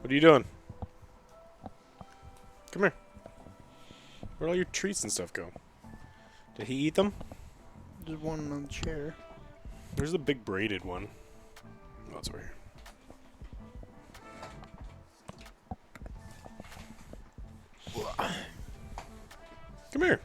What are you doing? Come here. Where'd all your treats and stuff go? Did he eat them? There's one on the chair. There's the big braided one. Oh, it's over here. Come here.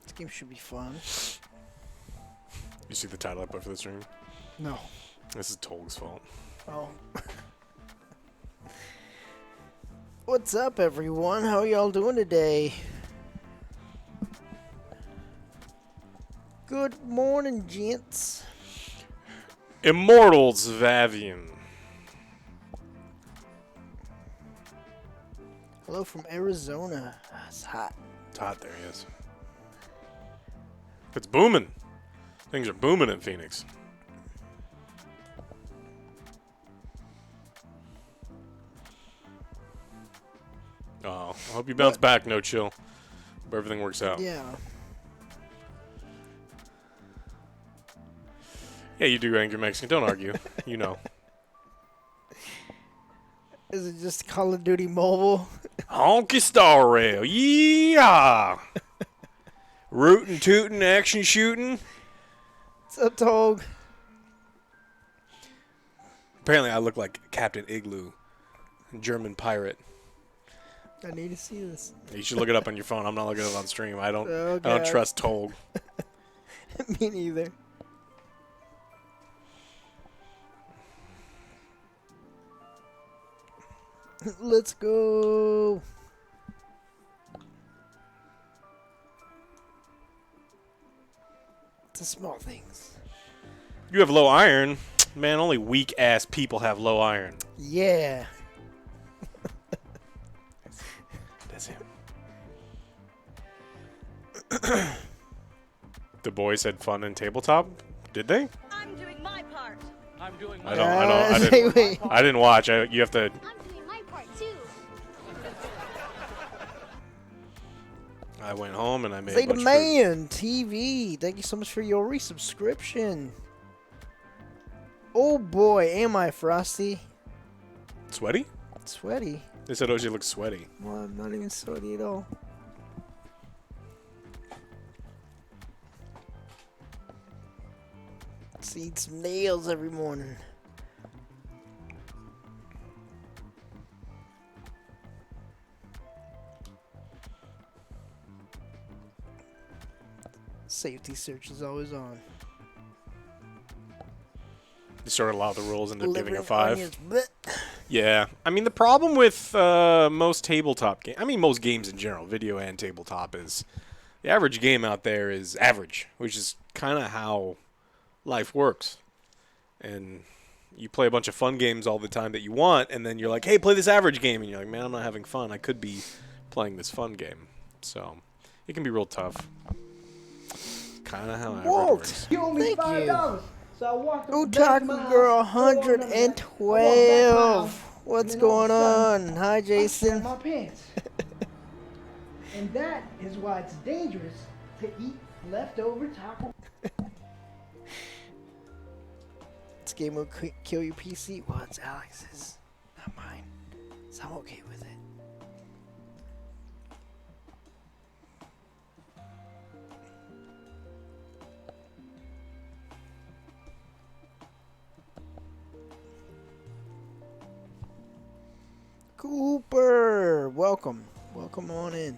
This game should be fun. You see the title I put for the stream? No. This is Tolg's fault. Oh. What's up, everyone? How y'all doing today? Good morning, gents. Immortals of Aveum. Hello from Arizona. It's hot. It's hot there, yes. It's booming. Things are booming in Phoenix. Oh, I hope you bounce back, no chill. Hope everything works out. Yeah. Yeah, you do, Angry Mexican. Don't argue. You know. Is it just Call of Duty Mobile? Honky Star Rail. Yeah. Rootin' tootin' action shooting. What's up, Tog? Apparently I look like Captain Igloo, German pirate. I need to see this. You should look it up on your phone. I'm not looking it up on stream. I don't Oh, I don't God. trust Tolg. Me neither. Let's go. It's the small things. You have low iron. Man, only weak ass people have low iron. Yeah. That's him. The boys had fun in tabletop. Did they? I'm doing my part. I'm doing I my I didn't watch. You have to. I'm doing my part too. I went home and I made Say a the bunch of food. man, TV. Thank you so much for your resubscription. Oh boy, am I frosty. Sweaty? Sweaty. They said Oji looks sweaty. Well, I'm not even sweaty at all. Let's eat some nails every morning. Safety search is always on. You sort of allow the rules and they're giving a Delivering 5. onions, bleh. Yeah. I mean, the problem with most tabletop games, I mean, most games in general, video and tabletop, is the average game out there is average, which is kind of how life works. And you play a bunch of fun games all the time that you want, and then you're like, hey, play this average game. And you're like, man, I'm not having fun. I could be playing this fun game. So it can be real tough. Kind of how average Walt, works. You owe me thank you. $5. So I walked up the back of my Otaku house, Girl I walked up there, I walked back 112. home, What's and then all of going a sudden, on? Hi, I shat Jason. my pants. And that is why it's dangerous to eat leftover taco. This game will kill your PC. Well, it's Alex's, not mine. So I'm okay with it. Cooper, welcome. Welcome on in.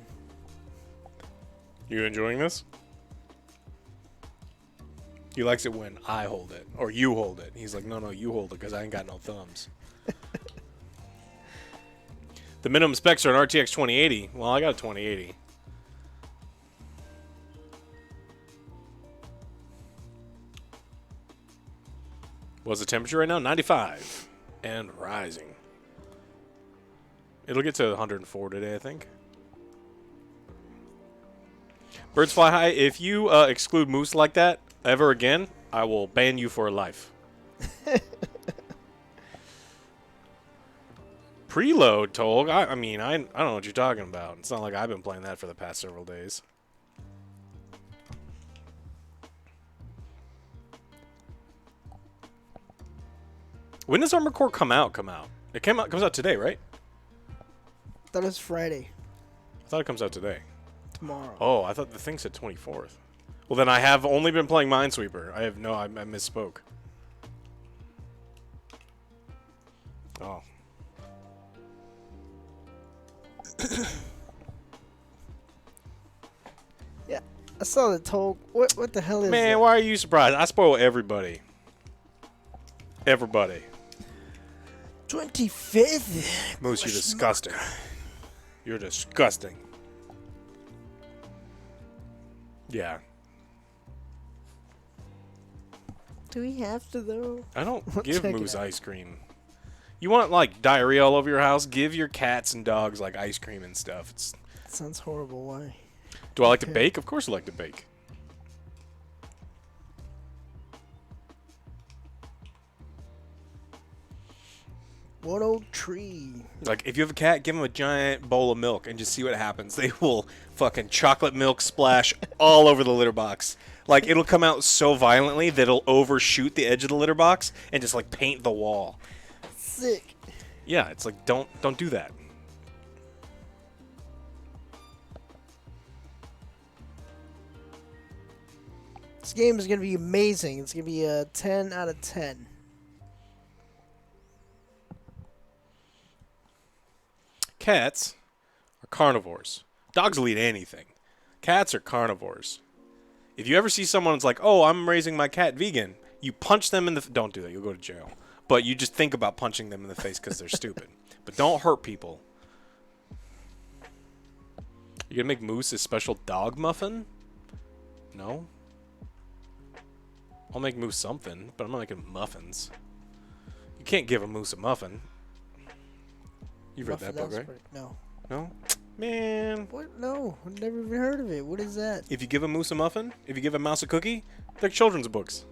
You enjoying this? He likes it when I hold it, or you hold it. He's like, no, you hold it, because I ain't got no thumbs. The minimum specs are an RTX 2080. Well, I got a 2080. What's the temperature right now? 95. And rising. It'll get to 104 today, I think. Birds fly high. If you exclude moose like that ever again, I will ban you for life. Preload, Tolg? I mean, I don't know what you're talking about. It's not like I've been playing that for the past several days. When does Armored Core come out? It comes out today, right? That was Friday. I thought it comes out today. Tomorrow. Oh, I thought the thing said 24th. Well, then I have only been playing Minesweeper. I misspoke. Oh. Yeah, I saw the Tolg. What the hell is Man, that? why are you surprised? I spoil everybody. Everybody. 25th. Moose, you're disgusting. You're disgusting. Yeah. Do we have to though? I don't We'll give check it Moose out. ice cream. You want, like, diarrhea all over your house? Give your cats and dogs, like, ice cream and stuff. It's... Sounds horrible. Why? Do I like to Okay. bake? Of course I like to bake. One old tree. Like, if you have a cat, give them a giant bowl of milk and just see what happens. They will fucking chocolate milk splash all over the litter box. Like, it'll come out so violently that it'll overshoot the edge of the litter box and just, like, paint the wall. Sick. Yeah, it's like, don't do that. This game is gonna be amazing. It's gonna be a 10 out of 10. Cats are carnivores. Dogs will eat anything. Cats are carnivores. If you ever see someone that's like, oh, I'm raising my cat vegan, you punch them in the... Don't do that. You'll go to jail. But you just think about punching them in the face because they're stupid. But don't hurt people. You gonna make Moose a special dog muffin? No? I'll make Moose something, but I'm not making muffins. You can't give a Moose a muffin. You've read that book, right? No. No? Man. What? No. I've never even heard of it. What is that? If you give a moose a muffin, if you give a mouse a cookie, they're children's books.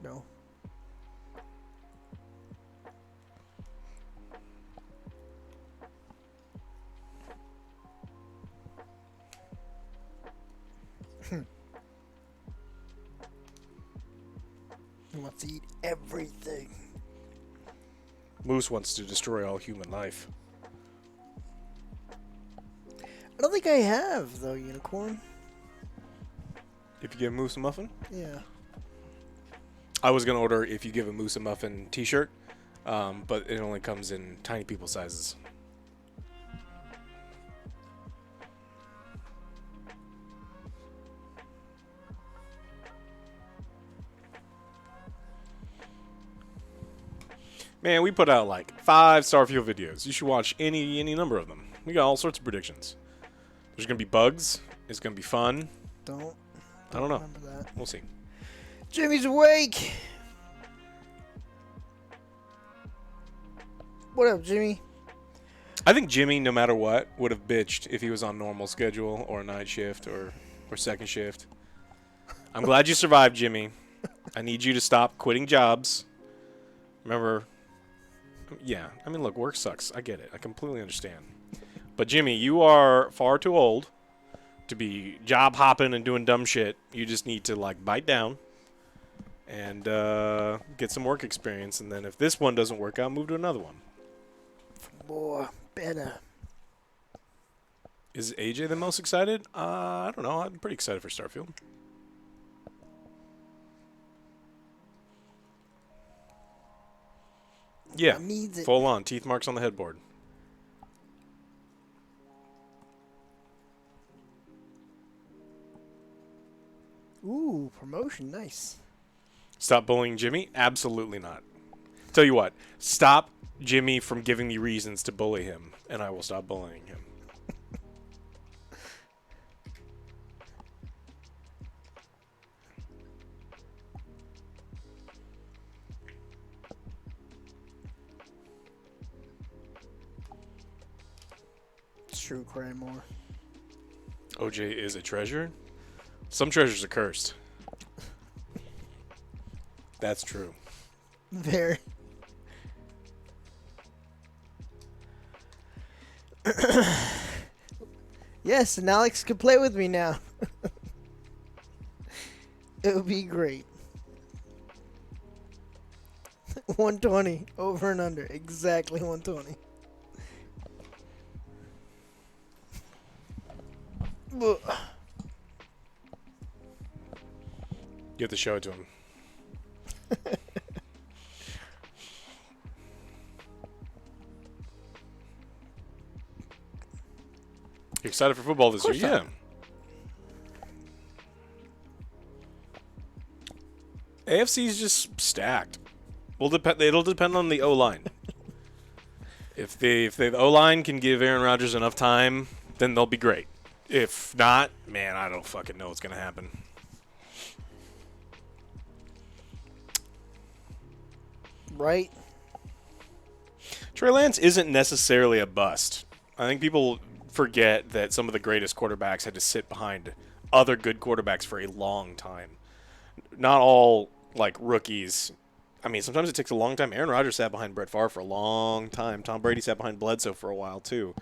No. He wants to eat everything. Moose wants to destroy all human life. I don't think I have, though, Unicorn. If you give a moose a muffin? Yeah. I was going to order if you give a moose a muffin t-shirt, but it only comes in tiny people sizes. Man, we put out like 5 Starfield videos. You should watch any number of them. We got all sorts of predictions. There's going to be bugs. It's going to be fun. Don't I don't know. remember that. We'll see. Jimmy's awake! What up, Jimmy? I think Jimmy, no matter what, would have bitched if he was on normal schedule or night shift or second shift. I'm glad you survived, Jimmy. I need you to stop quitting jobs. Remember, yeah, I mean, look, work sucks. I get it. I completely understand. But Jimmy, you are far too old to be job hopping and doing dumb shit. You just need to, like, bite down and get some work experience. And then if this one doesn't work out, move to another one. Boy, better. Is AJ the most excited? I don't know. I'm pretty excited for Starfield. Yeah, Needs it. full on. Teeth marks on the headboard. Ooh, promotion, nice. Stop bullying Jimmy? Absolutely not. Tell you what, stop Jimmy from giving me reasons to bully him, and I will stop bullying him. It's true, Cranmore. OJ is a treasure? Some treasures are cursed. That's true. Very. Yes, and Alex can play with me now. It would be great. 120 over and under, exactly 120. Ugh. You have to show it to him. You excited for football this year? Of course I Yeah. am. AFC is just stacked. It'll depend on the O line. If the O line can give Aaron Rodgers enough time, then they'll be great. If not, man, I don't fucking know what's gonna happen. Right? Trey Lance isn't necessarily a bust. I think people forget that some of the greatest quarterbacks had to sit behind other good quarterbacks for a long time. Not all like rookies. I mean, sometimes it takes a long time. Aaron Rodgers sat behind Brett Favre for a long time. Tom Brady sat behind Bledsoe for a while too.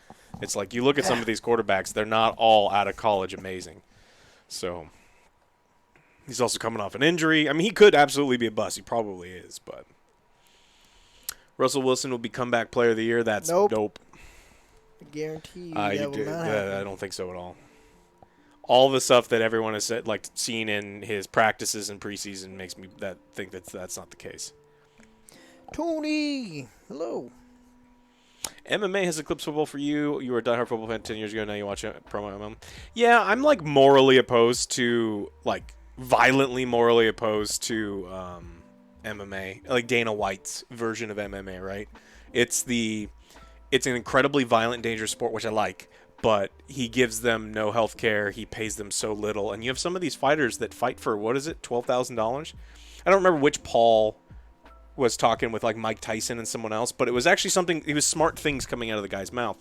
It's like you look at some of these quarterbacks; they're not all out of college amazing. So he's also coming off an injury. I mean, he could absolutely be a bust. He probably is, but Russell Wilson will be comeback player of the year. That's Nope. I guarantee you that will not happen. I don't think so at all. All the stuff that everyone has said, like seen in his practices and preseason, makes me think that's not the case. Tony, hello. MMA has eclipsed football for you. You were a diehard football fan 10 years ago. Now you watch promo MMA. Yeah, I'm like morally opposed to, like violently morally opposed to MMA, like Dana White's version of MMA. Right? It's an incredibly violent, dangerous sport, which I like. But he gives them no health care. He pays them so little. And you have some of these fighters that fight for, what is it, $12,000? I don't remember which Paul was talking with, like Mike Tyson and someone else. But it was actually something, it was smart things coming out of the guy's mouth.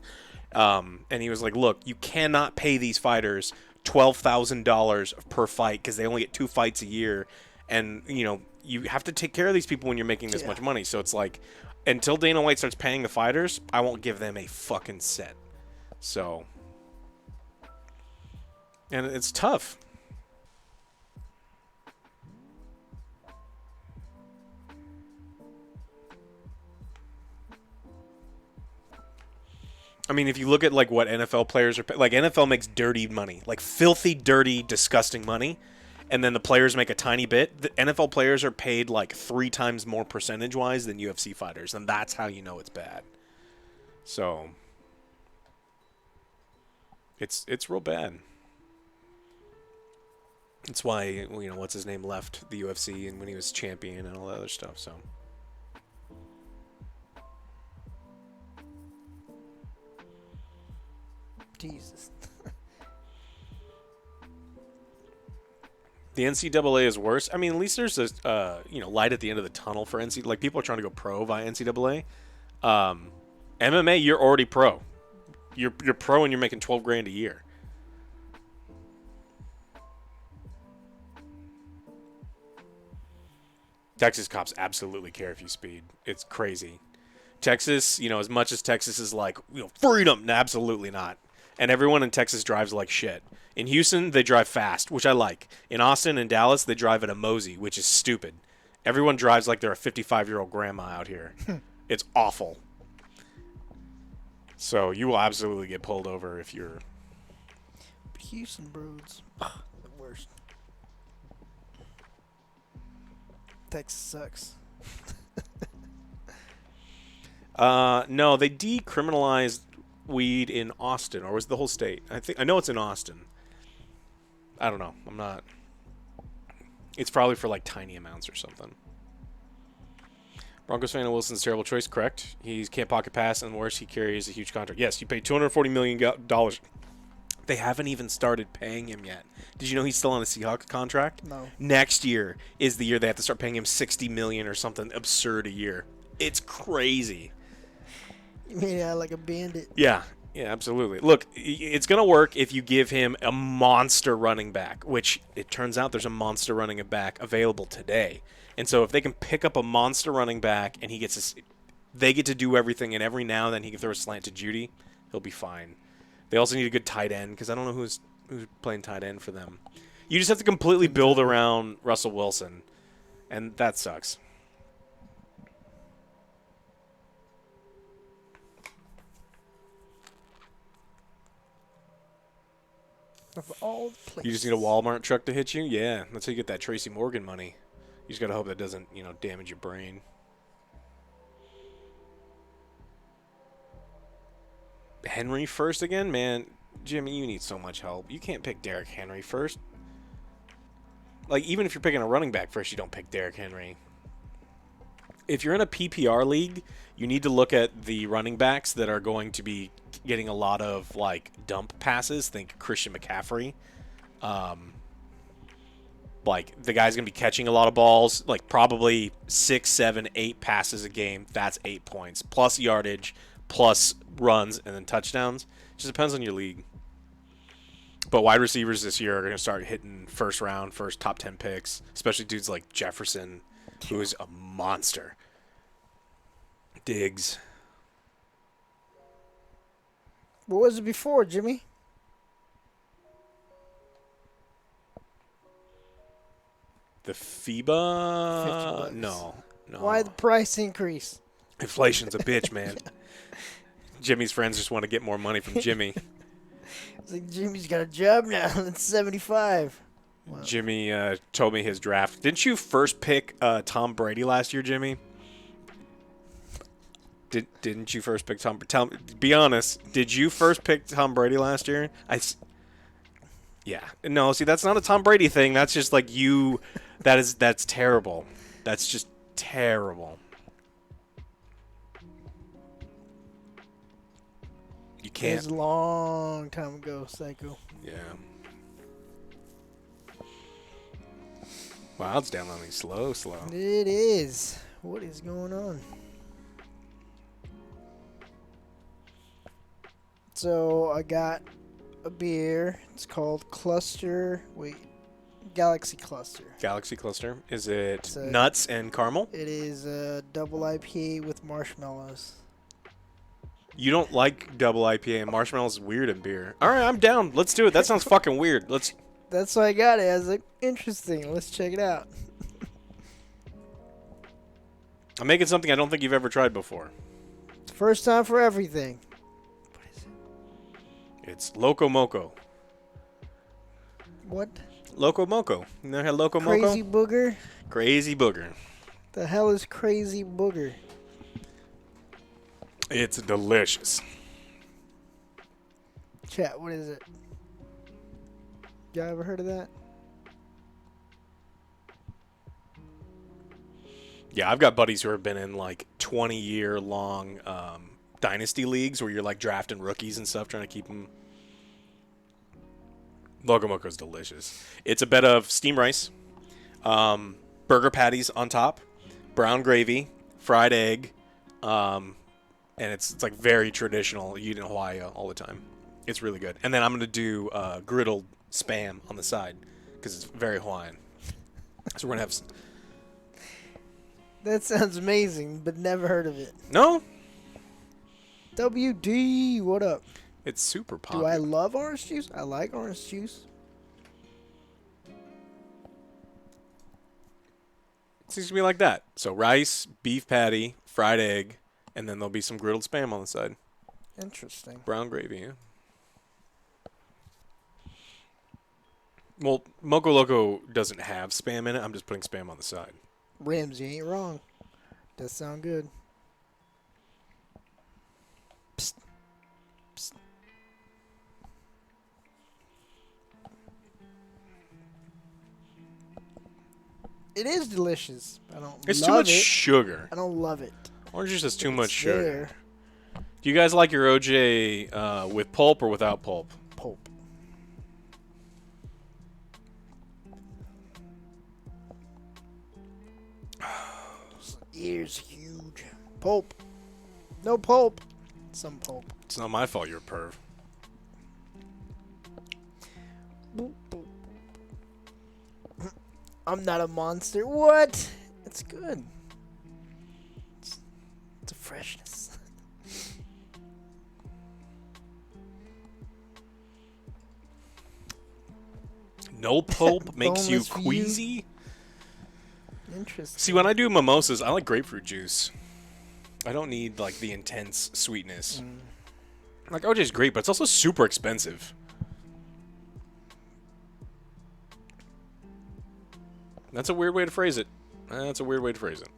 And he was like, look, you cannot pay these fighters $12,000 per fight because they only get 2 fights a year. And, you know, you have to take care of these people when you're making this much money. So it's like, until Dana White starts paying the fighters, I won't give them a fucking cent. So, and it's tough. I mean, if you look at like what NFL players are, like NFL makes dirty money, like filthy, dirty, disgusting money, and then the players make a tiny bit. The NFL players are paid like 3 times more percentage-wise than UFC fighters, and that's how you know it's bad. So it's real bad. That's why, you know, what's his name left the UFC and when he was champion and all that other stuff. So Jesus. the NCAA is worse. I mean, at least there's a light at the end of the tunnel for NCAA. Like people are trying to go pro via NCAA. MMA, you're already pro. You're pro and you're making $12,000 a year. Texas cops absolutely care if you speed. It's crazy. Texas, you know, as much as Texas is like, you know, freedom, no, absolutely not. And everyone in Texas drives like shit. In Houston, they drive fast, which I like. In Austin and Dallas, they drive at a mosey, which is stupid. Everyone drives like they're a 55-year-old grandma out here. It's awful. So you will absolutely get pulled over if you're... But Houston Broads, the worst. Texas sucks. No, they decriminalized weed in Austin, or was it the whole state? I know it's in Austin. I don't know. I'm not... It's probably for like tiny amounts or something. Broncos fan of Wilson's terrible choice, correct? He can't pocket pass, and worse, he carries a huge contract. Yes, you pay $240 million. They haven't even started paying him yet. Did you know he's still on a Seahawks contract? No. Next year is the year they have to start paying him $60 million or something absurd a year. It's crazy. You mean like a bandit? Yeah, absolutely. Look, it's going to work if you give him a monster running back, which it turns out there's a monster running back available today. And so if they can pick up a monster running back and they get to do everything, and every now and then he can throw a slant to Judy, He'll be fine. They also need a good tight end because I don't know who's playing tight end for them. You just have to completely build around Russell Wilson, and that sucks. Of all the places. You just need a Walmart truck to hit you? Yeah, that's how you get that Tracy Morgan money. You just got to hope that doesn't, damage your brain. Henry first again? Man, Jimmy, you need so much help. You can't pick Derrick Henry first. Like, even if you're picking a running back first, you don't pick Derrick Henry. If you're in a PPR league, you need to look at the running backs that are going to be getting a lot of, like, dump passes. Think Christian McCaffrey. Like, the guy's going to be catching a lot of balls, like probably 6, 7, 8 passes a game. That's 8 points. Plus yardage, plus runs, and then touchdowns. It just depends on your league. But wide receivers this year are going to start hitting first top 10 picks, especially dudes like Jefferson, who is a monster. Diggs. What was it before, Jimmy? The FIBA? $50. No. Why the price increase? Inflation's a bitch, man. Jimmy's friends just want to get more money from Jimmy. It's like Jimmy's got a job now. That's 75. Wow. Jimmy told me his draft. Didn't you first pick Tom Brady last year, Jimmy? Didn't you first pick Tom? Be honest. Did you first pick Tom Brady last year? Yeah. No, see, that's not a Tom Brady thing. That's just like you. That's terrible. That's just terrible. You It can't. was a long time ago, Psycho. Yeah. Wow, it's downloading slow. It is. What is going on? So I got a beer. It's called Galaxy Cluster. Galaxy Cluster. Is it It's a- nuts and caramel? It is a double IPA with marshmallows. You don't like double IPA and marshmallows is weird in beer. All right, I'm down. Let's do it. That sounds fucking weird. That's why I got it. I was like, interesting. Let's check it out. I'm making something I don't think you've ever tried before. First time for everything. What is it? It's Loco Moco. What? Loco Moco. You know how Loco Crazy Moco? booger? Crazy booger. The hell is crazy booger? It's delicious. Chat, what is it? Y'all ever heard of that? Yeah, I've got buddies who have been in like 20-year-long dynasty leagues where you're like drafting rookies and stuff, trying to keep them. Loco Moco is delicious. It's a bed of steamed rice, burger patties on top, brown gravy, fried egg, and it's like very traditional. You eat in Hawaii all the time. It's really good. And then I'm gonna do griddled spam on the side because it's very Hawaiian. So we're gonna have. That sounds amazing, but never heard of it. No, WD, what up? it's super Do popular. I love orange juice? I like orange juice. It's just gonna be like that. So rice, beef patty, fried egg, and then there'll be some griddled spam on the side. Interesting. Brown gravy, yeah. Well, Moco Loco doesn't have spam in it. I'm just putting spam on the side. Ramsey ain't wrong. Does sound good. Psst. Psst. It is delicious. I don't It's love too much it. sugar. I don't love it. Orange juice is too It's much sugar. there. Do you guys like your OJ with pulp or without pulp? Pulp. Ears huge. Pulp. No pulp. Some pulp. It's not my fault you're a perv. Boop, boop. I'm not a monster. What? It's good. It's a freshness. No pulp makes you Boneless for you. queasy. Interesting. See, when I do mimosas, I like grapefruit juice. I don't need like the intense sweetness. Like OJ is great, but it's also super expensive. That's a weird way to phrase it. That's a weird way to phrase it.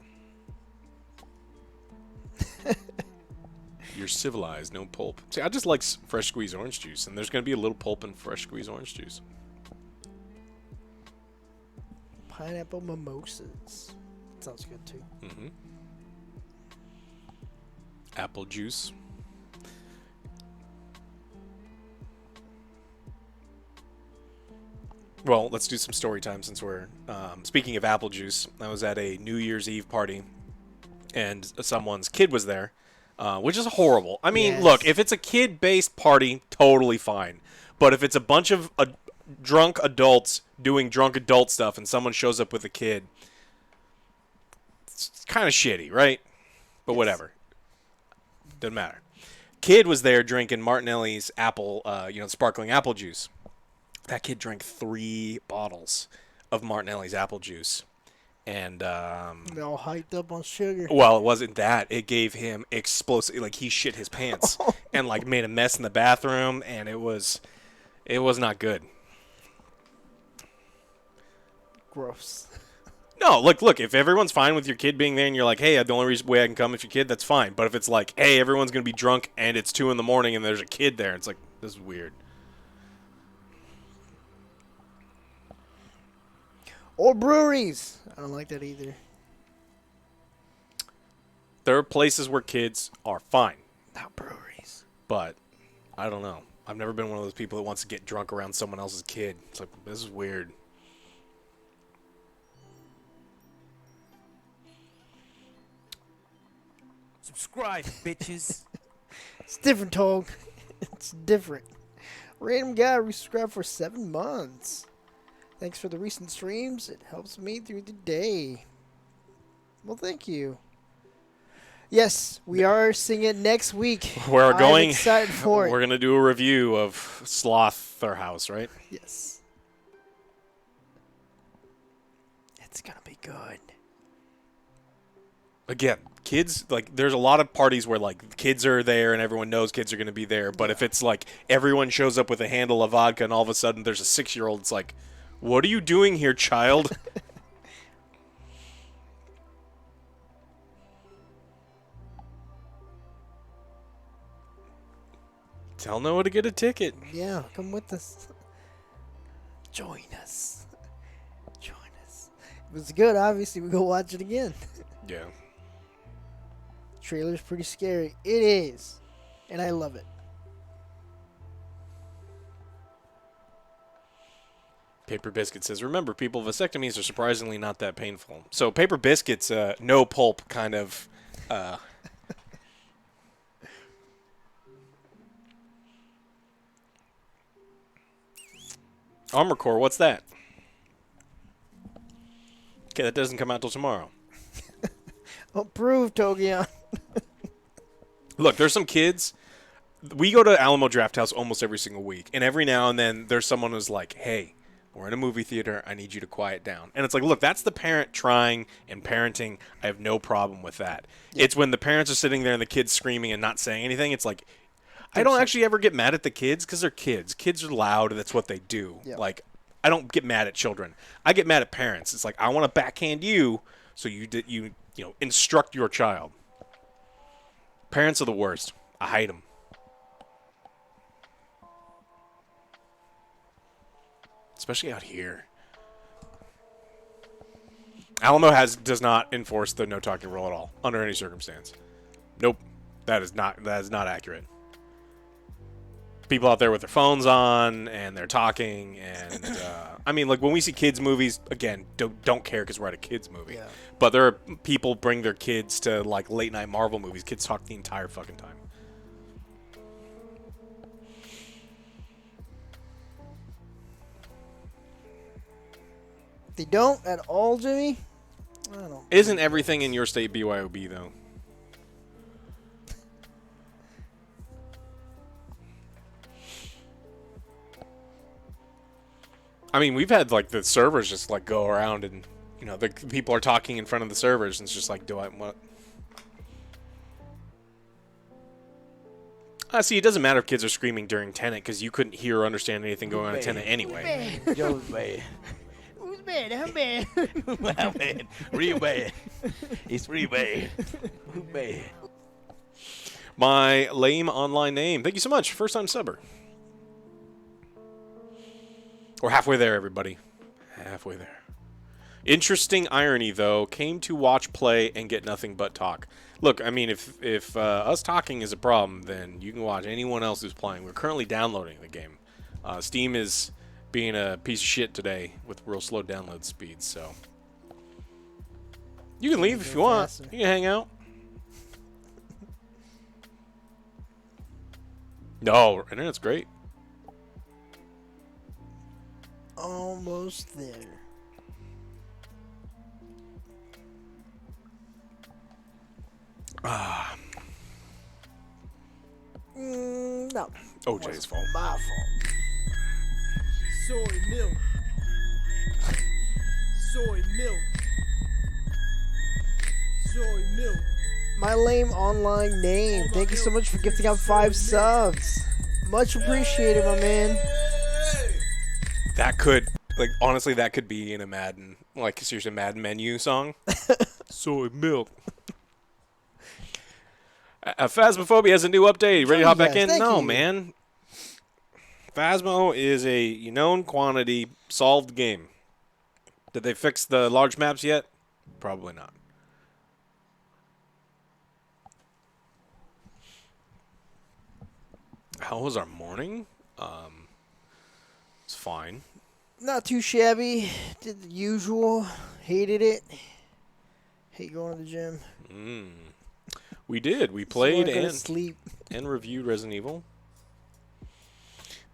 You're civilized, no pulp. See, I just like fresh squeezed orange juice, and there's going to be a little pulp in fresh squeezed orange juice. Pineapple mimosas. Sounds good too. Mm-hmm. Apple juice. Well, let's do some story time since we're speaking of apple juice. I was at a New Year's Eve party, and someone's kid was there, which is horrible. I mean, Yes. look, if it's a kid-based party, totally fine. But if it's a bunch of drunk adults doing drunk adult stuff and someone shows up with a kid, it's kind of shitty, right? But Yes. whatever. Doesn't matter. Kid was there drinking Martinelli's apple, sparkling apple juice. That kid drank 3 bottles of Martinelli's apple juice. And, They're all hyped up on sugar. well, it wasn't that. It gave him explosive, like, he shit his pants and, like, made a mess in the bathroom, and it was not good. Gross. No, look, if everyone's fine with your kid being there and you're like, hey, the only way I can come is your kid, that's fine. But if it's like, hey, everyone's going to be drunk and it's 2 in the morning and there's a kid there, it's like, this is weird. Or breweries. I don't like that either. There are places where kids are fine, Not breweries. but I don't know. I've never been one of those people that wants to get drunk around someone else's kid. It's like, this is weird. Subscribe, bitches. It's different, Tog. It's different. Random guy resubscribed for 7 months. Thanks for the recent streams. It helps me through the day. Well, thank you. Yes, we are seeing it next week. We're I'm going. excited for We're it. gonna do a review of Slaughter House, right? Yes. It's gonna be good. Again, kids, like, there's a lot of parties where, like, kids are there and everyone knows kids are gonna be there. But if it's like everyone shows up with a handle of vodka and all of a sudden there's a 6-year-old, it's like, what are you doing here, child? Tell Noah to get a ticket. Yeah, come with us. Join us. Join us. If it's good, obviously we go watch it again. Yeah. Trailer's pretty scary. It is. And I love it. Paper Biscuit says, remember, people, vasectomies are surprisingly not that painful. So Paper Biscuit's no pulp kind of... Armor Core, what's that? Okay, that doesn't come out till tomorrow. Approved, Togion. Look, there's some kids. We go to Alamo Draft House almost every single week, and every now and then there's someone who's like, hey, we're in a movie theater. I need you to quiet down. And it's like, look, that's the parent trying and parenting. I have no problem with that. Yeah. It's when the parents are sitting there and the kids screaming and not saying anything. It's like, I don't actually ever get mad at the kids because they're kids. Kids are loud, and that's what they do. Yeah. Like, I don't get mad at children. I get mad at parents. It's like, I want to backhand you so you instruct your child. Parents are the worst. I hate them. Especially out here. Alamo does not enforce the no talking rule at all under any circumstance. Nope. That is not accurate. People out there with their phones on and they're talking, and I mean, like, when we see kids movies, again, don't care because we're at a kids movie. Yeah. But there are people bring their kids to like late night Marvel movies. Kids talk the entire fucking time. They don't at all, Jimmy? I don't. Isn't everything in your state BYOB though? I mean, we've had like the servers just like go around and the people are talking in front of the servers and it's just like, do I what? See, it doesn't matter if kids are screaming during Tenet because you couldn't hear or understand anything going on in Tenet anyway. Joe's bad. Who's bad? I'm bad. Wow, man. Real bad. It's real bad. Real bad. My lame online name. Thank you so much. First time subber. We're halfway there, everybody. Halfway there. Interesting irony, though. Came to watch play and get nothing but talk. Look, I mean, if us talking is a problem, then you can watch anyone else who's playing. We're currently downloading the game. Steam is being a piece of shit today with real slow download speeds, so you can leave if you want. Faster. You can hang out. No, internet's great. Almost there. No. OJ's fault. My fault. Soy milk. Soy milk. Soy milk. My lame online name. Thank you so much for gifting out 5 subs. Much appreciated, my man. That could, like, honestly, that could be in a Madden, like, seriously, Madden menu song. Soy milk. Phasmophobia has a new update. Ready to hop back in? Thank No, you. man. Phasmo is a known quantity, solved game. Did they fix the large maps yet? Probably not. How was our morning? It's fine. Not too shabby. Did the usual. Hated it. Hate going to the gym. We did. We So I played go to and sleep. reviewed Resident Evil.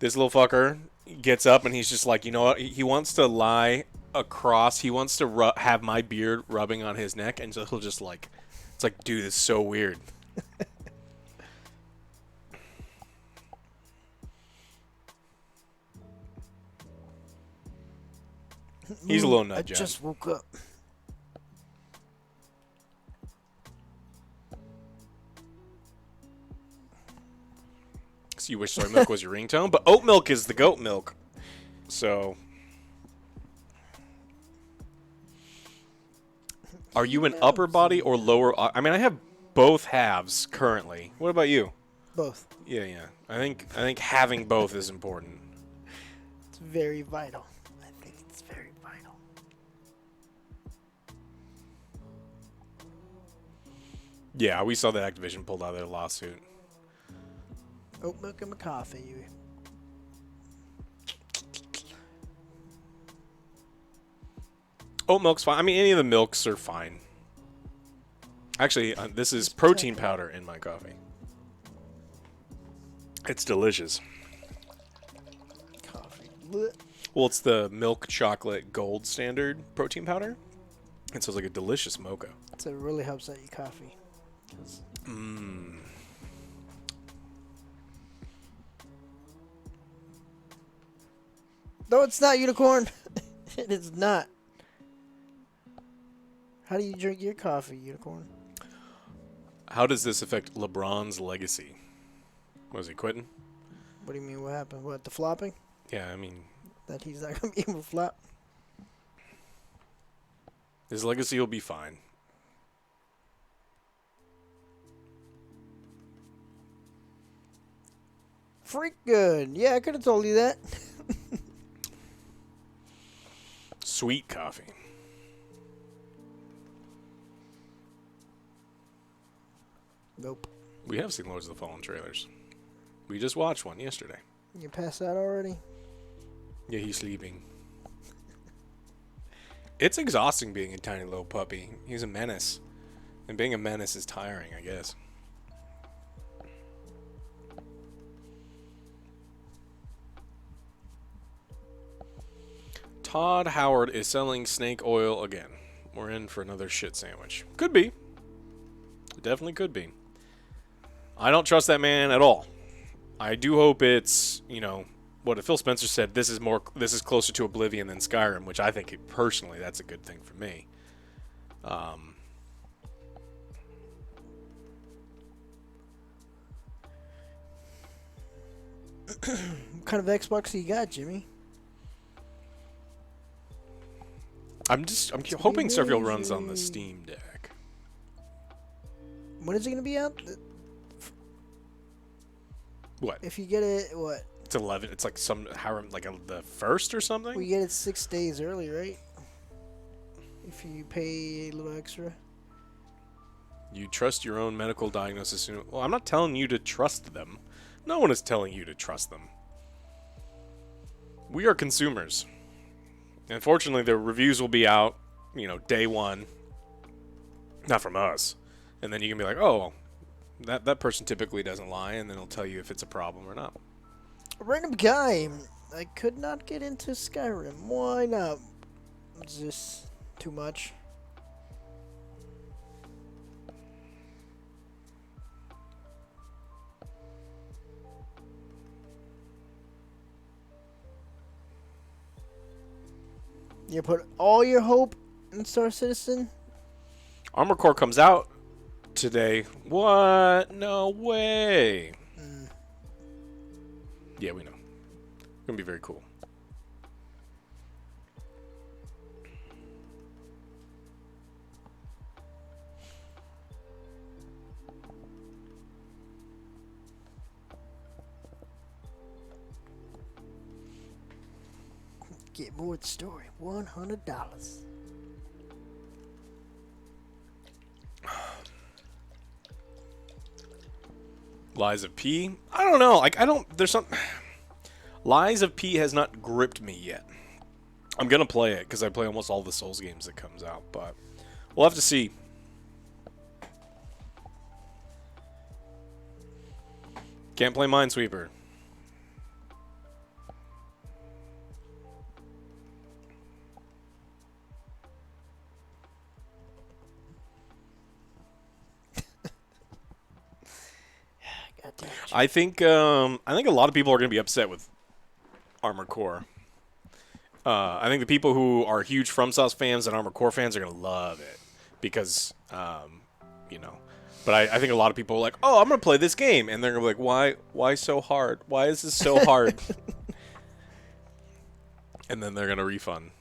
This little fucker gets up and he's just like, you know what? He wants to lie across. He wants to have my beard rubbing on his neck, and so he'll just like, it's like, dude, it's so weird. He's a little nut I job. just woke up. So you wish soy milk was your ringtone, but oat milk is the goat milk. So, are you an upper body or lower? I mean, I have both halves currently. What about you? Both. Yeah. I think having both is important. It's very vital. I think it's very vital. Yeah, we saw that Activision pulled out of their lawsuit. Oat milk and my coffee. Oat milk's fine. I mean, any of the milks are fine. Actually, this is protein powder in my coffee. It's delicious. Coffee. Blech. Well, it's the milk chocolate gold standard protein powder. And so it's like a delicious mocha. So it really helps out your coffee. 'Cause No, it's not unicorn. It is not. How do you drink your coffee, unicorn? How does this affect LeBron's legacy? Was he quitting? What do you mean? What happened? What, the flopping? Yeah, I mean, That he's not gonna be able to flop? his legacy will be fine. Freak good. Yeah, I could have told you that. Sweet coffee. Nope. We have seen Lords of the Fallen trailers. We just watched one yesterday. You passed out already? Yeah, he's sleeping. It's exhausting being a tiny little puppy. He's a menace. And being a menace is tiring, I guess. Todd Howard is selling snake oil again. We're in for another shit sandwich. Could be. It definitely could be. I don't trust that man at all. I do hope it's, what Phil Spencer said, this is closer to Oblivion than Skyrim, which I think personally that's a good thing for me. What kind of Xbox do you got, Jimmy? I'm hoping Starfield runs on the Steam Deck. When is it gonna be out? What? If you get it, what? It's 11. It's like the first or something. We get it 6 days early, right? If you pay a little extra. You trust your own medical diagnosis. Well, I'm not telling you to trust them. No one is telling you to trust them. We are consumers. Unfortunately, the reviews will be out, day one. Not from us. And then you can be like, oh, that person typically doesn't lie, and then it'll tell you if it's a problem or not. A random guy. I could not get into Skyrim. Why not? Is this too much? You put all your hope in Star Citizen? Armor Core comes out today. What? No way. Yeah, we know. It's going to be very cool. Get more of the story. $100. Lies of P? I don't know. There's some... Lies of P has not gripped me yet. I'm going to play it because I play almost all the Souls games that comes out, but we'll have to see. Can't play Minesweeper. I think a lot of people are going to be upset with Armored Core. I think the people who are huge FromSoft fans and Armored Core fans are going to love it because, But I think a lot of people are like, oh, I'm going to play this game. And they're going to be like, why so hard? Why is this so hard? And then they're going to refund.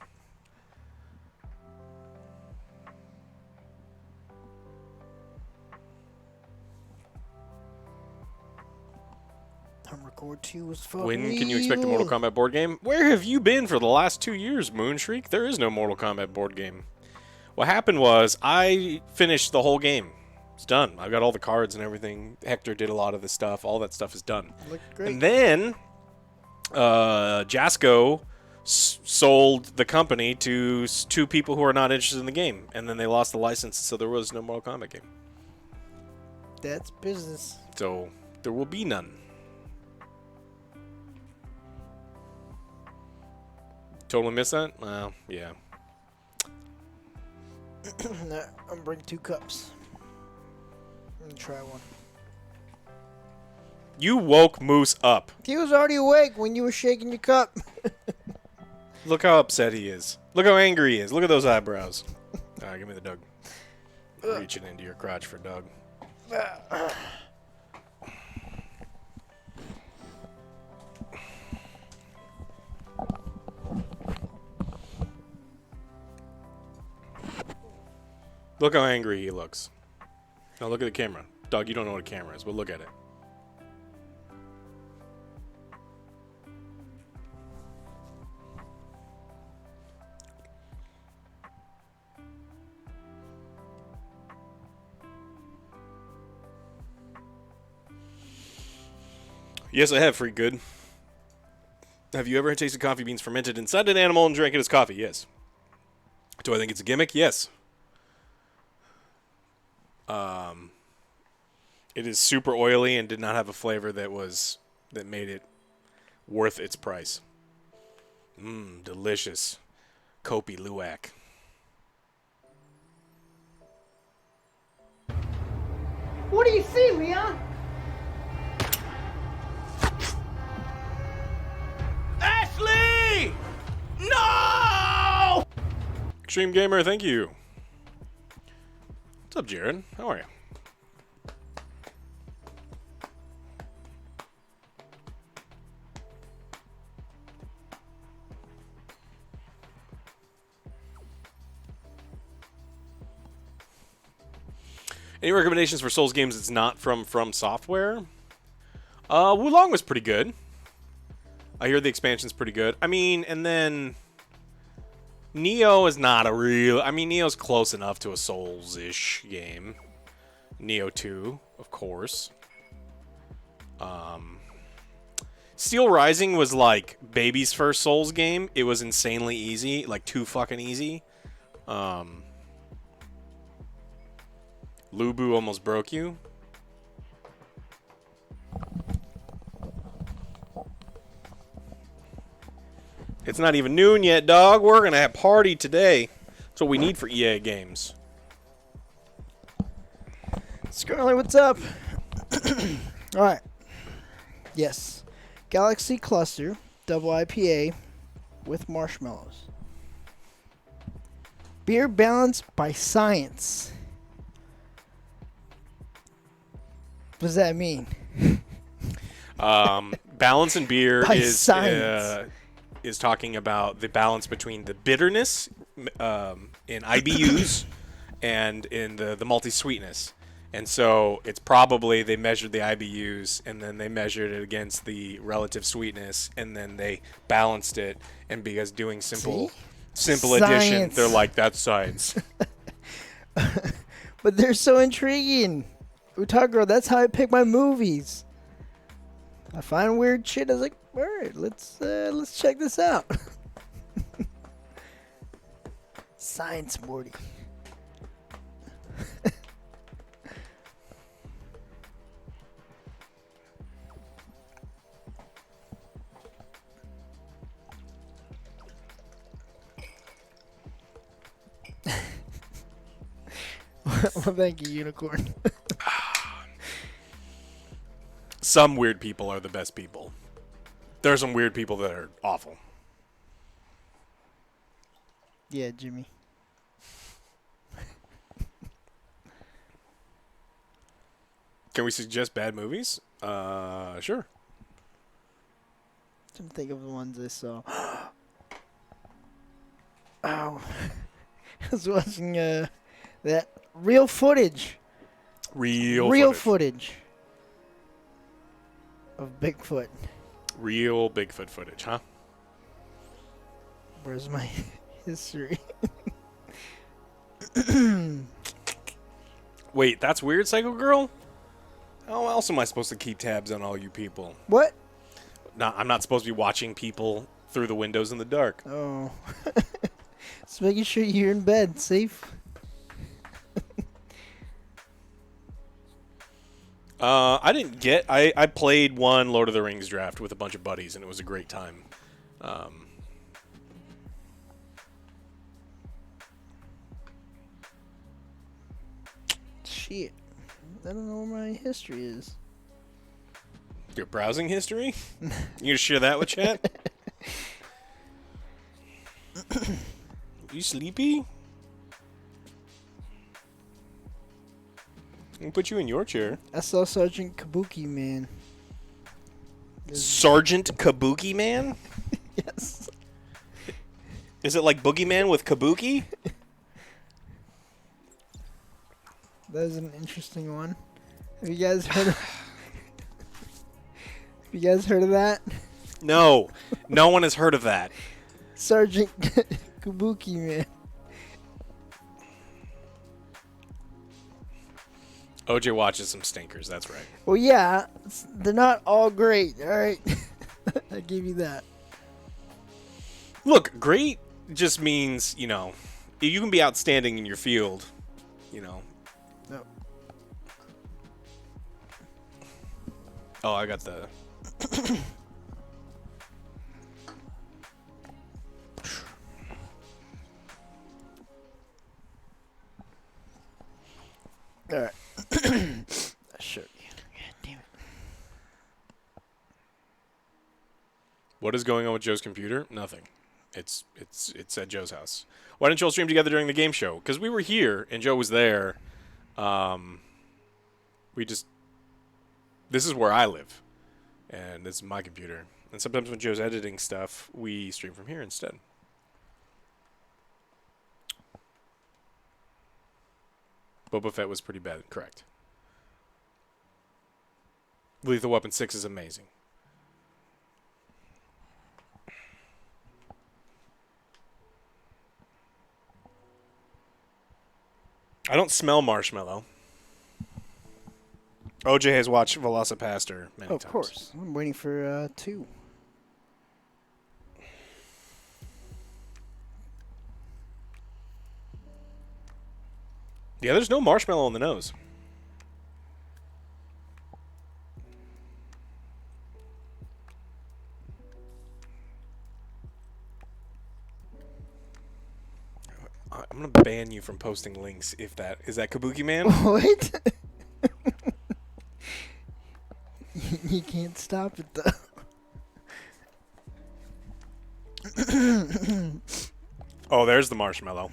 Record 2 was fucking When can you expect a Mortal Kombat board game? Where have you been for the last 2 years, Moonshriek? There is no Mortal Kombat board game. What happened was I finished the whole game. It's done. I've got all the cards and everything. Hector did a lot of the stuff. All that stuff is done. Looked great. And then Jasco sold the company to two people who are not interested in the game. And then they lost the license, so there was no Mortal Kombat game. That's business. So there will be none. Totally miss that? Well, yeah. Nah, I'm gonna bring 2 cups. I'm gonna try one. You woke Moose up. He was already awake when you were shaking your cup. Look how upset he is. Look how angry he is. Look at those eyebrows. Give me the Doug. Reaching into your crotch for Doug. Look how angry he looks. Now look at the camera. Doug, you don't know what a camera is, but look at it. Yes, I have, Freak Good. Have you ever tasted coffee beans fermented inside an animal and drank it as coffee? Yes. Do I think it's a gimmick? Yes. It is super oily and did not have a flavor that made it worth its price. Delicious. Kopi Luwak. What do you see, Leon? Extreme Gamer, thank you. What's up, Jared? How are you? Any recommendations for Souls games that's not from Software? Wulong was pretty good. I hear the expansion's pretty good. I mean, and then Neo is not a real... I mean, Neo's close enough to a Souls-ish game. Neo 2, of course. Steel Rising was like baby's first Souls game. It was insanely easy, like too fucking easy. Lubu almost broke you. It's not even noon yet, dog. We're gonna have party today. That's what we need for EA games. Scarlet, what's up? All right. Yes. Galaxy Cluster, double IPA with marshmallows. Beer balanced by science. What does that mean? Balance in beer By is science. Is talking about the balance between the bitterness in IBUs and in the multi-sweetness. And so it's probably they measured the IBUs and then they measured it against the relative sweetness and then they balanced it. And because doing simple addition, Science. they're like, that's science. But they're so intriguing. Utagro, that's how I pick my movies. I find weird shit. I was like, all right, let's check this out. Science, Morty. Well, thank you, Unicorn. Some weird people are the best people. There are some weird people that are awful. Yeah, Jimmy. Can we suggest bad movies? Sure. Trying to think of the ones I saw. Oh, I was watching that real footage. Real footage of Bigfoot. Real Bigfoot footage, huh? Where's my history? Wait, that's weird, Psycho Girl? How else am I supposed to keep tabs on all you people? What? No, I'm not supposed to be watching people through the windows in the dark. Oh. Just making sure you're in bed, safe. I played one Lord of the Rings draft with a bunch of buddies, and it was a great time. Shit. I don't know where my history is. Your browsing history? You gonna share that with chat? You sleepy? I'm gonna put you in your chair. I saw Sergeant Kabuki Man. Sergeant Kabuki Man? Yes. Is it like Boogeyman with Kabuki? That was an interesting one. Have you guys heard of Have you guys heard of that? No. No one has heard of that. Sergeant Kabuki Man. OJ watches some stinkers, that's right. Well, yeah, they're not all great, all right? I give you that. Look, great just means, you know, you can be outstanding in your field, you know. No. Oh, I got the... All right. Sure. God damn it. What is going on with Joe's computer? Nothing. It's at Joe's house. Why didn't you all stream together during the game show? Because we were here and Joe was there. This is where I live, and this is my computer. And sometimes when Joe's editing stuff, we stream from here instead. Boba Fett was pretty bad. Correct. Lethal Weapon 6 is amazing. I don't smell marshmallow. OJ has watched Velocipaster many times. Of course. I'm waiting for 2. Yeah, there's no marshmallow on the nose. I'm going to ban you from posting links if that... Is that Kabuki Man? What? You can't stop it, though. Oh, there's the marshmallow.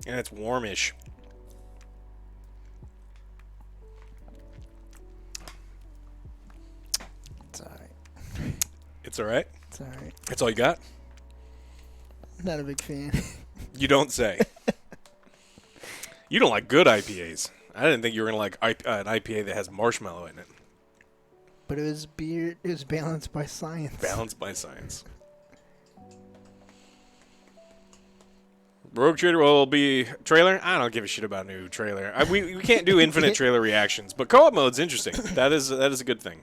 And it's warmish. It's alright. It's alright? It's alright. That's all you got? Not a big fan. You don't say. You don't like good IPAs. I didn't think you were going to like an IPA that has marshmallow in it. But it was beer. It was balanced by science. Balanced by science. Rogue Trader will be trailer. I don't give a shit about a new trailer. We can't do infinite trailer reactions, but co-op mode's interesting. That is a good thing.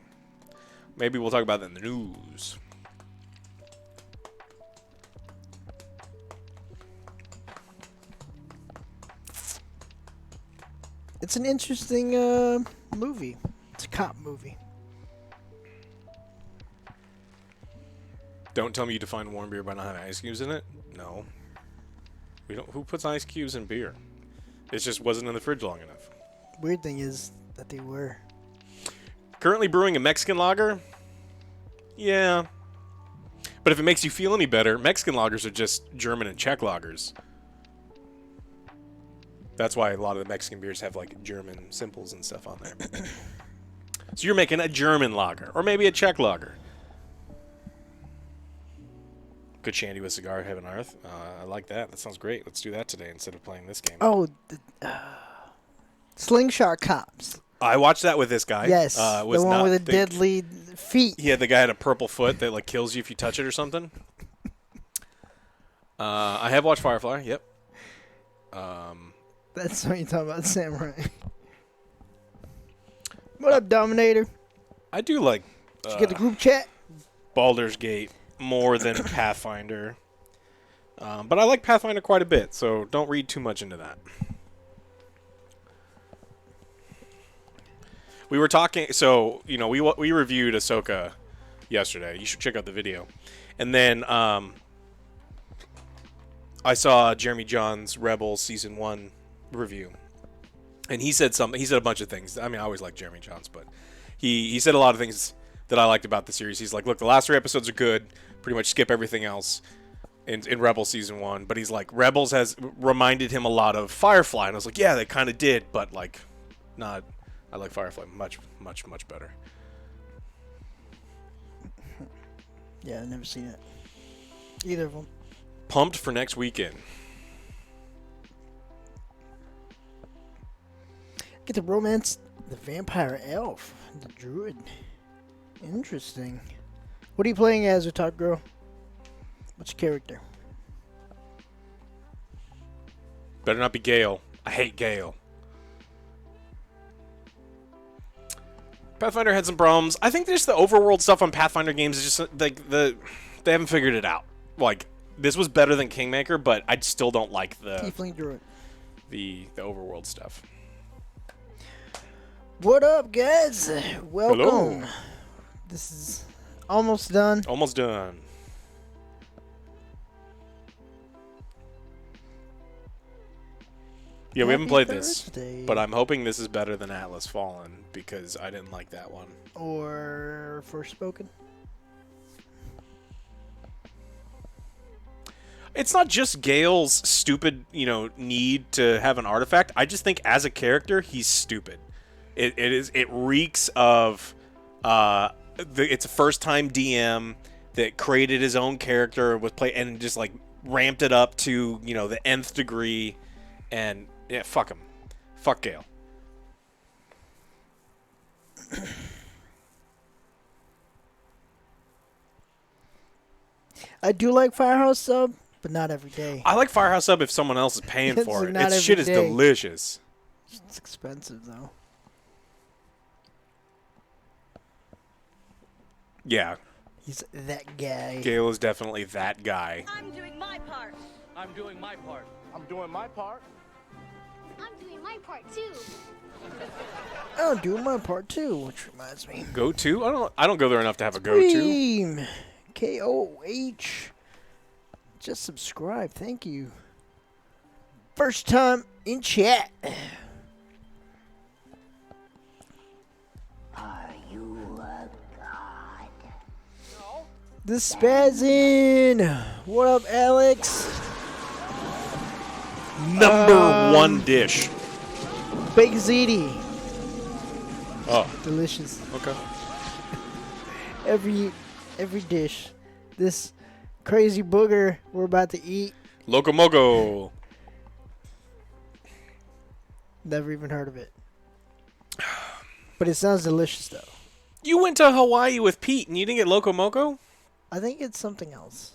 Maybe we'll talk about that in the news. It's an interesting movie. It's a cop movie. Don't tell me you define warm beer by not having ice cubes in it. No. We don't. Who puts ice cubes in beer? It just wasn't in the fridge long enough. Weird thing is that they were. Currently brewing a Mexican lager? Yeah. But if it makes you feel any better, Mexican lagers are just German and Czech lagers. That's why a lot of the Mexican beers have like German symbols and stuff on there. So you're making a German lager, or maybe a Czech lager. Good shandy with cigar, heaven and earth. I like that. That sounds great. Let's do that today instead of playing this game. Oh, Slingshot Cops. I watched that with this guy. Yes, the one with the deadly feet. Yeah, the guy had a purple foot that like kills you if you touch it or something. I have watched Firefly. Yep. That's what you're talking about, Samurai. What up, Dominator? I do like Did you get the group chat? Baldur's Gate more than Pathfinder. But I like Pathfinder quite a bit, so don't read too much into that. We were talking, so, you know, we reviewed Ahsoka yesterday. You should check out the video. And then I saw Jeremy John's Rebels Season 1 review. And he said something. He said a bunch of things. I mean, I always like Jeremy John's, but he said a lot of things that I liked about the series. He's like, look, the last 3 episodes are good. Pretty much skip everything else in Rebels Season 1. But he's like, Rebels has reminded him a lot of Firefly. And I was like, yeah, they kind of did, but like, not... I like Firefly much, much, much better. Yeah, I've never seen it. Either of them. Pumped for next weekend. Get to romance the vampire elf, the druid. Interesting. What are you playing as, Otaku Girl? What's your character? Better not be Gale. I hate Gale. Pathfinder had some problems. I think just the overworld stuff on Pathfinder games is just like they haven't figured it out. Like this was better than Kingmaker, but I still don't like Tiefling druid. the overworld stuff. What up, guys? Welcome. Hello. This is almost done. Almost done. Yeah, we haven't played Thursday. this, but I'm hoping this is better than Atlas Fallen because I didn't like that one. Or Forspoken. It's not just Gale's stupid, need to have an artifact. I just think as a character, he's stupid. It reeks of it's a first time DM that created his own character with play and just like ramped it up to the nth degree, and yeah, fuck him, fuck Gale. I do like Firehouse Sub, but not every day. I like Firehouse Sub if someone else is paying It's for like it. not Its shit is every day. delicious. It's expensive though. Yeah, He's that guy. Gale is definitely that guy. I'm doing my part. I'm doing my part. I'm doing my part. I'm doing my part too. I'm doing my part too, which reminds me. Go to? I don't go there enough to have a go to. Stream. KOH. Just subscribe. Thank you. First time in chat. Are you a god? The Spazzin. What up, Alex? Number one dish. Baked ziti. Oh, Delicious. okay. Every dish. This crazy booger we're about to eat. Locomogo. Never even heard of it. But it sounds delicious though. You went to Hawaii with Pete and you didn't get Locomogo? I think it's something else.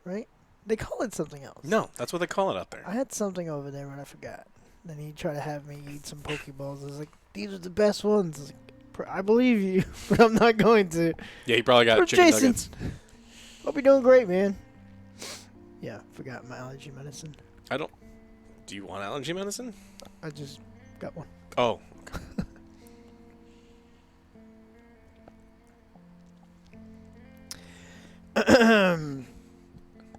Right? They call it something else. No, that's what they call it out there. I had something over there, but I forgot. Then he tried to have me eat some Pokeballs. I was like, these are the best ones. I was like, I believe you, but I'm not going to. Yeah, he probably got Or chicken Jason. nuggets. Hope you're doing great, man. Yeah, forgot my allergy medicine. Do you want allergy medicine? I just got one. Oh.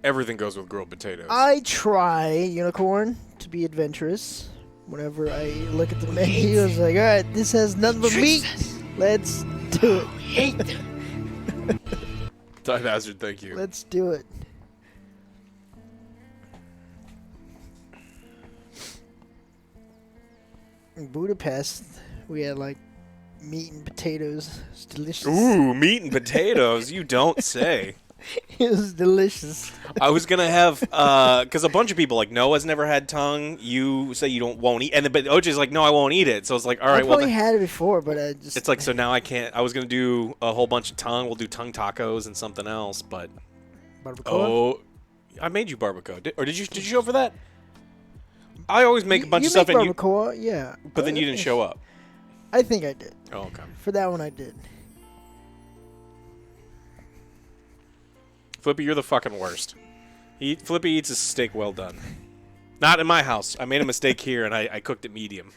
Everything goes with grilled potatoes. I try, Unicorn, to be adventurous. Whenever I look at the menu, I was like, alright, this has nothing but meat. Let's do it. Ty Hazard, thank you. Let's do it. In Budapest, we had like meat and potatoes. It's delicious. Ooh, meat and potatoes. You don't say. It was delicious. I was gonna have because a bunch of people like Noah's never had tongue. You say you won't eat, and then but OJ's like, no, I won't eat it. So it's like, all I right, well, probably had it before, but I just. it's like so now I can't. I was gonna do a whole bunch of tongue. We'll do tongue tacos and something else, but Barbacoa? oh, I made you barbacoa. Did you show up for that? I always make a bunch of stuff, make and barbacoa, yeah. but then you didn't show up. I think I did. Oh, okay. For that one, I did. Flippy, you're the fucking worst. Flippy eats his steak well done. Not in my house. I made a mistake here, and I cooked it medium.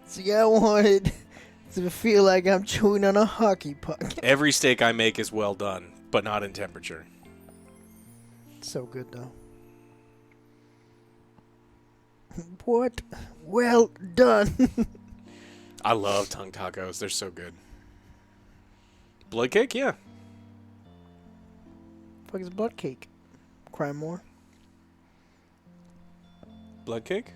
See, I wanted to feel like I'm chewing on a hockey puck. Every steak I make is well done, but not in temperature. So good, though. What? Well done. I love tongue tacos. They're so good. Blood cake? Yeah. Fuck is blood cake? Cry more. Blood cake?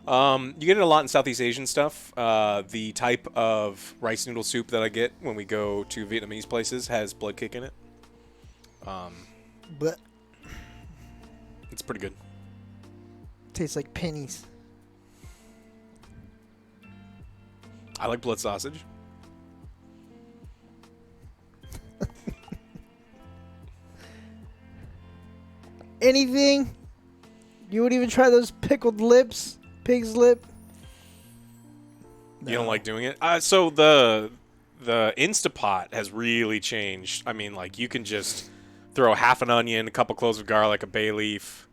You get it a lot in Southeast Asian stuff. The type of rice noodle soup that I get when we go to Vietnamese places has blood cake in it. But It's pretty good. tastes like pennies. I like blood sausage. Anything? You would even try those pickled lips? Pig's lip? You don't like doing it? So the Instapot has really changed. I mean, like, you can just throw half an onion, a couple cloves of garlic, a bay leaf,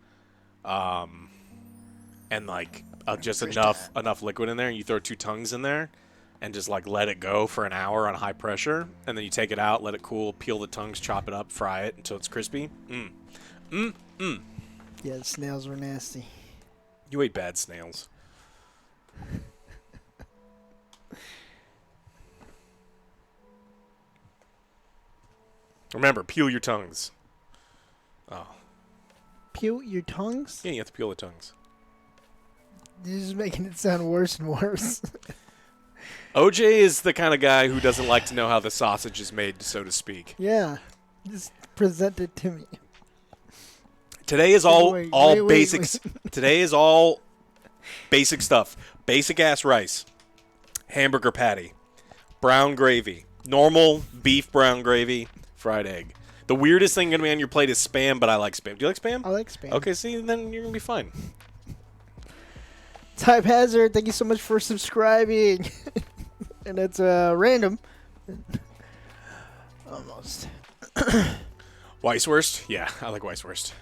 and like just enough liquid in there. And you throw 2 tongues in there, and just like let it go for an hour on high pressure, and then you take it out, let it cool, peel the tongues, chop it up, fry it until it's crispy. Yeah, the snails were nasty. You ate bad snails. Remember, peel your tongues. Oh. Peel your tongues? Yeah, you have to peel the tongues. This is making it sound worse and worse. OJ is the kind of guy who doesn't like to know how the sausage is made, so to speak. Yeah. Just present it to me. Today is Wait, basics. Today is all basic stuff. Basic ass rice. Hamburger patty. Brown gravy. Normal beef brown gravy. Fried egg. The weirdest thing going to be on your plate is Spam, but I like Spam. Do you like Spam? I like Spam. Okay, see, then you're going to be fine. Type Hazard, thank you so much for subscribing. And it's random. Almost. Weisswurst? Yeah, I like Weisswurst.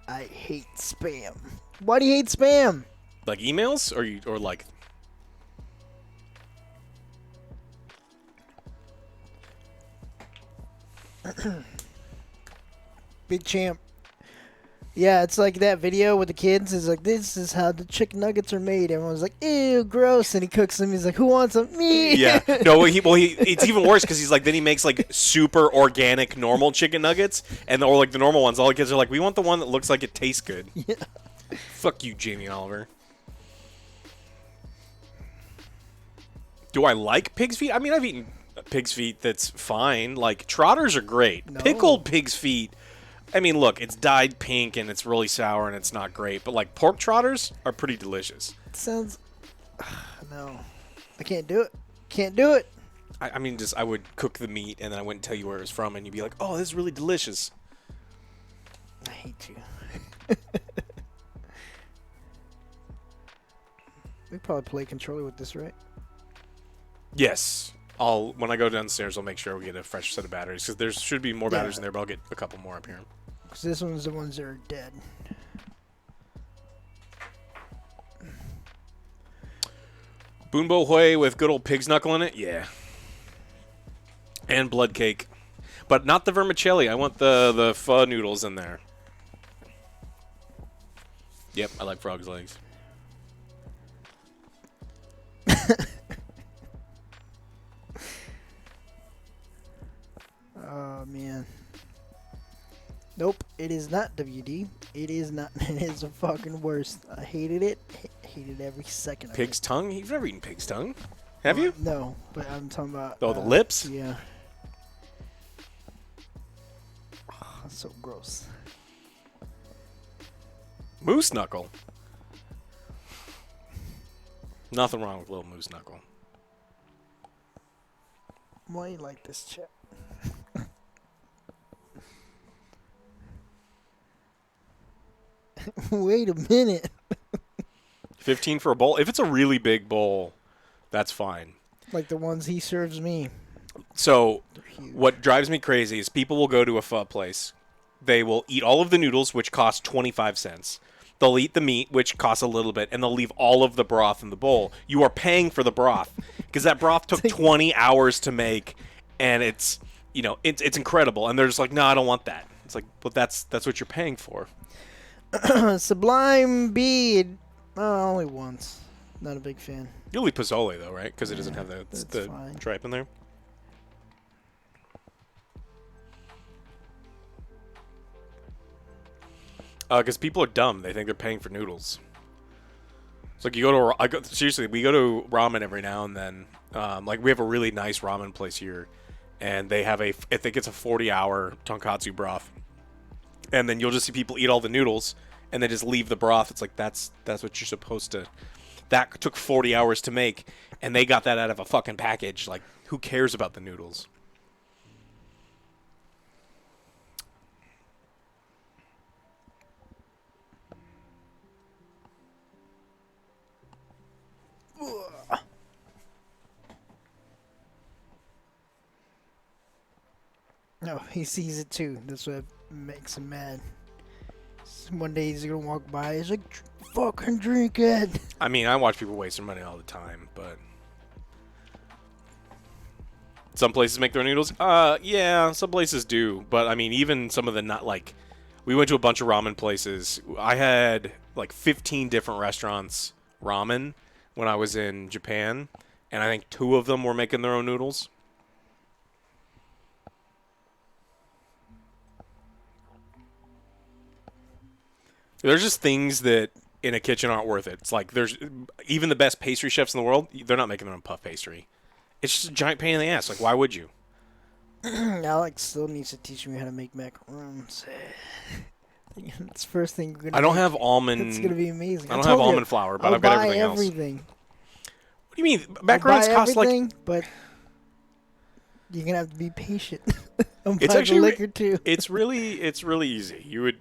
I hate spam. Why do you hate spam? Like emails or like Big champ. Yeah, it's like that video with the kids. It's like, this is how the chicken nuggets are made. Everyone's like, ew, gross. And he cooks them. He's like, who wants them? Me. Yeah. No, it's even worse because he's like, then he makes like super organic normal chicken nuggets, or like the normal ones. All the kids are like, we want the one that looks like it tastes good. Yeah. Fuck you, Jamie Oliver. Do I like pig's feet? I mean, I've eaten pig's feet that's fine. Like, trotters are great. No. Pickled pig's feet, I mean, look, it's dyed pink and it's really sour and it's not great. But, like, pork trotters are pretty delicious. It sounds... No. I can't do it. Can't do it. I mean, I would cook the meat and then I wouldn't tell you where it was from and you'd be like, oh, this is really delicious. I hate you. We probably play controller with this, right? Yes. When I go downstairs, I'll make sure we get a fresh set of batteries because there should be more batteries in there, but I'll get a couple more up here. Because this one's the ones that are dead. Boonbo Hui with good old pig's knuckle in it? Yeah. And blood cake. But not the vermicelli. I want the pho noodles in there. Yep, I like frog's legs. Oh, man. Nope, it is not WD. It is not. It is the fucking worst. I hated it. Hated every second of it. Pig's tongue? You've never eaten pig's tongue? Have you? No, but I'm talking about... Oh, the lips? Yeah. Oh, that's so gross. Moose knuckle? Nothing wrong with little moose knuckle. Why you like this chip? Wait a minute. 15 for a bowl? If it's a really big bowl, that's fine. Like the ones he serves me. So, They're huge. what drives me crazy is people will go to a pho place. They will eat all of the noodles, which cost 25 cents. They'll eat the meat, which costs a little bit, and they'll leave all of the broth in the bowl. You are paying for the broth because that broth took 20 hours to make, and it's incredible. And they're just like, no, I don't want that. It's like, but that's what you're paying for. Sublime Bead. Only once. Not a big fan. You'll eat pozole though, right? Because it doesn't have that's the fine. tripe in there. Because people are dumb. They think they're paying for noodles. It's like we go to ramen every now and then. Like we have a really nice ramen place here, and they have I think it's a 40-hour tonkatsu broth, and then you'll just see people eat all the noodles and then just leave the broth. It's like that's what you're supposed to. That took 40 hours to make, and they got that out of a fucking package. Like, who cares about the noodles? No, he sees it too. That's what makes him mad. One day he's gonna walk by. He's like, "Fucking drink it." I mean, I watch people waste their money all the time, but some places make their own noodles. Yeah, some places do, but I mean, even some of the not like. We went to a bunch of ramen places. I had like 15 different restaurants ramen when I was in Japan, and I think 2 of them were making their own noodles. There's just things that in a kitchen aren't worth it. It's like there's even the best pastry chefs in the world, they're not making their own puff pastry. It's just a giant pain in the ass. Like, why would you? Alex still needs to teach me how to make macaroons. It's the first thing we're gonna I don't make. have almond. It's gonna be amazing. I don't told have you, almond flour, but I'll I've got buy everything else. everything. What do you mean? I'll Macarons buy cost like. everything, but you're gonna have to be patient. I'm It's buying actually the liquor too. It's really easy. You would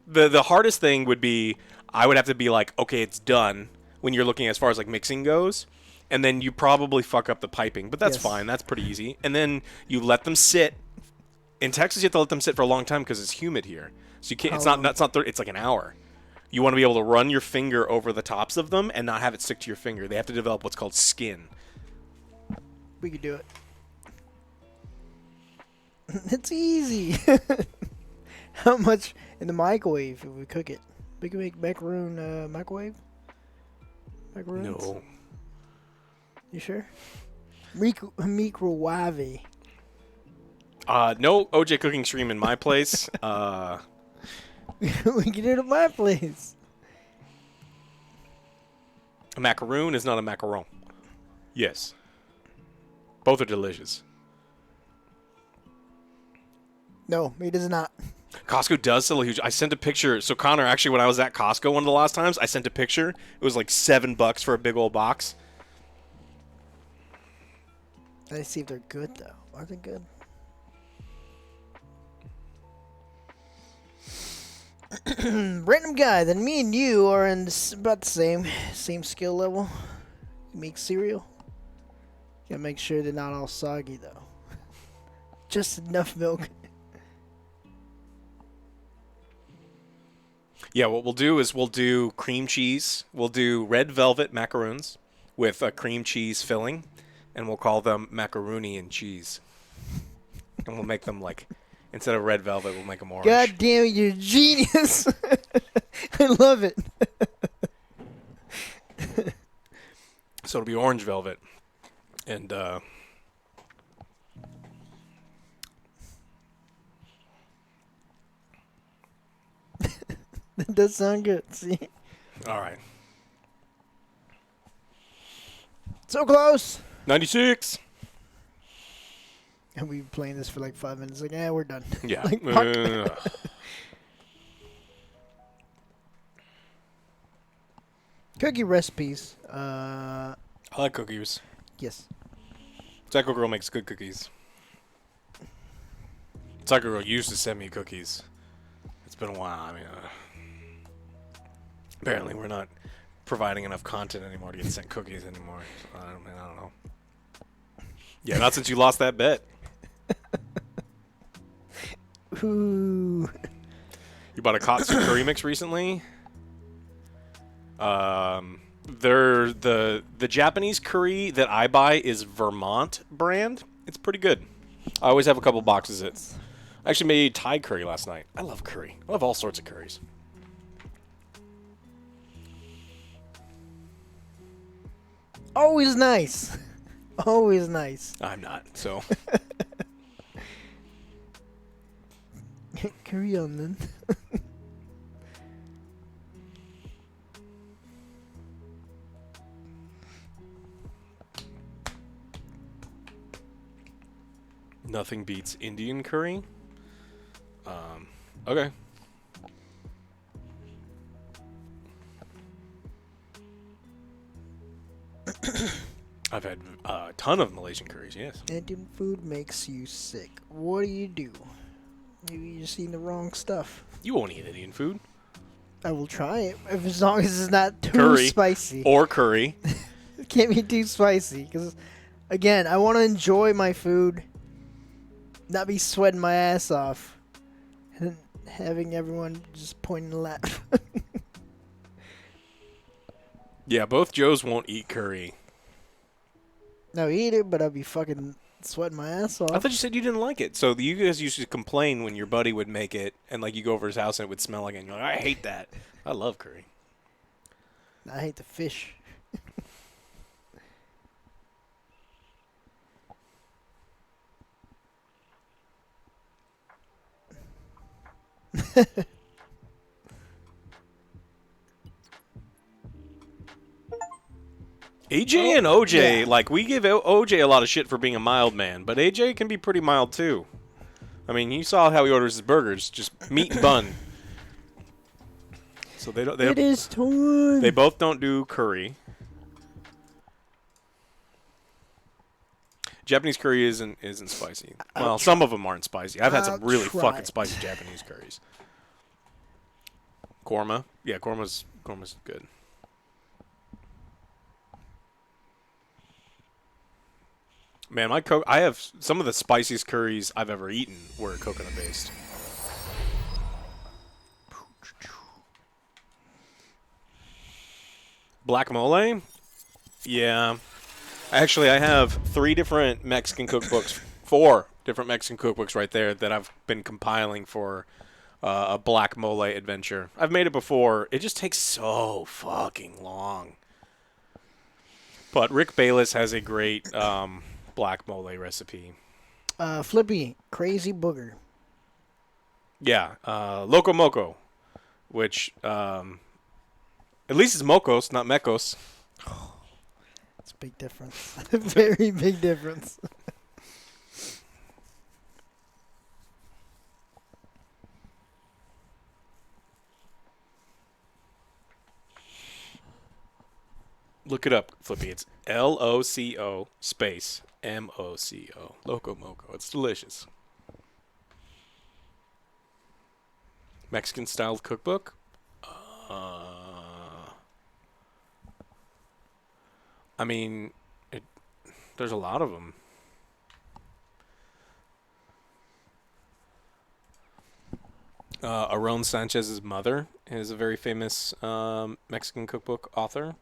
the hardest thing would be I would have to be like, okay, it's done when you're looking as far as like mixing goes, and then you probably fuck up the piping, but that's Yes. fine. That's pretty easy. And then you let them sit. In Texas, you have to let them sit for a long time because it's humid here. So you can't. It's How not. It's not. It's like an hour. You want to be able to run your finger over the tops of them and not have it stick to your finger. They have to develop what's called skin. We could do it. It's easy. How much in the microwave if we cook it? We can make macaroon microwave. Macaroons? No. You sure? Microwave. No OJ cooking stream in my place. We can do it at my place. A macaroon is not a macaron. Yes. Both are delicious. No, it is not. Costco does sell a huge. I sent a picture. So Connor, actually, when I was at Costco one of the last times, I sent a picture. It was like $7 for a big old box. Let's see if they're good though. Are they good? Random guy. Then me and you are in about the same skill level. You make cereal. Gotta make sure they're not all soggy though. Just enough milk. Yeah, what we'll do is we'll do cream cheese. We'll do red velvet macaroons with a cream cheese filling, and we'll call them macaroni and cheese. And we'll make them like, instead of red velvet, we'll make them orange. God damn it, you're a genius. I love it. So it'll be orange velvet. And, That does sound good. See? all right. So close. 96. And we've been playing this for like 5 minutes. Like, we're done. Yeah. Like, fuck. Cookie recipes. I like cookies. Yes. Psycho Girl makes good cookies. Psycho Girl used to send me cookies. It's been a while. I mean, apparently we're not providing enough content anymore to get sent cookies anymore. So I don't know. Yeah, not since you lost that bet. Ooh. You bought a Katsu curry mix recently. They're the Japanese curry that I buy is Vermont brand. It's pretty good. I always have a couple boxes of it. I actually made Thai curry last night. I love curry. I love all sorts of curries. Always nice. Always nice. I'm not, so. Carry on then. Nothing beats Indian curry. Okay. I've had a ton of Malaysian curries, yes. Indian food makes you sick. What do? Maybe you're just eating the wrong stuff. You won't eat Indian food. I will try it, as long as it's not too Curry. spicy. Or curry. It can't be too spicy, because, again, I want to enjoy my food, not be sweating my ass off, and having everyone just point and laugh. Yeah, both Joes won't eat curry. No, eat it, but I'll be fucking sweating my ass off. I thought you said you didn't like it. So you guys used to complain when your buddy would make it, and like you go over his house and it would smell like it. And you're like, I hate that. I love curry. I hate the fish. AJ and OJ, yeah. like, we give OJ a lot of shit for being a mild man, but AJ can be pretty mild too. I mean, you saw how he orders his burgers, just meat and bun. So they don't. It is time. They both don't do curry. Japanese curry isn't spicy. Well, some of them aren't spicy. I've had some really try fucking it. spicy Japanese curries. Korma, yeah, korma's good. Man, I have some of the spiciest curries I've ever eaten were coconut based. Black mole? Yeah. Actually, I have 4 different Mexican cookbooks right there that I've been compiling for a black mole adventure. I've made it before. It just takes so fucking long. But Rick Bayless has a great black mole recipe. Flippy, crazy booger. Yeah, Loco Moco, which at least it's Mocos, not Mecos. It's a big difference. Very big difference. Look it up, Flippy. It's LOCO space MOCO. Loco Moco. It's delicious. Mexican style cookbook. I mean, there's a lot of them. Aarón Sanchez's mother is a very famous Mexican cookbook author.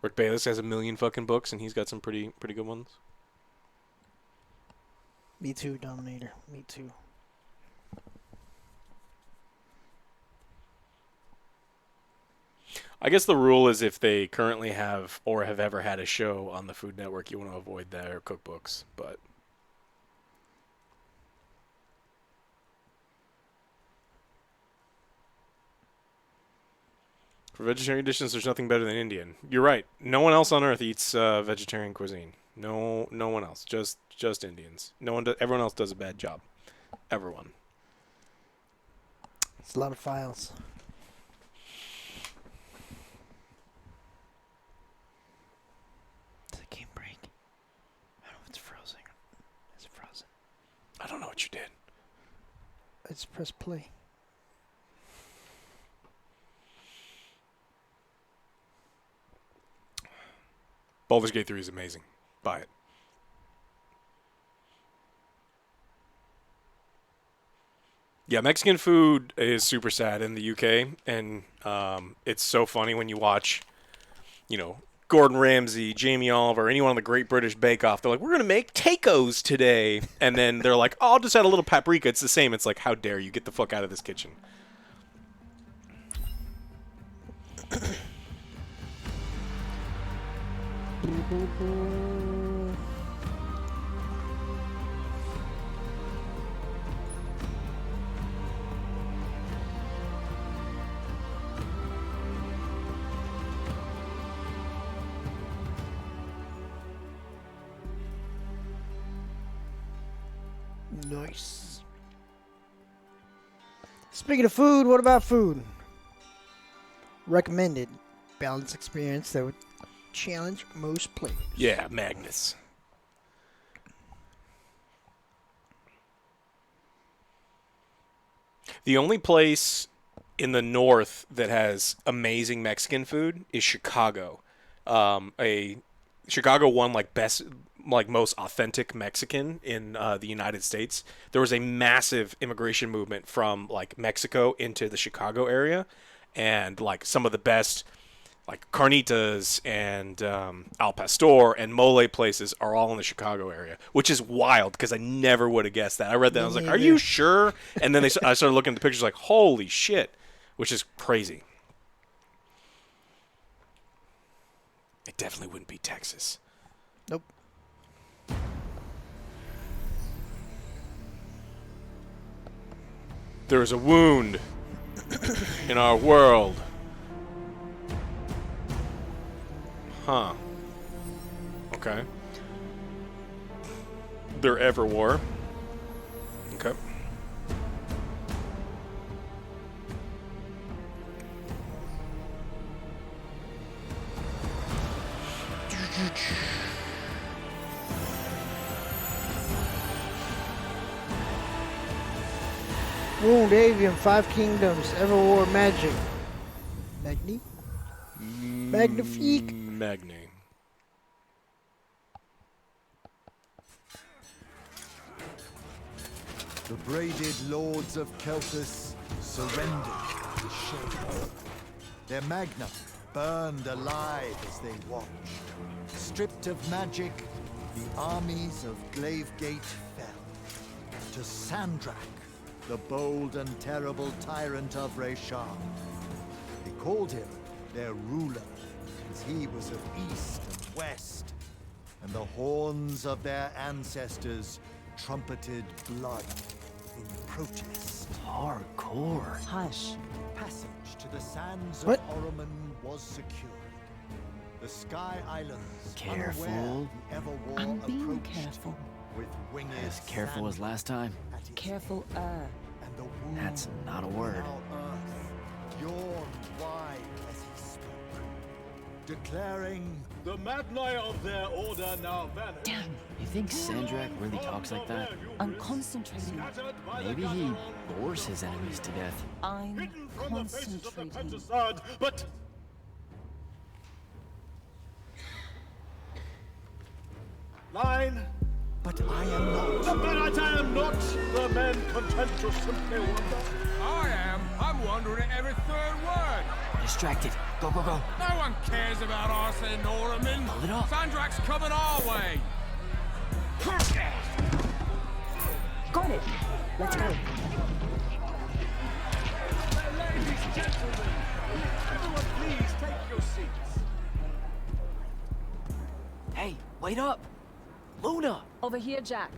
Rick Bayless has a million fucking books, and he's got some pretty good ones. Me too, Dominator. Me too. I guess the rule is if they currently have or have ever had a show on the Food Network, you want to avoid their cookbooks. But for vegetarian dishes, there's nothing better than Indian. You're right. No one else on earth eats vegetarian cuisine. No one else. Just Indians. Everyone else does a bad job. Everyone. It's a lot of files. It's a game break. I don't know if it's frozen. Is it frozen? I don't know what you did. I just press play. Baldur's Gate 3 is amazing. Buy it. Yeah, Mexican food is super sad in the UK, and it's so funny when you watch, Gordon Ramsay, Jamie Oliver, anyone on the Great British Bake Off. They're like, we're going to make tacos today. And then they're like, oh, I'll just add a little paprika. It's the same. It's like, how dare you? Get the fuck out of this kitchen. Nice. Speaking of food, what about food? Recommended balanced experience that would challenge most players. Yeah, Magnus. The only place in the north that has amazing Mexican food is Chicago. Chicago won most authentic Mexican in the United States. There was a massive immigration movement from Mexico into the Chicago area, and some of the best carnitas and al pastor and mole places are all in the Chicago area, which is wild because I never would have guessed that. I read that, I was like, "Are you sure?" And then I started looking at the pictures, like, "Holy shit," which is crazy. It definitely wouldn't be Texas. Nope. There is a wound in our world. Huh. Okay. They're ever war. Okay. Wound, Avium, Five Kingdoms, Everwar Magic. Magni? Magnifique. Magni. The braided lords of Kelthus surrendered to Shade. Their magna burned alive as they watched. Stripped of magic, the armies of Glavegate fell. To Sandrak, the bold and terrible tyrant of Reshar. They called him their ruler, as he was of east and west, and the horns of their ancestors trumpeted blood in protest. Hardcore. Hush. Passage to the sands What? of Oromon was secured. The Sky Islands, Careful. unaware the Everwar I'm being approached careful. with winged As careful as sand last time. at its Careful, feet, and the wound That's not a word. in our earth yawned wide as he spoke, declaring The Magni of their order now vanish. Damn. You think Sandrak really talks like that? I'm concentrating. Maybe he bores his enemies to death. I'm Hidden from the faces of the concentrating. Pentastad, but line. but I am not. But I am not the man content to simply wonder. I am. I'm wondering at every third word. Distracted. Go, go, go. No one cares about us in Oromon. Hold it up. Sandrak's coming our way. Got it. Let's go. Ladies, gentlemen, everyone please take your seats. Hey, wait up. Luna. Over here, Jack.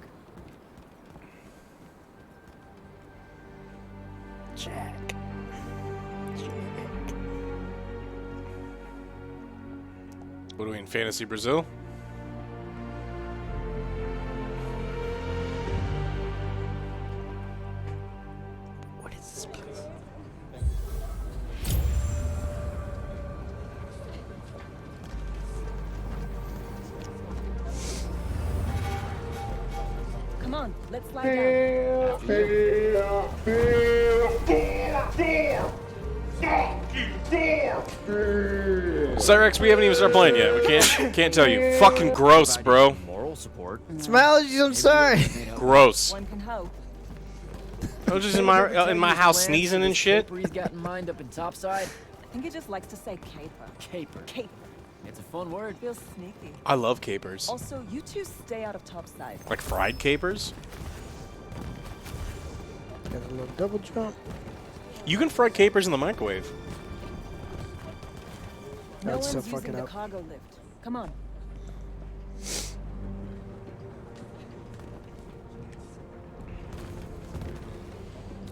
Jack. What are we in Fantasy Brazil? What is this place? Come on, let's slide down. Cyrex, we haven't even started playing yet. We can't tell you. Fucking gross, bro. Moral support. It's my allergies, I'm sorry. Gross. One can hope. I was just in my house sneezing and shit. He's got in mind up in topside. I think he just likes to say caper. Caper. Caper. It's a fun word. Feels sneaky. I love capers. Also, you two stay out of topside. Like fried capers? Got a little double jump. You can fry capers in the microwave. No That's so one's using fucking the up. cargo lift. Come on.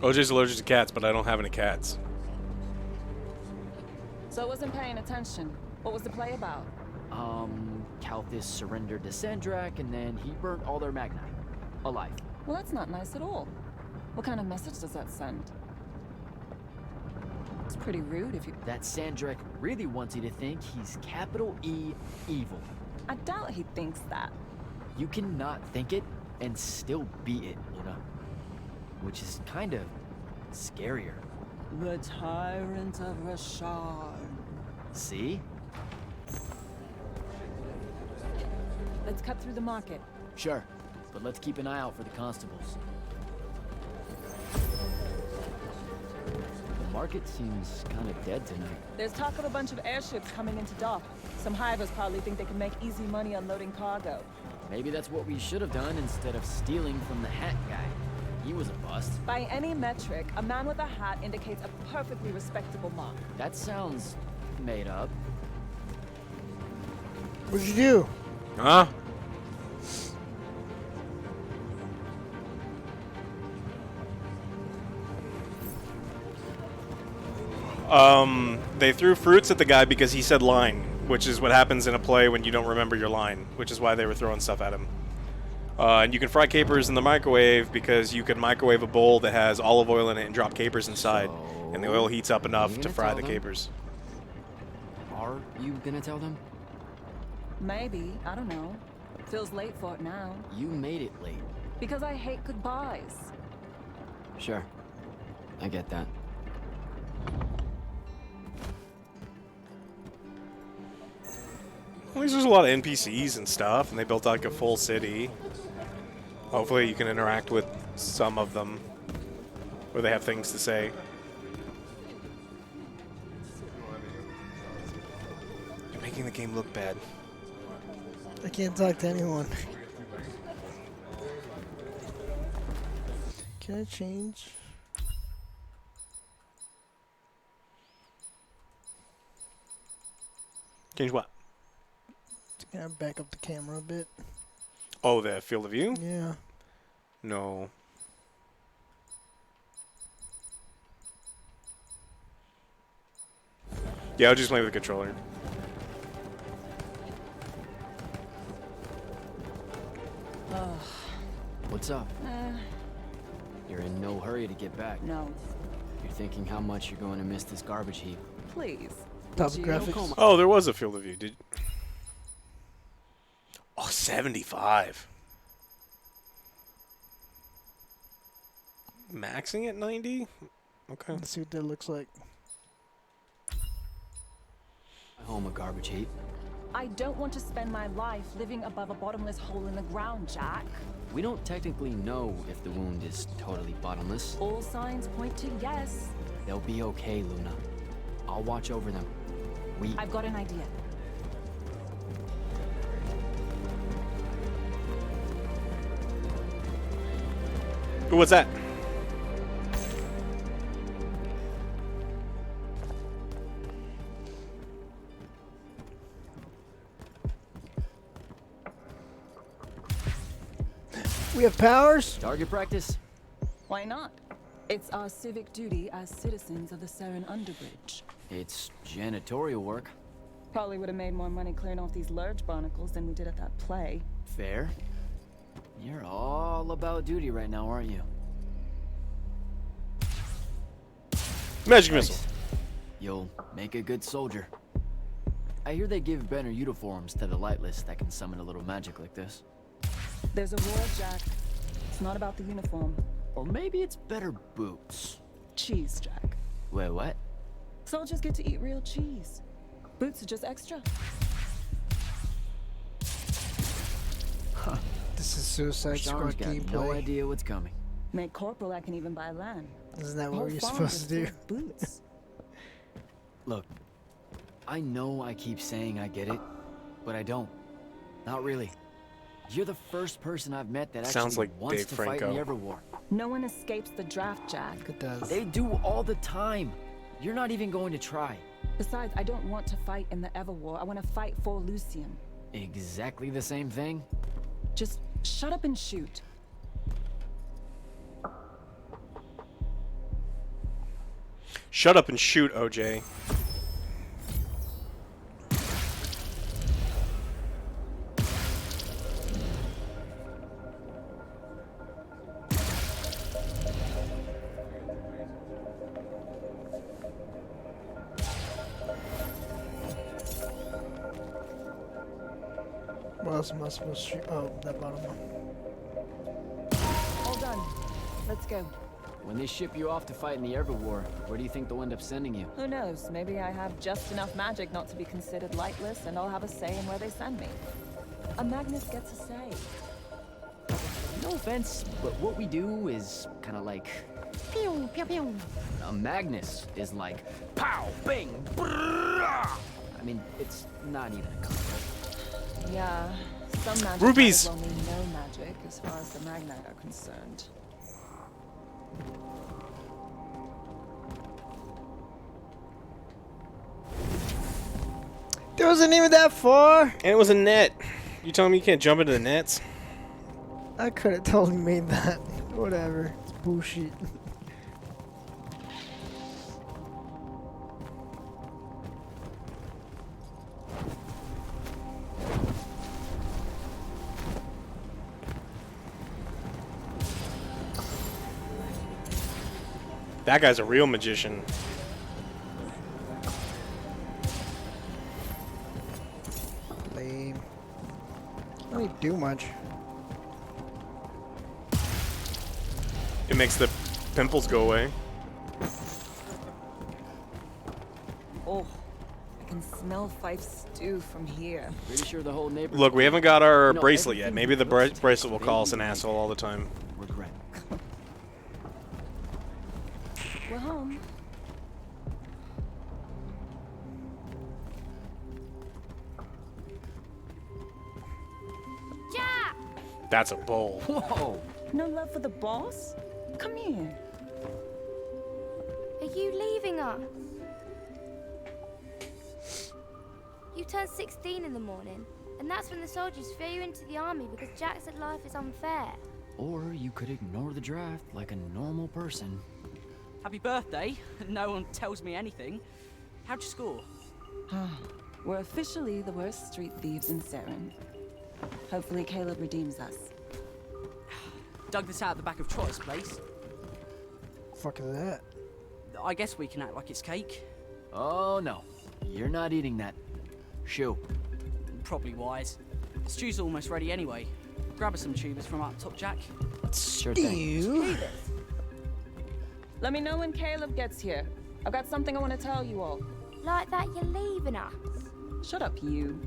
OJ's allergic to cats, but I don't have any cats. So I wasn't paying attention. What was the play about? Kalthus surrendered to Sandrak, and then he burnt all their magni. Alive. Well, that's not nice at all. What kind of message does that send? It's pretty rude if you... That Sandrak really wants you to think he's capital E evil. I doubt he thinks that. You cannot think it and still be it, Luna. Which is kind of scarier. The tyrant of Reshar. See? Let's cut through the market. Sure, but let's keep an eye out for the constables. The market seems kind of dead tonight. There's talk of a bunch of airships coming into dock. Some hivers probably think they can make easy money unloading cargo. Maybe that's what we should have done instead of stealing from the hat guy. He was a bust. By any metric, a man with a hat indicates a perfectly respectable mark. That sounds made up. What'd you do? Huh? They threw fruits at the guy because he said line. which is what happens in a play when you don't remember your line, which is why they were throwing stuff at him. And you can fry capers in the microwave because you can microwave a bowl that has olive oil in it and drop capers inside, and the oil heats up enough to fry the capers. Are you gonna tell them? Maybe. I don't know. Feels late for it now. You made it late. Because I hate goodbyes. Sure. I get that. At least there's a lot of NPCs and stuff, and they built like a full city. Hopefully you can interact with some of them where they have things to say. You're making the game look bad. I can't talk to anyone. Can I change? Change what? Can I back up the camera a bit? Oh, the field of view? Yeah. No. Yeah, I'll just play with the controller. What's up? You're in no hurry to get back. No. You're thinking how much you're going to miss this garbage heap. Please. Top Would you? graphics. Oh, there was a field of view. Did? Oh, 75. Maxing at 90? Okay. Let's see what that looks like. Home a garbage heap. I don't want to spend my life living above a bottomless hole in the ground, Jack. We don't technically know if the wound is totally bottomless. All signs point to yes. They'll be okay, Luna. I'll watch over them. I've got an idea. Ooh, what's that? We have powers? Target practice? Why not? It's our civic duty as citizens of the Saren Underbridge. It's janitorial work. Probably would have made more money clearing off these large barnacles than we did at that play. Fair. You're all about duty right now, aren't you? Magic missile. You'll make a good soldier. I hear they give better uniforms to the lightless that can summon a little magic like this. There's a war, Jack. It's not about the uniform. Or maybe it's better boots. Cheese, Jack. Wait, what? Soldiers get to eat real cheese. Boots are just extra. This is Suicide Squad Sean's got gameplay. no idea what's coming. Make corporal, I can even buy land. Isn't that what Whole you're farm supposed to is do? full of Boots. Look, I know I keep saying I get it, but I don't. Not really. You're the first person I've met that Sounds actually like wants Dave to fight in the Franco. Everwar. No one escapes the draft, Jack. It does. They do all the time. You're not even going to try. Besides, I don't want to fight in the Everwar. I want to fight for Lucian. Exactly the same thing? Just shut up and shoot. Shut up and shoot, OJ. What else am I supposed to shoot? Oh, that bottom one. All done. Let's go. When they ship you off to fight in the Everwar, where do you think they'll end up sending you? Who knows? Maybe I have just enough magic not to be considered lightless, and I'll have a say in where they send me. A Magnus gets a say. No offense, but what we do is kind of like... Pew, pew, pew. A Magnus is like... Pow! Bing! Brrrah! I mean, it's not even a concept. Yeah, some magic Rubies! might as well mean no magic as far as the Magnite are concerned. There wasn't even that far. And it was a net. You telling me you can't jump into the nets? I could have totally made that. Whatever. It's bullshit. That guy's a real magician. Lame. Don't really do much. It makes the pimples go away. Oh, I can smell Fife stew from here. Pretty sure the whole neighborhood. Look, we haven't got our You know, bracelet yet. everything Maybe the looks bracelet will call us an vaguely asshole all the time. regret. We're home. Jack! That's a bowl. Whoa! No love for the boss? Come here. Are you leaving us? You turned 16 in the morning, and that's when the soldiers threw you into the army because Jack said life is unfair. Or you could ignore the draft like a normal person. Happy birthday. No one tells me anything. How'd you score? We're officially the worst street thieves in Saren. Hopefully Caleb redeems us. Dug this out the back of Trotter's place. Fuck is that? I guess we can act like it's cake. Oh no, you're not eating that. Shoo. Probably wise. The stew's almost ready anyway. Grab us some tubers from up top, Jack. Sure thing. You? Let me know when Caleb gets here. I've got something I want to tell you all. Like that you're leaving us. Shut up, you.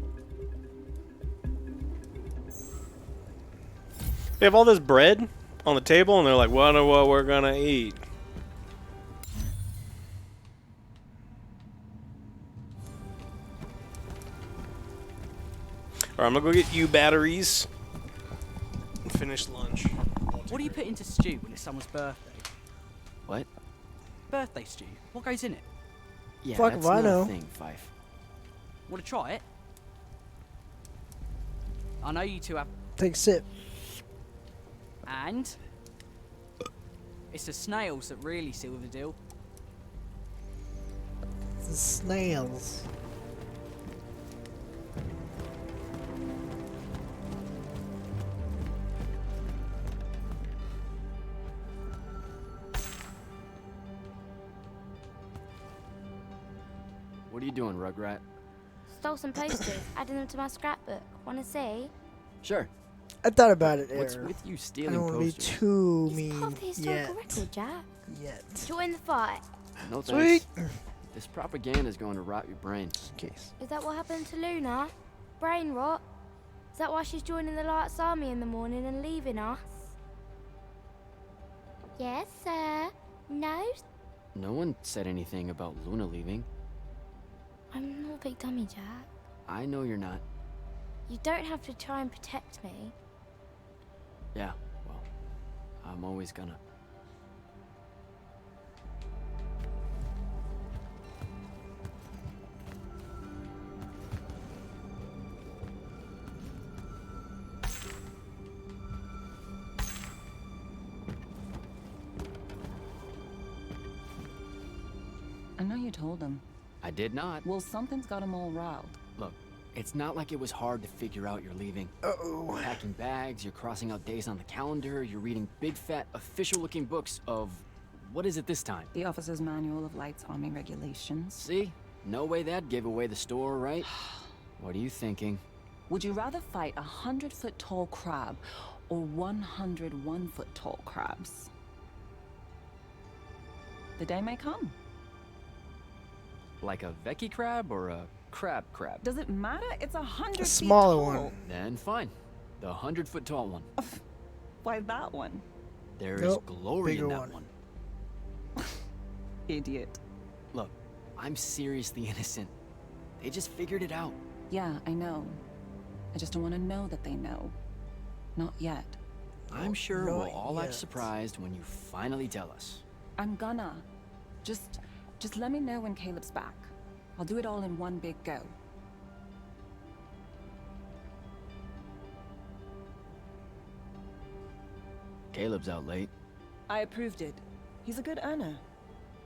They have all this bread on the table, and they're like, wonder what we're gonna eat. Alright, I'm gonna go get you batteries and finish lunch. What do you put into stew when it's someone's birthday? What? Birthday stew. What goes in it? Yeah, Fuck that's if I not know. a thing, Fife. Want to try it? I know you two have... Take a sip. And... it's the snails that really seal the deal. The snails. What are you doing, Rugrat? Stole some posters, added them to my scrapbook. Wanna see? Sure. I thought about it, What's Aaron. with you I stealing don't want to be posters? too It's mean part of the yet. historical record, Jack. Yet. Join the fight. No Sweet. thanks. This propaganda is going to rot your brain. Case. Is that what happened to Luna? Brain rot? Is that why she's joining the Lights Army in the morning and leaving us? Yes, sir. No? No one said anything about Luna leaving. I'm not a big dummy, Jack. I know you're not. You don't have to try and protect me. Yeah, well, I'm always gonna. I know you told him. I did not. Well, something's got him all riled. Look, it's not like it was hard to figure out you're leaving. Uh-oh. You're packing bags, you're crossing out days on the calendar, you're reading big fat official-looking books of... what is it this time? The Officer's Manual of Lights Army Regulations. See? No way that gave away the store, right? What are you thinking? Would you rather fight 100-foot tall crab or 101-foot tall crabs? The day may come. Like a Vecchi crab or a crab crab? Does it matter? It's 100 A feet smaller tall. one. Then fine. The 100-foot tall one. Why that one? There is Nope, glory in bigger that one. one. Idiot. Look, I'm seriously innocent. They just figured it out. Yeah, I know. I just don't want to know that they know. Not yet. I'm sure not we'll all act yet. surprised when you finally tell us. I'm gonna. Just let me know when Caleb's back. I'll do it all in one big go. Caleb's out late. I approved it. He's a good earner.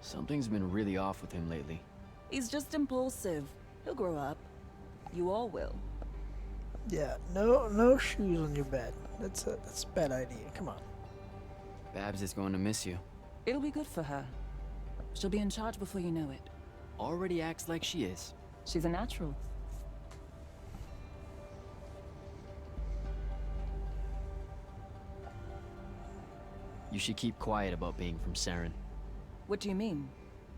Something's been really off with him lately. He's just impulsive. He'll grow up. You all will. Yeah, no shoes on your bed. That's a bad idea. Come on. Babs is going to miss you. It'll be good for her. She'll be in charge before you know it. Already acts like she is. She's a natural. You should keep quiet about being from Saren. What do you mean?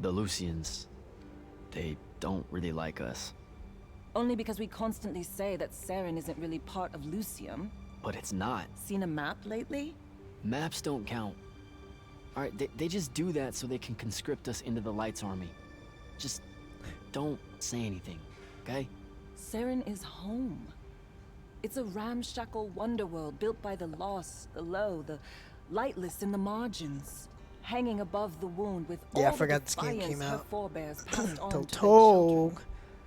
The Lucians, they don't really like us. Only because we constantly say that Saren isn't really part of Lucium. But it's not. Seen a map lately? Maps don't count. Alright, they just do that so they can conscript us into the Light's army. Just don't say anything, okay? Saren is home. It's a ramshackle wonderworld built by the lost, the low, the lightless in the margins. Hanging above the wound with Yeah, I all forgot the this game came defiance her out. forebears passed on to their Tog children.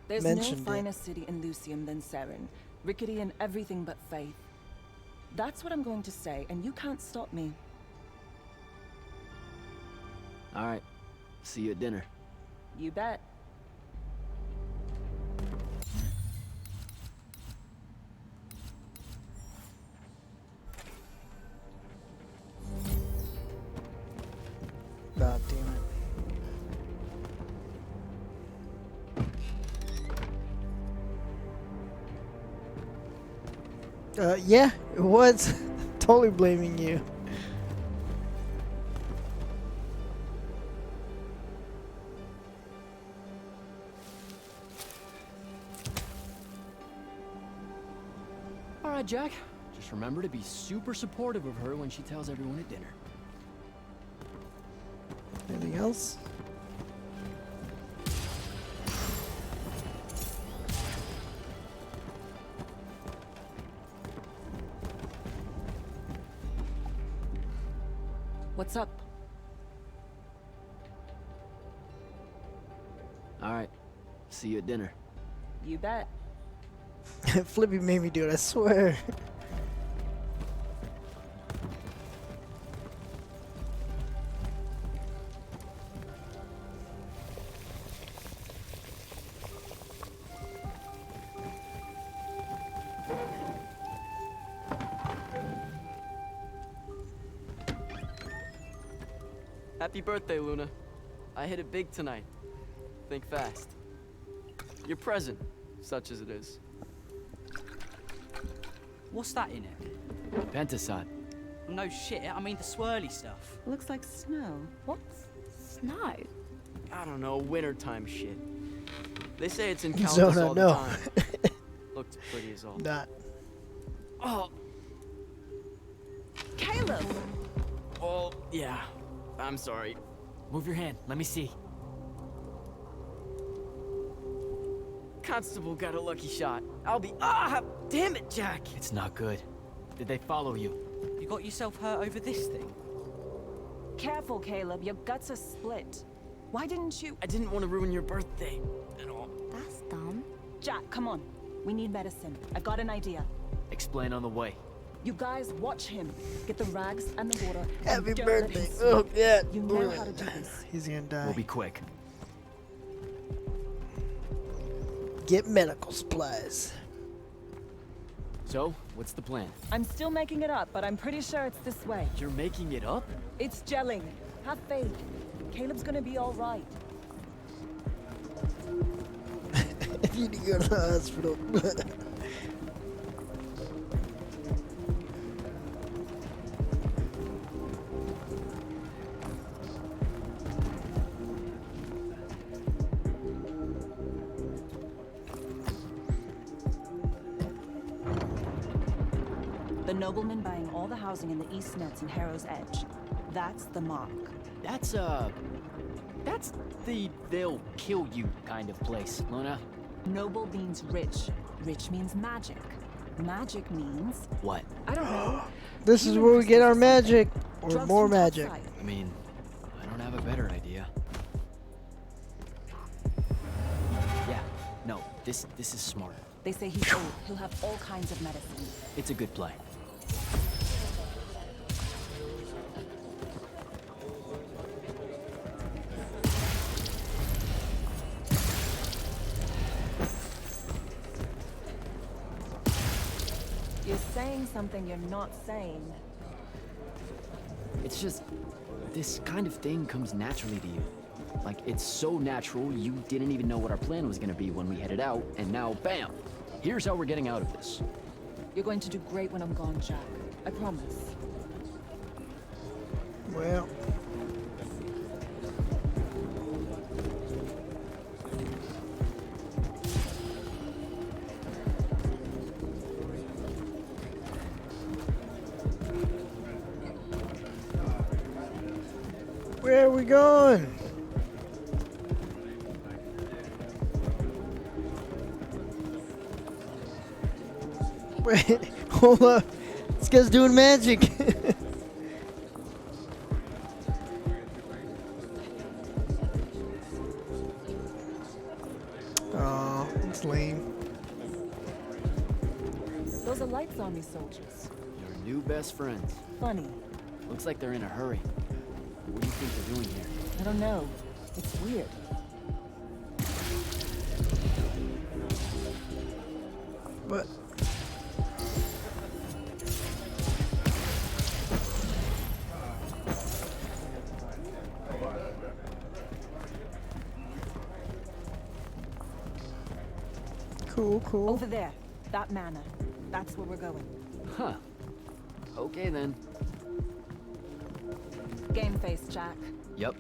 There's mentioned no it. finer city in Lucium than Saren. Rickety in everything but faith. That's what I'm going to say, and you can't stop me. Alright, see you at dinner. You bet. God damn it. Yeah, it was. Totally blaming you. Alright, Jack. Just remember to be super supportive of her when she tells everyone at dinner. Anything else? What's up? Alright, see you at dinner. You bet. Flippy made me do it, I swear. Happy birthday, Luna. I hit it big tonight. Think fast. Your present, such as it is. What's that in it? Pentasod. No shit, I mean the swirly stuff. Looks like snow. What? Snow? I don't know, wintertime shit. They say it's in Countess Zona, all the no. time. Looked pretty as all. Not. Oh, Caleb! oh, yeah. I'm sorry. Move your hand, let me see. Constable got a lucky shot. I'll be. Ah! Damn it, Jack! It's not good. Did they follow you? You got yourself hurt over this thing? Careful, Caleb. Your guts are split. Why didn't you? I didn't want to ruin your birthday at all. That's dumb. Jack, come on. We need medicine. I've got an idea. Explain on the way. You guys watch him. Get the rags and the water. and Happy don't let birthday. him see. Oh, yeah. You know how to do this. He's gonna die. We'll be quick. Get medical supplies. So, what's the plan? I'm still making it up, but I'm pretty sure it's this way. You're making it up? It's gelling. Have faith. Caleb's gonna be all right. I need to go to the hospital. The nobleman buying all the housing in the East Nets and Harrow's Edge. That's the mark. That's the they'll kill you kind of place, Luna. Noble means rich. Rich means magic. Magic means... What? I don't know. This is where we get our magic. Or Drugs more from magic. topside. I mean, I don't have a better idea. Yeah, no, this is smart. They say he's old. He'll have all kinds of medicine. It's a good play. You're saying something you're not saying. It's just, this kind of thing comes naturally to you. Like, it's so natural, you didn't even know what our plan was gonna be when we headed out, and now, bam! Here's how we're getting out of this. You're going to do great when I'm gone, Jack. I promise. Well. Where are we going? Wait, hold up. This guy's doing magic. Oh, it's lame. Those are Lights Army soldiers. Your new best friends. Funny. Looks like they're in a hurry. What do you think they're doing here? I don't know. It's weird. But cool. Over there. That manor. That's where we're going. Huh. Okay then. Game face, Jack. Yep.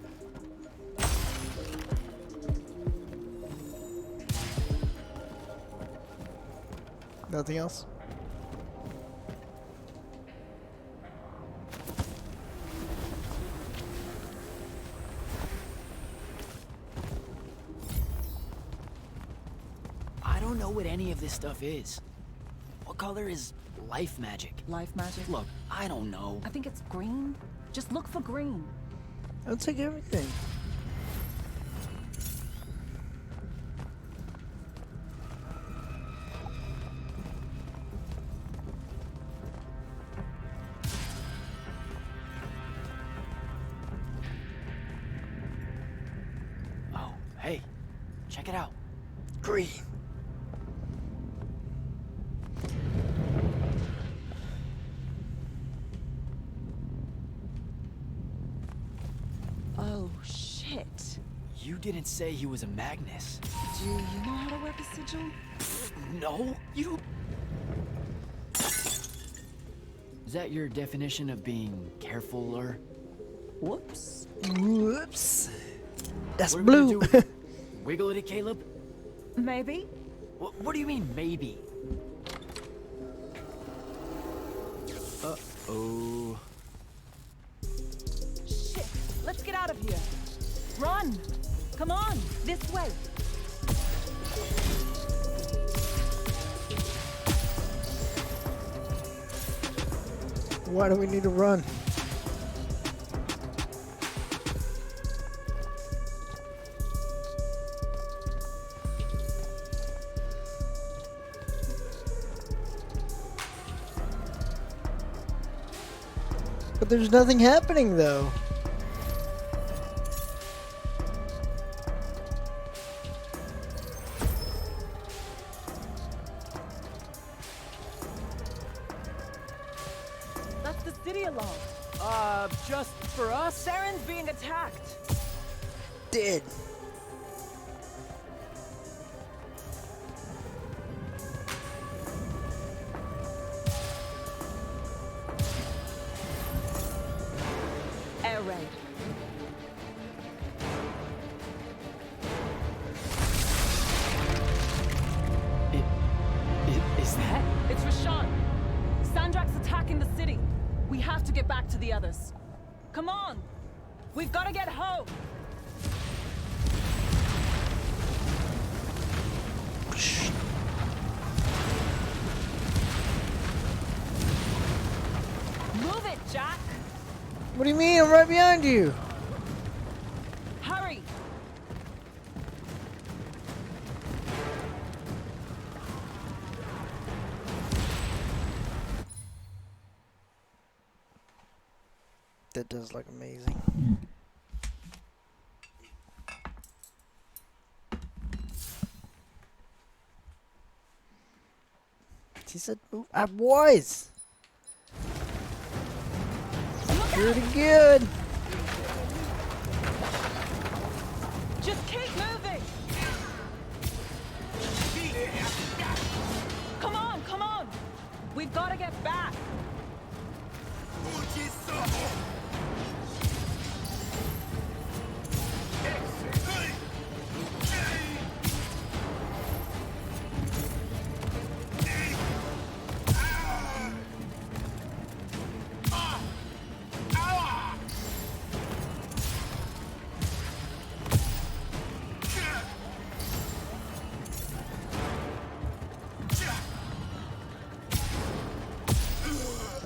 Nothing else? I don't know what any of this stuff is. What color is life magic? Life magic? Look, I don't know. I think it's green. Just look for green. I'll take everything. Oh, hey. Check it out. Green. Oh, shit. You didn't say he was a Magnus. Do you know how to work a sigil? No, you... Is that your definition of being careful, or? Whoops. Whoops. That's What are we gonna blue. do with it? Wiggle it, Caleb? Maybe. What do you mean, maybe? Uh-oh. Shit. Let's get out of here. Run. Come on. This way. Why do we need to run? But there's nothing happening though. That's the city alarm. Just for us? Saren's being attacked. Dead. Air raid. Is that? It's Rashawn. Sandrak's attacking the city. We have to get back to the others. Come on. We've got to get home. Move it, Jack. What do you mean? I'm right behind you. Hurry. That does look amazing. She said, move. I was. Pretty good. Just keep moving! Come on, come on! We've got to get back!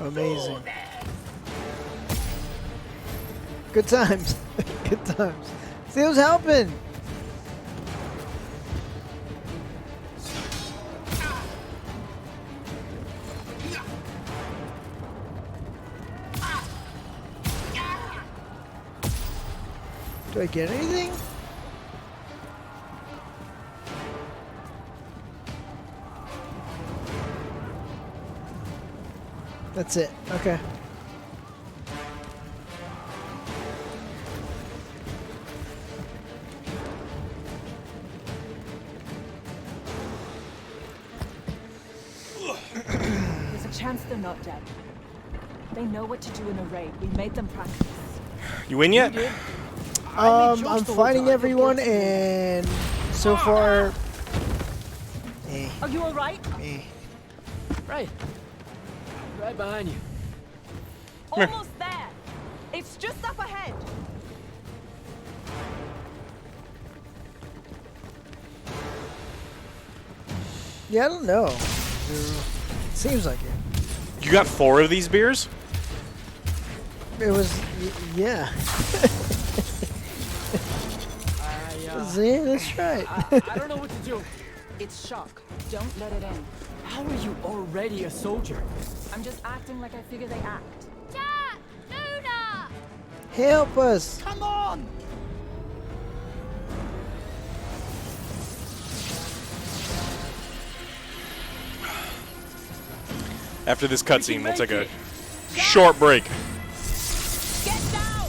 Amazing. Good times. Good times. See who's helping. Do I get anything? That's it. Okay. There's a chance they're not dead. They know what to do in a raid. We made them practice. You win yet? I'm fighting everyone, and so far, Are you alright? Right. Right behind you. Almost there. It's just up ahead. yeah, I don't know. Seems like it. You got 4 of these beers? It was, yeah. See, that's right. I don't know what to do. It's shock. Don't let it in. How are you already a soldier? I'm just acting like I figure they act. Jack! Luna! Help us. Come on! After this cutscene, we'll take a short break. Get down!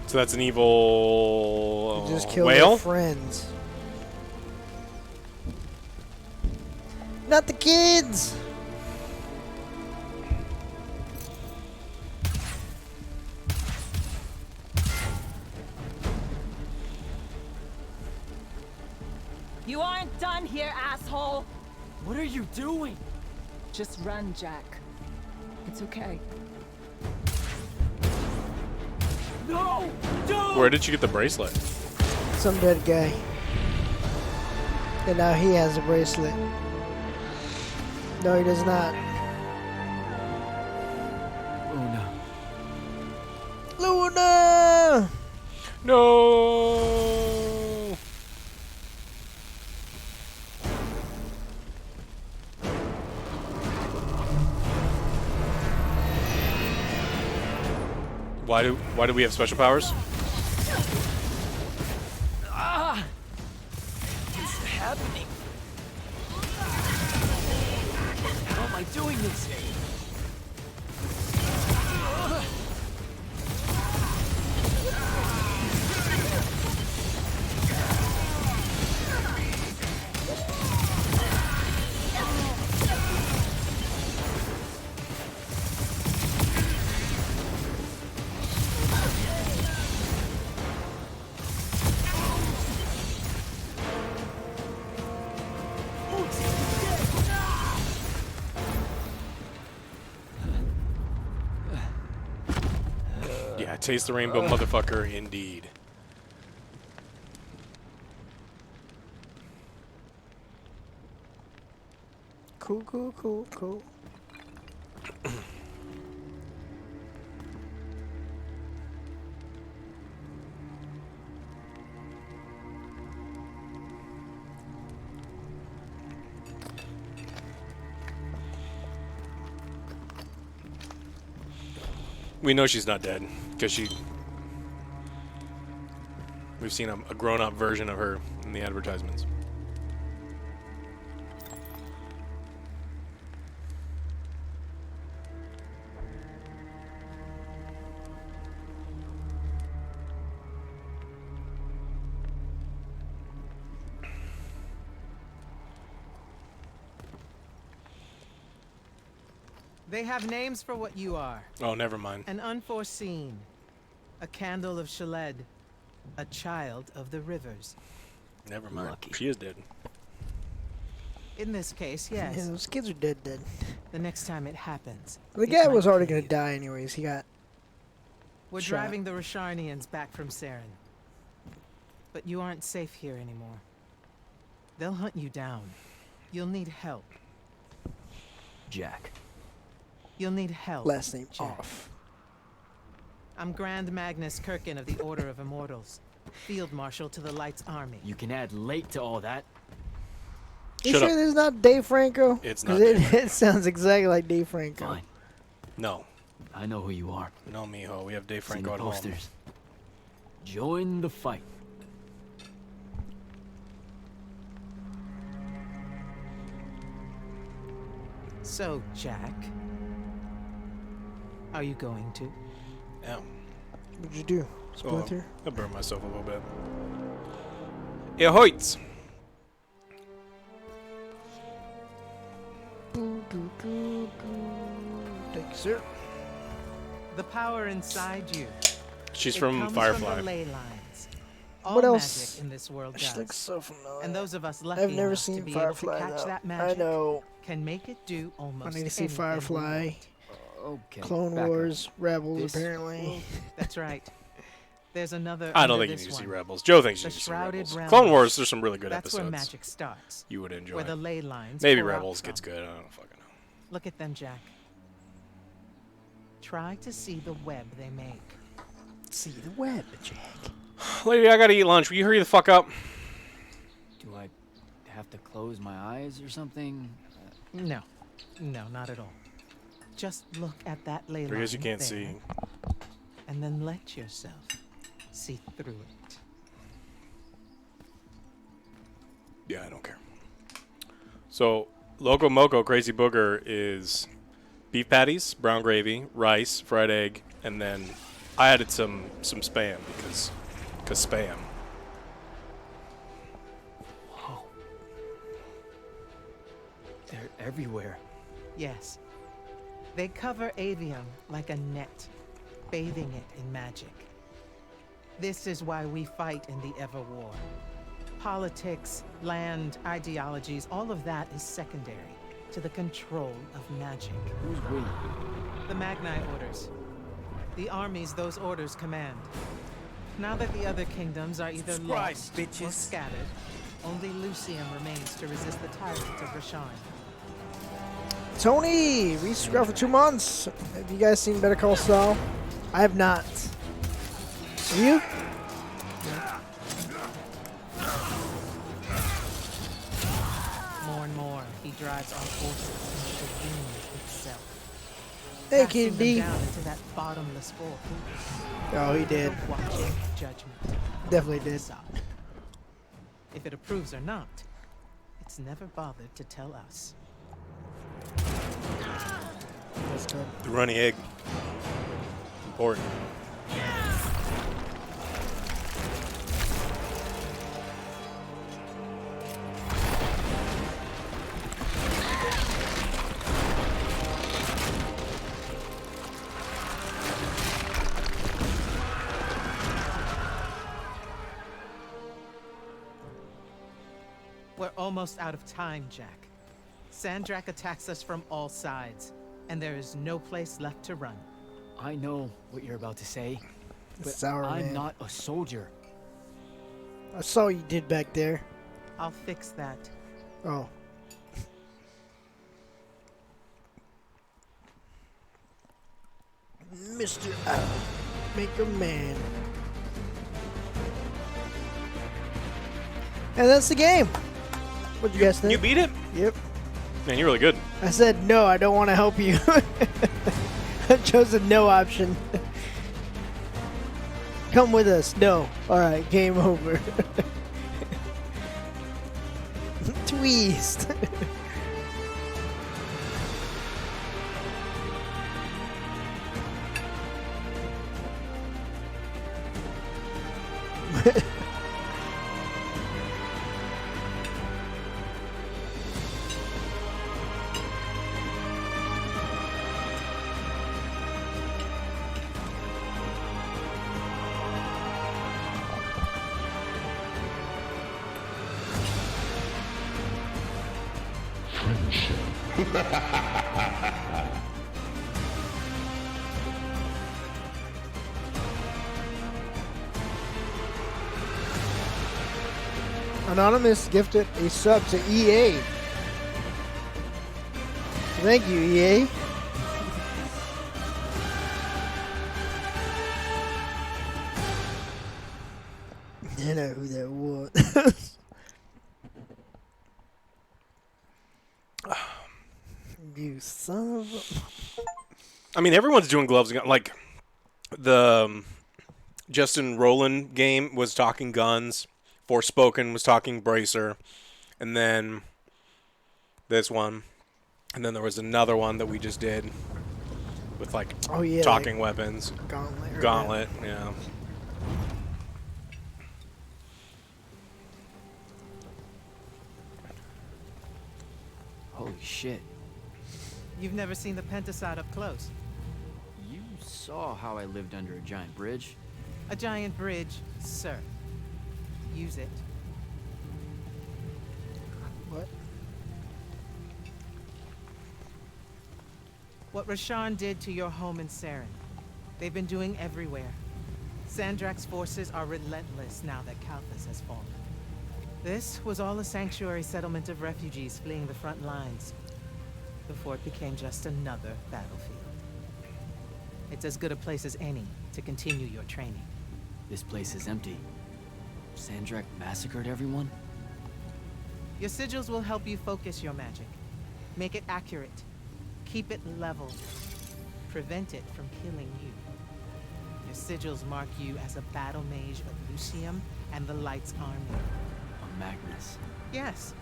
So that's an evil Just kill whale? their friends. Not the kids. You aren't done here, asshole! What are you doing? Just run, Jack. It's okay. No! Dude! Where did you get the bracelet? Some dead guy. And now he has a bracelet. No, he does not. Luna. Luna! No! Why do we have special powers? Ah! What's happening? How am I doing this? Yeah, taste the rainbow, motherfucker, indeed. Cool, cool, cool, cool. We know she's not dead because we've seen a grown-up version of her in the advertisements. They have names for what you are. Oh, never mind. An unforeseen. A candle of Shaled. A child of the rivers. Never mind. She is dead. In this case, yes. Yeah, those kids are dead. The next time it happens. The it guy might was already kill gonna you. die anyways. He got. We're shot. driving the Rasharnians back from Saren. But you aren't safe here anymore. They'll hunt you down. You'll need help. Jack. You'll need help. Last name Jack. off. I'm Grand Magnus Kirkin of the Order of Immortals. Field Marshal to the Light's Army. You can add late to all that. You Shut sure up. this is not Dave Franco? It's 'Cause not Dave Franco. It sounds exactly like Dave Franco. Fine. No. I know who you are. No, mijo. We have Dave Seen Franco the at home. posters. Join the fight. So, Jack. Are you going to? Yeah. What'd you do? Splinter? I burned myself a little bit. It hurts. Thank you, sir. The power inside you. She's It from comes Firefly. From the ley lines. All What else? magic in this world She does. looks so familiar. And those of us lucky I've never enough seen to be Firefly. able to catch though. that magic I know. can make it do almost I need to see anything we Firefly. want. Okay. Clone back up. Wars, Rebels, This- apparently. That's right. There's another. I don't under think you this need to see one. Rebels. Joe thinks you The need to see Shrouded Rebels. Realms. Clone Wars, there's some really good That's episodes. where magic starts. You would enjoy. Where the ley lines. Maybe pour out Rebels from. gets good. I don't fucking know. Look at them, Jack. Try to see the web they make. See the web, Jack. Lady, I gotta eat lunch. Will you hurry the fuck up? Do I have to close my eyes or something? No, no, not at all. Just look at that ley line. I guess you can't there, see. And then let yourself see through it. Yeah, I don't care. So, Loco Moco Crazy Booger is beef patties, brown gravy, rice, fried egg, and then I added some spam because spam. Whoa. They're everywhere. Yes. They cover Avium like a net, bathing it in magic. This is why we fight in the Everwar. Politics, land, ideologies, all of that is secondary to the control of magic. Who's we? The Magni orders. The armies those orders command. Now that the other kingdoms are either lost or scattered, only Lucium remains to resist the tyrant of Rasharn. Tony, resubscribed for 2 months. Have you guys seen Better Call Saul? I have not. Have you? More and more, he drives our forces into the doom itself. Hey, casting them KD. down into that bottomless hole. Oh, he did. Watching judgment. Definitely did. If it approves or not, it's never bothered to tell us. That's good. The runny egg. Important. We're almost out of time, Jack. Sandrak attacks us from all sides, and there is no place left to run. I know what you're about to say, but Sour I'm man. not a soldier. I saw what you did back there. I'll fix that. Oh. Mr. Maker Man. And that's the game. What do you guys think? You beat it? Yep. Man, you're really good. I said no, I don't want to help you. I chose the no option. Come with us. No. Alright, game over. Twist. Anonymous gifted a sub to EA. Thank you, EA. You know who that was. You son of a... I mean, everyone's doing gloves. Like, the Justin Roland game was talking guns. Forspoken was talking bracer. And then this one. And then there was another one that we just did with, like, talking like weapons. Gauntlet. Gauntlet, yeah. Holy shit. You've never seen the Pentasod up close. You saw how I lived under a giant bridge. A giant bridge, sir. Use it. What? What Rasharn did to your home in Saren, they've been doing everywhere. Sandrak's forces are relentless now that Kalthus has fallen. This was all a sanctuary settlement of refugees fleeing the front lines, before it became just another battlefield. It's as good a place as any to continue your training. This place is empty. Sandrak massacred everyone? Your sigils will help you focus your magic. Make it accurate. Keep it level. Prevent it from killing you. Your sigils mark you as a battle mage of Lucium and the Light's army. Magnus. Yes.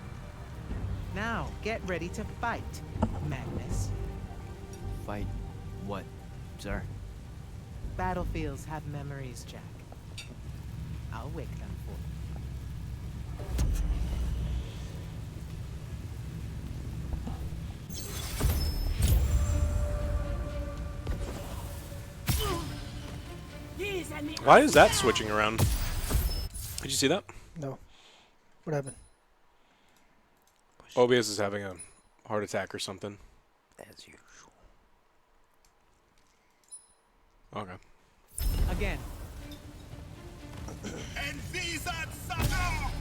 Now, get ready to fight, Magnus. Fight what, sir? Battlefields have memories, Jack. I'll wake them for you. Why is that switching around? Did you see that? No. What happened? OBS is having a heart attack or something. As usual. Okay. Again. And these are Saka!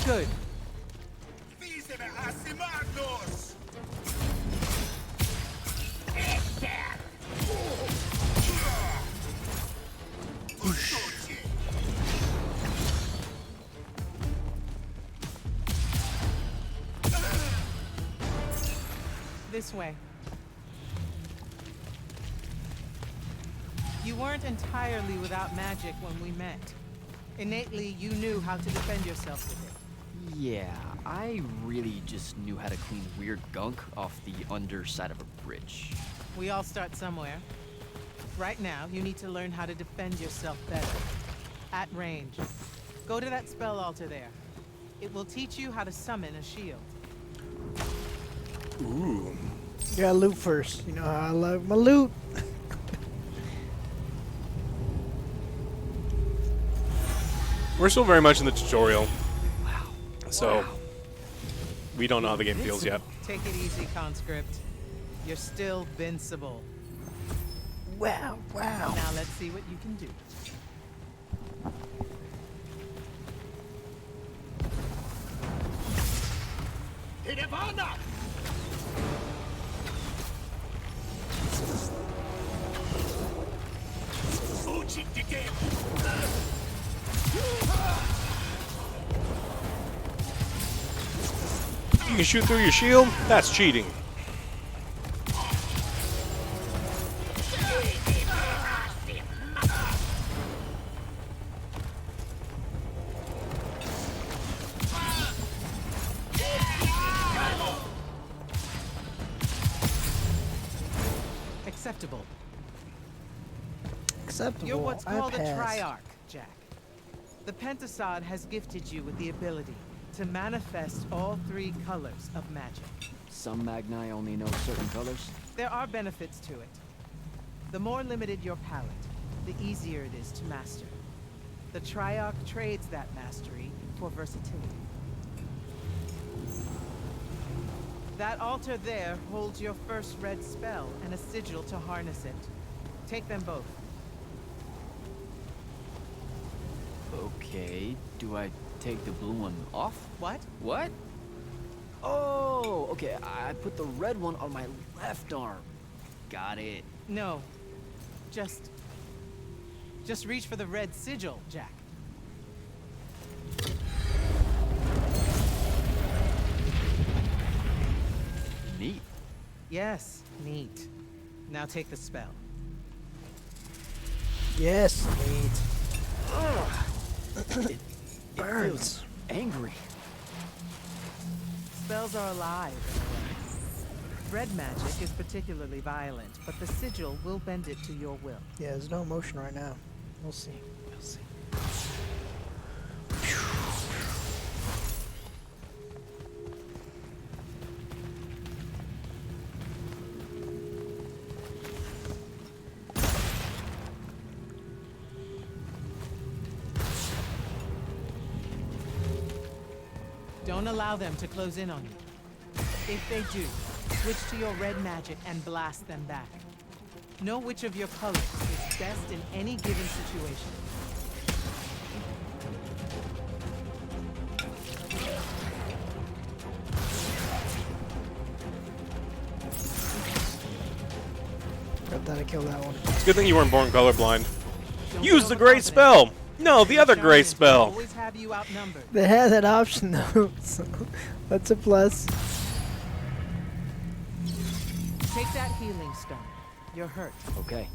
Good. These are the Asimagnos! This way. You weren't entirely without magic when we met. Innately, you knew how to defend yourself with it. Yeah, I really just knew how to clean weird gunk off the underside of a bridge. We all start somewhere. Right now, you need to learn how to defend yourself better. At range. Go to that spell altar there. It will teach you how to summon a shield. Ooh. You gotta loot first. You know how I love my loot. We're still very much in the tutorial. Wow. So, we don't know how the game feels yet. Take it easy, conscript. You're still vincible. Wow, wow. Now let's see what you can do. Hidevana! You can shoot through your shield? That's cheating. Acceptable. Acceptable. You're what's called a pass. triarch, Jack. The Pentasod has gifted you with the ability to manifest all three colors of magic. Some Magni only know certain colors. There are benefits to it. The more limited your palette, the easier it is to master. The Triarch trades that mastery for versatility. That altar there holds your first red spell and a sigil to harness it. Take them both. Okay, do I take the blue one off? What? What? Oh, okay, I put the red one on my left arm. Got it. No. Just reach for the red sigil, Jack. Neat. Yes, neat. Now take the spell. Yes, neat. It Burns. feels angry. Spells are alive in a way. Red magic is particularly violent, but the sigil will bend it to your will. Yeah, there's no emotion right now. We'll see. We'll see. Don't allow them to close in on you. If they do, switch to your red magic and blast them back. Know which of your colors is best in any given situation. Got that, I killed that one. It's a good thing you weren't born colorblind. Use the great spell! No, the other great spell! Always have you outnumbered. They had that option though, so that's a plus. Take that healing stone. You're hurt. Okay.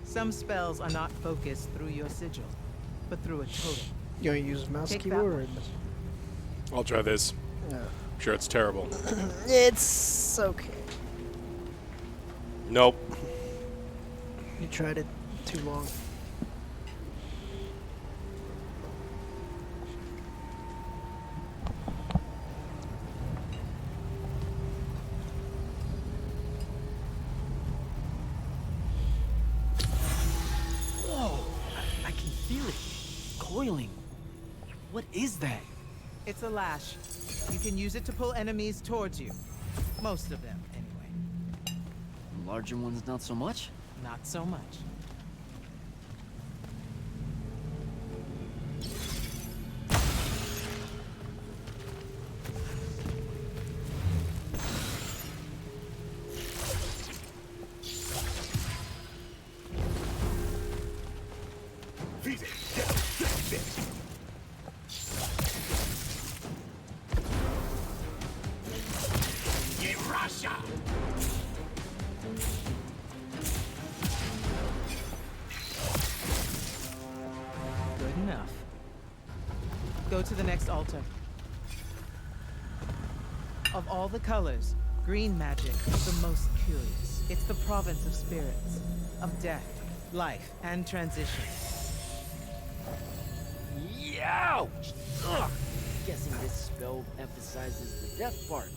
Some spells are not focused through your sigil, but through a totem. You gonna use mouse Take that keyboard? Or... I'll try this. No. I'm sure it's terrible. It's okay. Nope. You tried it too long. Whoa! I can feel it. Coiling. What is that? It's a lash. You can use it to pull enemies towards you. Most of them, anyway. Larger ones, not so much? Not so much. Good enough. Go to the next altar. Of all the colors, green magic is the most curious. It's the province of spirits, of death, life, and transition. Ouch! Ugh. Guessing this spell emphasizes the death part.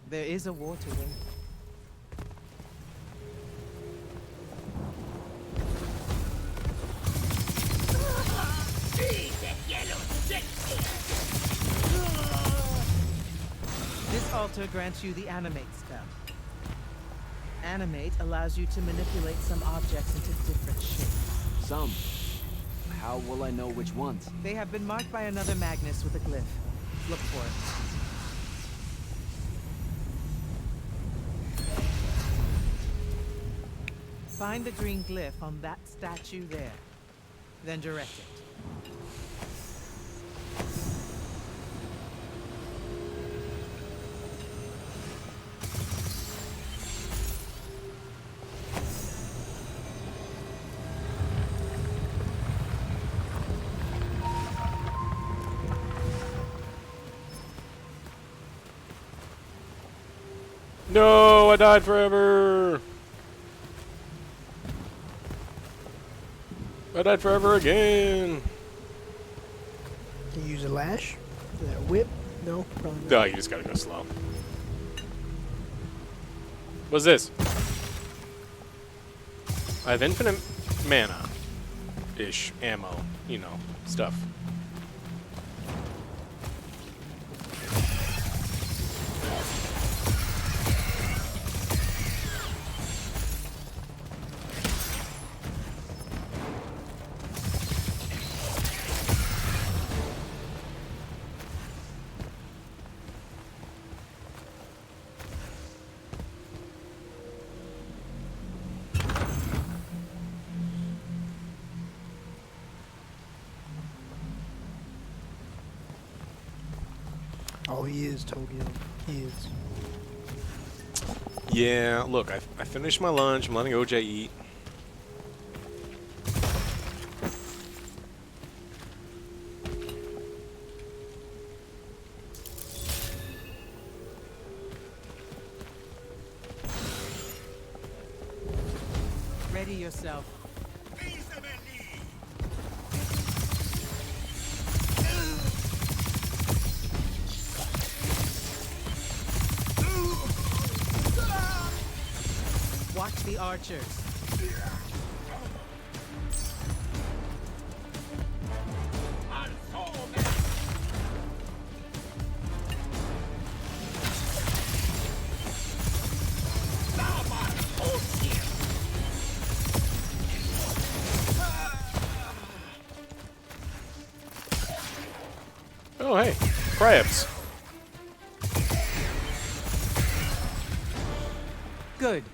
There is a war to win. This altar grants you the Animate spell. Animate allows you to manipulate some objects into different shapes. Some. How will I know which ones? They have been marked by another Magnus with a glyph. Look for it. Find the green glyph on that statue there. Then direct it. No, I died forever. I died forever again. Can you use a lash? That whip? No, probably not. No, you just gotta go slow. What's this? I have infinite mana-ish ammo, you know, stuff. Oh, he is, Tokyo. He is. Yeah, look, I finished my lunch. I'm letting OJ eat. Ready yourself. Watch the archers. Oh, hey, crabs. Good.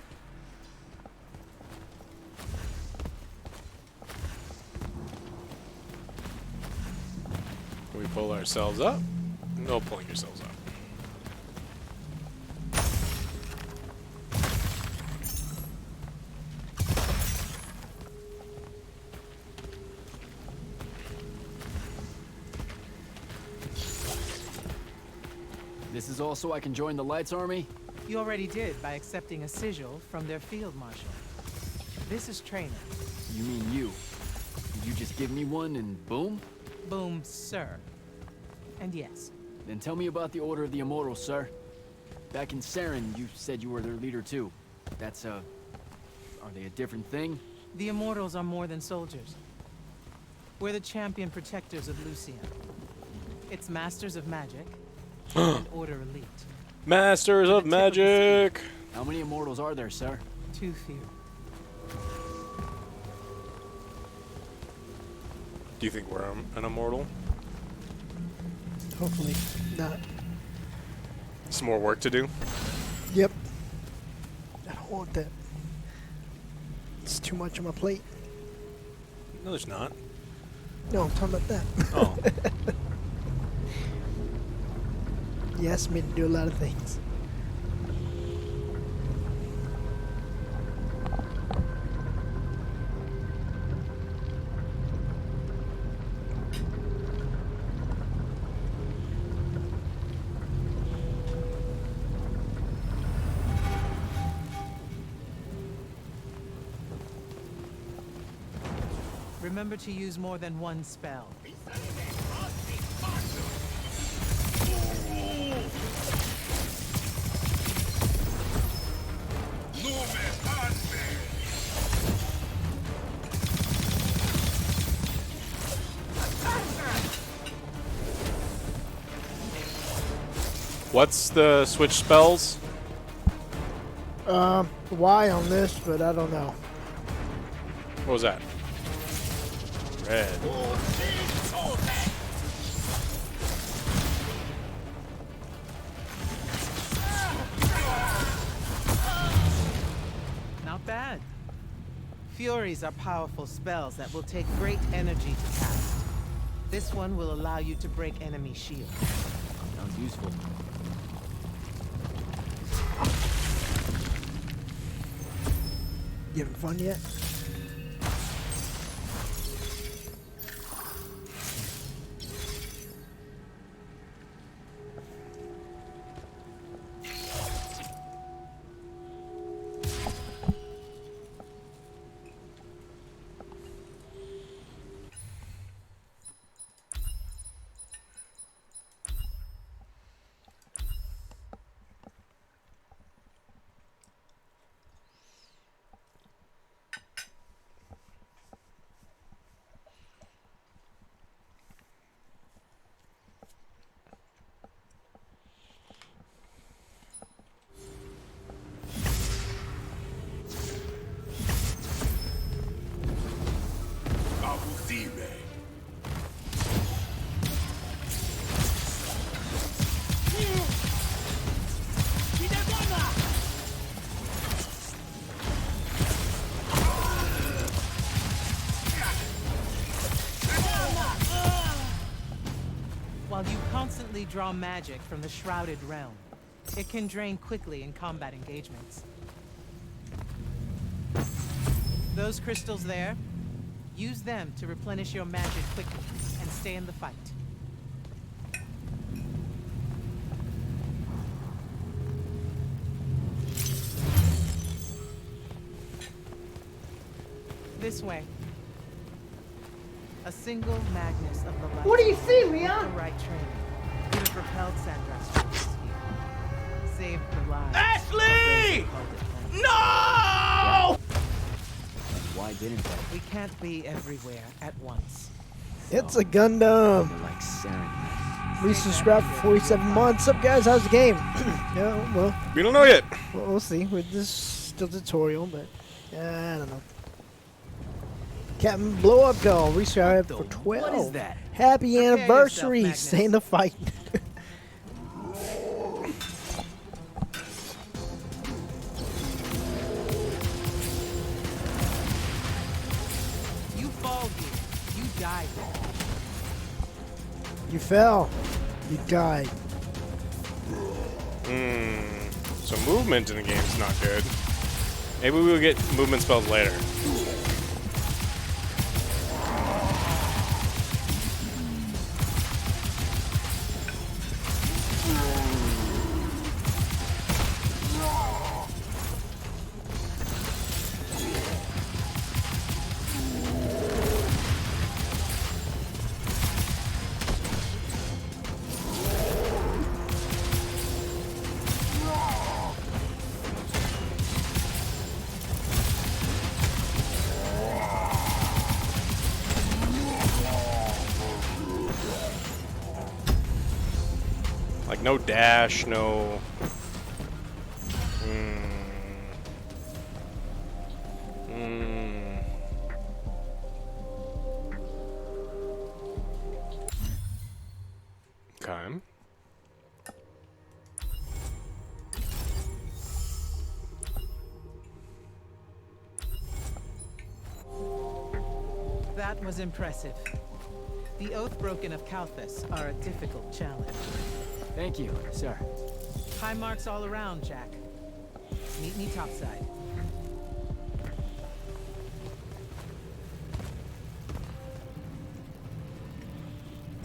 Can we pull ourselves up? No pulling yourselves up. This is also I can join the Lights Army? You already did by accepting a sigil from their field marshal. This is training. You mean you? Did you just give me one and boom? Boom, sir. And yes. Then tell me about the Order of the Immortals, sir. Back in Saren, you said you were their leader too. That's are they a different thing? The Immortals are more than soldiers. We're the champion protectors of Lucian. It's Masters of Magic and Order Elite. Masters of Magic! How many Immortals are there, sir? Too few. Do you think we're an immortal? Hopefully not. Some more work to do? Yep. I don't want that. It's too much on my plate. No, there's not. No, I'm talking about that. Oh. You asked me to do a lot of things. Remember to use more than one spell. What's the switch spells? Y on this, but I don't know. What was that? Red. Not bad. Furies are powerful spells that will take great energy to cast. This one will allow you to break enemy shields. Sounds useful. You having fun yet? While you constantly draw magic from the Shrouded Realm, it can drain quickly in combat engagements. Those crystals there, use them to replenish your magic quickly and stay in the fight. This way. A single Magnus of the light. What do you see, with Leon? the right training would have repelled Sandra's forces here. Saved the lives. Ashley! of those who held it home. No! Why didn't they? We can't be everywhere at once. It's a Gundam. Like Saren. Resubscribe for 47 months. Up, guys? How's the game? Yeah, well, We don't know yet. we'll see. With this still tutorial, but I don't know. Captain Blow Up Doll, resubscribe for 12. What is that? Happy Prepare anniversary. yourself, Stay in the fight. You fall here. You die here. You fell. You died. So movement in the game is not good. Maybe we'll get movement spells later. Like no dash, no. Okay. That was impressive. The Oathbroken of Kalthus are a difficult challenge. Thank you, sir. High marks all around, Jack. Meet me topside.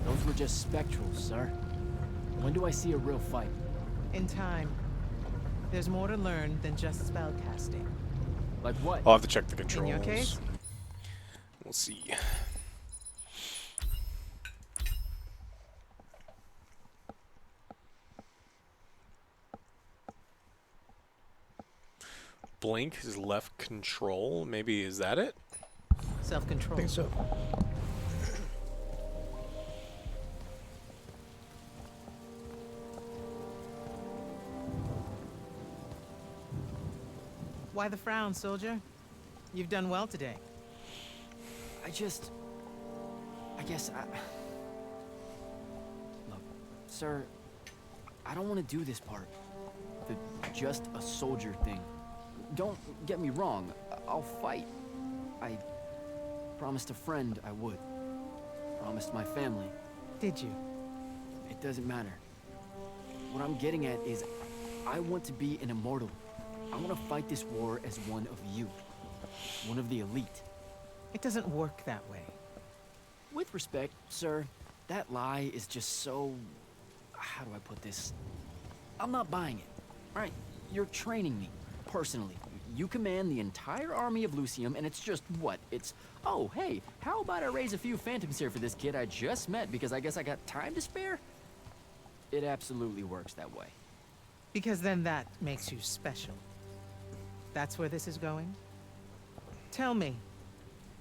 Those were just spectrals, sir. When do I see a real fight? In time. There's more to learn than just spellcasting. Like what? I'll have to check the controls. In your case? We'll see. Blink is left control. Maybe is that it? Self-control. I think so. Why the frown, soldier? You've done well today. I guess Look, sir, I don't want to do this part. The just a soldier thing. Don't get me wrong, I'll fight. I promised a friend I would. Promised my family. Did you? It doesn't matter. What I'm getting at is, I want to be an immortal. I want to fight this war as one of you. One of the elite. It doesn't work that way. With respect, sir, that lie is just so... How do I put this? I'm not buying it. Right? You're training me, personally. You command the entire army of Lucium, and it's just what? It's, oh, hey, how about I raise a few phantoms here for this kid I just met because I guess I got time to spare? It absolutely works that way. Because then that makes you special. That's where this is going? Tell me,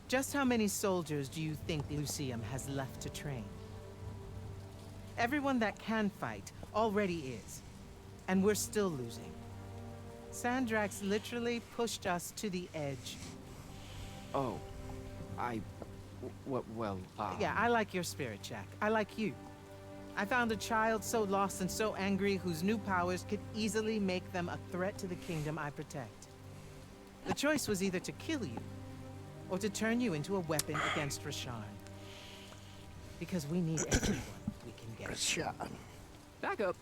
just how many soldiers do you think Lucium has left to train? Everyone that can fight already is, and we're still losing. Sandrax literally pushed us to the edge. Oh, well, Yeah, I like your spirit, Jack. I like you. I found a child so lost and so angry whose new powers could easily make them a threat to the kingdom I protect. The choice was either to kill you, or to turn you into a weapon against Rasharn. Because we need everyone we can get. a shot. Back up.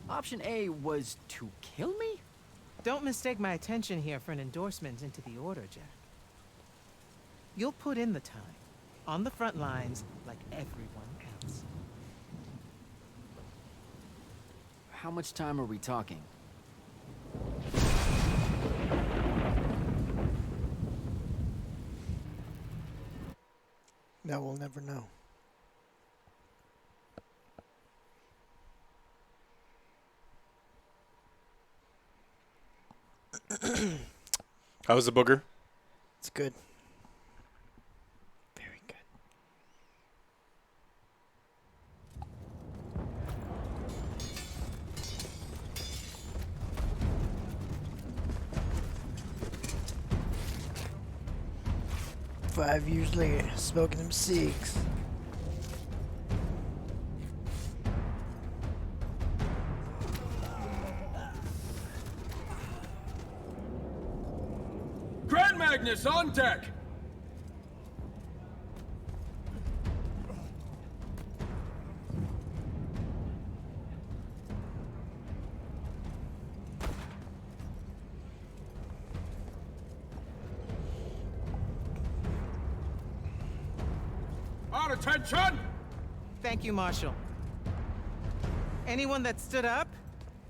Option A was to kill me? Don't mistake my attention here for an endorsement into the Order, Jack. You'll put in the time, on the front lines, like everyone else. How much time are we talking? That we'll never know. How was the booger? It's good. Very good. Five years later, smoking them cigs. Grand Magnus on deck! On attention! Thank you, Marshal. Anyone that stood up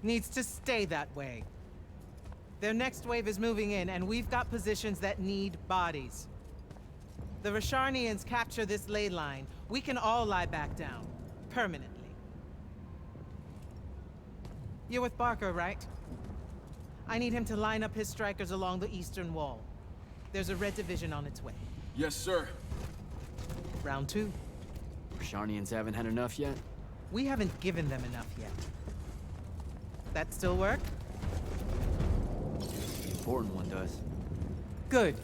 needs to stay that way. Their next wave is moving in, and we've got positions that need bodies. The Rasharnians capture this ley line, we can all lie back down. Permanently. You're with Barker, right? I need him to line up his strikers along the eastern wall. There's a red division on its way. Yes, sir. Round 2. Sharnians haven't had enough yet? We haven't given them enough yet. That still work? The important one does. Good.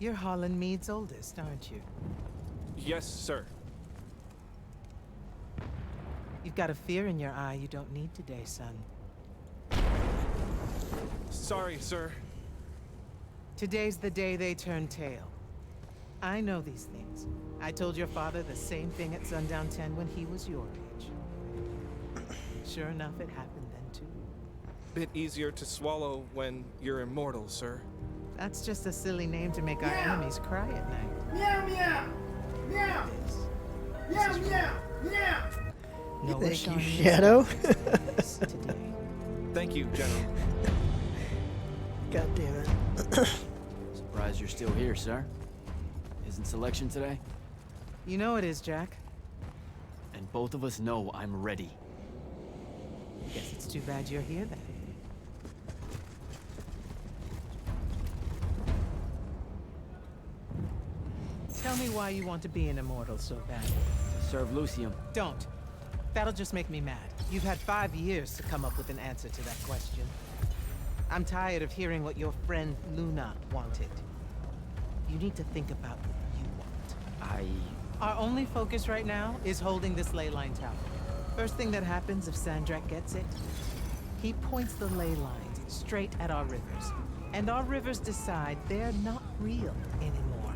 You're Holland Mead's oldest, aren't you? Yes, sir. You've got a fear in your eye you don't need today, son. Sorry, sir. Today's the day they turn tail. I know these things. I told your father the same thing at Sundown 10 when he was your age. Sure enough, it happened then too. Bit easier to swallow when you're immortal, sir. That's just a silly name to make our enemies cry at night. Meow, meow! Meow! Meow, meow! Meow! No Thank you, Rasharnians Shadow. today. Thank you, General. God damn it. Surprised you're still here, sir. Isn't selection today? You know it is, Jack. And both of us know I'm ready. Guess it's too bad you're here then. Tell me why you want to be an immortal so badly. To serve Lucium. Don't. That'll just make me mad. You've had 5 years to come up with an answer to that question. I'm tired of hearing what your friend Luna wanted. You need to think about what you want. Our only focus right now is holding this ley line tower. First thing that happens if Sandrak gets it, he points the ley lines straight at our rivers. And our rivers decide they're not real anymore.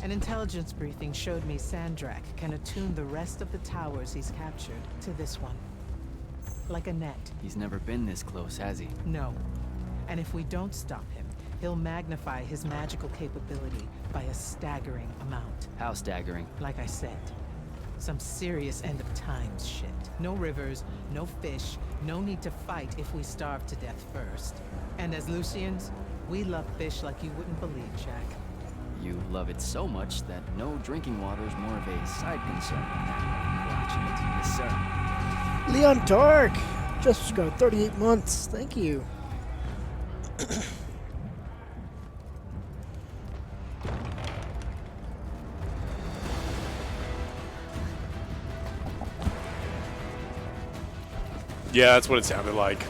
An intelligence briefing showed me Sandrak can attune the rest of the towers he's captured to this one. Like a net. He's never been this close, has he? No. And if we don't stop him, he'll magnify his magical capability by a staggering amount. How staggering? Like I said, some serious end of times shit. No rivers, no fish, no need to fight if we starve to death first. And as Lucians, we love fish like you wouldn't believe, Jack. You love it so much that no drinking water is more of a side concern than watching it. Yes, sir. Leon Dark! Just subscribed 38 months. Thank you. Yeah, that's what it sounded like.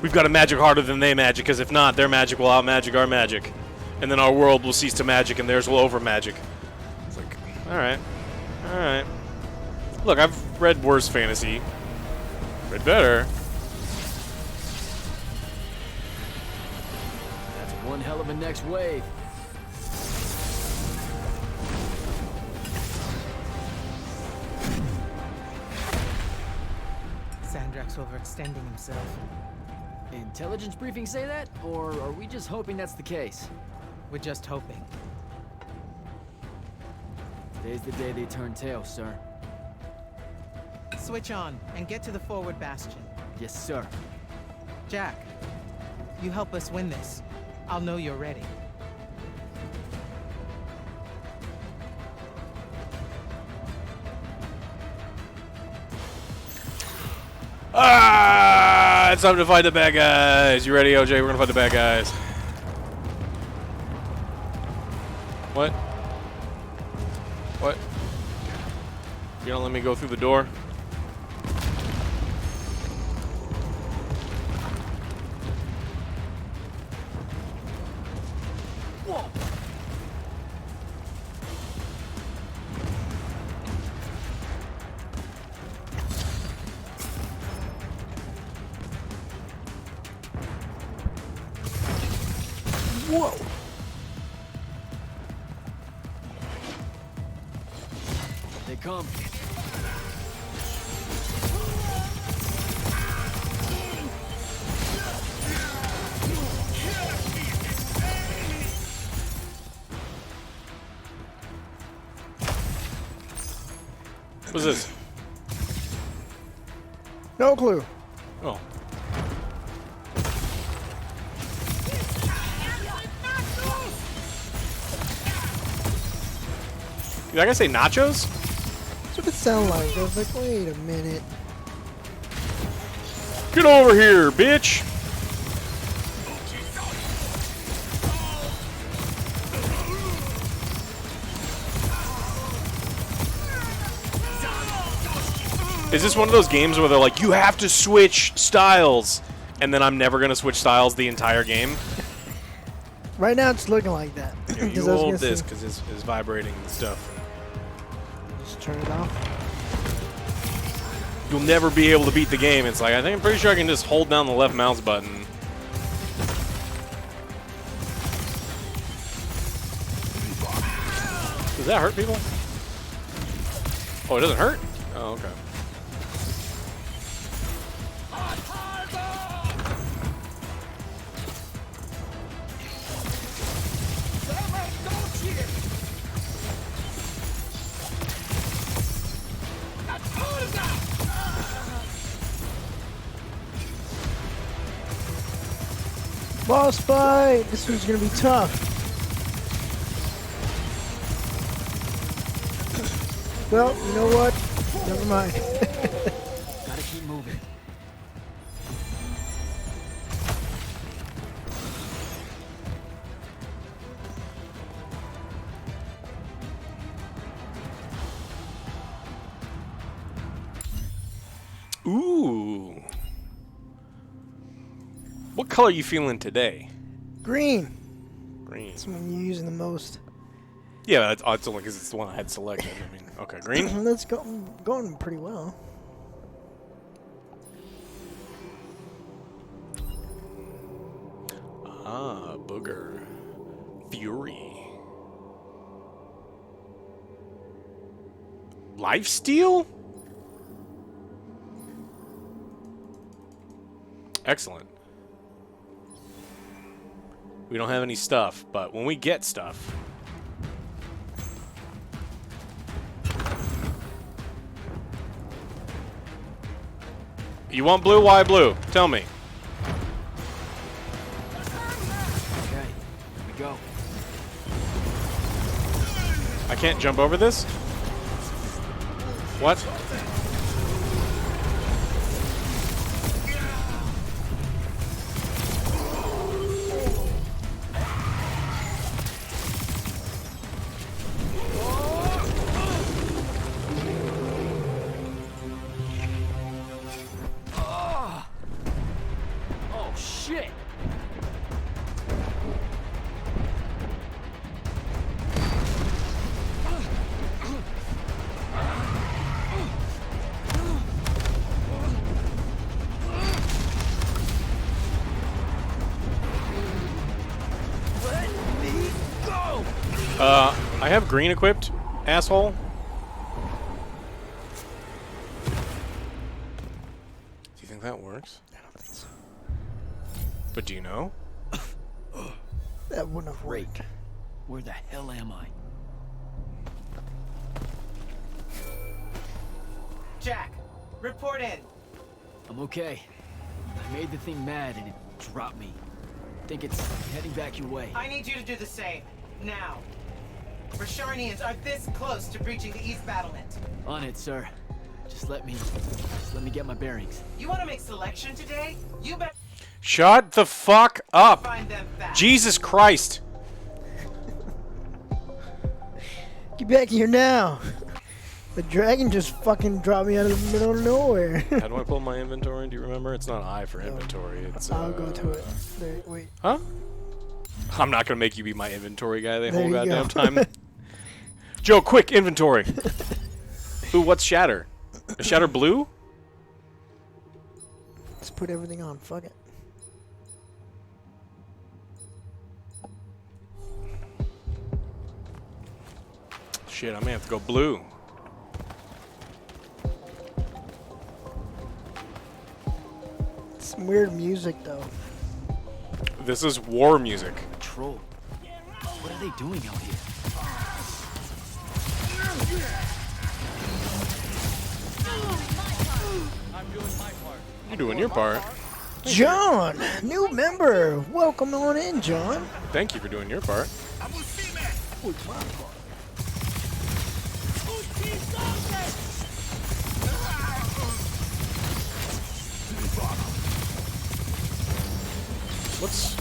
We've got to magic harder than they magic, because if not, their magic will out-magic our magic. And then our world will cease to magic, and theirs will over-magic. It's like, alright. Alright. Look, I've read worse fantasy. Read better. That's one hell of a next wave. Drax overextending himself. Intelligence briefings say that? Or are we just hoping that's the case? We're just hoping. Today's the day they turn tail, sir. Switch on and get to the forward bastion. Yes, sir. Jack, you help us win this. I'll know you're ready. Ah! It's time to fight the bad guys. You ready, OJ? We're gonna fight the bad guys. What? What? You don't let me go through the door? Whoa! Whoa! They come. What's this? No clue. Oh. Did I say nachos? That's what it sounded like. I was like, wait a minute. Get over here, bitch! Is this one of those games where they're like, you have to switch styles, and then I'm never gonna switch styles the entire game? Right now it's looking like that. Here, you hold this because it's vibrating and stuff. Just turn it off. You'll never be able to beat the game. It's like, I'm pretty sure I can just hold down the left mouse button. Does that hurt people? Oh, it doesn't hurt? Oh, okay. Boss fight! This one's gonna be tough. Well, you know what? Never mind. Gotta keep moving. Ooh. What color are you feeling today? Green. Green. That's one you're using the most. Yeah, it's only because it's the one I had selected. I mean, okay, green. That's going pretty well. Ah, booger. Fury. Lifesteal? Excellent. We don't have any stuff, but when we get stuff... You want blue? Why blue? Tell me. Okay, here we go. I can't jump over this? What? Oh, shit! Let me go! I have green equipped, asshole. Do you think think that works. I don't think so. But do you know? That wouldn't have Great. worked. Where the hell am I? Jack, report in. I'm okay. I made the thing mad and it dropped me. Think it's heading back your way. I need you to do the same. Now. Rasharnians are this close to breaching the East battlement. On it, sir. Just let me get my bearings. You want to make selection today? You better Shut the fuck up! find them fast. Jesus Christ! Get back here now. The dragon just fucking dropped me out of the middle of nowhere. How do I pull my inventory? Do you remember? It's not I for inventory. It's I'll go to it. There, wait. Huh? I'm not gonna make you be my inventory guy the There whole you goddamn go. time. Joe, quick inventory. Ooh, what's shatter? Is shatter blue? Let's put everything on. Fuck it. Shit, I may have to go blue. Some weird music though. This is war music. Troll. What are they doing out here? I'm doing my part. You're doing your part. John, new member. Welcome on in, John. Thank you for doing your part. What's...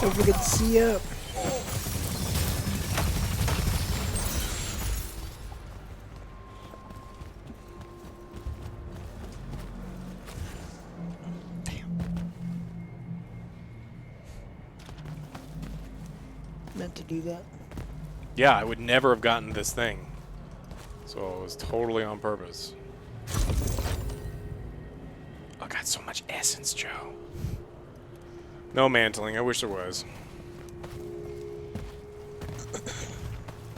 Don't forget to see up. Meant to do that. Yeah, I would never have gotten this thing. So it was totally on purpose. I got so much essence, Joe. No mantling. I wish there was.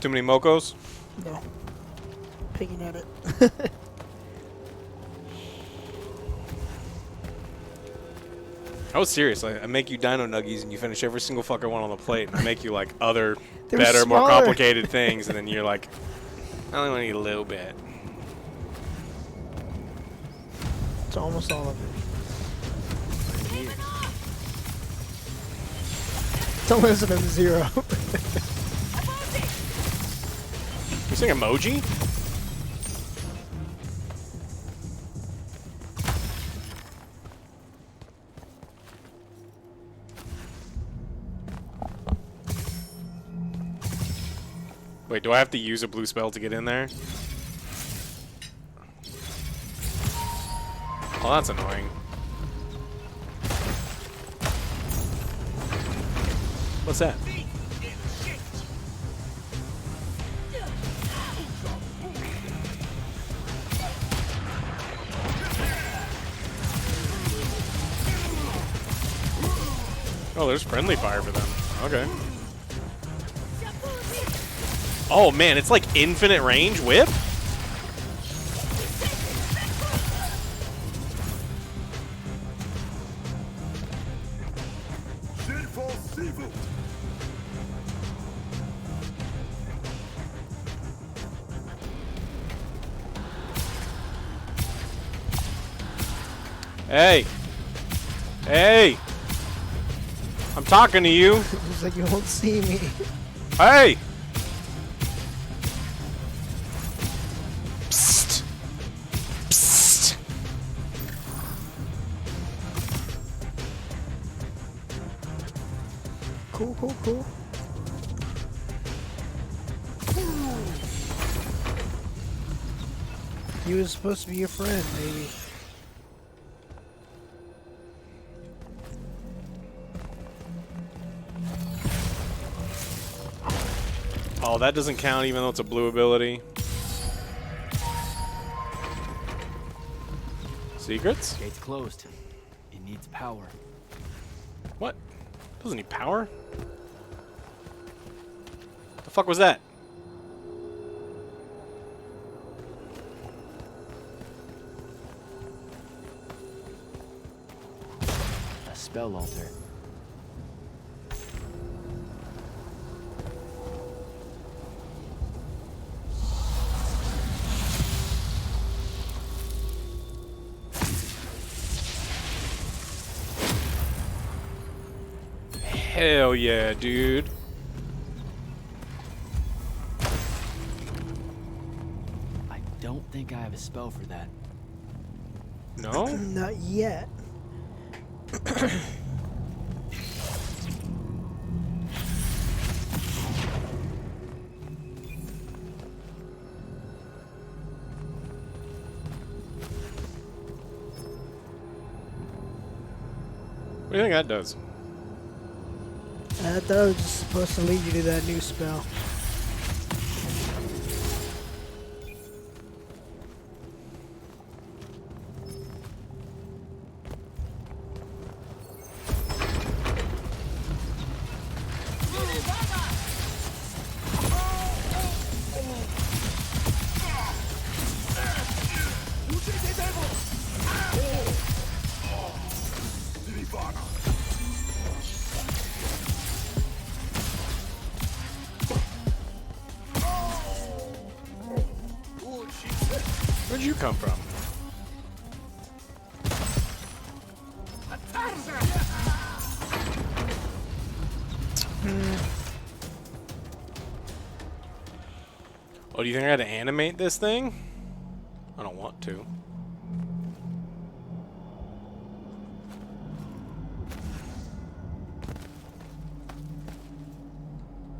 Too many mocos? No. Picking at it. I was serious. I make you dino nuggies and you finish every single fucking one on the plate. And I make you like other They were better, more smaller. complicated things. And then you're like, I only want to eat a little bit. It's almost all of it. It's almost an zero. You saying emoji? Wait, do I have to use a blue spell to get in there? Oh, that's annoying. What's that? Oh, there's friendly fire for them. Okay. Oh man, it's like infinite range whip? Hey! Hey! I'm talking to you! It's like you won't see me. Hey! Psst! Psst! Cool, cool, cool. He was supposed to be your friend, maybe. Oh, that doesn't count even though it's a blue ability. Secrets? Gate's closed. It needs power. What? Doesn't need power? The fuck was that? A spell altar. Hell yeah, dude. I don't think I have a spell for that. No? Not yet. What do you think that does? I thought it was just supposed to lead you to that new spell. Where'd you come from? Oh, do you think I had to animate this thing? I don't want to.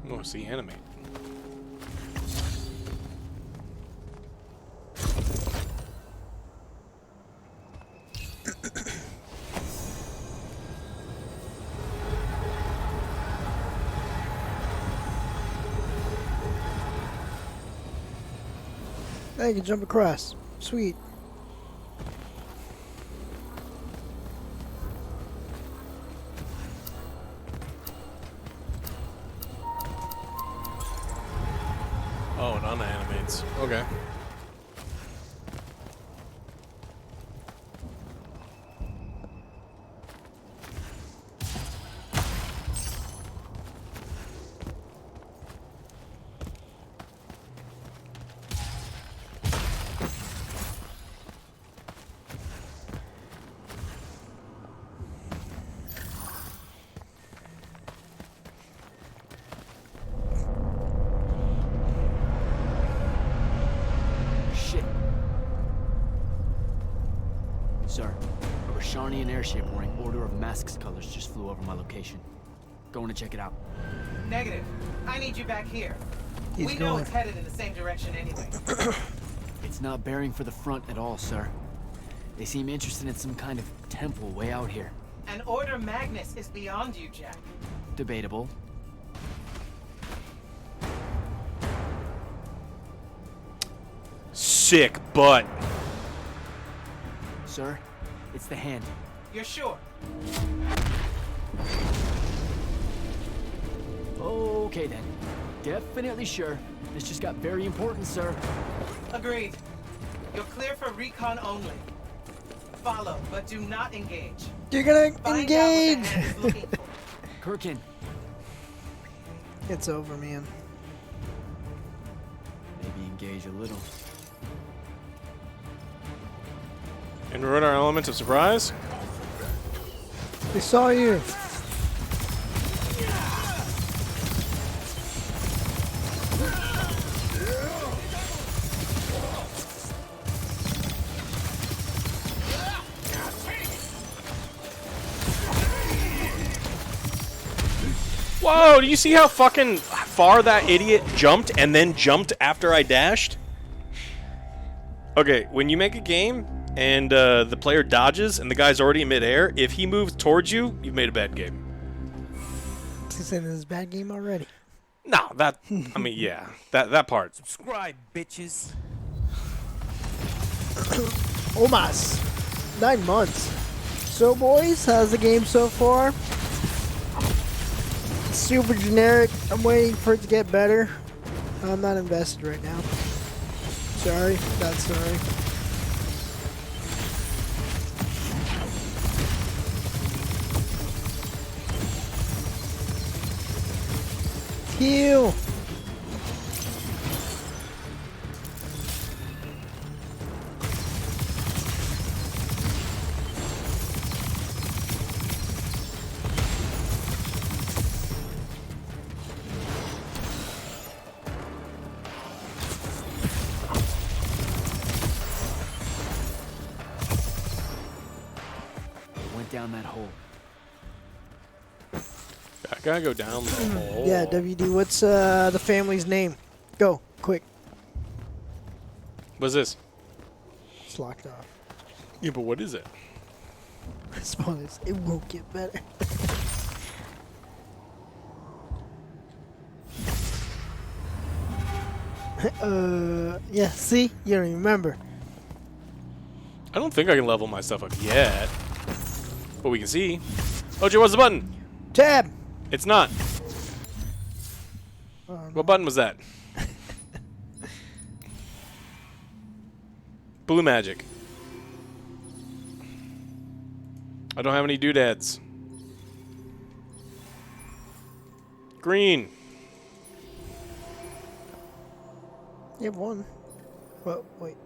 I want to see animate. Hey, you can jump across. Sweet. Oh, it unanimates. Okay. Shit. Sir, a Rashanian airship wearing Order of Masks colors just flew over my location. Going to check it out. Negative. I need you back here. He's we know going. it's headed in the same direction anyway. It's not bearing for the front at all, sir. They seem interested in some kind of temple way out here. An Order Magnus is beyond you, Jack. Debatable. Sick butt. Sir, it's the hand. You're sure? Okay then. Definitely sure. This just got very important, sir. Agreed. You're clear for recon only. Follow, but do not engage. You're gonna Find out what the engage! hand is looking for. Kirkin, It's over, man. maybe engage a little. And ruin our element of surprise? They saw you. Whoa, do you see how fucking far that idiot jumped and then jumped after I dashed? Okay, when you make a game and the player dodges and the guy's already in midair, if he moves towards you, you've made a bad game. He's saying this is a bad game already. No, that I mean, yeah, that part. Subscribe, bitches. Almost 9 months. So, boys, how's the game so far? Super generic. I'm waiting for it to get better. I'm not invested right now. Sorry, not sorry. Heal. Went down that hole. I gotta go down the hole. Yeah, WD, what's the family's name? Go, quick. What's this? It's locked off. Yeah, but what is it? Spoilers, it won't get better. Yeah, see? You don't even remember. I don't think I can level my stuff up yet. But we can see. OJ, what's the button? Tab! It's not. What button was that? Blue magic. I don't have any doodads. Green. You have one. Well, wait.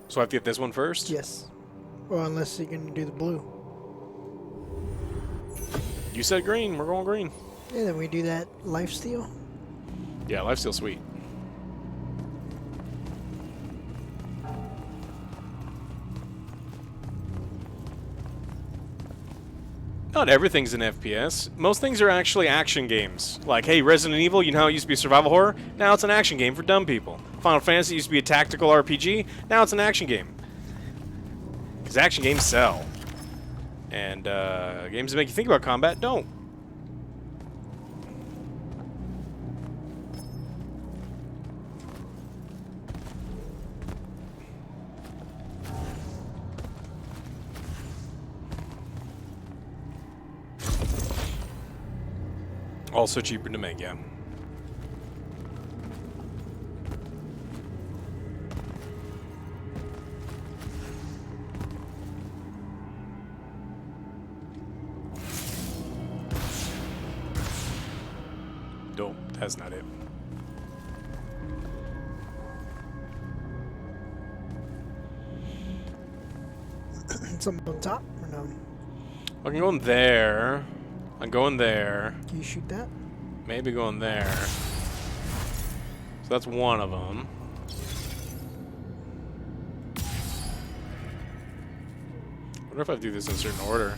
So I have to get this one first? Yes. Well, unless you're going to do the blue. You said green. We're going green. Yeah, then we do that lifesteal. Yeah, lifesteal sweet. Not everything's an FPS. Most things are actually action games. Like, hey, Resident Evil, you know how it used to be a survival horror? Now it's an action game for dumb people. Final Fantasy used to be a tactical RPG. Now it's an action game. Because action games sell. And games that make you think about combat don't. Also cheaper to make, yeah. Nope, that's not it. Something on top or no? I can go in there. I'm going there. Can you shoot that? Maybe going there. So that's one of them. I wonder if I do this in a certain order.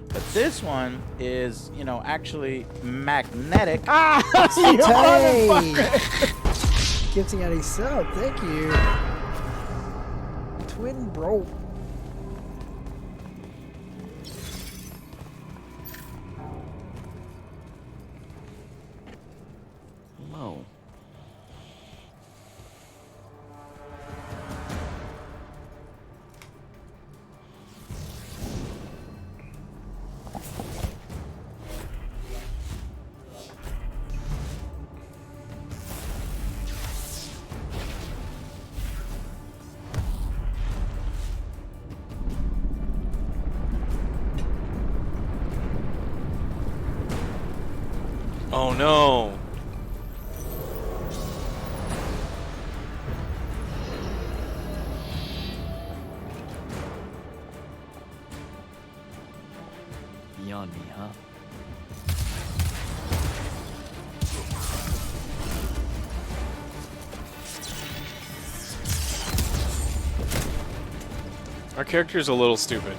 But this one is, you know, actually magnetic. Hey! Getting out a sub, thank you. Twin bro. Whoa. Oh no. Beyond me, huh? Our character's a little stupid.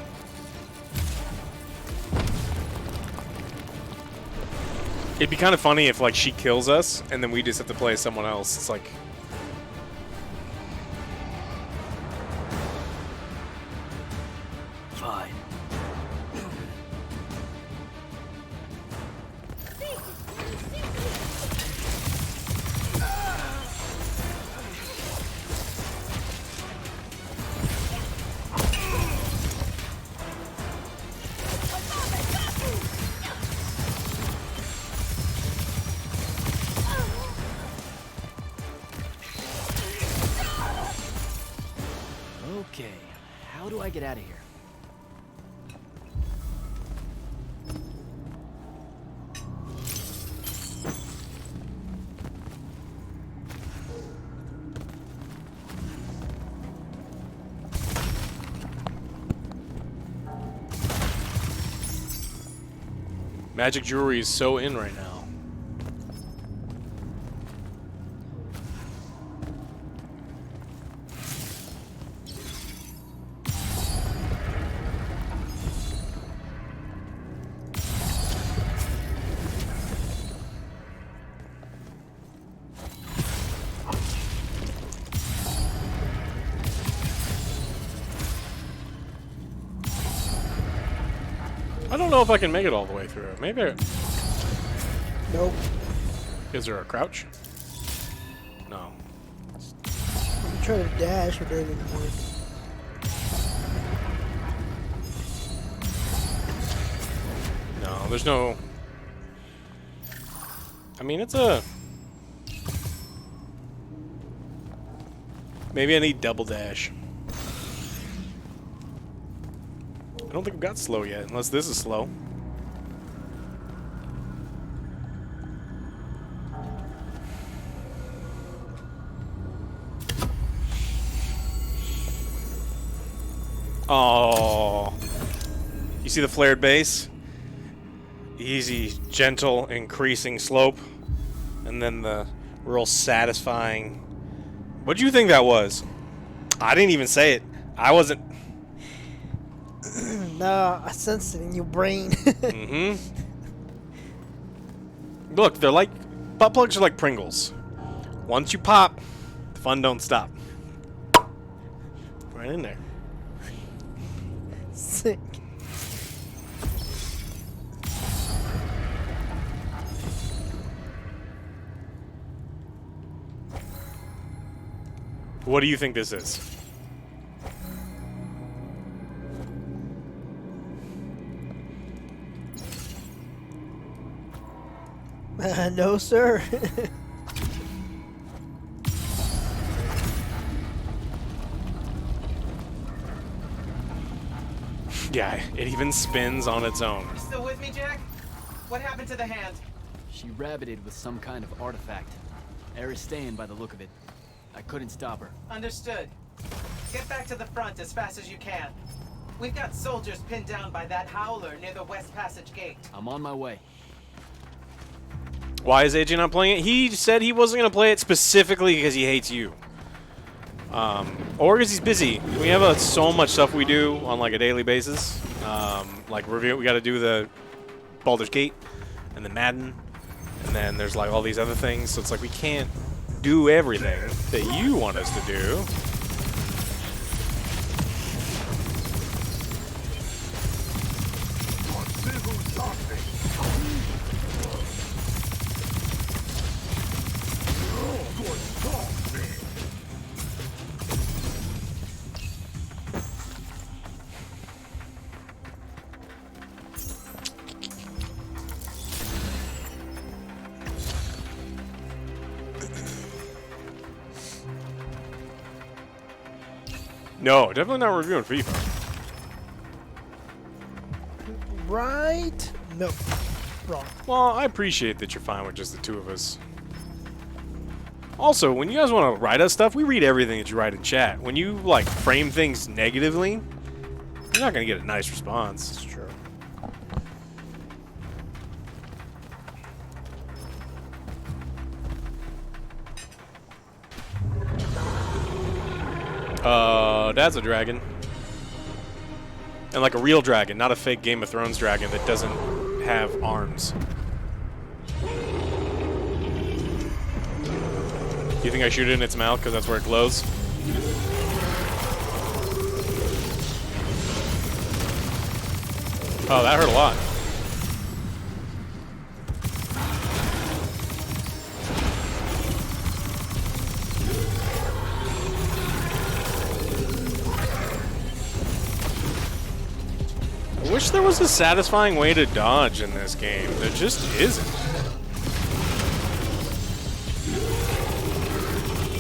It'd be kind of funny if, like, she kills us, and then we just have to play as someone else. It's like... Fine. how do I get out of here? Magic jewelry is so in right now. I don't know if I can make it all the way through. Maybe. Nope. Is there a crouch? No. I'm trying to dash, but that didn't work. No, there's no... I mean, it's a... Maybe I need double dash. I don't think I've got slow yet, unless this is slow. Oh, you see the flared base? Easy, gentle, increasing slope, and then the real satisfying. What do you think that was? I didn't even say it. I wasn't. Nah, I sense it in your brain. Mm-hmm. Look, they're like butt plugs are like Pringles. Once you pop, the fun don't stop. Right in there. Sick. What do you think this is? No, sir. Yeah, it even spins on its own. You still with me, Jack? What happened to the hand? She rabbited with some kind of artifact. Aristean by the look of it. I couldn't stop her. Understood. Get back to the front as fast as you can. We've got soldiers pinned down by that howler near the West Passage gate. I'm on my way. Why is AJ not playing it? He said he wasn't going to play it specifically because he hates you. Or because he's busy. We have so much stuff we do on like a daily basis. Like review, we got to do the Baldur's Gate and the Madden, and then there's like all these other things. So it's like we can't do everything that you want us to do. No, definitely not reviewing FIFA. Right? No. Wrong. Well, I appreciate that you're fine with just the two of us. Also, when you guys want to write us stuff, we read everything that you write in chat. When you, like, frame things negatively, you're not going to get a nice response. It's true. That's a dragon. And like a real dragon, not a fake Game of Thrones dragon that doesn't have arms. Do you think I shoot it in its mouth because that's where it glows? Oh, that hurt a lot. I wish there was a satisfying way to dodge in this game. There just isn't.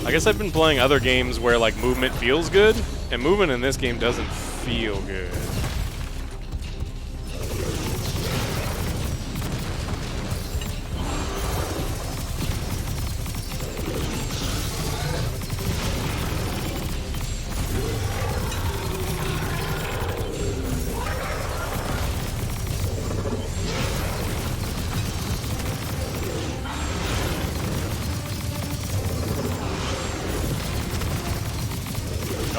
I guess I've been playing other games where like movement feels good, And moving in this game doesn't feel good.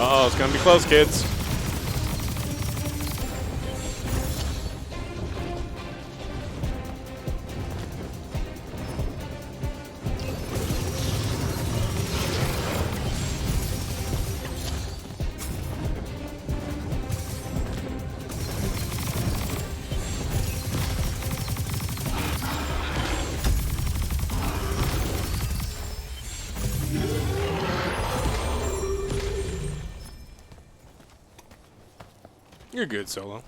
Uh-oh, it's gonna be close, kids. You're good, Solo.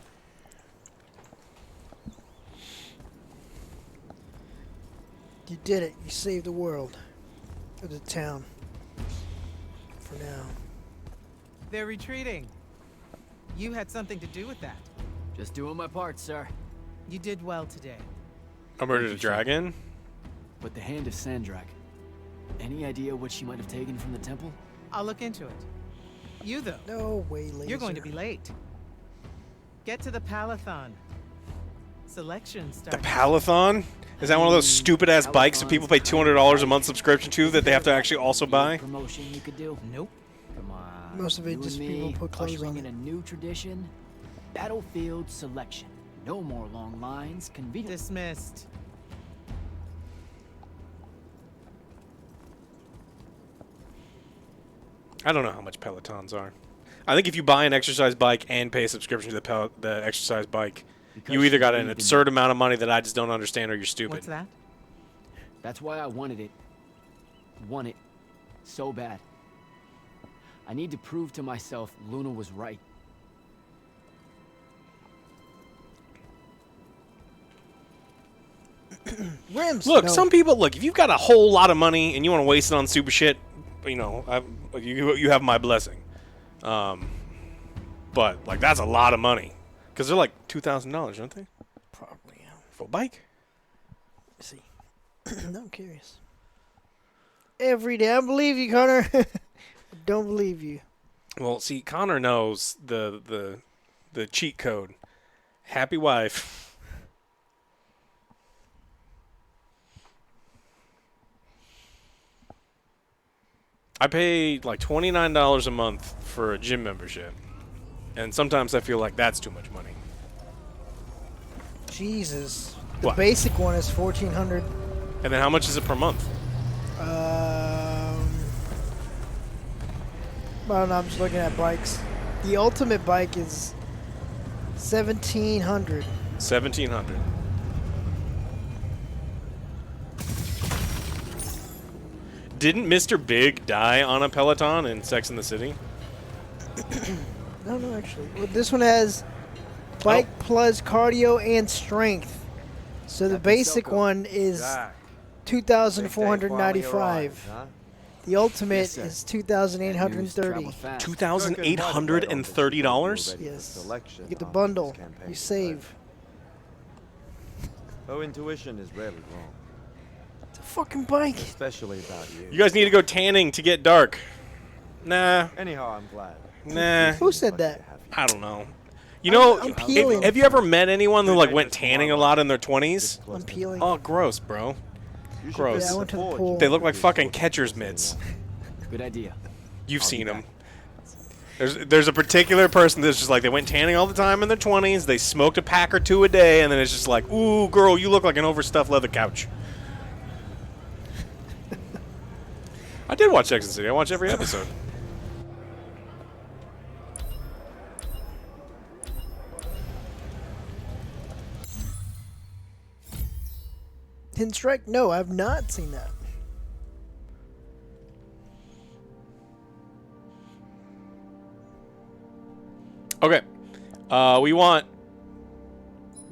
You did it. You saved the world. Or the town. For now. They're retreating. You had something to do with that. Just doing my part, sir. You did well today. I murdered a dragon? But the Hand of Sandrak. Any idea what she might have taken from the temple? I'll look into it. You, though. No way, laser. You're going to be late. Get to the Palathon. Selection The starts. Palathon? Is that one of those stupid-ass bikes that people pay $200 a month subscription to that they have to actually also buy? Promotion you could do? Nope. Come on. Most of it You just and people me, put clothes ushering on in it. a new tradition. Battlefield selection. No more long lines. Convenient. Dismissed. I don't know how much Pelotons are. I think if you buy an exercise bike and pay a subscription to the exercise bike, Because you either she got an believed in absurd amount of money that I just don't understand or you're stupid. What's that? That's why I wanted it. Want it. So bad. I need to prove to myself Luna was right. Rims. Look, no. some people, look, if you've got a whole lot of money and you want to waste it on stupid shit, you know, you have my blessing. But, like, that's a lot of money. Because they're like $2,000, aren't they? Probably, yeah. For a bike? Let's see. No, I'm curious. Every day. I don't believe you, Connor. I don't believe you. Well, see, Connor knows the cheat code. Happy wife. I pay like $29 a month for a gym membership. And sometimes I feel like that's too much money. Jesus. The What? basic one is $1,400. And then how much is it per month? I don't know. I'm just looking at bikes. The ultimate bike is $1,700. $1,700. Didn't Mr. Big die on a Peloton in Sex and the City? No, actually. Well, this one has bike plus cardio and strength. So the basic one is $2,495. The ultimate is $2,830. $2,830? Yes. You get the bundle. You save. Oh, intuition is rarely wrong. It's a fucking bike. Especially about you. You guys need to go tanning to get dark. Nah. Anyhow, I'm glad. Nah. Who said that? I don't know. You know, I'm peeling. have you ever met anyone who like went tanning a lot in their 20s? I'm peeling. Oh, gross, bro. Gross. Yeah, I went to the pool. They look like fucking catcher's mitts. Good idea. You've seen them. There's a particular person that's just like they went tanning all the time in their 20s. They smoked a pack or two a day, and then it's just like, ooh, girl, you look like an overstuffed leather couch. I did watch Sex and the City. I watched every episode. Hidden Strike? No, I've not seen that. Okay. We want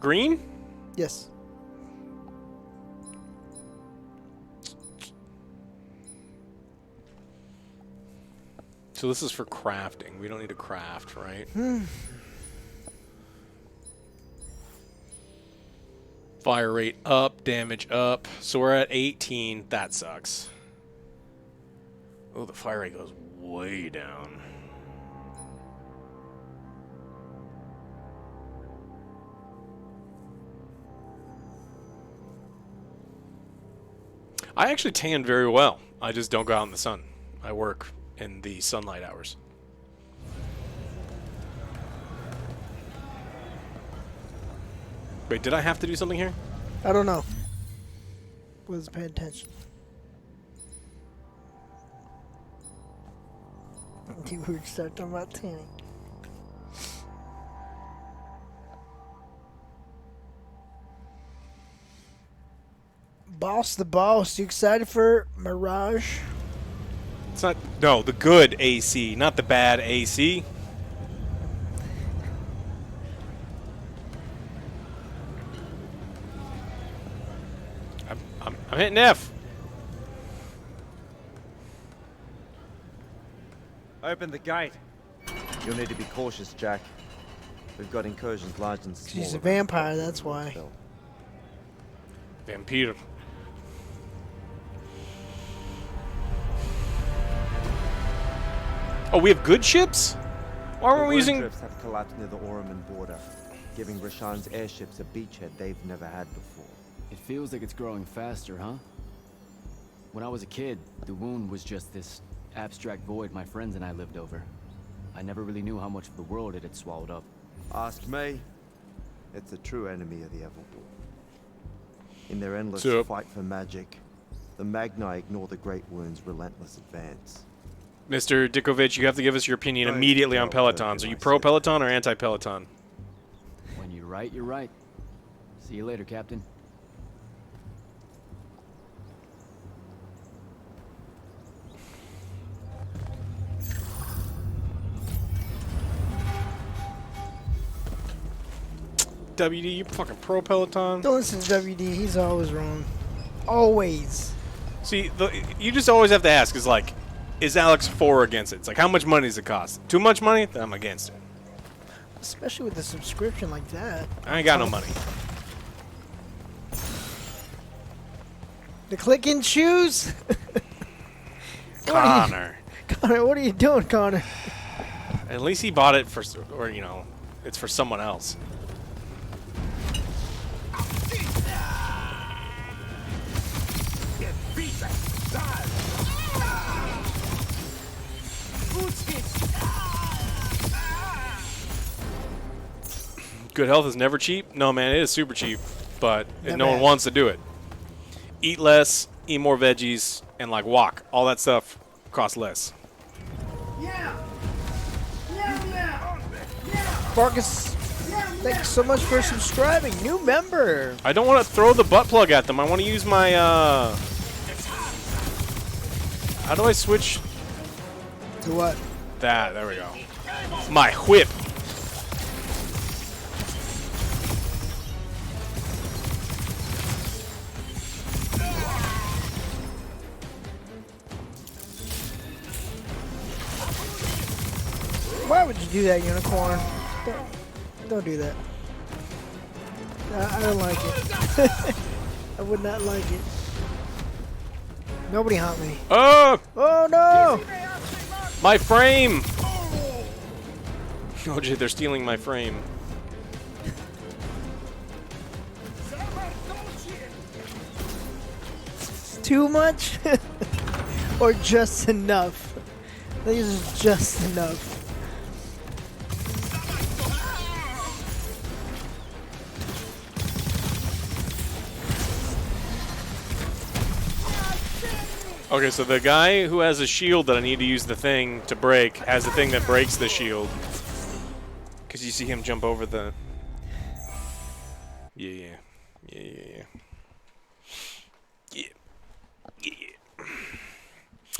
green? Yes. So this is for crafting. We don't need to craft, right? Fire rate up, damage up. So we're at 18. That sucks. Oh, the fire rate goes way down. I actually tan very well. I just don't go out in the sun. I work in the sunlight hours. Wait, did I have to do something here? I don't know. Wasn't paying attention. You were start talking about tanning. Boss the boss, you excited for Mirage? It's not, no, the good AC, not the bad AC. I'm hitting F. Open the gate. You'll need to be cautious, Jack. We've got incursions large and small. She's a vampire, that's why. Vampire. Oh, we have good ships? Why aren't we using... drifts have collapsed near the Oroman border, giving Rashan's airships a beachhead they've never had before. It feels like it's growing faster, huh? When I was a kid, the wound was just this abstract void my friends and I lived over. I never really knew how much of the world it had swallowed up. Ask me. It's a true enemy of the Everborn. In their endless fight for magic, the Magni ignore the Great Wound's relentless advance. Mr. Dickovich, you have to give us your opinion immediately on Pelotons. Are you pro-Peloton or anti-Peloton? When you're right, you're right. See you later, Captain. WD, you fucking pro-Peloton? Don't listen to WD, he's always wrong. Always. See, you just always have to ask, is like, is Alex for or against it? It's like, how much money does it cost? Too much money? Then I'm against it. Especially with a subscription like that. I ain't got no money. The click and choose? Connor. Connor, what are you doing, Connor? At least he bought it for, or, you know, it's for someone else. Good health is never cheap? No, man, it is super cheap, but no one wants to do it. Eat less, eat more veggies, and like walk. All that stuff costs less. Marcus, thanks so much for subscribing. New member. I don't want to throw the butt plug at them. I want to use my, how do I switch? To what? That, there we go. My whip. Why would you do that, Unicorn? Don't do that. I don't like it. I would not like it. Nobody haunt me. Oh! Oh no! My frame! Oh, gee, they're stealing my frame. Too much? Or just enough? This is just enough. Okay, so the guy who has a shield that I need to use the thing to break has the thing that breaks the shield. Because you see him jump over the... Yeah.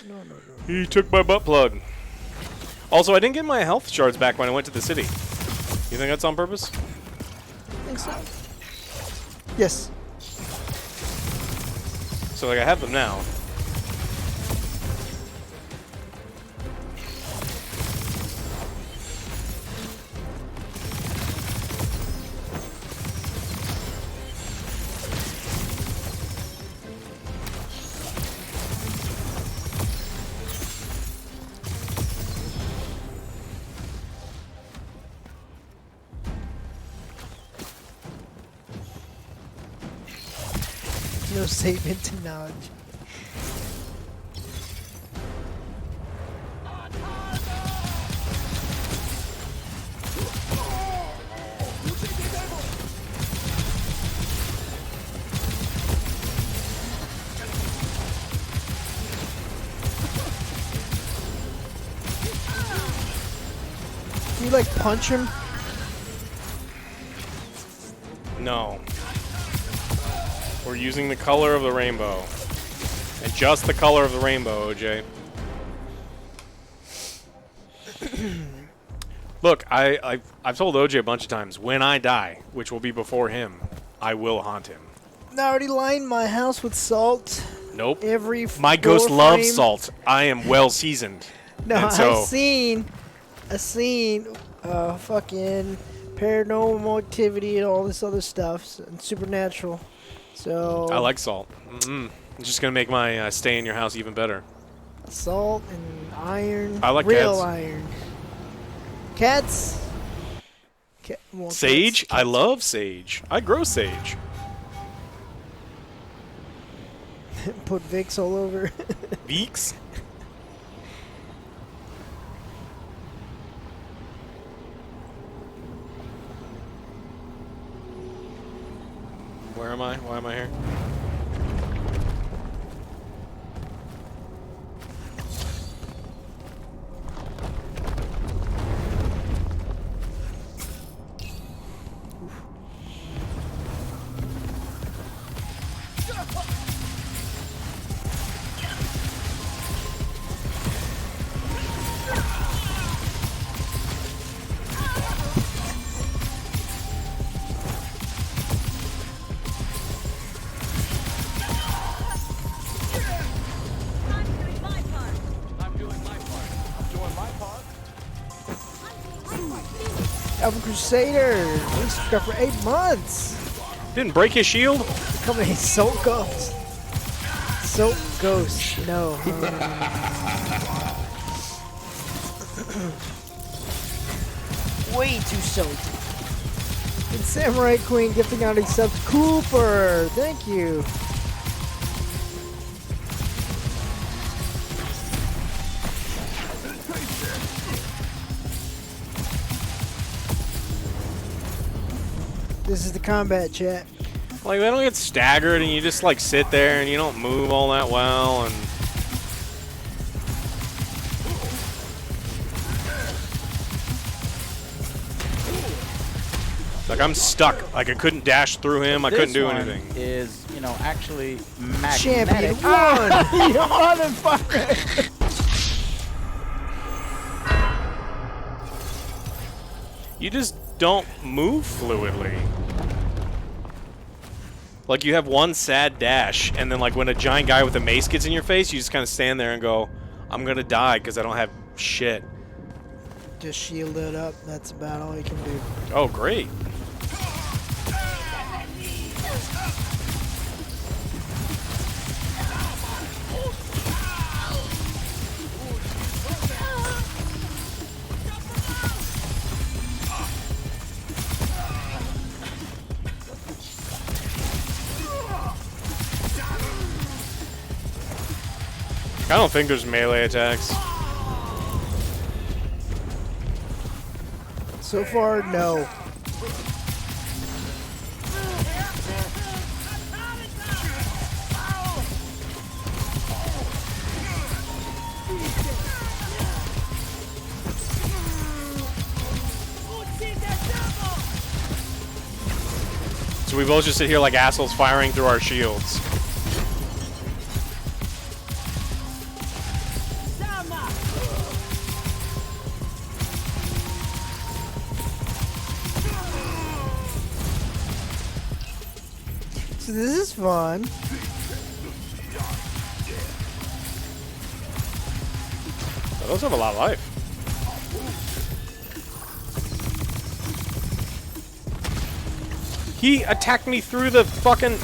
No. He took my butt plug. Also, I didn't get my health shards back when I went to the city. You think that's on purpose? I think so. Yes. So, like, I have them now. No save into knowledge. Do you like punch him? No. We're using the color of the rainbow. And just the color of the rainbow, OJ. Look, I've told OJ a bunch of times, when I die, which will be before him, I will haunt him. I already lined my house with salt. Nope. Every My door ghost loves frame. salt. I am well seasoned. No, and so, I've seen fucking paranormal activity and all this other stuff and supernatural. So I like salt. It's just gonna make my stay in your house even better. salt and iron. I like real cats. iron. Cats. Well, Sage? I love sage. I grow sage. Put Vicks all over. Vicks? Where am I? Why am I here? Alpha Crusader. We subscribed for 8 months. Didn't break his shield? Becoming a Soul Ghost. Soul Ghost. No. Way too salty. And Samurai Queen gifting out accept Cooper. Thank you. This is the combat chat. Like, they don't get staggered and you just, like, sit there and you don't move all that well and... Like, I'm stuck. Like, I couldn't dash through him. I couldn't do anything. Is, you know, actually Champion magnetic. one! You motherfucker! You just don't move fluidly. Like, you have one sad dash, and then, like, when a giant guy with a mace gets in your face, you just kind of stand there and go, I'm gonna die because I don't have shit. Just shield it up. That's about all you can do. Oh, great. I don't think there's melee attacks. So far, no. So we both just sit here like assholes firing through our shields. So this is fun. Those have a lot of life. He attacked me through the fucking...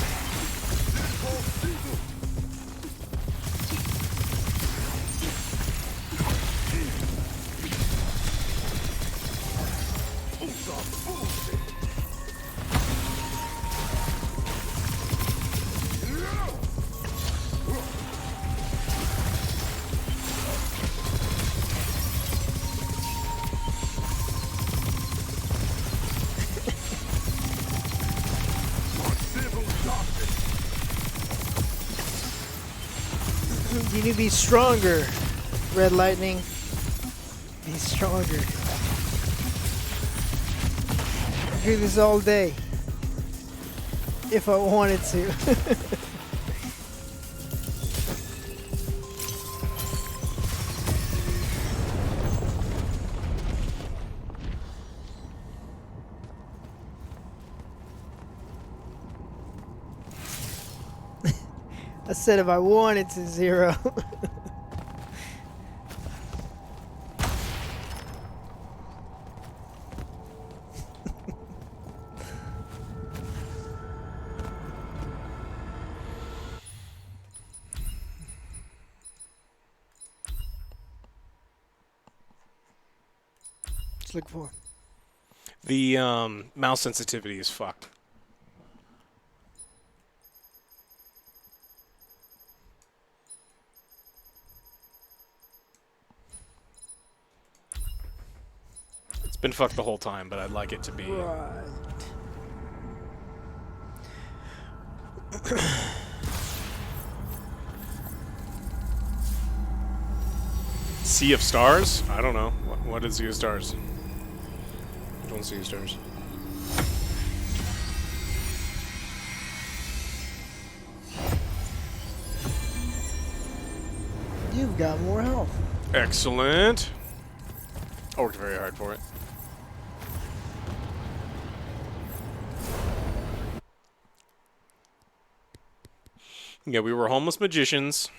You need to be stronger, Red Lightning. Be stronger. I'd do this all day. If I wanted to. I said if I wanted to, Zero. Let's look for. The mouse sensitivity is fucked. It's been fucked the whole time, but I'd like it to be. Right. Sea of Stars? I don't know. What is Sea of Stars? Which one's Sea of Stars? You've got more health. Excellent. I worked very hard for it. Yeah, we were homeless magicians.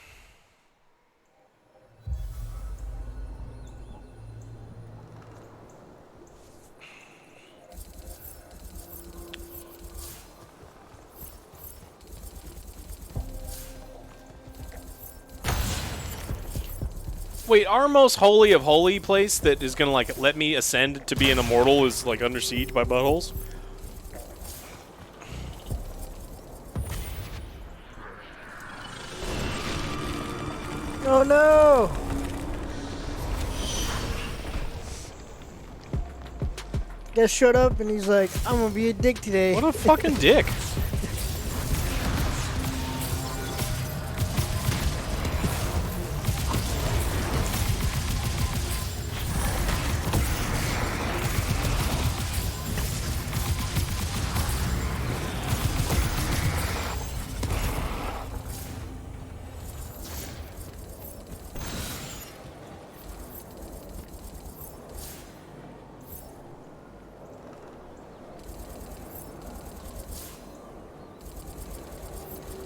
Wait, our most holy of holy place that is gonna like let me ascend to be an immortal is like under siege by buttholes? Oh no! Guy showed up and he's like, I'm gonna be a dick today. What a fucking dick.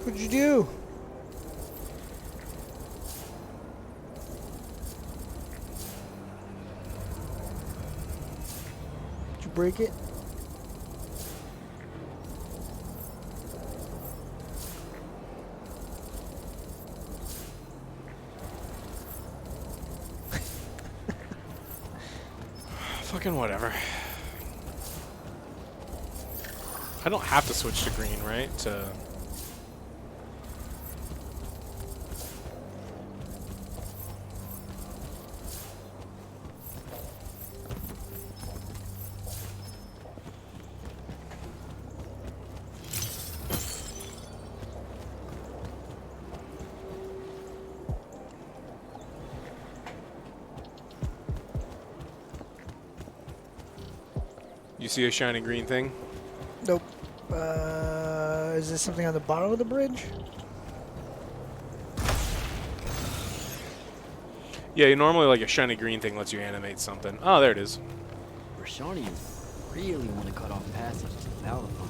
What'd you do? Did you break it? Fucking whatever. I don't have to switch to green, right? To You see a shiny green thing? Nope. Is this something on the bottom of the bridge? Yeah, you normally like a shiny green thing lets you animate something. Oh, there it is. Rashanians really want to cut off passage to the Palathon.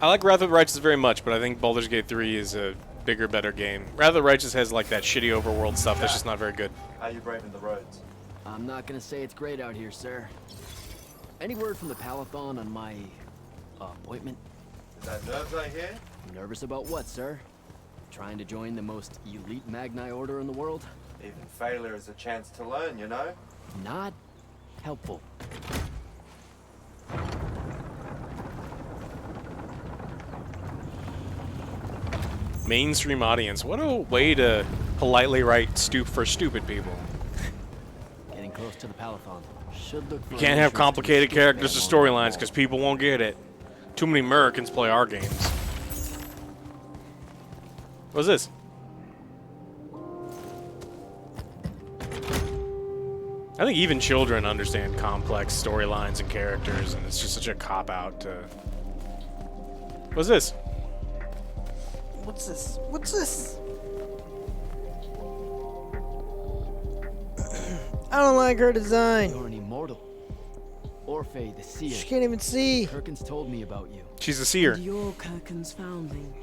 I like Wrath of the Righteous very much, but I think Baldur's Gate 3 is a bigger, better game. Wrath of the Righteous has like that shitty overworld stuff that's just not very good. How you braving the roads? I'm not gonna say it's great out here, sir. Any word from the Palathon on my appointment? Is that nerves I hear? Nervous about what, sir? Trying to join the most elite Magni order in the world? Even failure is a chance to learn, you know? Not helpful. Mainstream audience. What a way to politely write for stupid people. Getting close to the Palathon. Should look for You can't have complicated characters or storylines because people won't get it. Too many Americans play our games. What's this? I think even children understand complex storylines and characters, and it's just such a cop-out to... What's this? What's this? What's this? I don't like her design. You're an immortal. Orphe the Seer. She can't even see. Kirkin's told me about you. She's a seer. And you're Kirkin's foundling,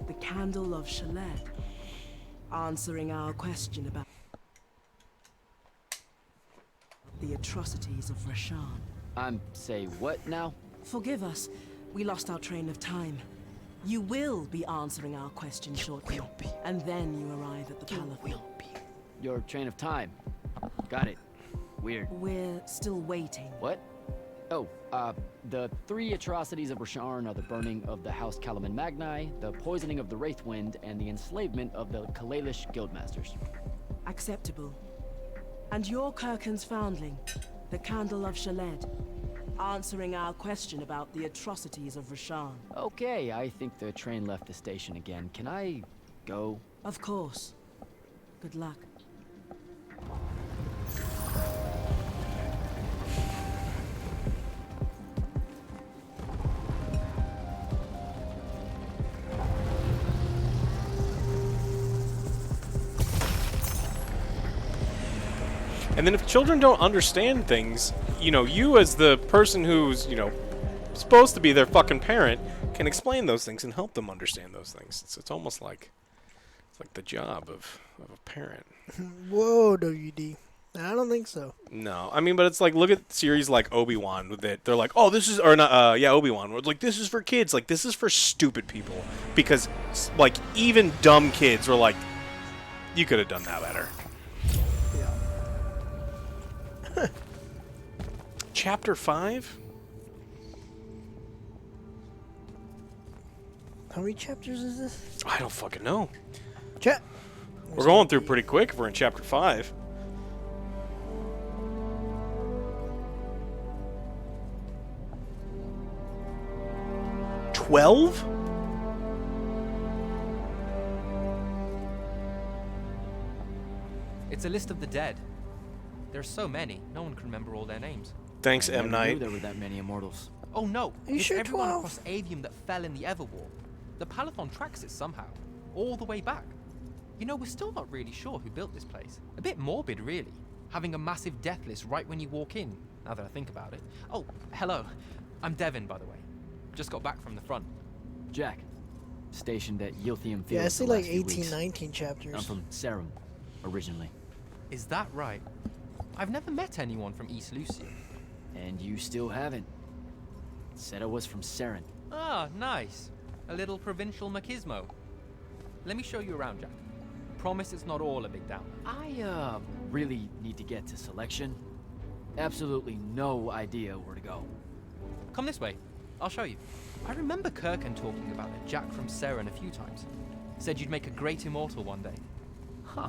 the Candle of Shaled, answering our question about the atrocities of Rasharn. Say what now? Forgive us. We lost our train of time. You will be answering our question shortly. And then you arrive at the Palathon. Your train of time. Got it. Weird. We're still waiting. What? Oh, the 3 atrocities of Rasharn are the burning of the House Kalaman Magni, the poisoning of the Wraithwind, and the enslavement of the Kalalish Guildmasters. Acceptable. And you're Kirkin's foundling, the Candle of Shaled, answering our question about the atrocities of Rasharn. Okay, I think the train left the station again. Can I go? Of course. Good luck. And then if children don't understand things, you know, you as the person who's, you know, supposed to be their fucking parent can explain those things and help them understand those things. It's almost like it's like the job of a parent. Whoa, WD. I don't think so. No, I mean, but it's like, look at series like Obi-Wan with it. They're like, oh, this is, or not, yeah, Obi-Wan. Where it's like, this is for kids. Like, this is for stupid people. Because, like, even dumb kids were like, you could have done that better. Chapter 5? How many chapters is this? I don't fucking know. We're going through pretty quick if we're in chapter 5. $12? It's a list of the dead. There's so many, no one can remember all their names. Thanks, I M. never knew Night. there were that many immortals. Oh no, Are you it's sure everyone 12? across Aveum that fell in the Everwar. The Palathon tracks it somehow, all the way back. You know, we're still not really sure who built this place. A bit morbid, really, having a massive death list right when you walk in, now that I think about it. Oh, hello. I'm Devin, by the way. Just got back from the front. Jack, stationed at Yilthium Field. Yeah, I see like 18, weeks. 19 chapters. I'm from Sarum, originally. Is that right? I've never met anyone from East Lucia. And you still haven't. Said I was from Saren. Ah, nice. A little provincial machismo. Let me show you around, Jack. Promise it's not all a big down. I, really need to get to selection. Absolutely no idea where to go. Come this way. I'll show you. I remember Kirkin talking about a Jack from Seren a few times. Said you'd make a great immortal one day. Huh.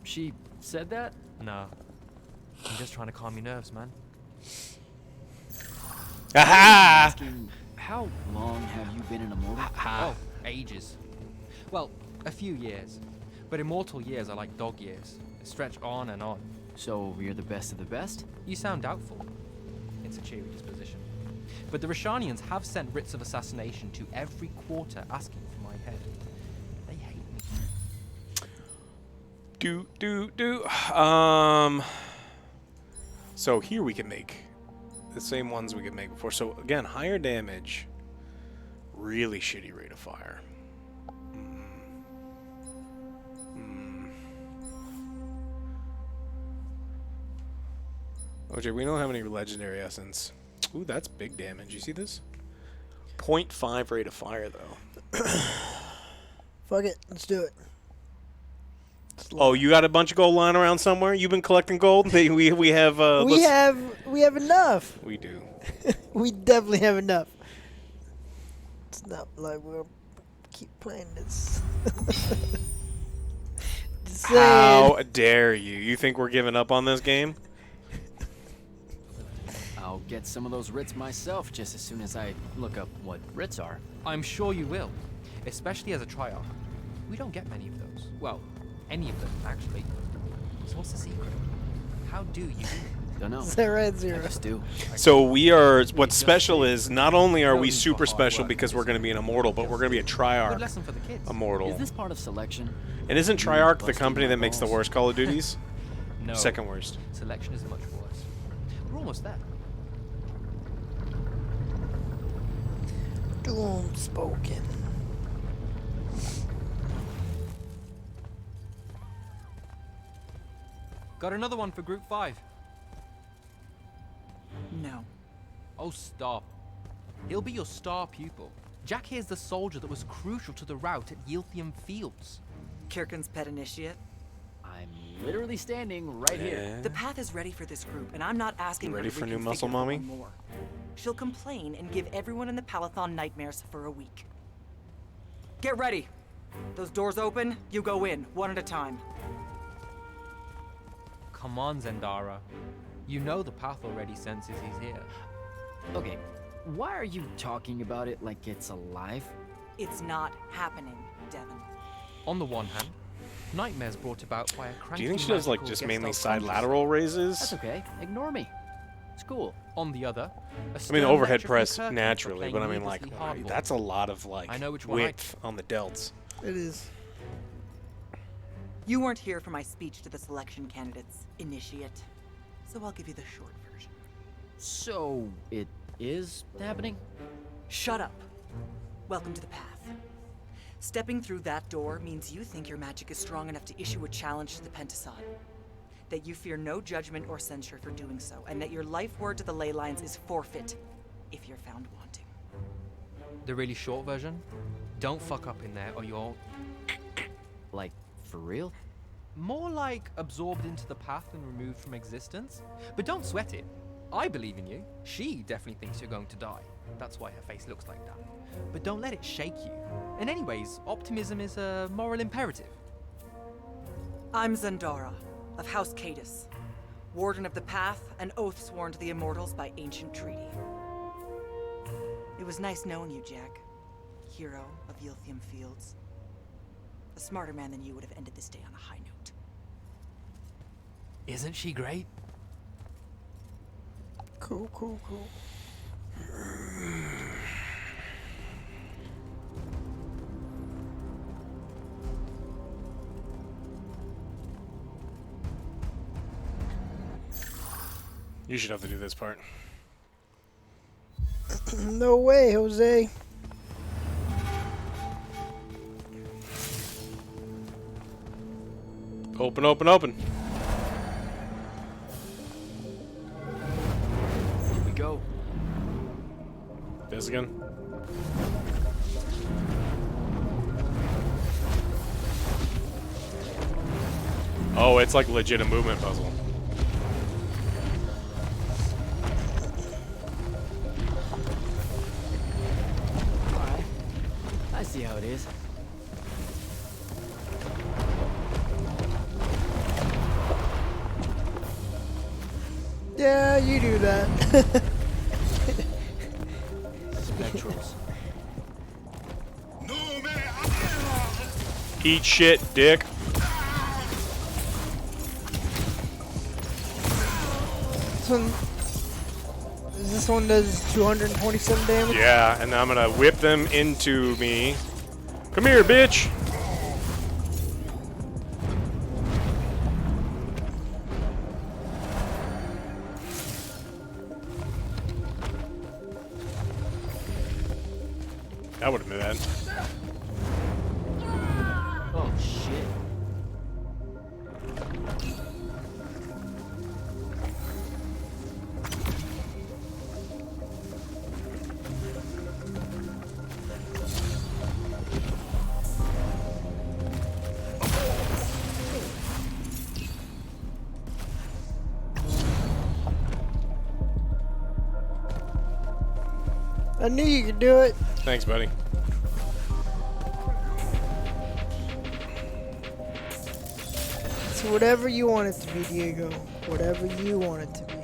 She said that? No. I'm just trying to calm your nerves, man. Aha! How long have you been an immortal? Oh, ages. Well, a few years. But immortal years are like dog years. They stretch on and on. So you're the best of the best? You sound doubtful. It's a cheery disposition. But the Rashanians have sent writs of assassination to every quarter asking for my head. They hate me. So here we can make the same ones we could make before. So again, higher damage, really shitty rate of fire. OJ, we don't have any legendary essence. Ooh, that's big damage. You see this? 0.5 rate of fire, though. Fuck it. Let's do it. Oh, you got a bunch of gold lying around somewhere? You've been collecting gold? we have... we have enough. We do. We definitely have enough. It's not like we'll keep playing this. How dare you? You think we're giving up on this game? get some of those writs myself just as soon as I look up what writs are. I'm sure you will, especially as a Triarch. We don't get many of those. Well, any of them, actually. So what's the secret? How do you do it? Don't know. Zero at zero. I just do. So we are. What's special is not only are we super special because we're going to be an immortal, but we're going to be a Triarch lesson for the kids. immortal. Is this part of selection? And isn't Triarch the company that makes the worst Call of Duties? No. Second worst. Selection is much worse. We're almost there. Doom spoken. Got another one for Group 5. No. Oh, stop. He'll be your star pupil. Jack here's the soldier that was crucial to the rout at Yilthium Fields. Kirkin's pet initiate? I'm literally standing right here. The path is ready for this group, and I'm not asking Ready her to for new reconfigure muscle, for mommy? one more. She'll complain and give everyone in the Palathon nightmares for a week. Get ready. Those doors open, you go in, one at a time. Come on, Zendara. You know the path already senses he's here. Okay, why are you talking about it like it's alive? It's not happening, Devin. On the one hand, nightmares brought about by a cranky Do you think she does like magical just guest mainly unconscious. side lateral raises? That's okay. Ignore me. It's cool. On the other, I mean, overhead press naturally, but I mean, like, that's a lot of like I know which one width on the delts. It is. You weren't here for my speech to the selection candidates, initiate. So I'll give you the short version. So, it is happening? Shut up. Welcome to the path. Stepping through that door means you think your magic is strong enough to issue a challenge to the Pentasod. That you fear no judgment or censure for doing so, and that your life word to the ley lines is forfeit if you're found wanting. The really short version? Don't fuck up in there or you'll... Like, for real? More like absorbed into the path and removed from existence. But don't sweat it. I believe in you. She definitely thinks you're going to die. That's why her face looks like that. But don't let it shake you. And anyways, optimism is a moral imperative. I'm Zendara, of House Cadus, Warden of the Path, an oath sworn to the Immortals by ancient treaty. It was nice knowing you, Jack. Hero of Yilthium Fields. A smarter man than you would have ended this day on a high note. Isn't she great? Cool, cool, cool. You should have to do this part. No way, Jose. Open, open, open. Here we go. This again. Oh, it's like legit a movement puzzle. Alright. I see how it is. Yeah, you do that. Spectrals. Eat shit, dick. This one does 227 damage? Yeah, and I'm gonna whip them into me. Come here, bitch. That would have been bad. Oh, shit. I knew you could do it. Thanks, buddy. It's whatever you want it to be, Diego. Whatever you want it to be.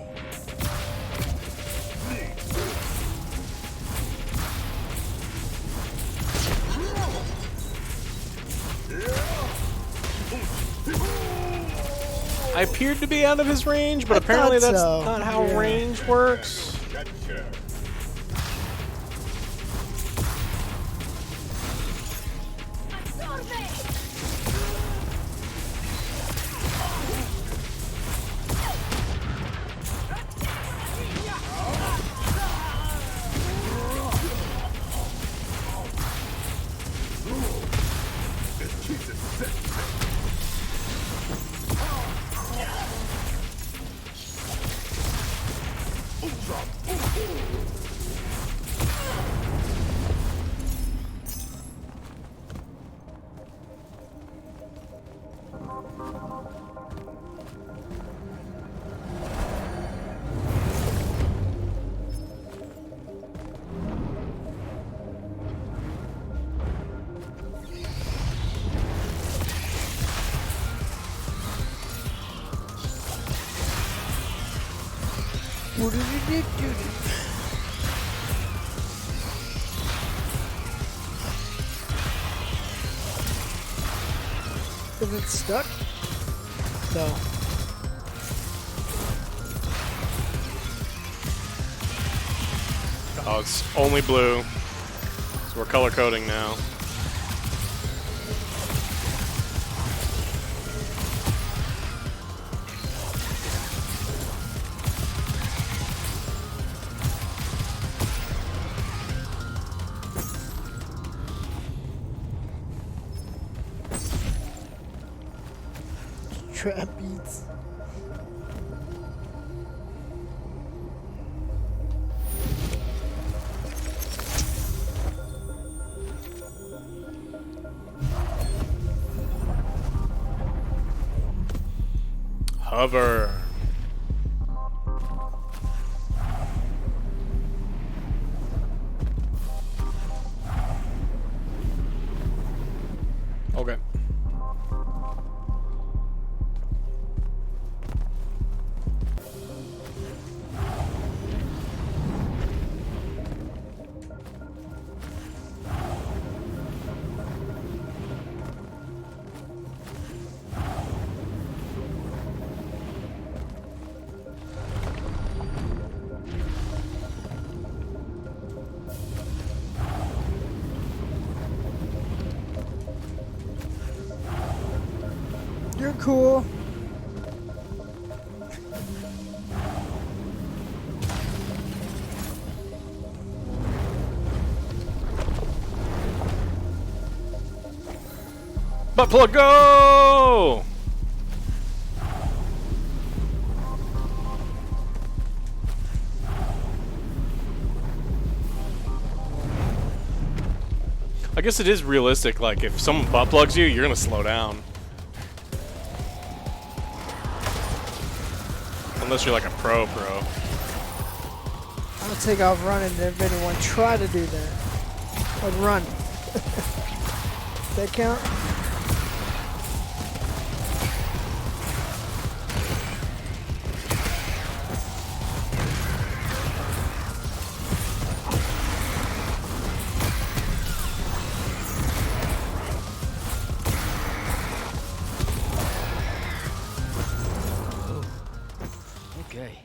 I appeared to be out of his range, but apparently that's so. not how Yeah. range works. Is it stuck? No. Oh, it's only blue. So we're color coding now. Trap beats. Hover. Okay. You're cool. Butt plug, go! I guess it is realistic, like, if someone butt plugs you, you're gonna slow down. Unless you're like a pro. I'm gonna take off running if anyone try to do that. Like run. Does that count? Okay.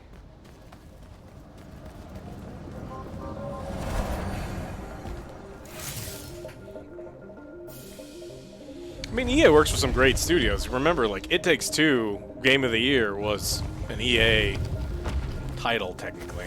I mean, EA works with some great studios. Remember, like, It Takes Two, Game of the Year, was an EA title, technically.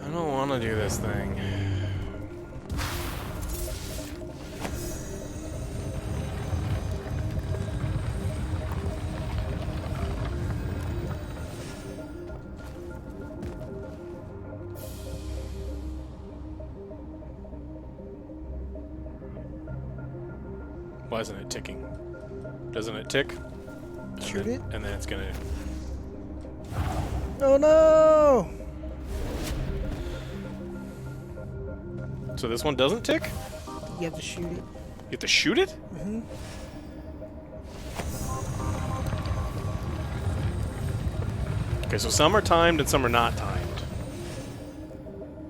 I don't want to do this thing. Why isn't it ticking? Doesn't it tick? Shoot it? And then it's gonna... Oh no! So this one doesn't tick? You have to shoot it. You have to shoot it? Mm-hmm. Okay, so some are timed and some are not timed.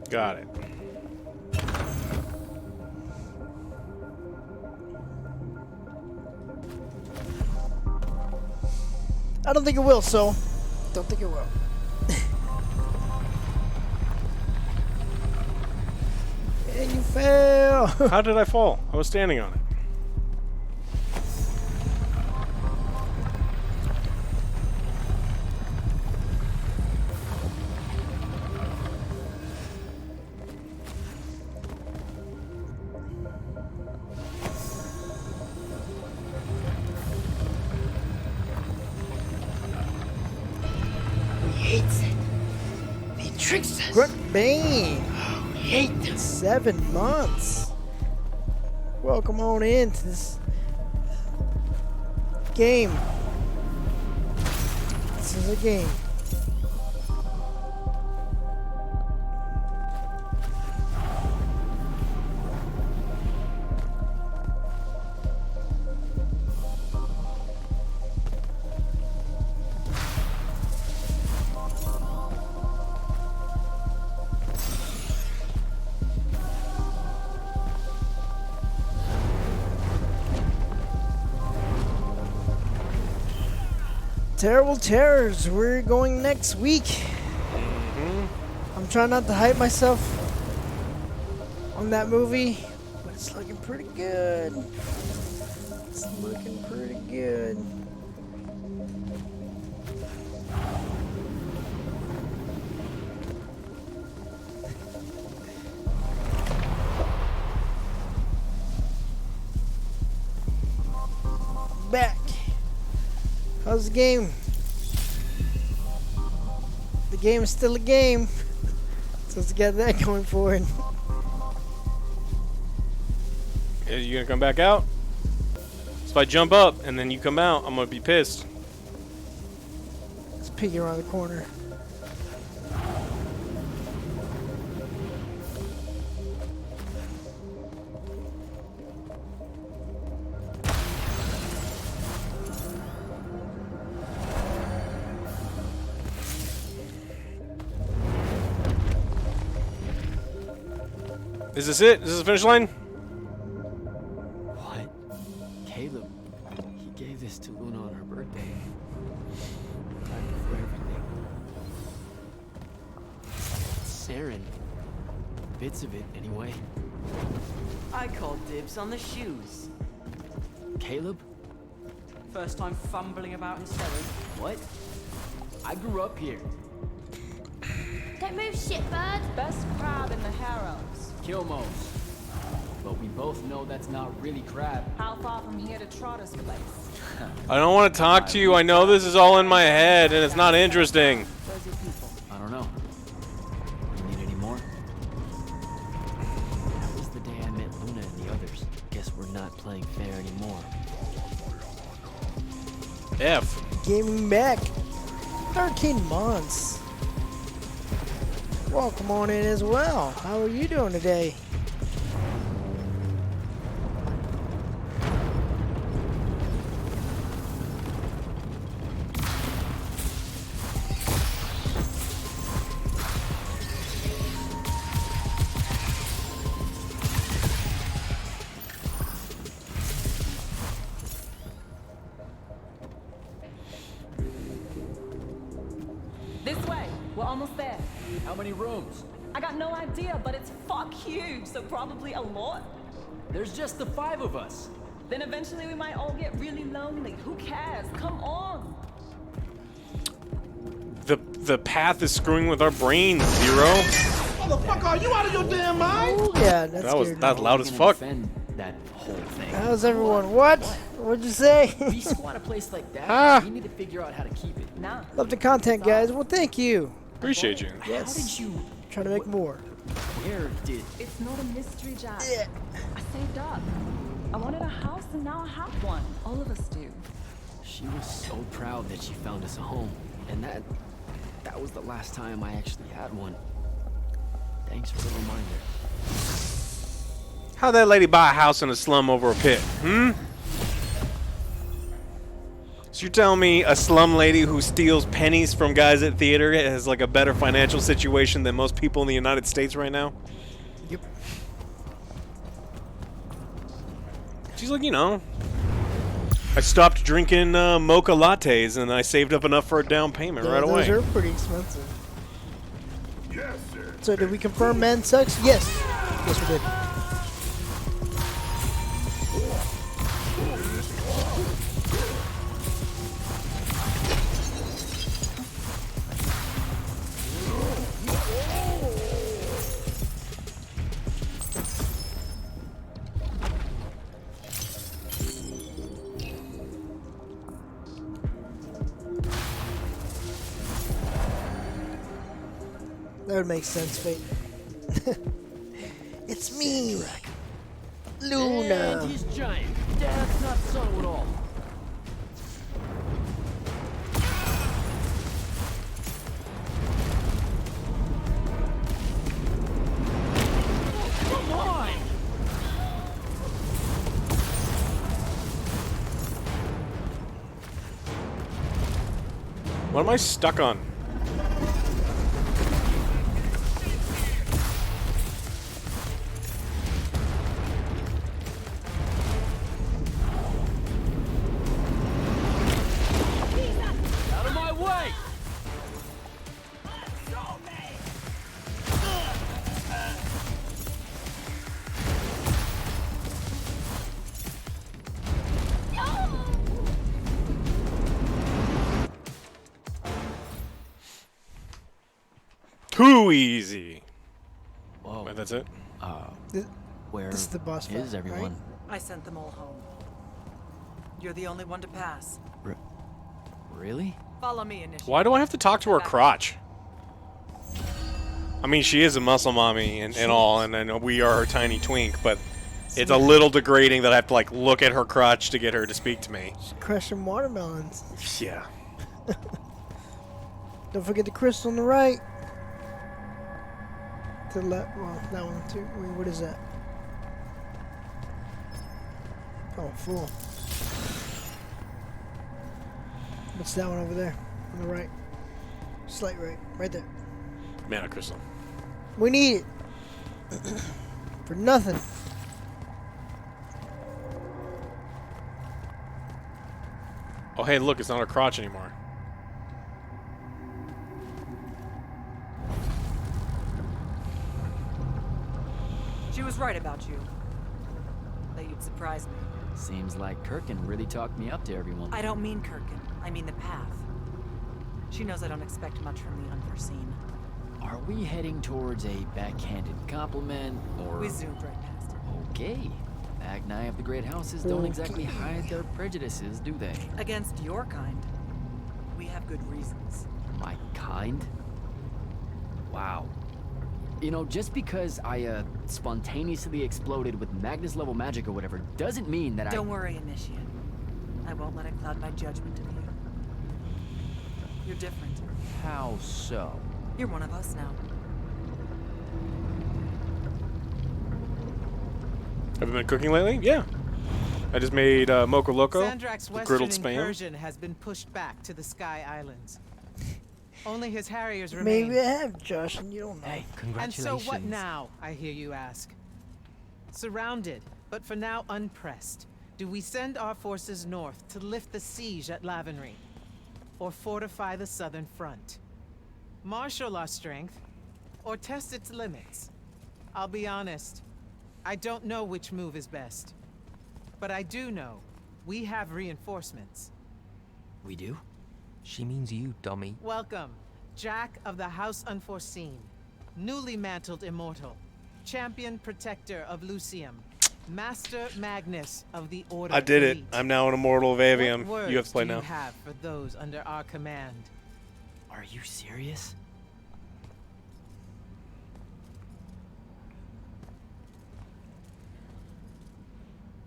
Got it. I don't think it will, so don't think it will. And you fail. How did I fall? I was standing on it. Hates it. He tricks us. Grunt Bane. We hate them. 7 months. Welcome on into this game. This is a game. Terrible Terrors, we're going next week. I'm trying not to hype myself on that movie, but it's looking pretty good. It's looking pretty good. Back. How's the game? The game is still a game. So let's get that going forward. Are you gonna come back out? So if I jump up and then you come out, I'm gonna be pissed. Let's peek around the corner. Is this it? Is this the finish line? What? Caleb, he gave this to Luna on her birthday. Time for everything. Saren. Bits of it, anyway. I called dibs on the shoes. Caleb? First time fumbling about in Saren. What? I grew up here. Don't move, shitbird. Best crab in the Harrows. Kilmos. But we both know that's not really crab. How far from here to Trotter's place? I don't want to talk to you. I know this is all in my head and it's not interesting. Where's your people? I don't know. You need any more? That was the day I met Luna and the others. Guess we're not playing fair anymore. F. Gaming back. 13 months. Welcome on in as well. How are you doing today? This way. We're almost there. How many rooms? I got no idea, but it's fuck huge, so probably a lot. There's just the 5 of us. Then eventually we might all get really lonely. Who cares? Come on. The path is screwing with our brains, Zero. Motherfucker, are you out of your damn mind? Oh, yeah, that's that loud as fuck. That whole thing. How's everyone? What? What'd you say? We squat a place like that. Ah. We need to figure out how to keep it. Nah. Love the content, guys. Well, thank you. Appreciate you. Yes. How did you? Trying to make more. Where did? It's not a mystery, Jack. Yeah. I saved up. I wanted a house and now I have one. All of us do. She was so proud that she found us a home, and that was the last time I actually had one. Thanks for the reminder. How'd that lady buy a house in a slum over a pit? So you're telling me a slum lady who steals pennies from guys at theater has like a better financial situation than most people in the United States right now? Yep. She's like, you know, I stopped drinking mocha lattes and I saved up enough for a down payment right away. Those are pretty expensive. Yes, sir. So did we confirm man sucks? Yes. Yes, we did. That would make sense, Fate. It's me, Luna. And he's giant. That's not subtle at all. Come on! What am I stuck on? Out of my way! Too easy. Whoa. Wait, that's it? Where This is the boss fight, is everyone? right? I sent them all home. You're the only one to pass. Really? Follow me, initiate. Why do I have to talk to her crotch? I mean, she is a muscle mommy and all, and I know we are her tiny twink, but it's a little degrading that I have to, like, look at her crotch to get her to speak to me. She's crushing watermelons. Yeah. Don't forget the crystal on the right. To the left. Well, that one too. Wait, what is that? Oh, full. What's that one over there? On the right. Slight right. Right there. Mana crystal. We need it. For nothing. Oh, hey, look, it's not her crotch anymore. She was right about you. That you'd surprise me. Seems like Kirkin really talked me up to everyone. I don't mean Kirkin. I mean the path. She knows I don't expect much from the unforeseen. Are we heading towards a backhanded compliment, or... We zoomed right past it. Okay. Magni of the Great Houses don't exactly hide their prejudices, do they? Against your kind. We have good reasons. My kind? Wow. You know, just because I, spontaneously exploded with Magnus-level magic or whatever, doesn't mean that Don't worry, Initiate. I won't let it cloud my judgment of you. You're different. How so? You're one of us now. Have you been cooking lately? Yeah. I just made Mocha Loco, Sandrak's with western griddled spam. incursion has been pushed back to the Sky Islands. Only his harriers remain. Maybe I have, Josh, and you don't know. And Congratulations. so what now, I hear you ask? Surrounded, but for now unpressed, do we send our forces north to lift the siege at Lavenry? Or fortify the southern front? Marshal our strength, or test its limits? I'll be honest, I don't know which move is best. But I do know we have reinforcements. We do? She means you, dummy. Welcome, Jack of the House Unforeseen, newly mantled immortal, champion protector of Lucium, Master Magnus of the Order. I did it. Elite. I'm now an Immortal of Aveum. What You have to play words do now. you have for those under our command? Are you serious?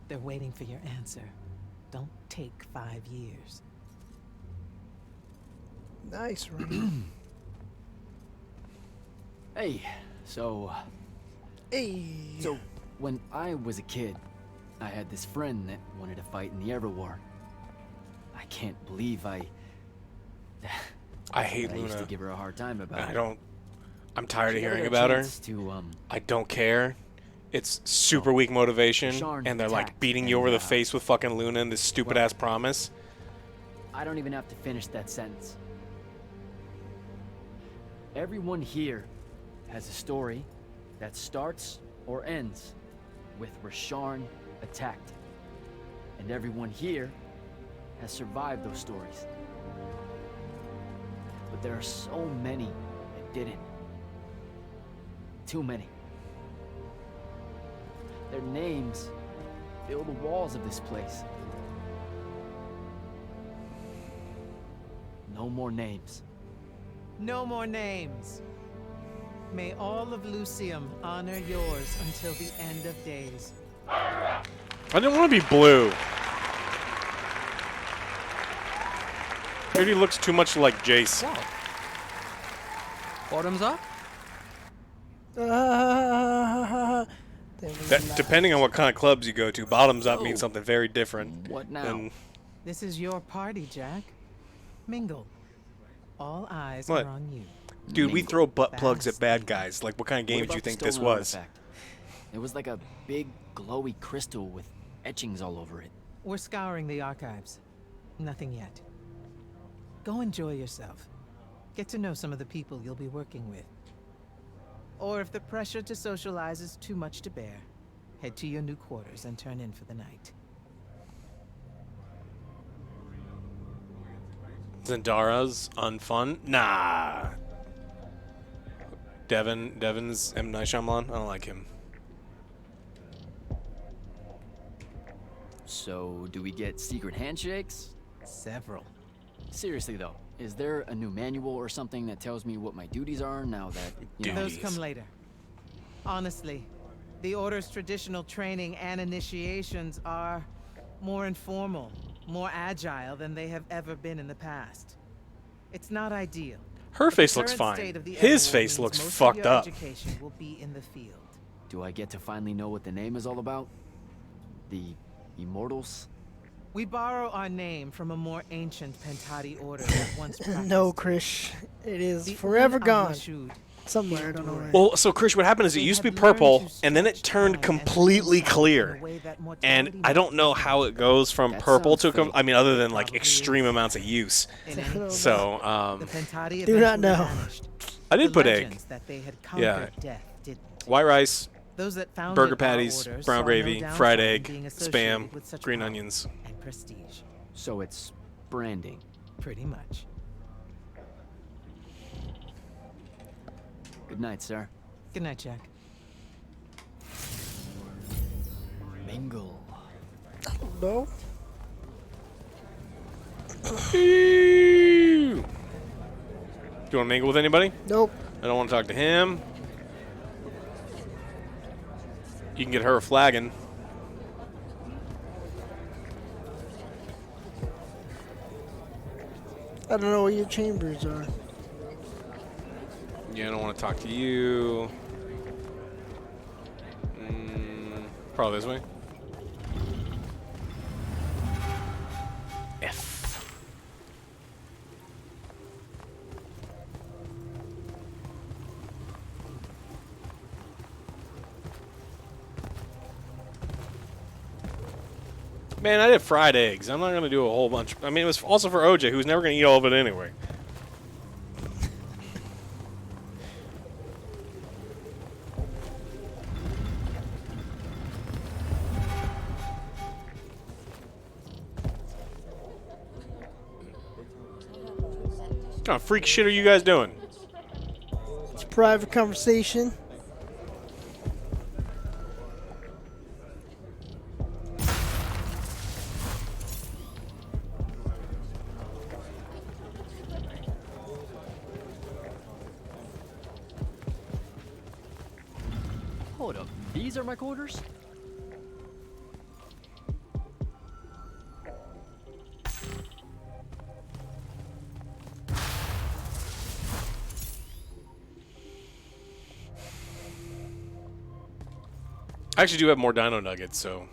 They're waiting for your answer. Don't take 5 years. Nice, Ronnie. Hey, so... Hey. So, when I was a kid, I had this friend that wanted to fight in the Everwar. I I can't believe I hate I used to Luna. give her a hard time about I it. don't. I'm tired of She never hearing got a about her. chance to, I don't care. It's super weak motivation, Rasharn and they're like attacked, beating you and, over the face with fucking Luna and this stupid ass promise. I don't even have to finish that sentence. Everyone here has a story that starts or ends with Rasharn attacked. And everyone here has survived those stories. But there are so many that didn't. Too many. Their names fill the walls of this place. No more names. No more names. May all of Lucium honor yours until the end of days. I didn't want to be blue. Maybe he looks too much like Jace. Bottoms up? Depending on what kind of clubs you go to, bottoms up means something very different. What now? than- This is your party, Jack. Mingle. All eyes What? are on you. Dude, we throw butt plugs at bad guys. Like, what kind of game What do you about the think this stolen was? artifact? It was like a big, glowy crystal with etchings all over it. We're scouring the archives. Nothing yet. Go enjoy yourself. Get to know some of the people you'll be working with. Or if the pressure to socialize is too much to bear, head to your new quarters and turn in for the night. Zendara's unfun? Nah. Devin's M. Night Shyamalan? I don't like him. So, do we get secret handshakes? Several. Seriously though, is there a new manual or something that tells me what my duties are now that, you know? Those come later. Honestly, the Order's traditional training and initiations are more informal, more agile than they have ever been in the past. It's not ideal. Her but the face looks current fine. state of the His Everwar face means looks most of fucked your up. Education will be in the field. Do I get to finally know what the name is all about? The Immortals? We borrow our name from a more ancient Pentati order that once practiced. No, Krish. It is The forever Uln gone. Al-Rashud Somewhere, I don't know where. Well, so Krish, what happened is it used to be purple, and then it turned completely clear. And I don't know how it goes from purple to, I mean, other than like extreme amounts of use. So, The Pentati Do not eventually know. vanished. I did The put egg. legends that they had Yeah. conquered death didn't. White rice, Those that founded burger our patties, order brown saw no gravy, downside fried in egg, being associated with spam, such green power onions. and prestige. So it's branding. Pretty much. Good night, sir. Good night, Jack. Mingle. No. Do you want to mingle with anybody? Nope. I don't want to talk to him. You can get her a flagon. I don't know what your chambers are. Yeah, I don't want to talk to you. Probably this way. F. Man, I did fried eggs. I'm not going to do a whole bunch. I mean, it was also for OJ, who's never going to eat all of it anyway. What kind of freak shit are you guys doing? It's a private conversation. Hold up, these are my quarters? I actually do have more dino nuggets, so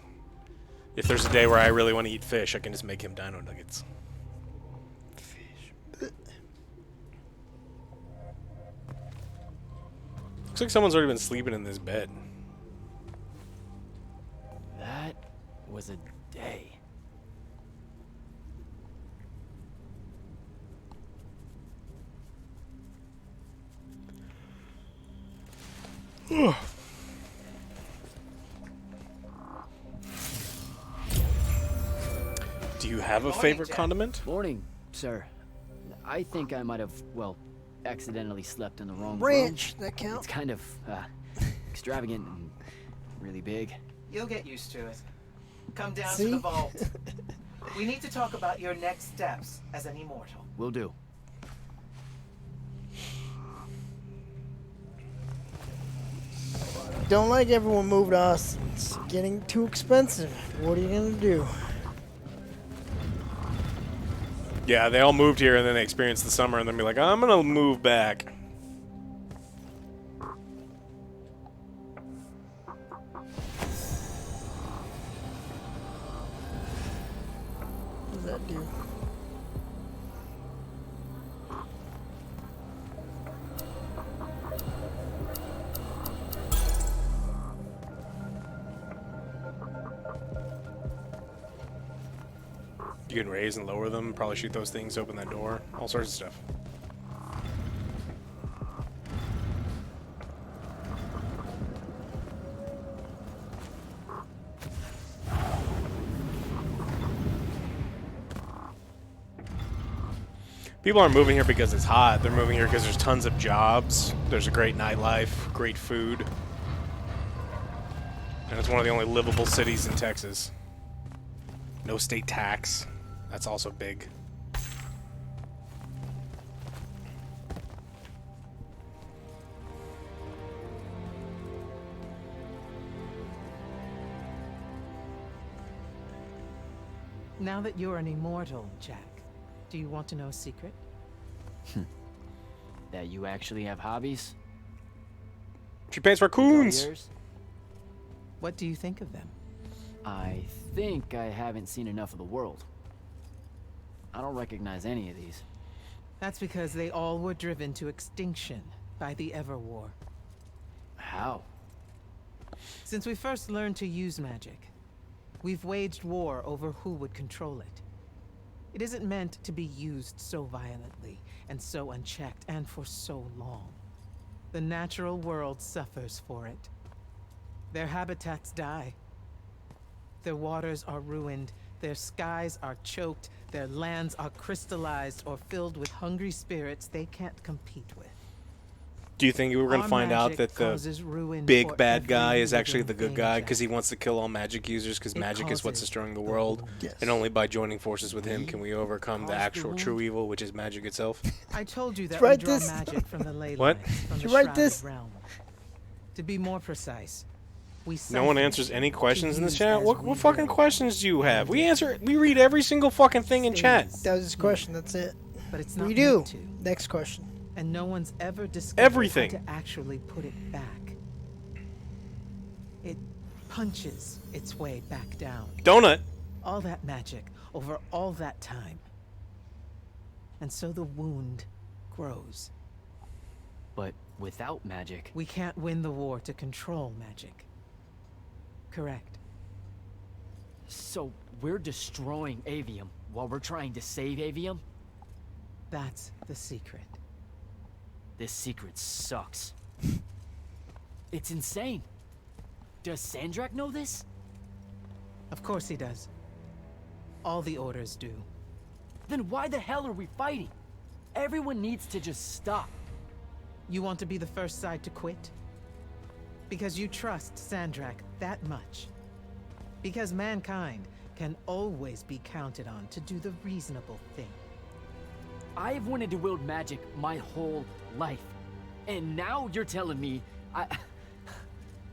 if there's a day where I really want to eat fish, I can just make him dino nuggets. Looks like someone's already been sleeping in this bed. That was a day. Do you have a favorite condiment? Morning, sir. I think I might have, well, accidentally slept in the wrong Ranch, room. that count? It's kind of extravagant and really big. You'll get used to it. Come down See? to the vault. We need to talk about your next steps as an immortal. Will do. Don't like everyone moved us. It's getting too expensive. What are you gonna do? Yeah, they all moved here and then they experienced the summer and then be like, I'm gonna move back. What does that do? You can raise and lower them, probably shoot those things, open that door, all sorts of stuff. People aren't moving here because it's hot. They're moving here because there's tons of jobs. There's a great nightlife, great food. And it's one of the only livable cities in Texas. No state tax. That's also big. Now that you're an immortal, Jack, do you want to know a secret? That you actually have hobbies? She paints raccoons. Yours? What do you think of them? I think I haven't seen enough of the world. I don't recognize any of these. That's because they all were driven to extinction by the Everwar. How? Since we first learned to use magic, we've waged war over who would control it. It isn't meant to be used so violently and so unchecked and for so long. The natural world suffers for it. Their habitats die. Their waters are ruined, their skies are choked, their lands are crystallized or filled with hungry spirits they can't compete with. Do you think we're going to Our find out magic that the causes ruin big for bad every guy is actually the living good thing, guy Jack. because he wants to kill all magic users because It magic is what's causes destroying the the world? wound. Yes. And only by joining forces with him can we overcome the Cause the actual wound? true evil, which is magic itself? I told you that write we draw this? magic from the ley What? lines, from Did the you write shrouded this? realm. To be more precise, we No one siphon answers any to questions in this use chat? as What we fucking will. questions do you have? We read every single fucking thing in chat. That was his question. That's it. But it's We not do. meant to. Next question. And no one's ever discovered Everything. how to actually put it back. It punches its way back down. Donut. All that magic over all that time. And so the wound grows. But without magic... We can't win the war to control magic. Correct. So we're destroying Avium while we're trying to save Avium? That's the secret. This secret sucks. It's insane. Does Sandrak know this? Of course he does. All the orders do. Then why the hell are we fighting? Everyone needs to just stop. You want to be the first side to quit? Because you trust Sandrak that much. Because mankind can always be counted on to do the reasonable thing. I've wanted to wield magic my whole life. And now you're telling me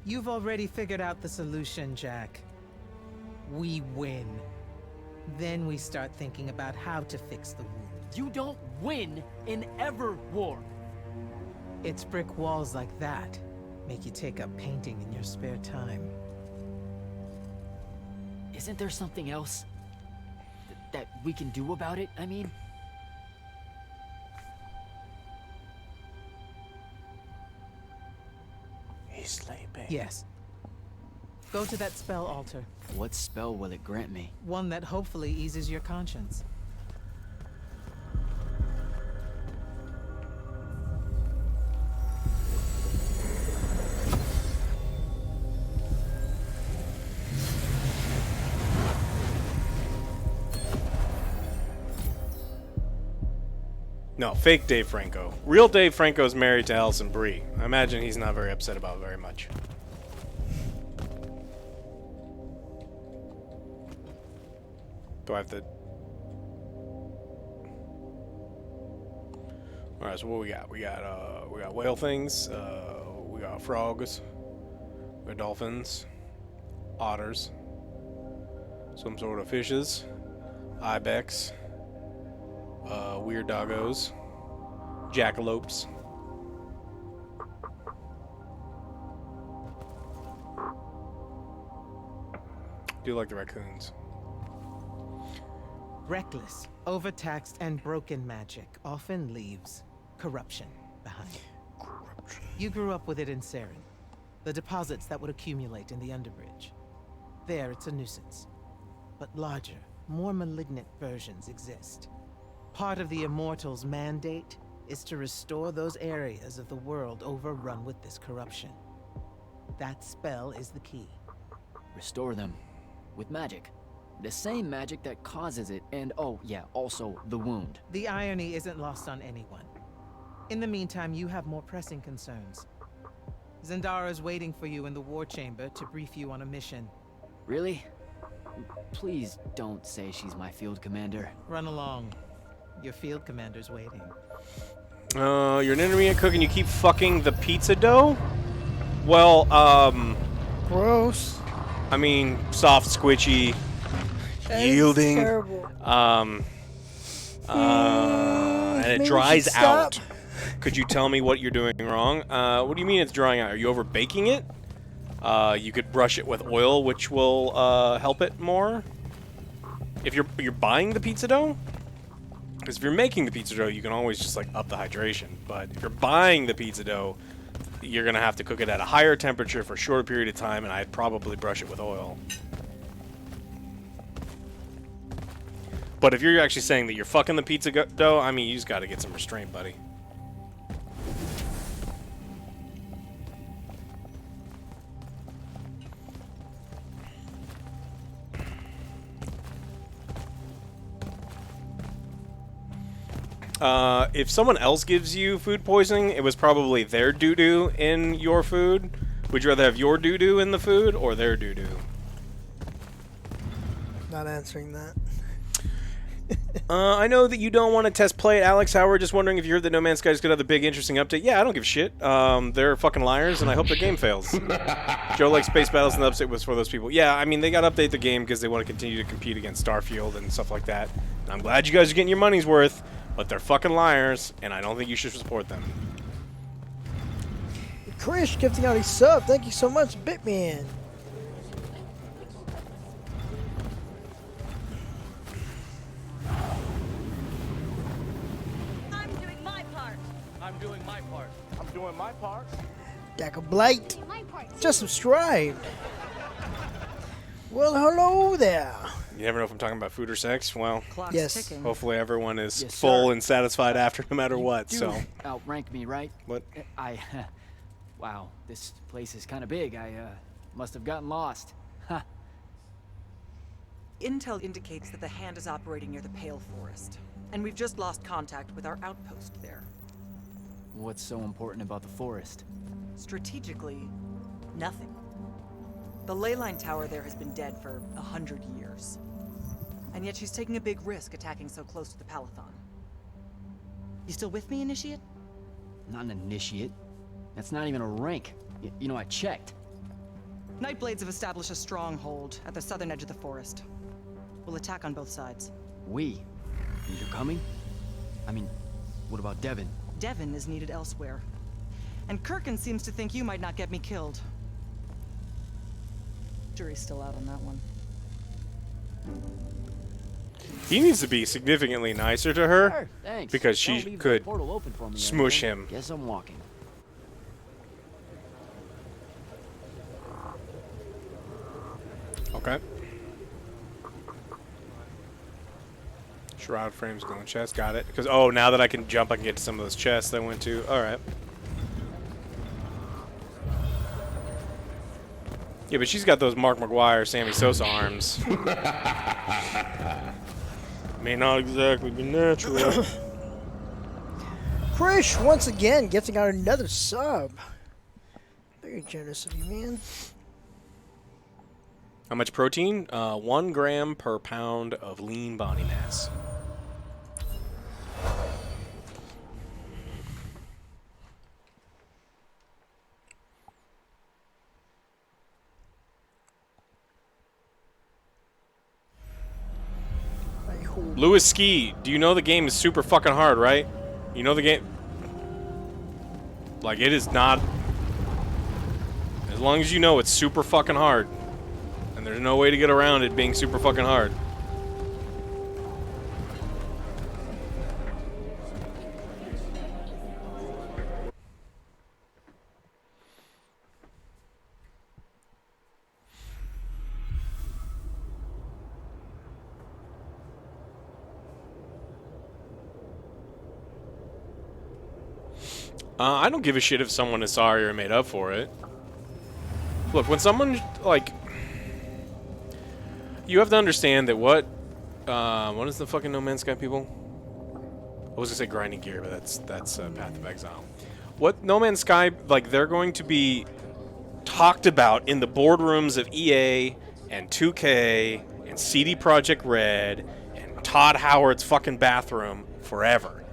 You've already figured out the solution, Jack. We win. Then we start thinking about how to fix the wound. You don't win in Everwar. It's brick walls like that make you take up painting in your spare time. Isn't there something else that we can do about it? I mean... Yes. Go to that spell altar. What spell will it grant me? One that hopefully eases your conscience. No, fake Dave Franco. Real Dave Franco is married to Alison Brie. I imagine he's not very upset about it very much. Do I have to... Alright, so what we got? We got whale things, we got frogs, we got dolphins, otters, some sort of fishes, ibex, weird doggos, jackalopes. Do like the raccoons. Reckless, overtaxed, and broken magic often leaves corruption behind. You grew up with it in Saren, the deposits that would accumulate in the Underbridge. There, it's a nuisance. But larger, more malignant versions exist. Part of the Immortals' mandate is to restore those areas of the world overrun with this corruption. That spell is the key. Restore them. With magic. The same magic that causes it, and oh yeah, also the wound. The irony isn't lost on anyone. In the meantime, you have more pressing concerns. Zendara's waiting for you in the war chamber to brief you on a mission. Really? Please don't say she's my field commander. Run along. Your field commander's waiting. You're an intermediate cook and you keep fucking the pizza dough? Well, gross. I mean, soft, squishy, yielding. Terrible. And it Maybe dries we should stop. out. Could you tell me what you're doing wrong? What do you mean it's drying out? Are you over baking it? You could brush it with oil, which will help it more. If you're buying the pizza dough, because if you're making the pizza dough, you can always just like up the hydration. But if you're buying the pizza dough, you're gonna have to cook it at a higher temperature for a shorter period of time, and I'd probably brush it with oil. But if you're actually saying that you're fucking the pizza dough, I mean, you just gotta get some restraint, buddy. If someone else gives you food poisoning, it was probably their doo-doo in your food. Would you rather have your doo-doo in the food or their doo-doo? Not answering that. I know that you don't want to test play it, Alex Howard. Just wondering if you heard that No Man's Sky is going to have the big, interesting update. Yeah, I don't give a shit. They're fucking liars, and I hope their game fails. Joe likes space battles, and the update was for those people. Yeah, I mean, they got to update the game because they want to continue to compete against Starfield and stuff like that. And I'm glad you guys are getting your money's worth, but they're fucking liars, and I don't think you should support them. Krish gifting out a sub. Thank you so much, Bitman. I'm doing my part. I'm doing my part. Dagger Blight just subscribed. Well, hello there. You never know if I'm talking about food or sex. Well, Yes. hopefully everyone is Yes, full sir. and satisfied after no matter what. You So, outrank me, right? What? Wow, this place is kind of big. I must have gotten lost. Ha. Intel indicates that the Hand is operating near the Pale Forest, and we've just lost contact with our outpost there. What's so important about the forest? Strategically, nothing. The ley line tower there has been dead for 100 years. And yet she's taking a big risk attacking so close to the Palathon. You still with me, Initiate? Not an initiate. That's not even a rank. You know, I checked. Nightblades have established a stronghold at the southern edge of the forest. We'll attack on both sides. We? You're coming? I mean, what about Devin? Devin is needed elsewhere. And Kirkin seems to think you might not get me killed. Jury's still out on that one. he needs to be significantly nicer to her Sure, thanks. because Don't she leave could that portal open for me, smush anyway. him. Guess I'm walking. Shroud frames, golden chest, got it. Because, oh, now that I can jump, I can get to some of those chests I went to. Alright. Yeah, but she's got those Mark McGuire, Sammy Sosa arms. May not exactly be natural. Krish, once again, getting out another sub. Very generous of you, man. How much protein? 1 gram per pound of lean body mass. Lewis Ski, do you know the game is super fucking hard, right? You know the game? Like, it is not... As long as you know it's super fucking hard. And there's no way to get around it being super fucking hard. I don't give a shit if someone is sorry or made up for it. Look, when someone, like... You have to understand that what is the fucking No Man's Sky people? I was gonna say Grinding Gear, but that's Path of Exile. What No Man's Sky, like, they're going to be talked about in the boardrooms of EA and 2K and CD Projekt Red and Todd Howard's fucking bathroom forever.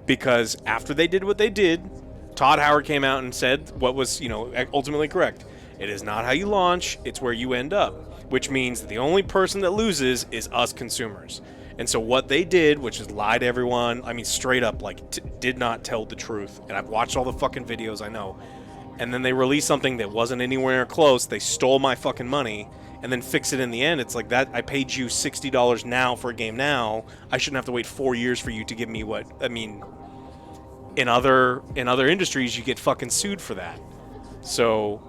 Because after they did what they did, Todd Howard came out and said what was, you know, ultimately correct. It is not how you launch, it's where you end up. Which means that the only person that loses is us consumers. And so what they did, which is lie to everyone, I mean straight up, like, did not tell the truth. And I've watched all the fucking videos, I know. And then they released something that wasn't anywhere close, they stole my fucking money, and then fix it in the end. It's like, that I paid you $60 now for a game now, I shouldn't have to wait 4 years for you to give me what, I mean, in other industries you get fucking sued for that. So...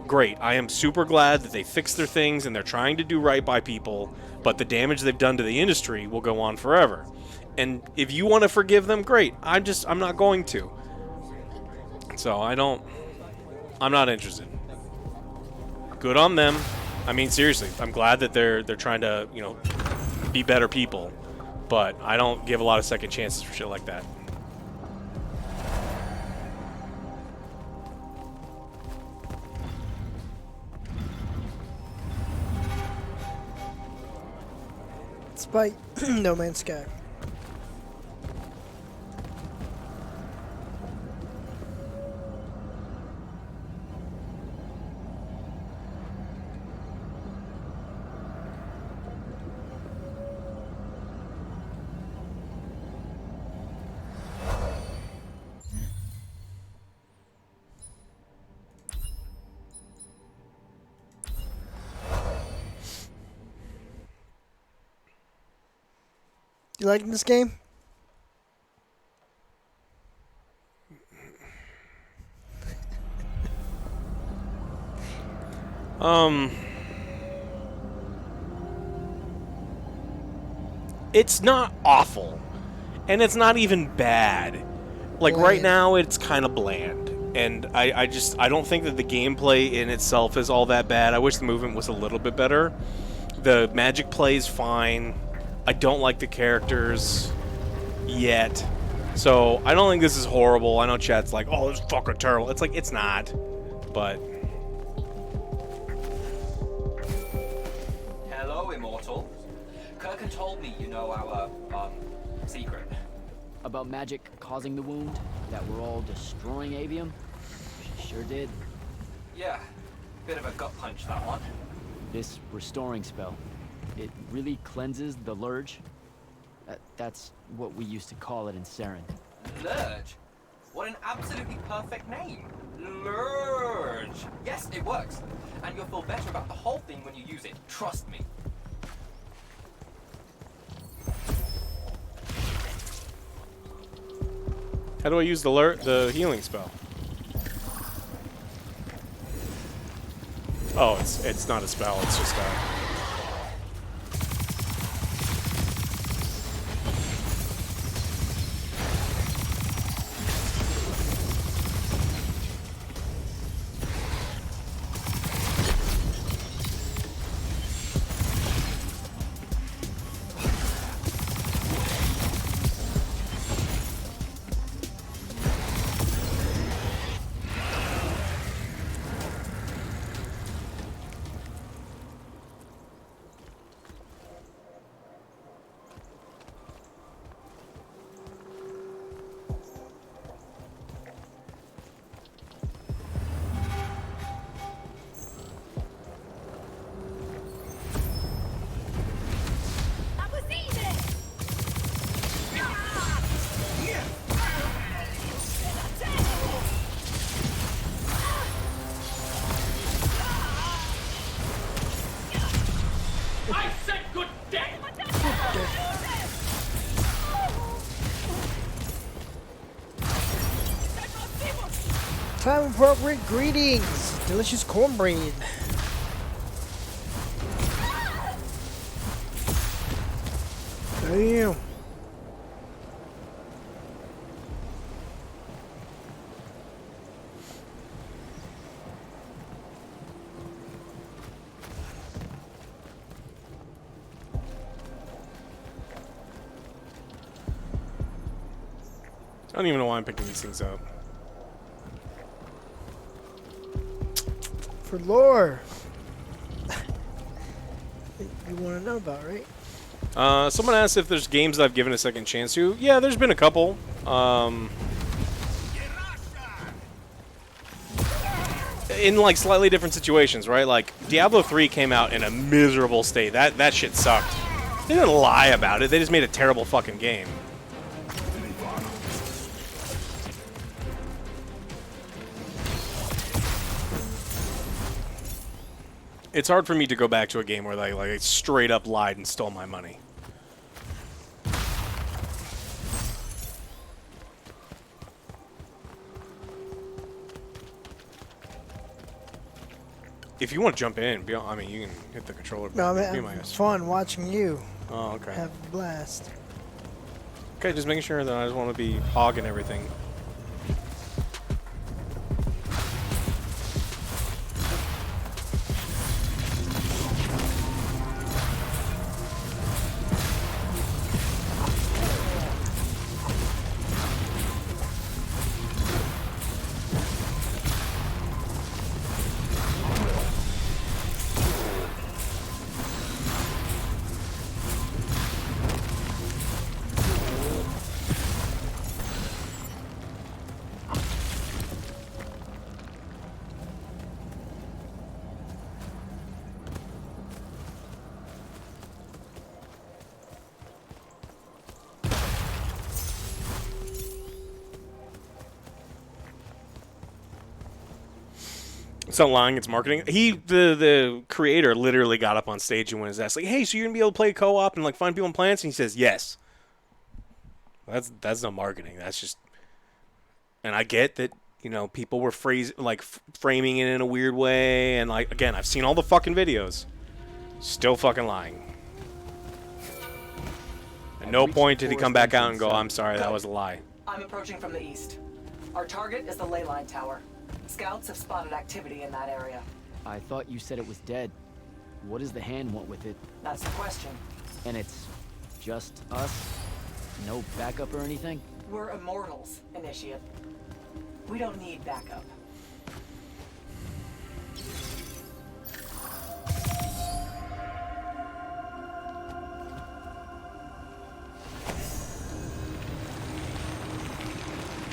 great. I am super glad that they fixed their things and they're trying to do right by people, but the damage they've done to the industry will go on forever. And if you want to forgive them, great. I'm not going to. So I'm not interested. Good on them. I mean, seriously, I'm glad that they're trying to, you know, be better people, but I don't give a lot of second chances for shit like that. By No Man's Sky. You liking this game? It's not awful, and it's not even bad. Like, right now, it's kind of bland, and I don't think that the gameplay in itself is all that bad. I wish the movement was a little bit better. The magic play is fine. I don't like the characters yet. So, I don't think this is horrible. I know chat's like, oh, this is fucking terrible. It's like, it's not. But... Hello, Immortal. Kirkin told me you know our, secret. About magic causing the wound? That we're all destroying Aveum? She sure did. Yeah. Bit of a gut punch, that one. This restoring spell. It really cleanses the Lurge? That's what we used to call it in Saren. Lurge? What an absolutely perfect name. Lurge. Yes, it works. And you'll feel better about the whole thing when you use it. Trust me. How do I use the healing spell? Oh, it's not a spell, it's just a... Time appropriate greetings. Delicious cornbread. Damn. I don't even know why I'm picking these things up. For lore. You want to know about, right? Someone asked if there's games that I've given a second chance to. Yeah, there's been a couple. In like slightly different situations, right? Like Diablo 3 came out in a miserable state. That shit sucked. They didn't lie about it. They just made a terrible fucking game. It's hard for me to go back to a game where they like straight up lied and stole my money. If you want to jump in, I mean, you can hit the controller. No, I mean, it's fun watching you. Oh, okay. Have a blast. Okay, just making sure that I just want to be hogging everything. It's not lying, it's marketing. The creator literally got up on stage and was asked, like, hey, so you're gonna be able to play co-op and like find people in plants? And he says, yes. That's not marketing. That's just, and I get that, you know, people were framing it in a weird way, and like, again, I've seen all the fucking videos. Still fucking lying. At no point did he come back out and go, I'm sorry, that was a lie. I'm approaching from the east. Our target is the ley line tower. Scouts have spotted activity in that area. I thought you said it was dead. What does the hand want with it? That's the question. And it's just us? No backup or anything? We're Immortals, Initiate. We don't need backup.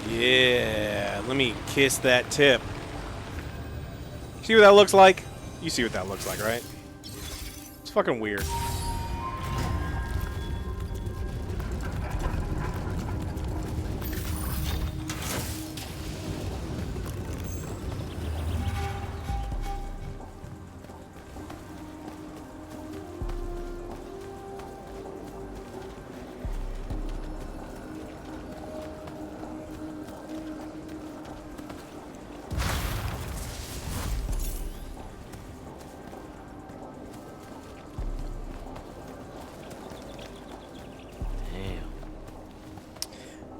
Yeah, let me kiss that tip. See what that looks like? You see what that looks like, right? It's fucking weird.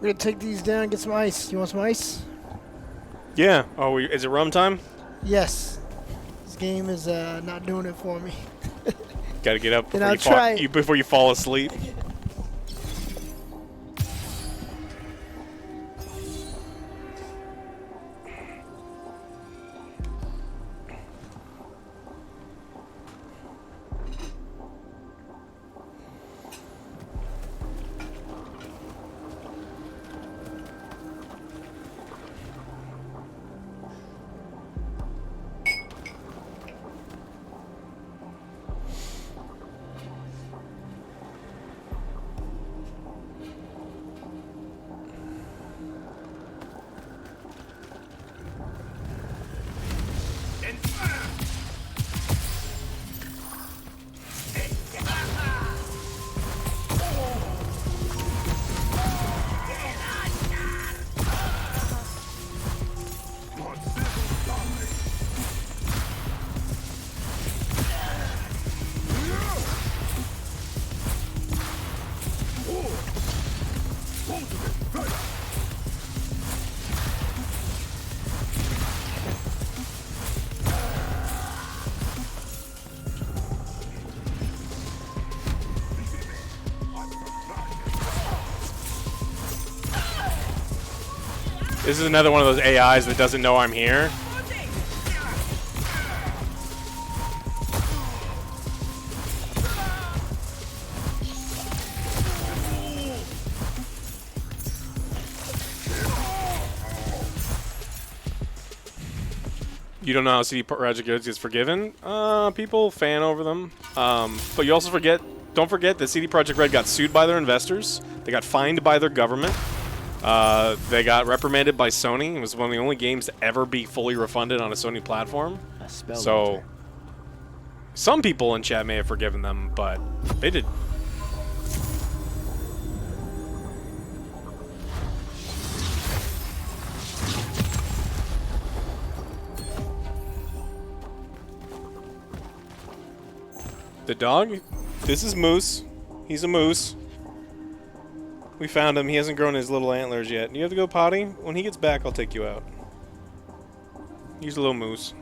We're gonna take these down and get some ice. You want some ice? Yeah. Oh, is it rum time? Yes. This game is not doing it for me. Gotta get up And I'll try. before you fall asleep. This is another one of those AIs that doesn't know I'm here. You don't know how CD Projekt Red gets forgiven? People fan over them. But you also don't forget that CD Projekt Red got sued by their investors. They got fined by their government. They got reprimanded by Sony. It was one of the only games to ever be fully refunded on a Sony platform. So, some people in chat may have forgiven them, but they did. The dog? This is Moose. He's a moose. We found him. He hasn't grown his little antlers yet. Do you have to go potty? When he gets back, I'll take you out. He's a little moose.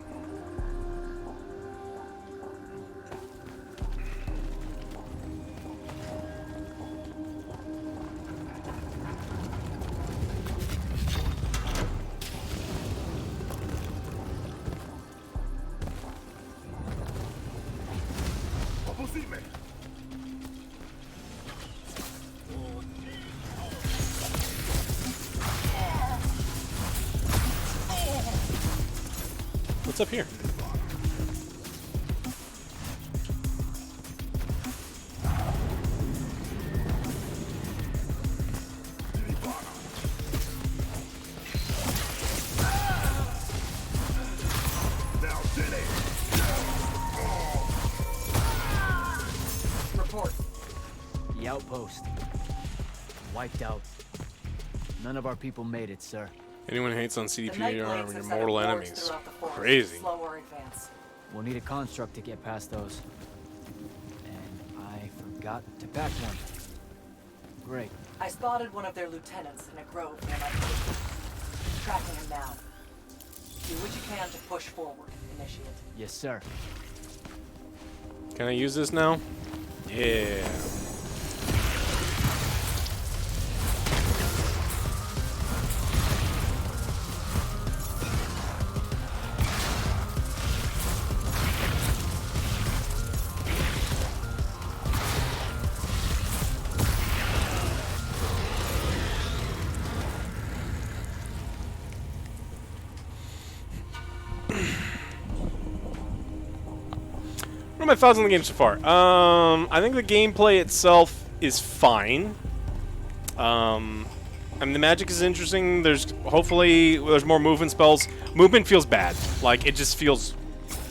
What's up here? Report. The outpost. Wiped out. None of our people made it, sir. Anyone hates on CDPR are your mortal enemies. Crazy. We'll need a construct to get past those. And I forgot to pack one. Great. I spotted one of their lieutenants in a grove near my position. Tracking him now. Do what you can to push forward, Initiate. Yes, sir. Can I use this now? Yeah. What are my thoughts on the game so far? I think the gameplay itself is fine. I mean, the magic is interesting. Hopefully there's more movement spells. Movement feels bad. Like, it just feels...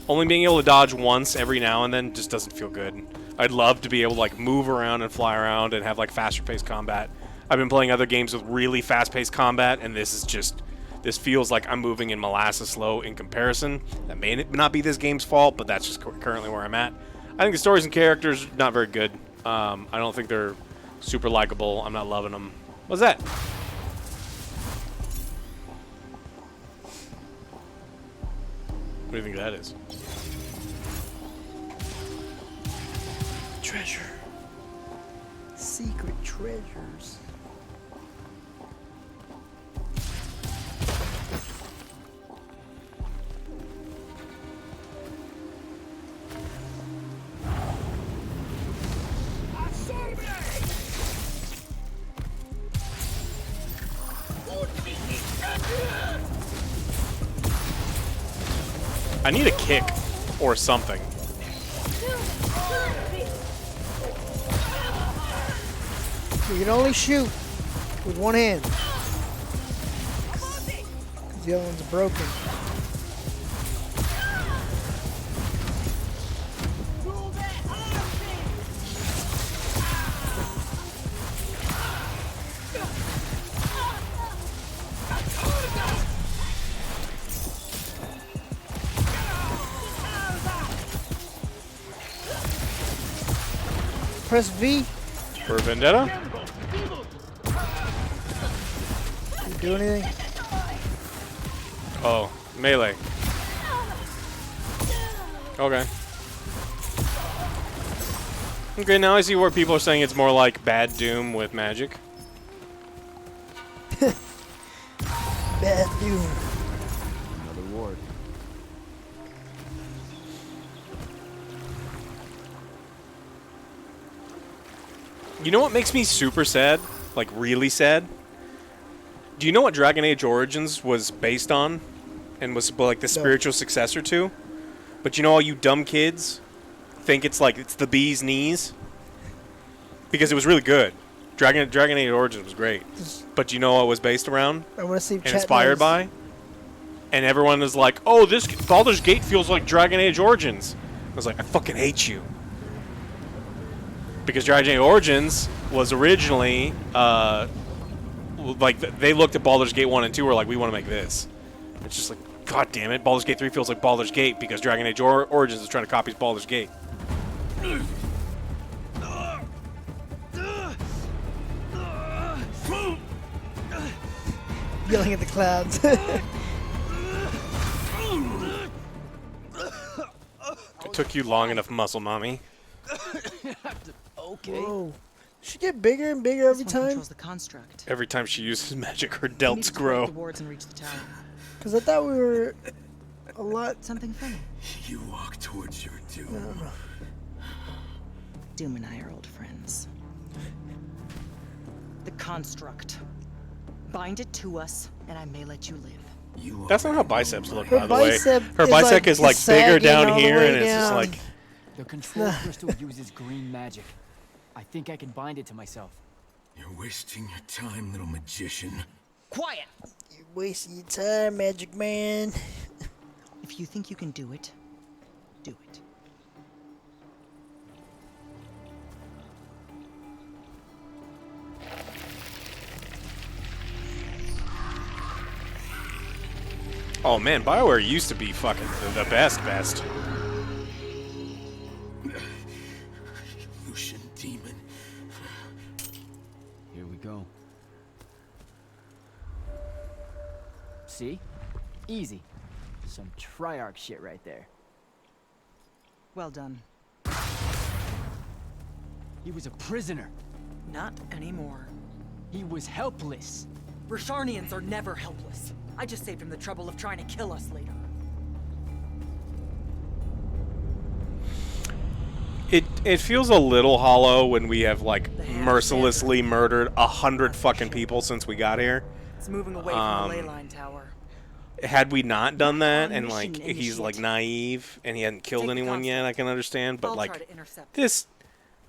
Only being able to dodge once every now and then just doesn't feel good. I'd love to be able to, like, move around and fly around and have, like, faster-paced combat. I've been playing other games with really fast-paced combat, and this is just... This feels like I'm moving in molasses slow in comparison. That may not be this game's fault, but that's just currently where I'm at. I think the stories and characters are not very good. I don't think they're super likable. I'm not loving them. What's that? What do you think that is? Treasure. Secret treasures. I need a kick or something. You can only shoot with one hand. 'Cause the other one's broken. Press V. For Vendetta? Did you do anything? Oh, melee. Okay. Okay, now I see where people are saying it's more like bad Doom with magic. Bathroom. Another ward. You know what makes me super sad? Like, really sad? Do you know what Dragon Age Origins was based on? And was, like, the spiritual successor to? But you know all you dumb kids think it's like, it's the bee's knees? Because it was really good. Dragon Age Origins was great. But you know what it was based around? I want to see. And inspired by? And everyone is like, oh, this Baldur's Gate feels like Dragon Age Origins. I was like, I fucking hate you. Because Dragon Age Origins was originally, like, they looked at Baldur's Gate 1 and 2 and were like, we want to make this. It's just like, god damn it, Baldur's Gate 3 feels like Baldur's Gate because Dragon Age Origins is trying to copy Baldur's Gate. Yelling at the clouds. It took you long enough, muscle mommy. Okay. Whoa. She get bigger and bigger every time. Controls the construct. Every time she uses magic, her delts grow. The wards and reach the tower. Because I thought we were a lot. Something funny. You walk towards your doom. Doom and I are old friends. The construct. Bind it to us, and I may let you live. That's not how biceps look, Her by the way. bicep Her is bicep like is like bigger sagging down all the here, way and it's just down. like. The control crystal uses green magic. I think I can bind it to myself. You're wasting your time, little magician. Quiet! You're wasting your time, Magic Man. If you think you can do it, do it. Oh man, BioWare used to be fucking the best. Lucian demon. Here we go. See? Easy. Some Triarch shit right there. Well done. He was a prisoner. Not anymore. He was helpless. Rasharnians are never helpless. I just saved him the trouble of trying to kill us later. It feels a little hollow when we have like mercilessly murdered 100 fucking people since we got here. It's moving away from the ley line tower. Had we not done that, and like he's like naive and he hadn't killed anyone yet, I can understand. But like this, I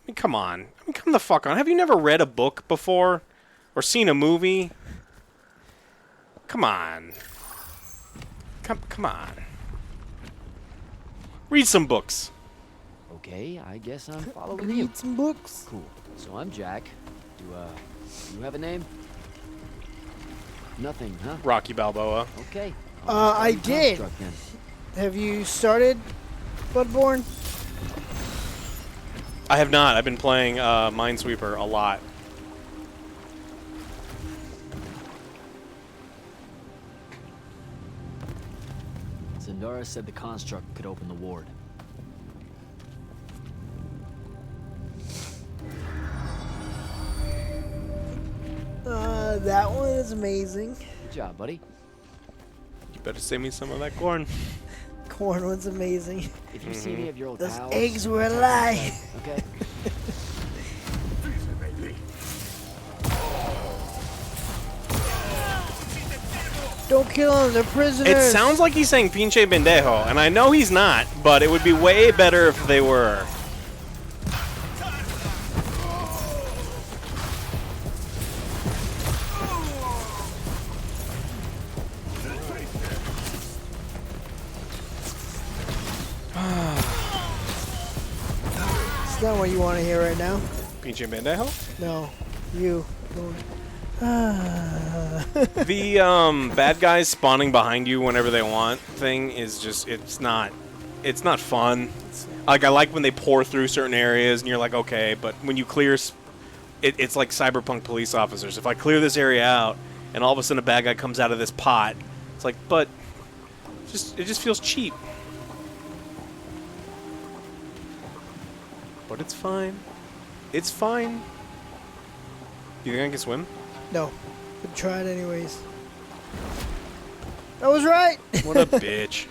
mean, come on, come the fuck on. Have you never read a book before, or seen a movie? Come on, come on. Read some books. Okay, I guess I'm following you. Read some books. Cool. So I'm Jack. Do you have a name? Nothing, huh? Rocky Balboa. Okay. I did. Have you started Bloodborne? I have not. I've been playing Minesweeper a lot. Zendara said the construct could open the ward. That one is amazing. Good job, buddy. You better save me some of that corn. Corn one's amazing. If you see any of your old Those pals, eggs were a lie. Okay. Don't kill them, they're prisoners. It sounds like he's saying pinche pendejo, and I know he's not, but it would be way better if they were. It's not what you want to hear right now. Pinche pendejo? No, you. The bad guys spawning behind you whenever they want thing is just it's not fun. Like I like when they pour through certain areas and you're like okay, but when you clear, it's like cyberpunk police officers. If I clear this area out and all of a sudden a bad guy comes out of this pot, it's like but it just feels cheap. But it's fine. It's fine. You think I can swim? No, but try it anyways. I was right. What a bitch.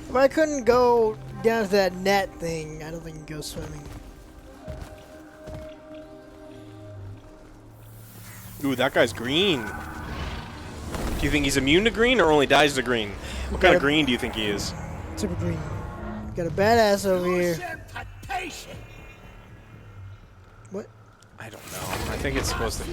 If I couldn't go down to that net thing, I don't think I can go swimming. Ooh, that guy's green. Do you think he's immune to green or only dies to green? What kind of green do you think he is? Super green. Got a badass over here. What? I don't know. I think it's supposed to...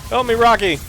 Help me, Rocky!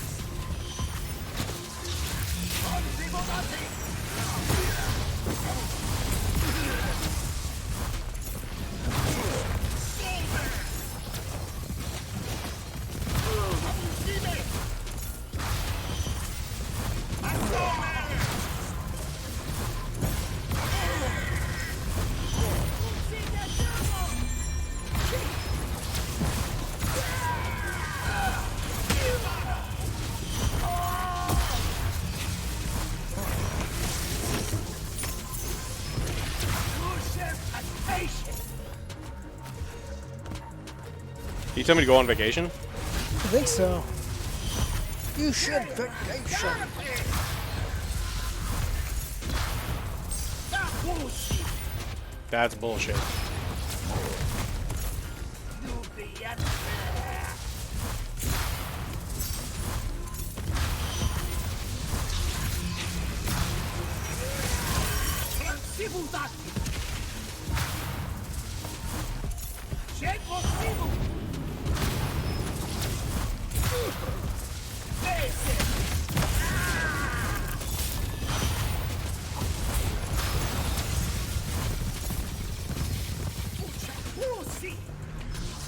You tell me to go on vacation? I think so. You should vacation. That's bullshit.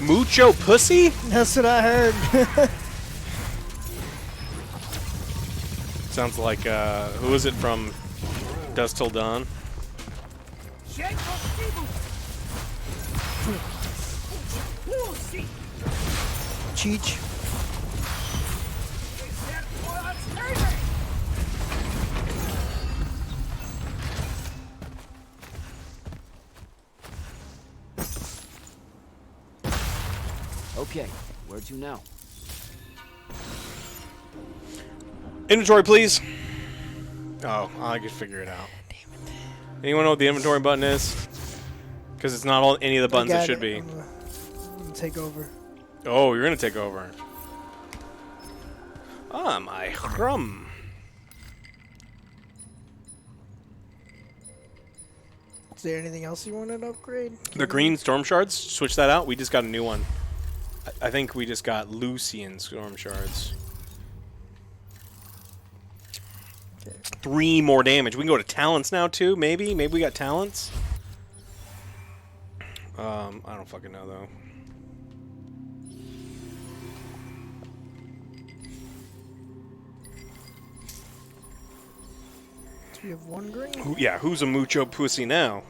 Mucho pussy? That's what I heard. Sounds like, who is it from Dusk Till Dawn? Cheech. Okay, where to now? Inventory, please. Oh, I could figure it out. Damn it. Anyone know what the inventory button is? Because it's not all any of the buttons it should be. I'm gonna take over. Oh, you're gonna take over. Ah, my crumb. Is there anything else you wanted to upgrade? The green storm shards, switch that out. We just got a new one. I think we just got Lucian storm shards. Okay. 3 more damage. We can go to talents now too, maybe? Maybe we got talents? I don't fucking know though. So we have 1 green? Yeah, who's a mucho pussy now?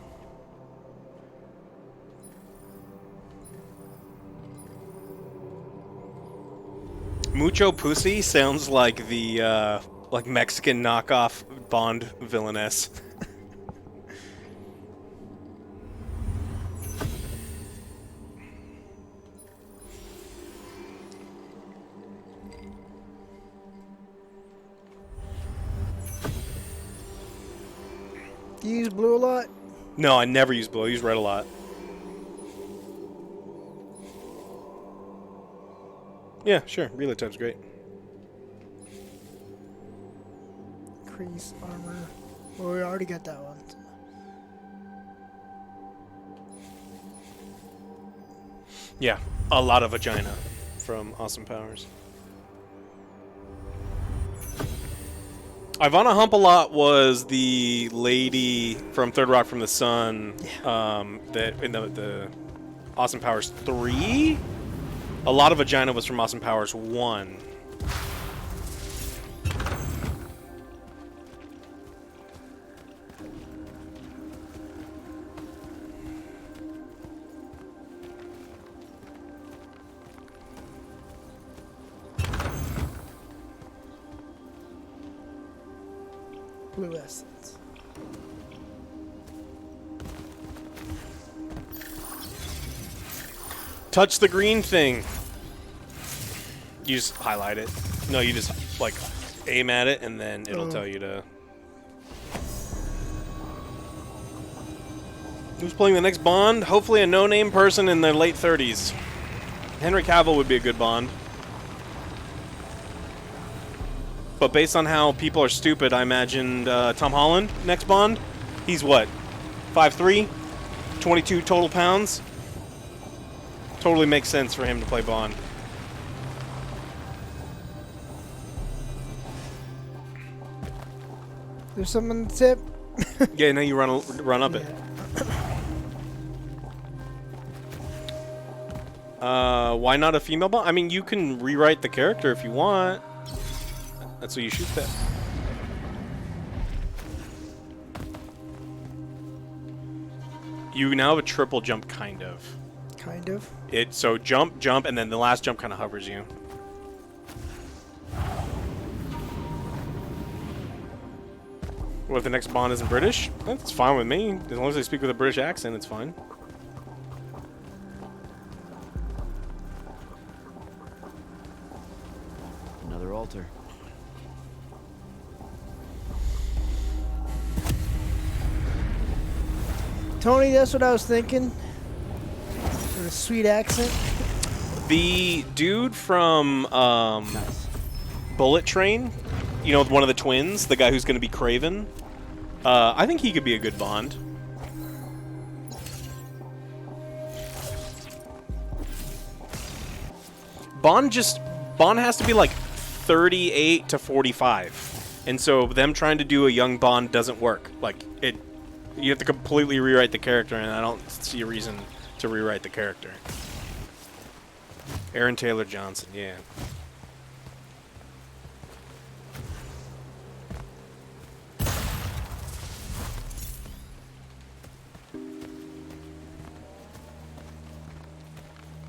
Mucho pussy sounds like the like Mexican knockoff Bond villainess. Do you use blue a lot? No, I never use blue. I use red a lot. Yeah, sure. Relay type's great. Increase armor. Well, we already got that one. Yeah, a lot of vagina from Awesome Powers. Ivana Hump-a-Lot was the lady from Third Rock from the Sun that in the Awesome Powers 3. A lot of vagina was from Awesome Powers 1. blue essence. Touch the green thing. You just highlight it. No, you just like aim at it and then it'll tell you to. Who's playing the next Bond? Hopefully a no-name person in their late 30s. Henry Cavill would be a good Bond. But based on how people are stupid, I imagined Tom Holland next Bond. He's what? 5'3", 22 total pounds. Totally makes sense for him to play Bond. There's something on the tip. Yeah, now you run up it. Why not a female Bond? I mean, you can rewrite the character if you want. That's what you shoot that. You now have a triple jump, kind of. Kind of. So jump, and then the last jump kind of hovers you. What if the next Bond isn't British? That's fine with me. As long as they speak with a British accent, it's fine. Another altar. Tony, that's what I was thinking. With a sweet accent. The dude from Bullet Train, you know, one of the twins, the guy who's going to be Craven, I think he could be a good Bond. Bond has to be like 38 to 45. And so them trying to do a young Bond doesn't work. Like, you have to completely rewrite the character, and I don't see a reason to rewrite the character. Aaron Taylor Johnson, yeah.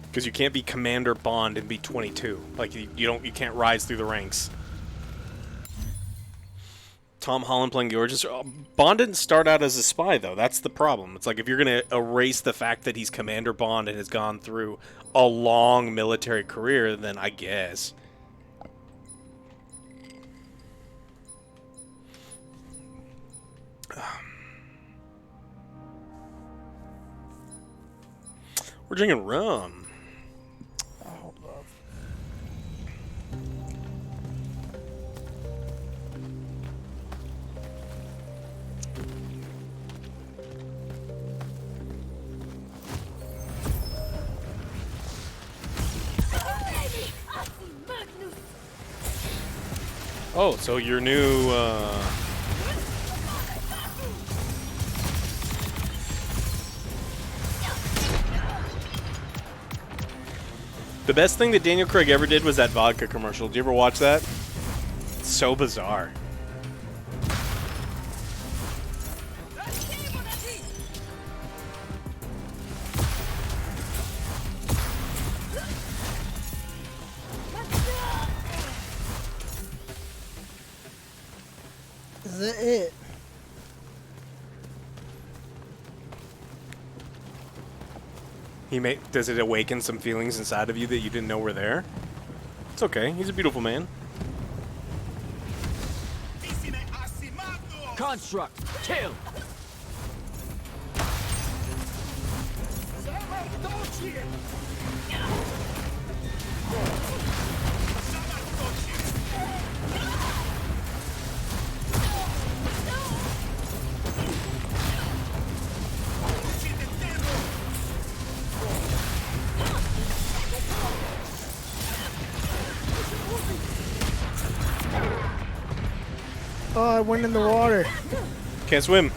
Because you can't be Commander Bond and be 22. Like you can't rise through the ranks. Tom Holland playing Georges. Bond didn't start out as a spy, though. That's the problem. It's like if you're going to erase the fact that he's Commander Bond and has gone through a long military career, then I guess. We're drinking rum. Oh, so your new, The best thing that Daniel Craig ever did was that vodka commercial. Did you ever watch that? It's so bizarre. Is that it? Does it awaken some feelings inside of you that you didn't know were there? It's okay. He's a beautiful man. Construct. Kill. Oh, I went in the water. Can't swim.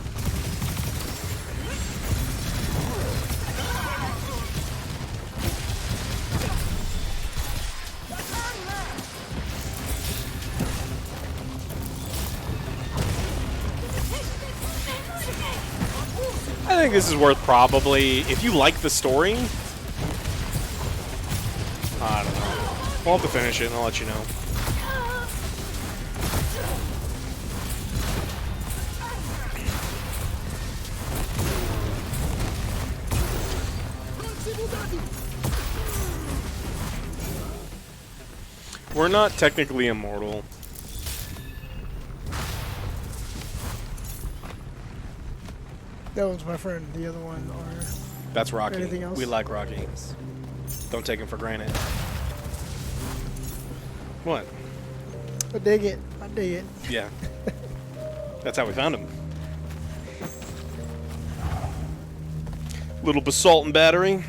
I think this is worth probably, if you like the story, I don't know. We'll have to finish it and I'll let you know. We're not technically immortal. That one's my friend. The other one, or That's Rocky. anything else? We like Rocky. Don't take him for granted. What? I dig it. I dig it. Yeah. That's how we found him. Little basalt and battery.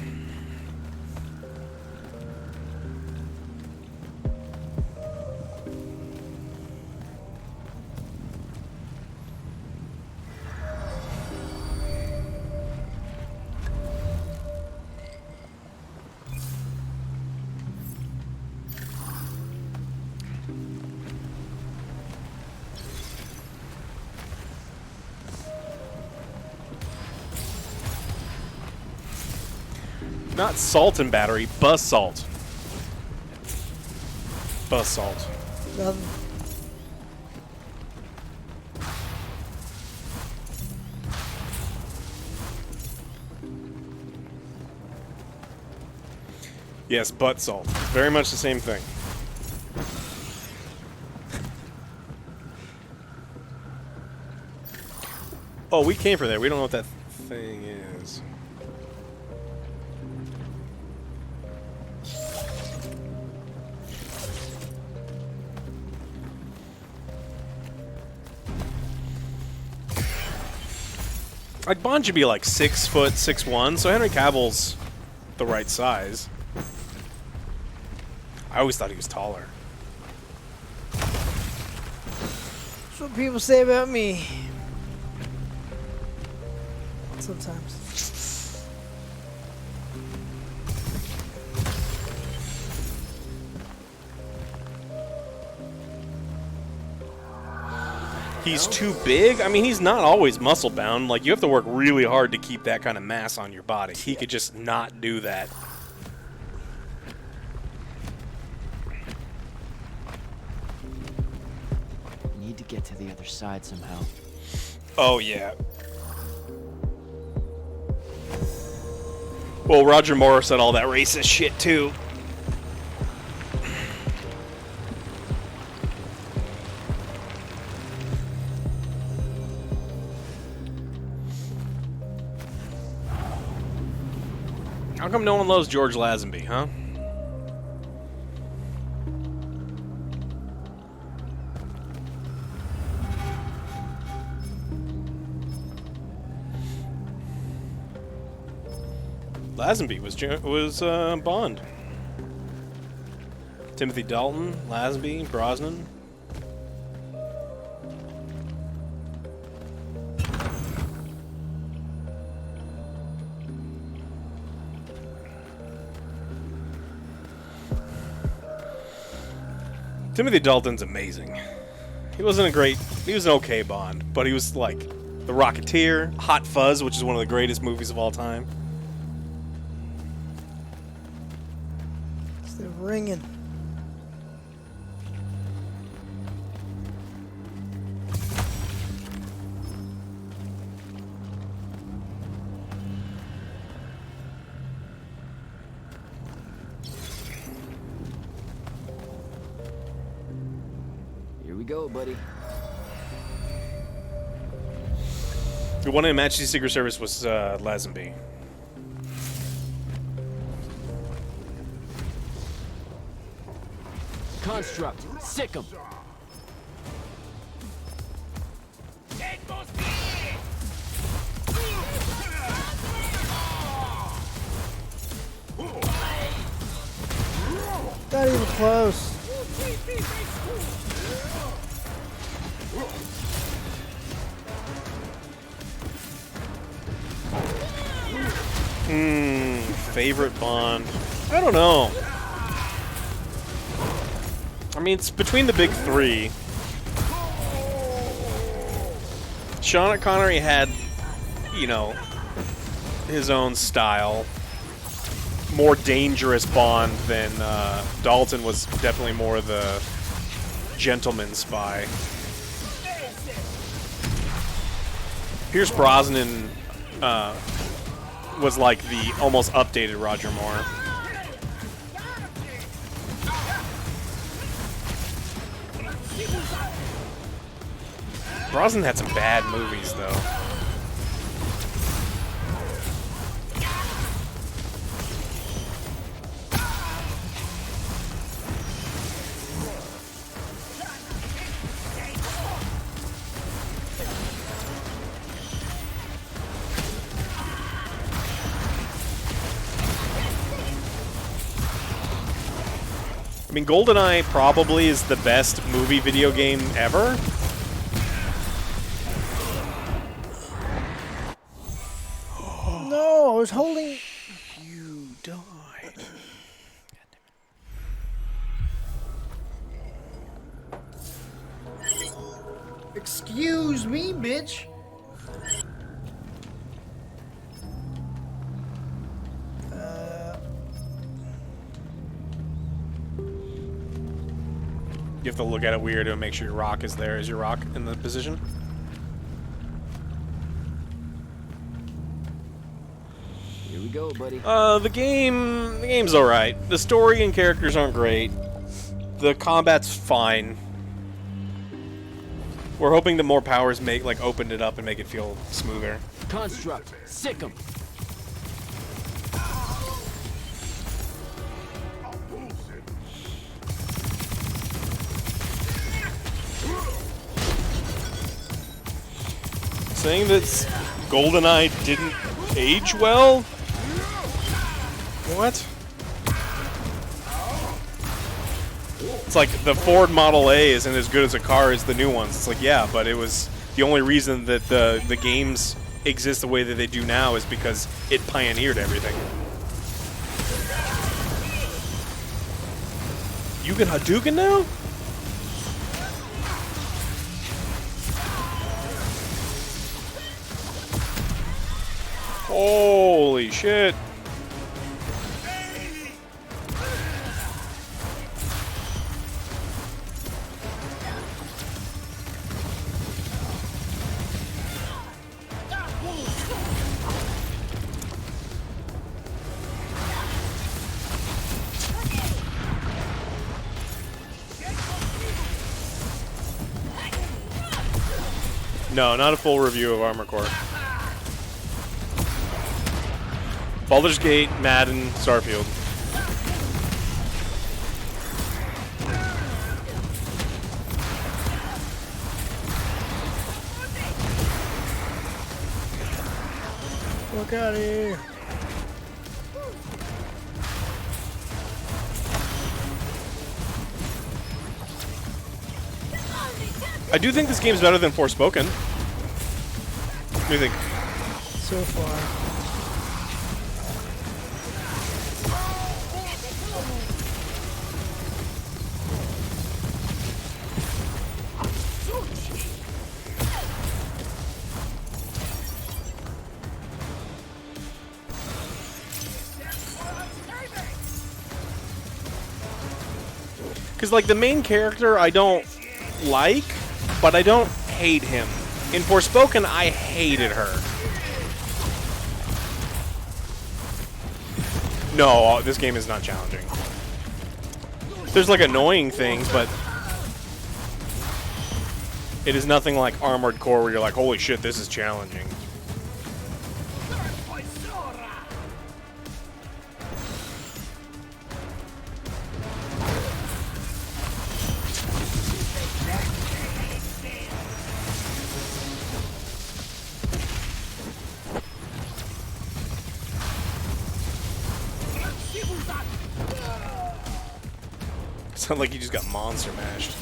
Not salt and battery, basalt. Basalt. Nothing. Yes, butt salt. Very much the same thing. Oh, we came from there. We don't know what that thing is. Like, Bond should be like 6 foot, 6'1", so Henry Cavill's the right size. I always thought he was taller. That's what people say about me. Sometimes. He's too big? I mean, he's not always muscle bound. Like, you have to work really hard to keep that kind of mass on your body. He could just not do that. Need to get to the other side somehow. Oh, yeah. Well, Roger Moore said all that racist shit, too. How come no one loves George Lazenby, huh? Lazenby was Bond. Timothy Dalton, Lazenby, Brosnan. Timothy Dalton's amazing. He wasn't a great... He was an okay Bond, but he was like The Rocketeer, Hot Fuzz, which is one of the greatest movies of all time. It's the ringing. Here we go, buddy. The one in Majesty's Secret Service was Lazenby. Construct. Sick 'em. Not even close. Favorite Bond? I don't know. I mean, it's between the big three. Sean Connery had, you know, his own style. More dangerous Bond than Dalton was definitely more the gentleman spy. Pierce Brosnan was like the almost updated Roger Moore. Brosnan had some bad movies, though. I mean, GoldenEye probably is the best movie video game ever. No, I was holding... You died. Excuse me, bitch. You have to look at it weird and make sure your rock is there. Is your rock in the position? Here we go, buddy. The game's alright. The story and characters aren't great. The combat's fine. We're hoping that more powers opened it up and make it feel smoother. Construct, sick 'em. Saying that GoldenEye didn't age well? What? It's like the Ford Model A isn't as good as a car as the new ones. It's like, yeah, but it was the only reason that the games exist the way that they do now is because it pioneered everything. You can Hadouken now? Holy shit. No, not a full review of Armor Core. Baldur's Gate, Madden, Starfield. Look out of here. I do think this game's better than Forspoken. What do you think? So far. Because, like, the main character I don't like, but I don't hate him. In Forspoken, I hated her. No, this game is not challenging. There's, like, annoying things, but it is nothing like Armored Core where you're like, holy shit, this is challenging. Sound like you just got monster mashed.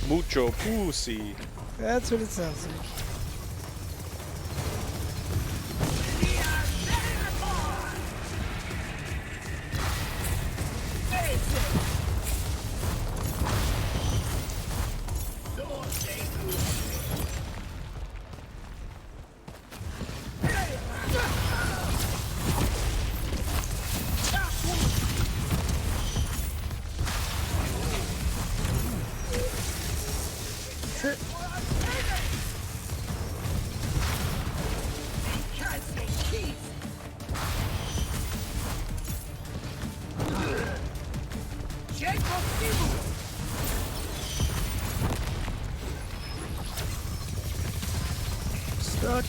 Mucho pussy. That's what it sounds like. Stuck.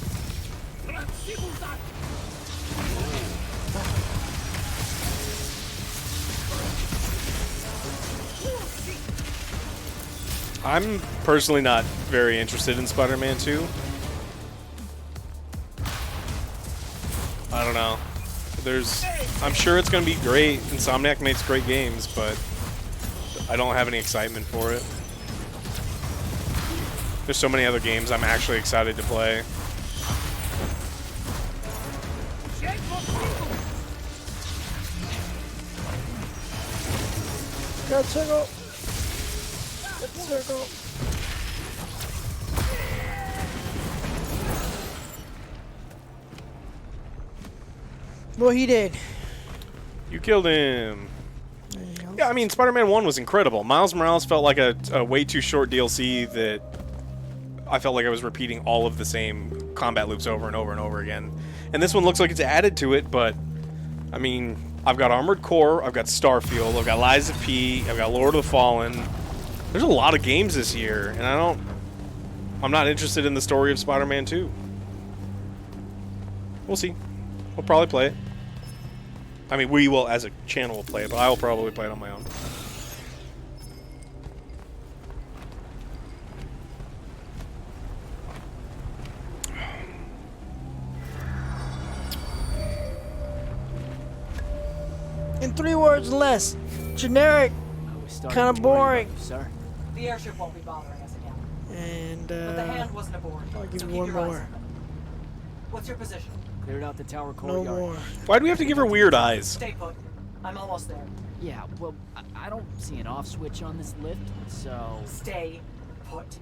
I'm personally not very interested in Spider-Man 2. I don't know. I'm sure it's going to be great. Insomniac makes great games, but I don't have any excitement for it. There's so many other games I'm actually excited to play. Got circle. Circle. Well, he did. You killed him. Yeah, I mean, Spider-Man 1 was incredible. Miles Morales felt like a way too short DLC that I felt like I was repeating all of the same combat loops over and over and over again. And this one looks like it's added to it, but, I mean, I've got Armored Core, I've got Starfield, I've got Lies of P, I've got Lord of the Fallen. There's a lot of games this year, and I'm not interested in the story of Spider-Man 2. We'll see. We'll probably play it. I mean, we will, as a channel, will play it, but I will probably play it on my own. In 3 words less. Generic. Kind of boring. Sir. The airship won't be bothering us again. And, But the hand wasn't aboard. I'll give so you keep one your eyes more. open. What's your position? Cleared out the tower No courtyard. more. Why do we have to give her weird eyes? Stay put. I'm almost there. Yeah, well, I don't see an off switch on this lift, so... Stay put.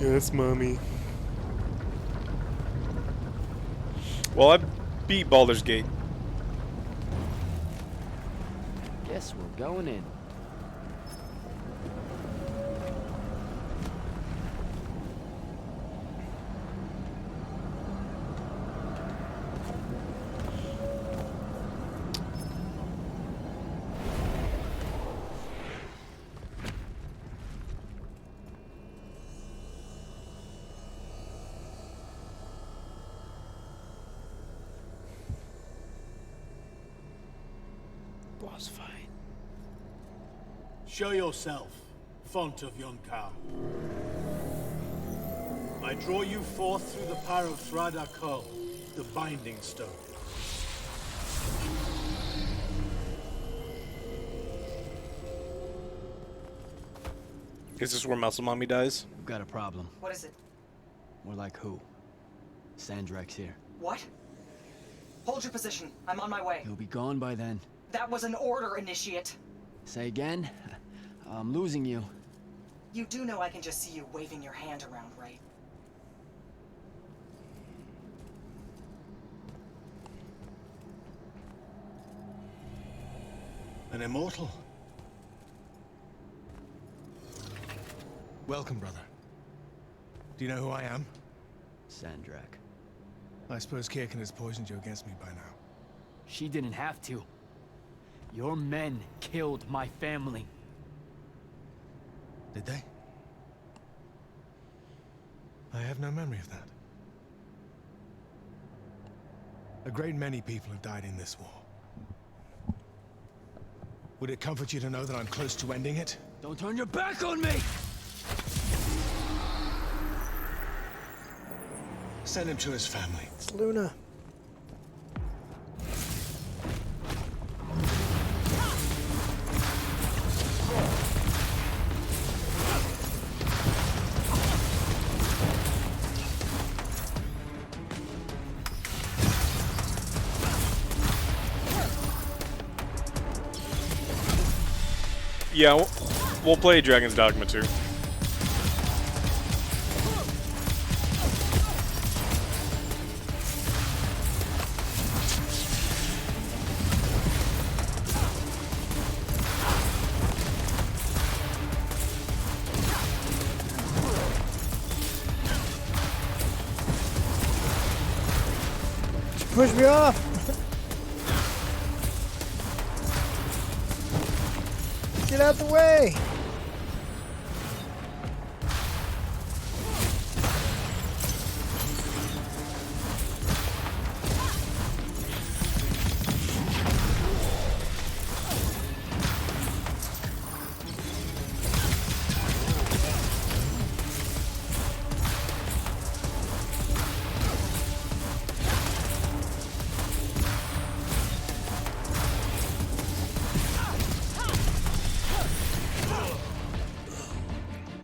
Yes, mommy. Well, I beat Baldur's Gate. Guess we're going in. Boss fight. Show yourself, font of Yonkou. I draw you forth through the power of Thradakol, the Binding Stone. Is this where Muscle Mommy dies? We've got a problem. What is it? More like who? Sandrak's here. What? Hold your position. I'm on my way. He'll be gone by then. That was an order, Initiate. Say again? I'm losing you. You do know I can just see you waving your hand around, right? An immortal? Welcome, brother. Do you know who I am? Sandrak. I suppose Kirkin has poisoned you against me by now. She didn't have to. Your men killed my family. Did they? I have no memory of that. A great many people have died in this war. Would it comfort you to know that I'm close to ending it? Don't turn your back on me! Send him to his family. It's Luna. Yeah, we'll play Dragon's Dogma 2. Push me off. Get out the way!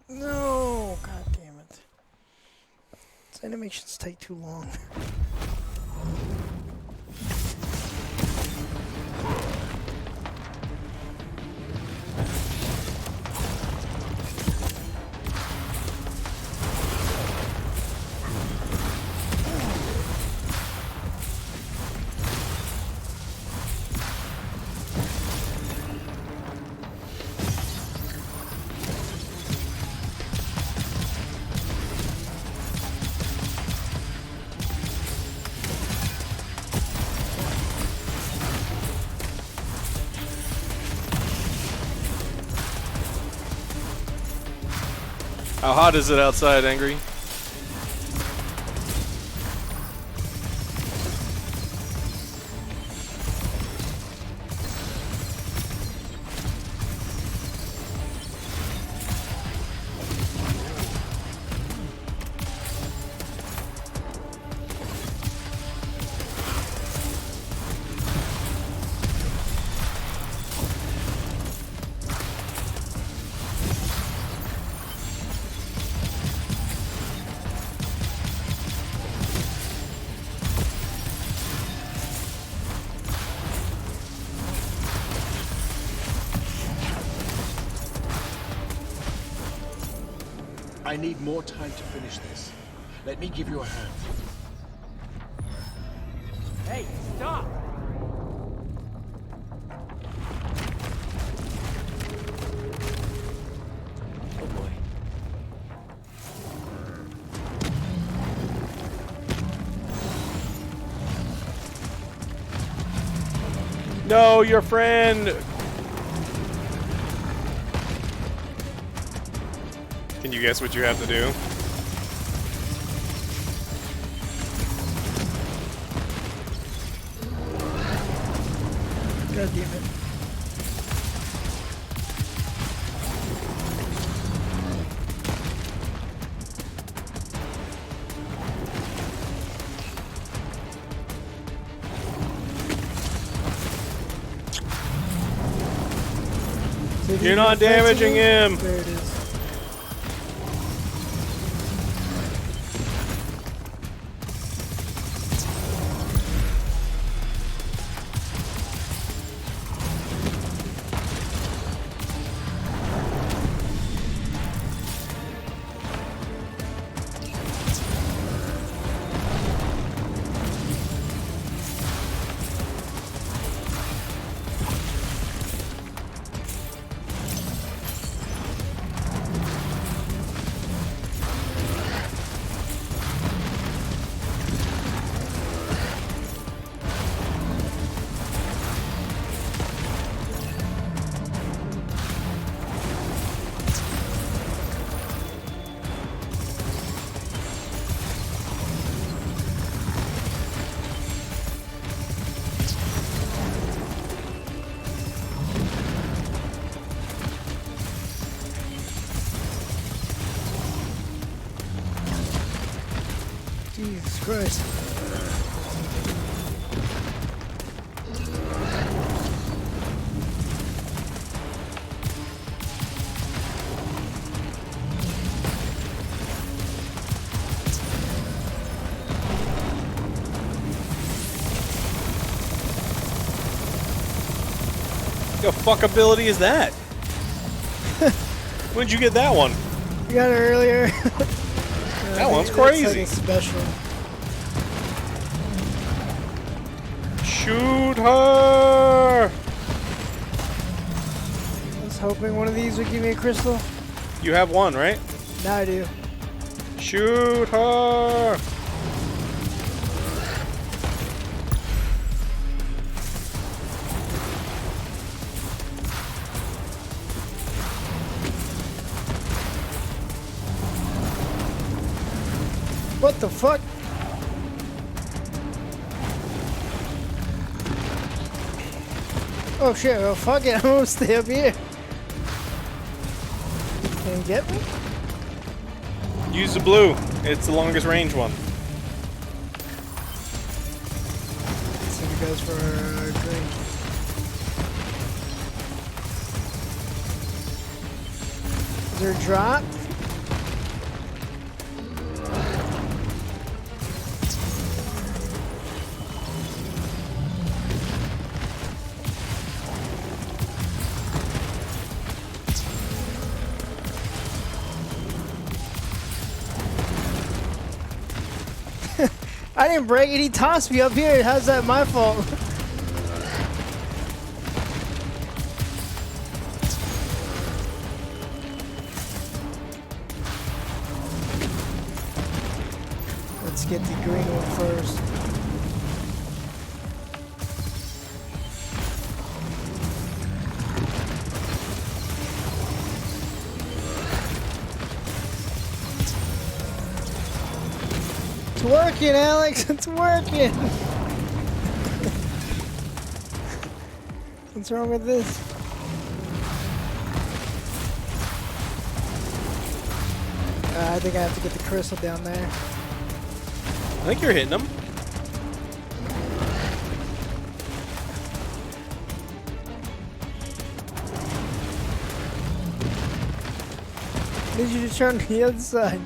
No! God damn it. These animations take too long. How hot is it outside, Angry? I need more time to finish this. Let me give you a hand. Hey, stop! Oh boy. No, your friend! Can you guess what you have to do? God damn it. You're not damaging him! There it is. Jesus Christ. What the fuck ability is that? When'd you get that one? You got it earlier. That one's That's like crazy. a special. Shoot her! I was hoping one of these would give me a crystal. You have one, right? Now I do. Shoot her! What the fuck? Oh shit, well fuck it, I'm gonna stay up here. Can you get me? Use the blue. It's the longest range one. Let's see if it goes for green. Is there a drop? I didn't break it, he tossed me up here. How's that my fault? Let's get the green one first. It's working, Alex. It's working. What's wrong with this? I think I have to get the crystal down there. I think you're hitting them. Need you to turn to the other side.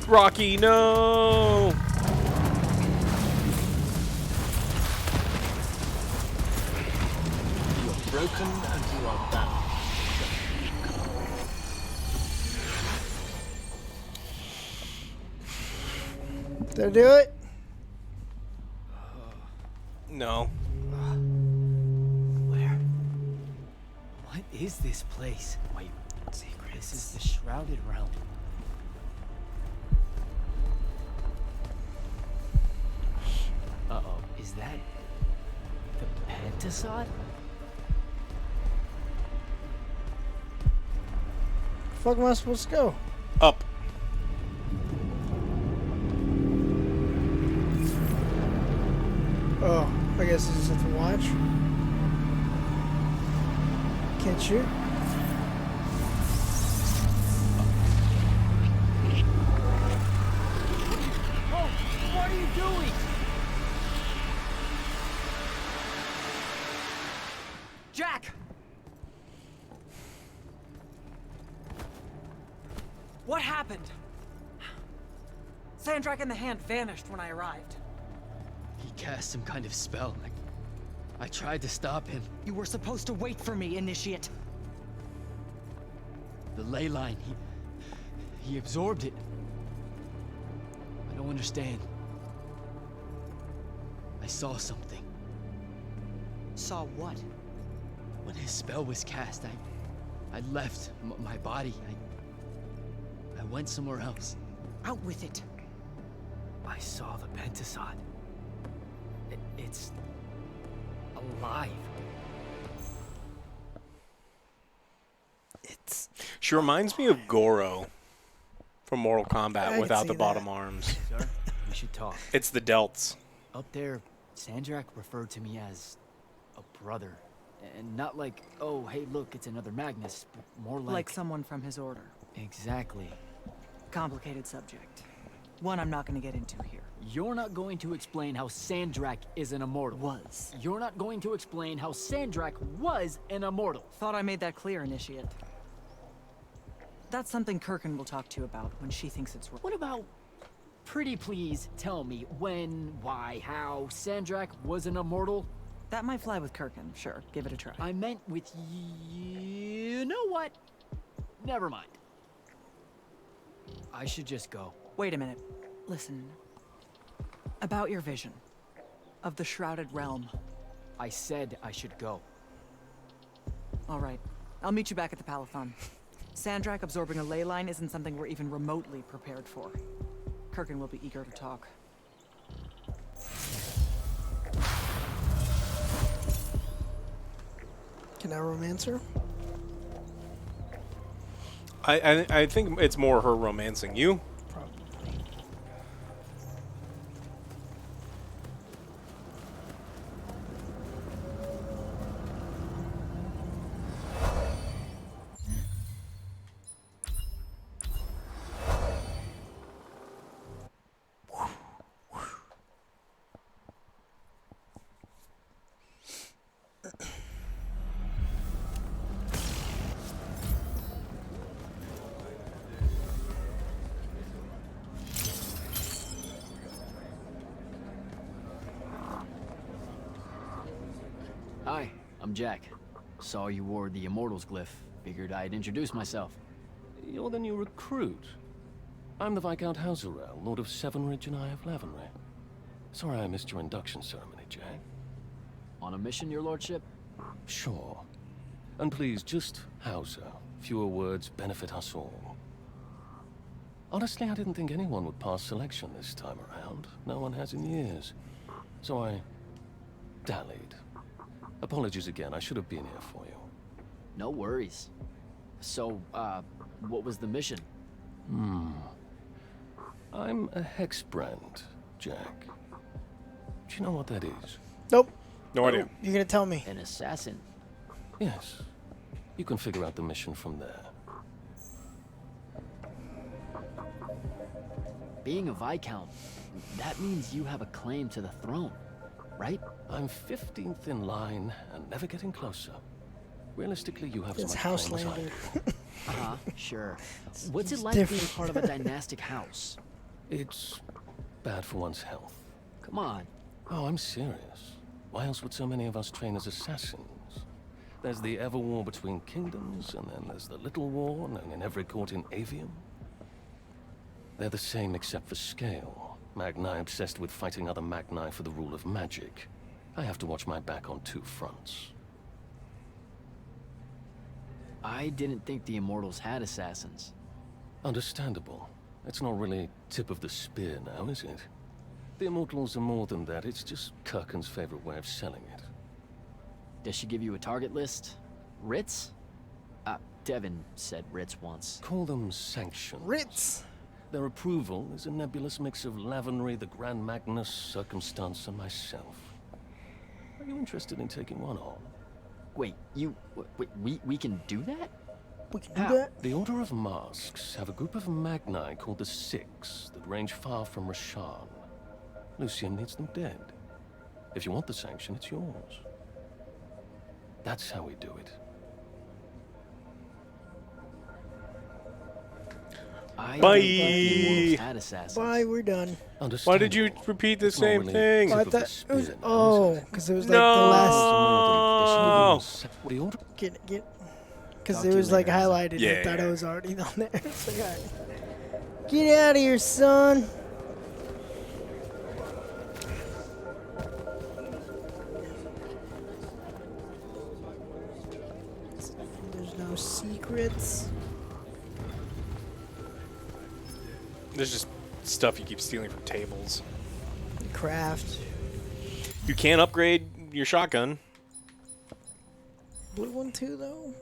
Rocky, no! You are broken and you are bound. Did I do it? No. Where? What is this place? Wait, this is the Shrouded Realm. Uh-oh, is that the Pentasod? Fuck am I supposed to go? Up. Oh, I guess I just have to watch. Can't shoot. Oh, what are you doing? Jack! What happened? Sandrak and the Hand vanished when I arrived. He cast some kind of spell. I tried to stop him. You were supposed to wait for me, Initiate. The ley line, he absorbed it. I don't understand. I saw something. Saw what? When his spell was cast, I left my body. I went somewhere else. Out with it. I saw the Pentasod. It's alive. She reminds me of Goro from Mortal Kombat can without see the bottom that. arms. Sir, we should talk. It's the delts. Up there, Sandrak referred to me as a brother. And not like, oh, hey, look, it's another Magnus, but more like... Like someone from his order. Exactly. Complicated subject. One I'm not going to get into here. You're not going to explain how Sandrak is an immortal. Was. You're not going to explain how Sandrak was an immortal. Thought I made that clear, Initiate. That's something Kirkin will talk to you about when she thinks it's right. What about... Pretty please tell me when, why, how Sandrak was an immortal? That might fly with Kirkin, sure. Give it a try. I meant with you know what? Never mind. I should just go. Wait a minute. Listen. About your vision of the Shrouded Realm. I said I should go. All right. I'll meet you back at the Palathon. Sandrak absorbing a ley line isn't something we're even remotely prepared for. Kirkin will be eager to talk. Can I romance her? I think it's more her romancing you. Hi, I'm Jack. Saw you wore the Immortals glyph. Figured I'd introduce myself. You're the new recruit. I'm the Viscount Hauserel, Lord of Sevenridge and Eye of Lavenry. Sorry I missed your induction ceremony, Jack. On a mission, your lordship? Sure. And please, just Hauser. Fewer words benefit us all. Honestly, I didn't think anyone would pass selection this time around. No one has in years. So I dallied. Apologies again, I should have been here for you. No worries. So, what was the mission? I'm a hexbrand, Jack. Do you know what that is? Nope. No idea. You're gonna tell me. An assassin? Yes. You can figure out the mission from there. Being a Viscount, that means you have a claim to the throne, right? I'm 15th in line and never getting closer. Realistically, you have It's as much claim as I Houselander. do. Sure. What's it It's like being different. part of a dynastic house? It's bad for one's health. Come on. Oh, I'm serious. Why else would so many of us train as assassins? There's the Everwar between kingdoms, and then there's the Little War known in every court in Aveum. They're the same except for scale. Magni obsessed with fighting other Magni for the rule of magic. I have to watch my back on two fronts. I didn't think the Immortals had assassins. Understandable. It's not really tip of the spear now, is it? The Immortals are more than that. It's just Kirkin's favorite way of selling it. Does she give you a target list? Writs? Devin said writs once. Call them sanctions. Writs. Their approval is a nebulous mix of Lavenry, the Grand Magnus, Circumstance, and myself. Are you interested in taking one on? Wait, we can do that? We can do that? The Order of Masks have a group of Magni called the Six that range far from Rasharn. Lucian needs them dead. If you want the sanction, it's yours. That's how we do it. Bye. Bye, we're done. Why did you repeat the same thing? Oh, because it was like the last. Because it was like highlighted. Yeah, I thought yeah. it was already on there. It's like, all right. Get out of here, son. There's no secrets. There's just stuff you keep stealing from tables. Craft. You can't upgrade your shotgun. Blue one too, though?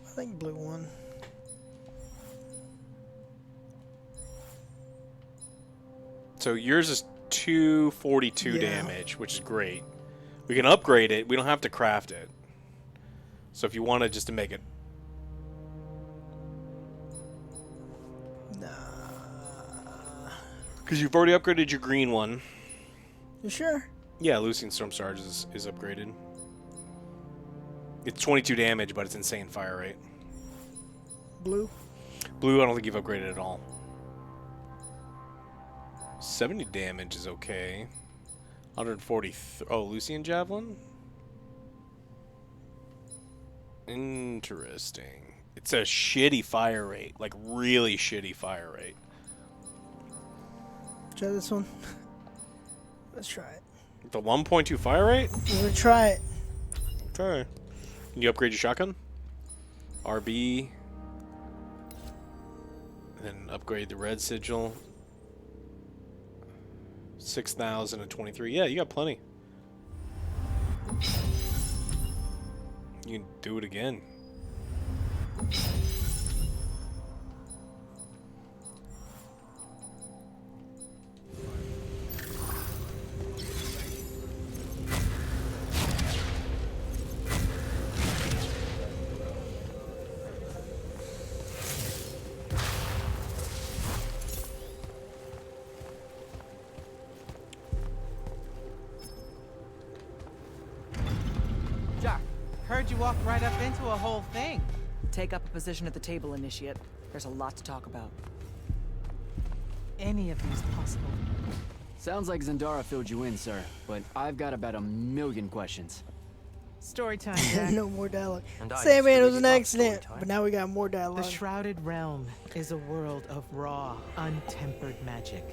I think blue one. So yours is 242 Yeah. damage, which is great. We can upgrade it. We don't have to craft it. So if you wanted just to make it... Because you've already upgraded your green one. You sure? Yeah, Lucian Storm Sarge is upgraded. It's 22 damage, but it's insane fire rate. Blue? Blue, I don't think you've upgraded at all. 70 damage is okay. 140. Oh, Lucian Javelin? Interesting. It's a shitty fire rate. Like, really shitty fire rate. Try this one. Let's try it. The 1.2 fire rate? We're gonna try it. Okay. Can you upgrade your shotgun? RB. Then upgrade the red sigil. 6,023. Yeah, you got plenty. You can do it again. Jack, heard you walk right up into a whole thing. Take up a position at the table, Initiate. There's a lot to talk about. Any of these possible? Sounds like Zendara filled you in, sir, but I've got about 1,000,000 questions. Story time, Jack. No more dialogue. And I Sandman, used it to was an really love accident, story time. but now we got more The dialogue. Shrouded Realm is a world of raw, untempered magic.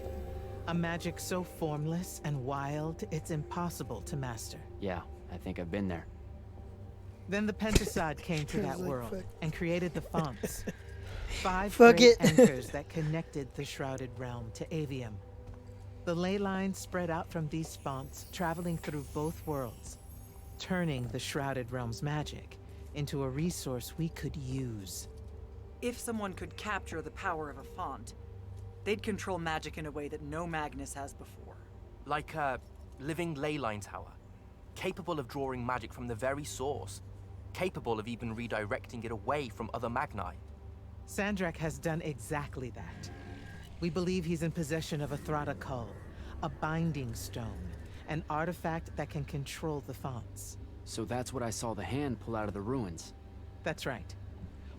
A magic so formless and wild, it's impossible to master. Yeah, I think I've been there. Then the Pentasod came to that Like, world fuck. and created the fonts. 5 Fuck great it. anchors that connected the Shrouded Realm to Aveum. The ley lines spread out from these fonts, traveling through both worlds, turning the Shrouded Realm's magic into a resource we could use. If someone could capture the power of a font, they'd control magic in a way that no Magnus has before. Like a living ley line tower, capable of drawing magic from the very source, capable of even redirecting it away from other Magni. Sandrak has done exactly that. We believe he's in possession of a Thrada Cull, a binding stone, an artifact that can control the fonts. So that's what I saw the hand pull out of the ruins. That's right.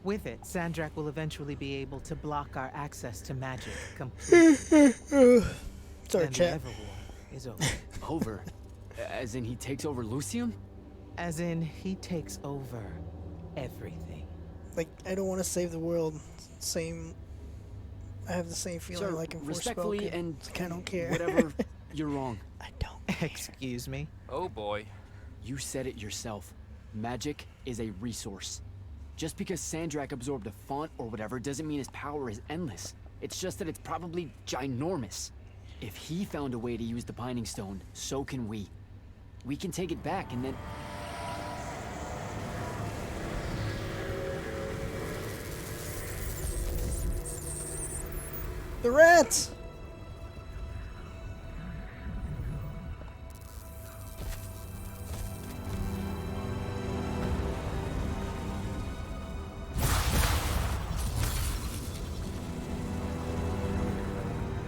With it, Sandrak will eventually be able to block our access to magic completely. Sorry, and chat. the Everwar is over. Over? As in he takes over Lucium? As in, he takes over everything. Like, I don't want to save the world. Same. I have the same feeling Sir, like in respectfully Forspoken. and Like, I don't care. whatever, you're wrong. I don't. Excuse me? Oh boy. You said it yourself. Magic is a resource. Just because Sandrak absorbed a font or whatever doesn't mean his power is endless. It's just that it's probably ginormous. If he found a way to use the Binding Stone, so can we. We can take it back and then... The rats!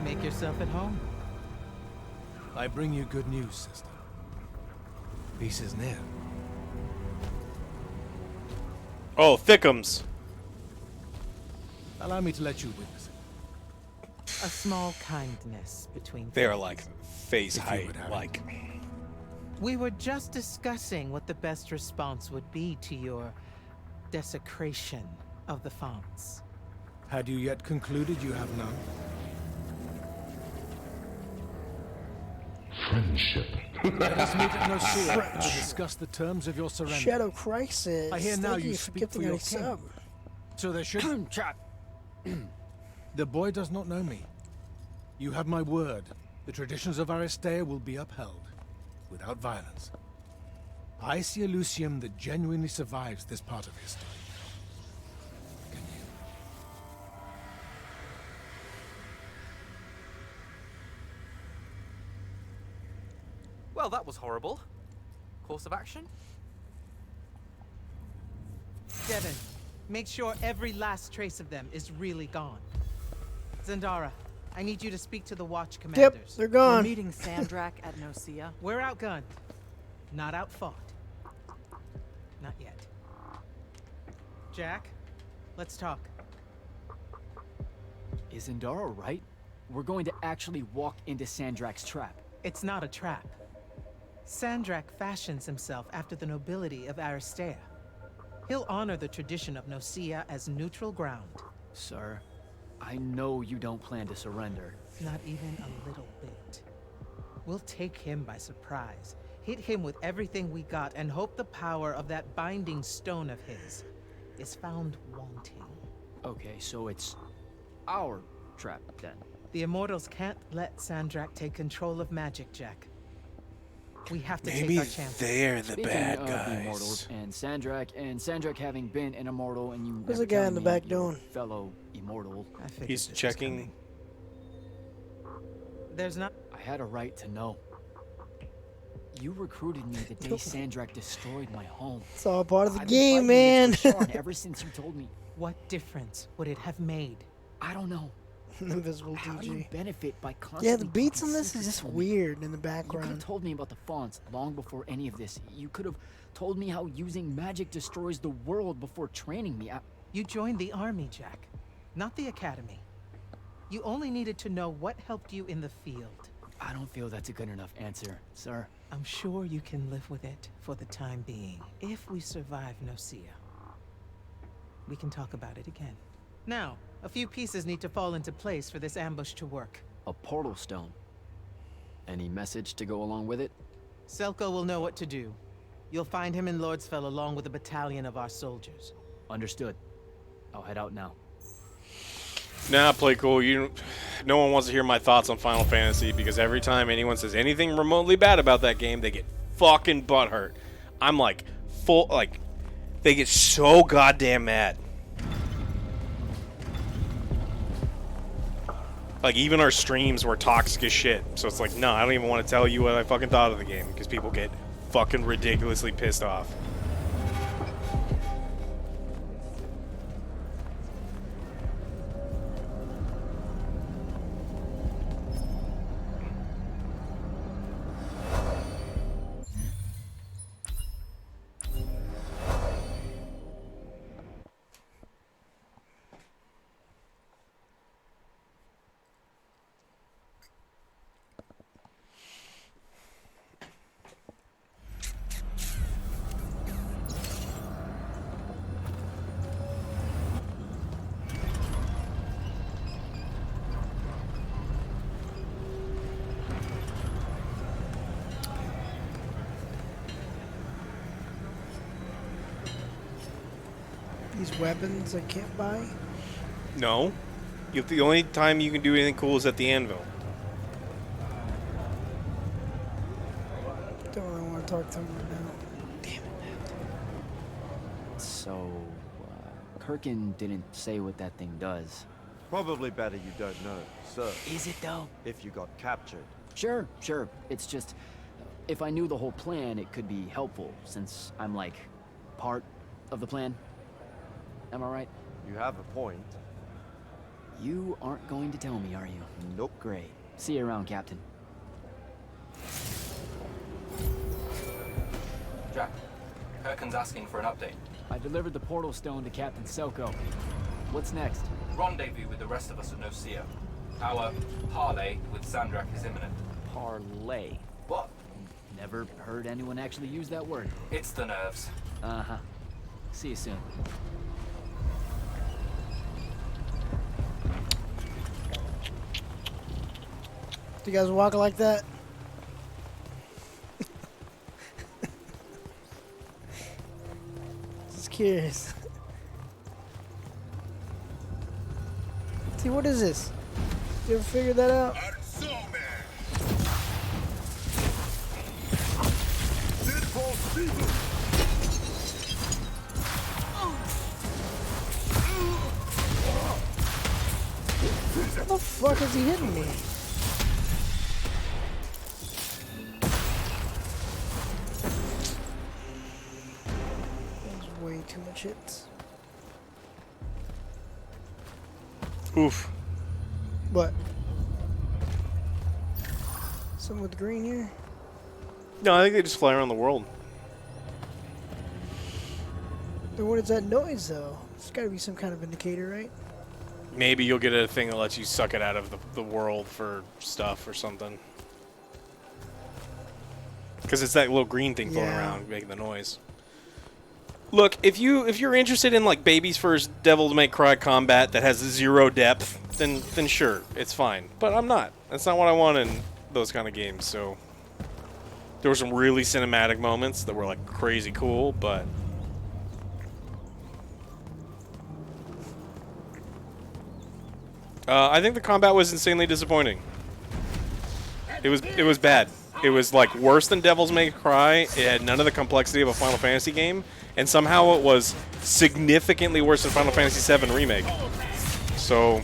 Make yourself at home. I bring you good news, sister. Peace is near. Oh, thickums. Allow me to let you witness it. A small kindness between They are friends. like face If you height. would have it. Like, We were just discussing what the best response would be to your desecration of the fonts. Had you yet concluded you have none? Friendship. Let us meet at Nicaea to discuss the terms of your surrender. Shadow Crisis. I hear now Thank you for speak gifting for your a king. sub. So there should... The boy does not know me. You have my word. The traditions of Aristea will be upheld, without violence. I see a Lucium that genuinely survives this part of history. Can you? Well, that was horrible. Course of action? Devin, make sure every last trace of them is really gone. Zendara, I need you to speak to the watch commanders. Yep, they're gone. We're meeting Sandrak at Nicaea. We're outgunned, not outfought. Not yet. Jack, let's talk. Is Zendara right? We're going to actually walk into Sandrak's trap. It's not a trap. Sandrak fashions himself after the nobility of Aristea. He'll honor the tradition of Nicaea as neutral ground. Sir, I know you don't plan to surrender. Not even a little bit. We'll take him by surprise, hit him with everything we got, and hope the power of that binding stone of his is found wanting. Okay, so it's our trap then. The Immortals can't let Sandrak take control of magic, Jack. We have to Maybe take our chances. they're the Speaking bad of guys. the Immortals and Sandrak having been an immortal and you What's never the guy telling in the me back you're a doing? fellow immortal. He's checking. There's not. I had a right to know. You recruited me the day Sandrak destroyed my home. It's all part of the I've game, been fighting man. this for Sharn ever since you told me. What difference would it have made? I don't know. Invisible How do you DG. benefit by constantly Yeah, the beats keeping on this is secrets just from me? weird in the You could have background. told me about the fonts long before any of this. You could have told me how using magic destroys the world before training me. You joined the army, Jack, not the academy. You only needed to know what helped you in the field. I don't feel that's a good enough answer, sir. I'm sure you can live with it for the time being. If we survive Nocia, we can talk about it again. Now, a few pieces need to fall into place for this ambush to work. A portal stone. Any message to go along with it? Selko will know what to do. You'll find him in Lordsfell along with a battalion of our soldiers. Understood. I'll head out now. Nah, play cool. No one wants to hear my thoughts on Final Fantasy because every time anyone says anything remotely bad about that game, they get fucking butthurt. I'm like, they get so goddamn mad. Like, even our streams were toxic as shit. So it's like, no, I don't even want to tell you what I fucking thought of the game because people get fucking ridiculously pissed off. These weapons I can't buy. No. The only time you can do anything cool is at the anvil. Don't really want to talk to him right now. Damn it. So, Kirkin didn't say what that thing does. Probably better you don't know, sir. Is it though? If you got captured. Sure. It's just, if I knew the whole plan, it could be helpful, since I'm like, part of the plan. Am I right? You have a point. You aren't going to tell me, are you? Nope. Great. See you around, Captain. Jack, Kirkin's asking for an update. I delivered the portal stone to Captain Selko. What's next? Rendezvous with the rest of us at Nocia. Our parley with Sandrak is imminent. Parlay. What? Never heard anyone actually use that word. It's the nerves. Uh-huh. See you soon. Do you guys walk like that? Just curious. See, what is this? You ever figured that out? How the fuck is he hitting me? That's way too much hits. Oof. What? Something with green here? No, I think they just fly around the world. Then what is that noise, though? There's gotta be some kind of indicator, right? Maybe you'll get a thing that lets you suck it out of the world for stuff or something. Because it's that little green thing floating around making the noise. Look, if you're interested in like baby's first Devil May Cry combat that has 0 depth, then sure, it's fine. But I'm not. That's not what I want in those kind of games. So there were some really cinematic moments that were like crazy cool, but I think the combat was insanely disappointing. It was bad. It was like worse than Devil's May Cry. It had none of the complexity of a Final Fantasy game, and somehow it was significantly worse than Final Fantasy VII Remake. So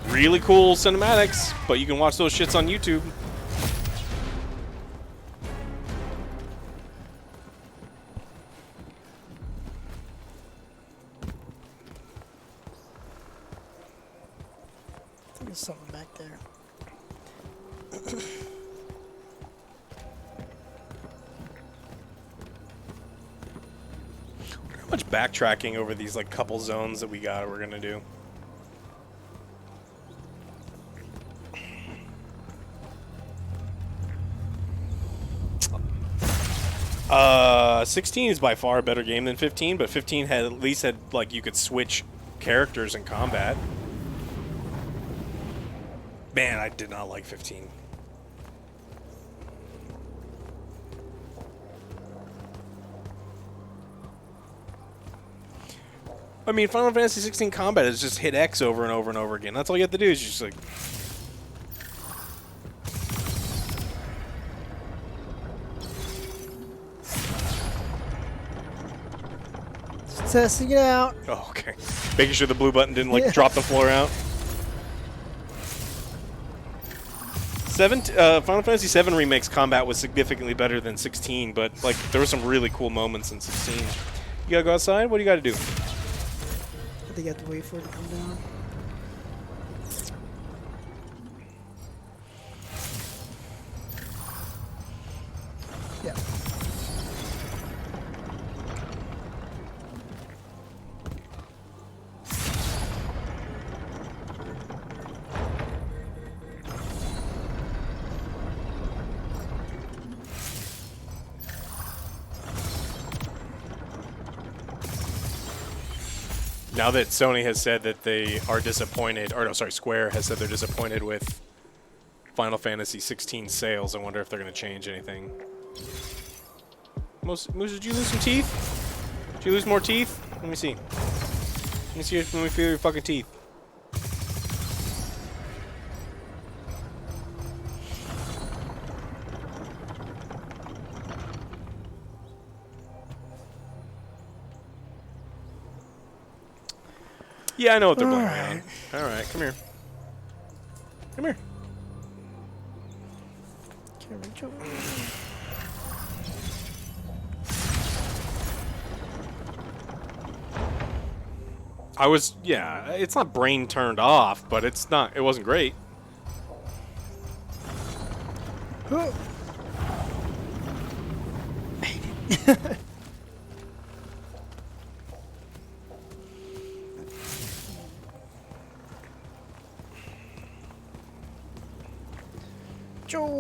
really cool cinematics, but you can watch those shits on YouTube. There's something back there. How much backtracking over these like couple zones that we're gonna do? 16 is by far a better game than 15, but 15 had at least had like you could switch characters in combat. Man, I did not like 15. I mean, Final Fantasy 16 combat is just hit X over and over and over again. That's all you have to do is just like... Just testing it out. Oh, okay. Making sure the blue button didn't like drop the floor out. Final Fantasy VII Remake's combat was significantly better than 16, but like there were some really cool moments in 16. You gotta go outside? What do you gotta do? I think you have to wait for it to come down. Yeah. Now that Sony has said that they are disappointed, or no, sorry, Square has said they're disappointed with Final Fantasy 16 sales, I wonder if they're going to change anything. Moose, did you lose some teeth? Did you lose more teeth? Let me see. Let me feel your fucking teeth. Yeah, I know what they're blaming on. Alright, come here. Come here. Can't reach over. I was, yeah, it's not brain turned off, but it wasn't great.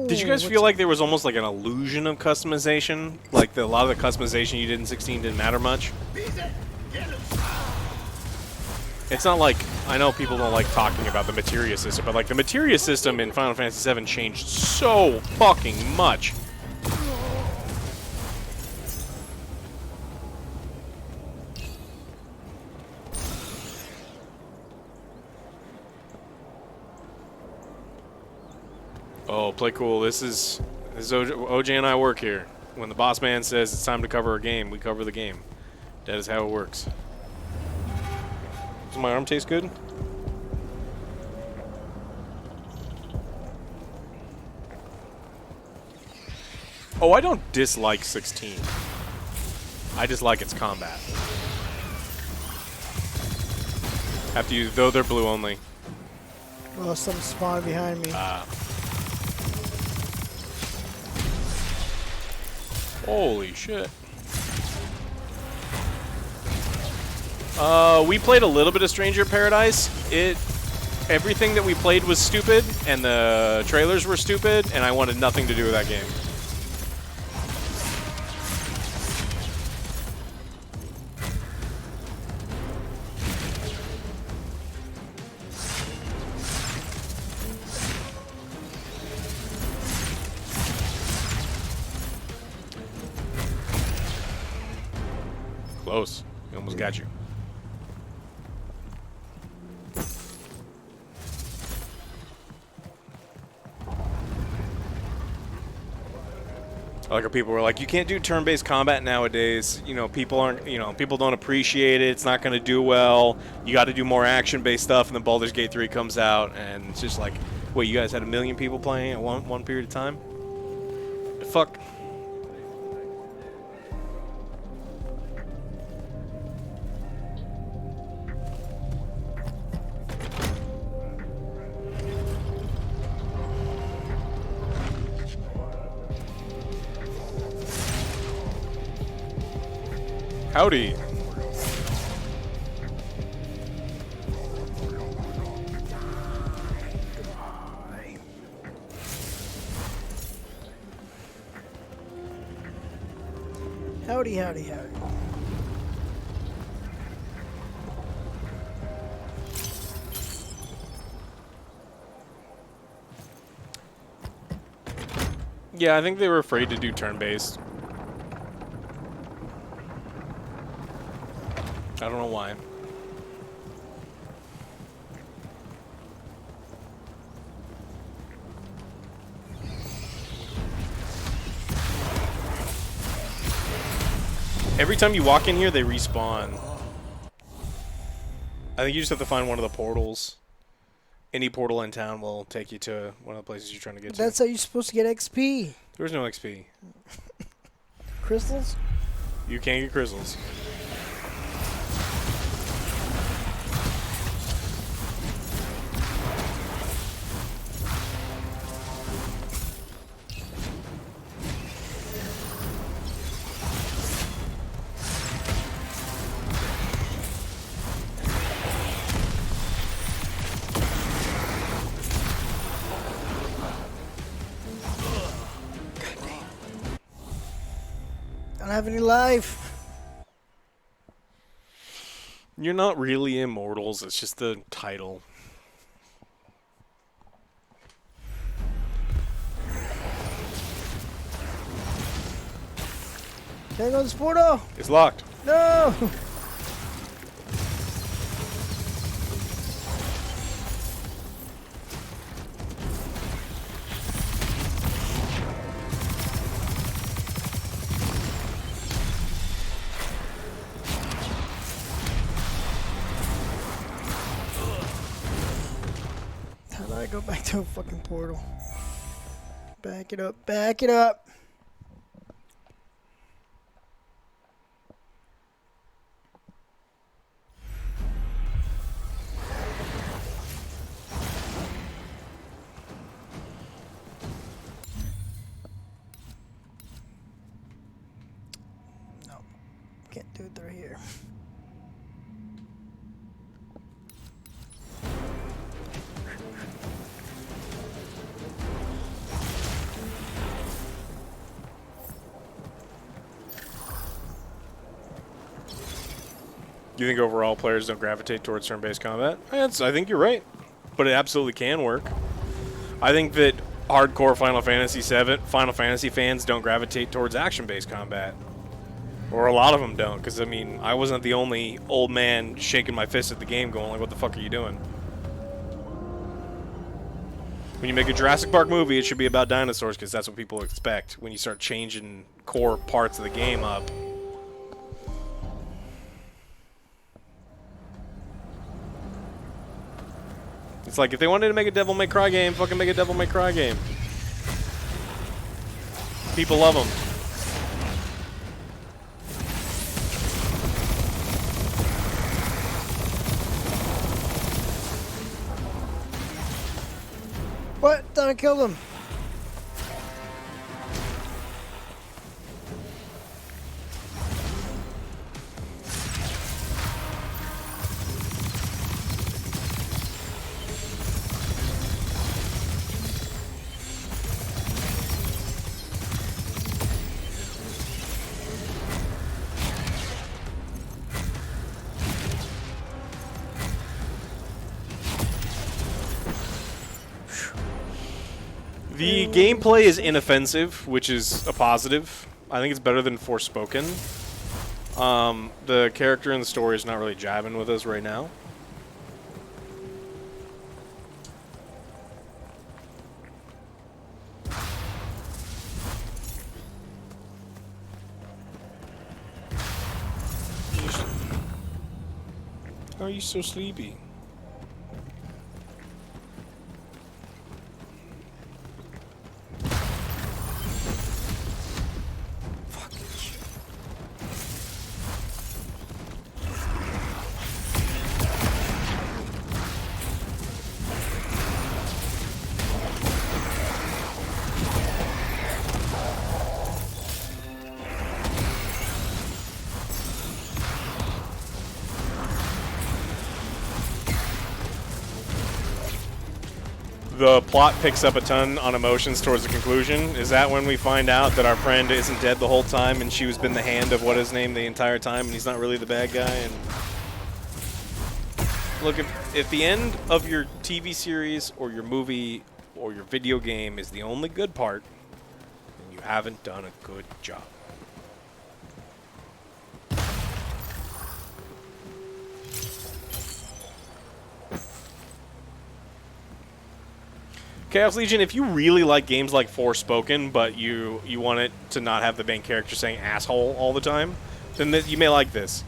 Did you guys feel like there was almost like an illusion of customization? Like a lot of the customization you did in 16 didn't matter much? It's not like, I know people don't like talking about the materia system, but like the materia system in Final Fantasy VII changed so fucking much. Oh, play cool. This is OJ and I work here. When the boss man says it's time to cover a game, we cover the game. That is how it works. Does my arm taste good? Oh, I don't dislike 16. I dislike its combat. After you, though they're blue only. Oh, something spawned behind me. Holy shit. We played a little bit of Stranger Paradise. Everything that we played was stupid, and the trailers were stupid, and I wanted nothing to do with that game. close. He almost got you. Like people were like, you can't do turn-based combat nowadays. You know, people aren't. You know, people don't appreciate it. It's not going to do well. You got to do more action-based stuff. And then Baldur's Gate 3 comes out, and it's just like, wait, you guys had 1 million people playing at one period of time? The fuck. Howdy. Howdy, howdy, howdy. Yeah, I think they were afraid to do turn-based. I don't know why. Every time you walk in here, they respawn. I think you just have to find one of the portals. Any portal in town will take you to one of the places you're trying to get to. That's how you're supposed to get XP. There's no XP. Crystals? You can't get crystals. I don't have any life. You're not really Immortals, it's just the title. Can I go to this portal? It's locked. No! How do I go back to a fucking portal? Back it up, back it up! No, can't do it through here. You think overall players don't gravitate towards turn-based combat? I think you're right, but it absolutely can work. I think that hardcore Final Fantasy fans don't gravitate towards action-based combat, or a lot of them don't. Because I mean, I wasn't the only old man shaking my fist at the game, going like, "What the fuck are you doing?" When you make a Jurassic Park movie, it should be about dinosaurs, because that's what people expect. When you start changing core parts of the game up. It's like, if they wanted to make a Devil May Cry game, fucking make a Devil May Cry game. People love them. What? Thought I killed him. The gameplay is inoffensive, which is a positive. I think it's better than Forspoken. The character in the story is not really jiving with us right now. How are you so sleepy? The plot picks up a ton on emotions towards the conclusion. Is that when we find out that our friend isn't dead the whole time and she was been the hand of what his name the entire time and he's not really the bad guy? And look, if the end of your TV series or your movie or your video game is the only good part, then you haven't done a good job. Chaos Legion, if you really like games like Forspoken, but you want it to not have the main character saying asshole all the time, then you may like this.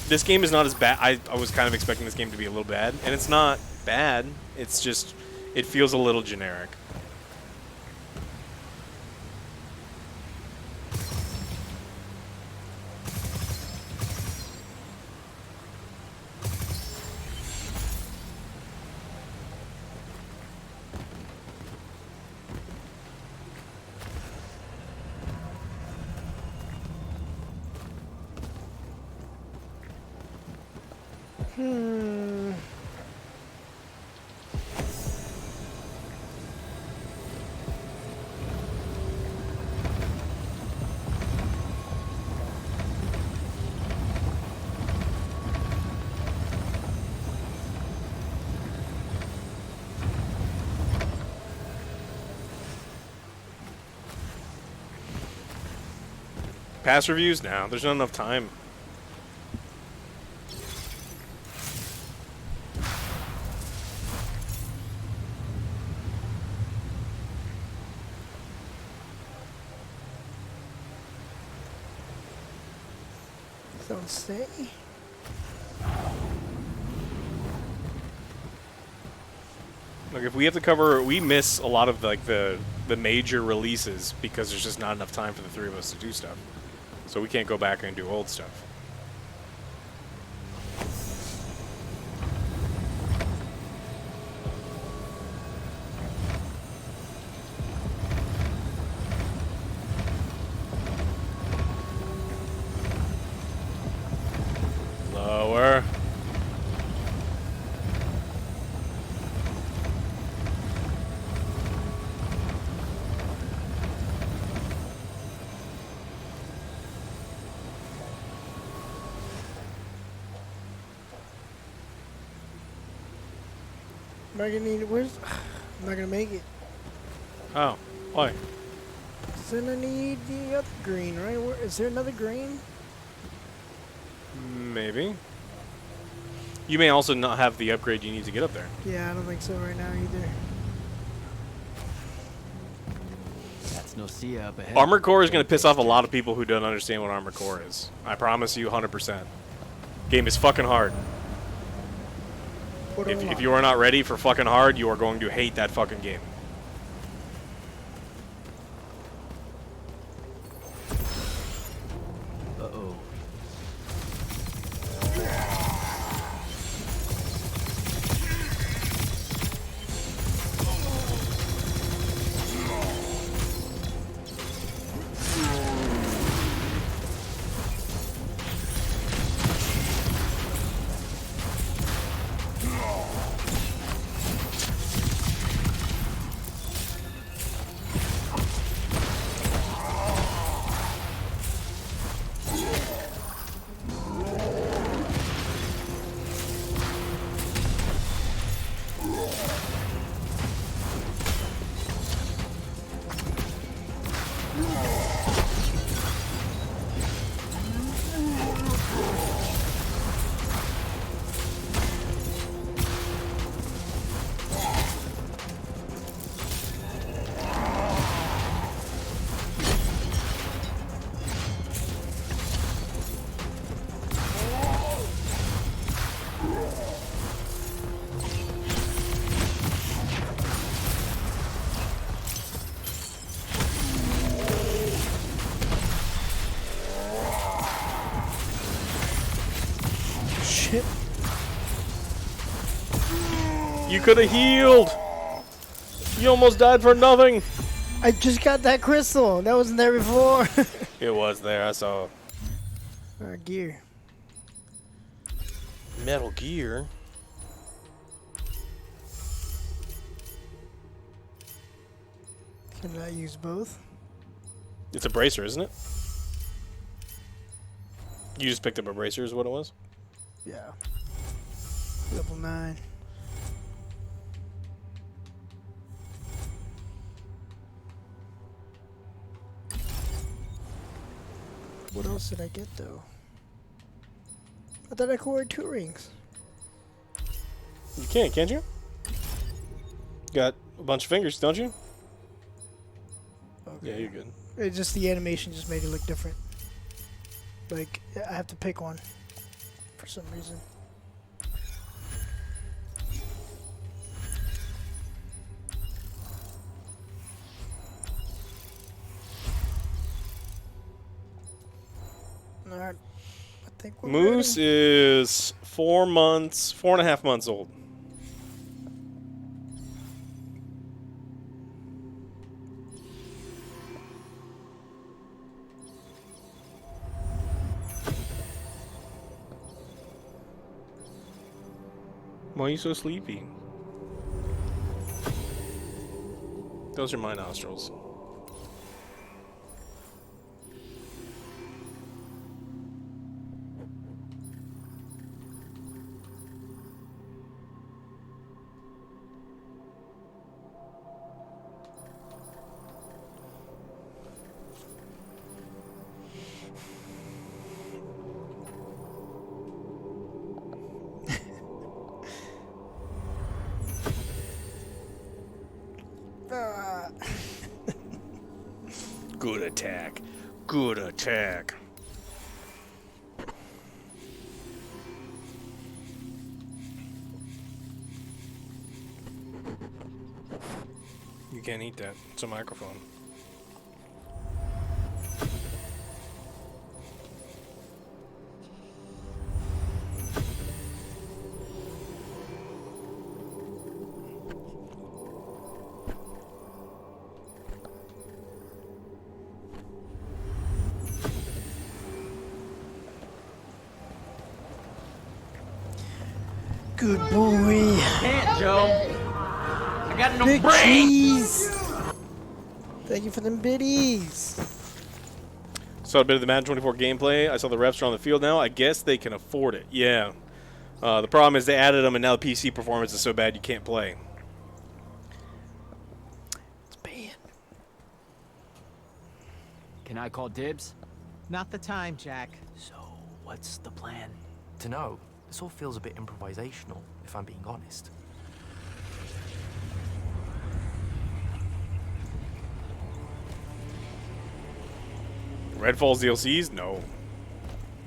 This game is not as bad. I was kind of expecting this game to be a little bad, and it's not bad. It's just, it feels a little generic. Past reviews? No, there's not enough time. Don't say. Look, if we have to cover, we miss a lot of like the major releases because there's just not enough time for the three of us to do stuff. So we can't go back and do old stuff. Lower. Am I gonna need it? Where's? I'm not gonna make it. Oh, why? Then I need the other green, right? Where, is there another green? Maybe. You may also not have the upgrade you need to get up there. Yeah, I don't think so right now either. That's no see up ahead. Armored Core is going to piss off a lot of people who don't understand what Armored Core is. I promise you 100%. Game is fucking hard. If you are not ready for fucking hard, you are going to hate that fucking game. Uh-oh. shit. You could have healed. You almost died for nothing. I just got that crystal. That wasn't there before. It was there. I saw. Gear. Metal Gear. Can I use both? It's a bracer, isn't it? You just picked up a bracer, is what it was? Yeah. Level 9. What else did I get though? I thought I could wear 2 rings. You can't you? Got a bunch of fingers, don't you? Okay. Yeah, you're good. It's just the animation just made it look different. Like, I have to pick one for some reason. Alright. I think we're Moose ready. is 4.5 months old. Why are you so sleepy? Those are my nostrils. Good attack. Good attack. You can't eat that. It's a microphone. Good boy. Can't, Joe. I got no Big brain. cheese. Thank you for them biddies. Saw a bit of the Madden 24 gameplay. I saw the reps are on the field now. I guess they can afford it. Yeah. The problem is they added them, and now the PC performance is so bad you can't play. It's bad. Can I call dibs? Not the time, Jack. So, what's the plan? To know, this all feels a bit improvisational, if I'm being honest. Redfall's DLCs? No.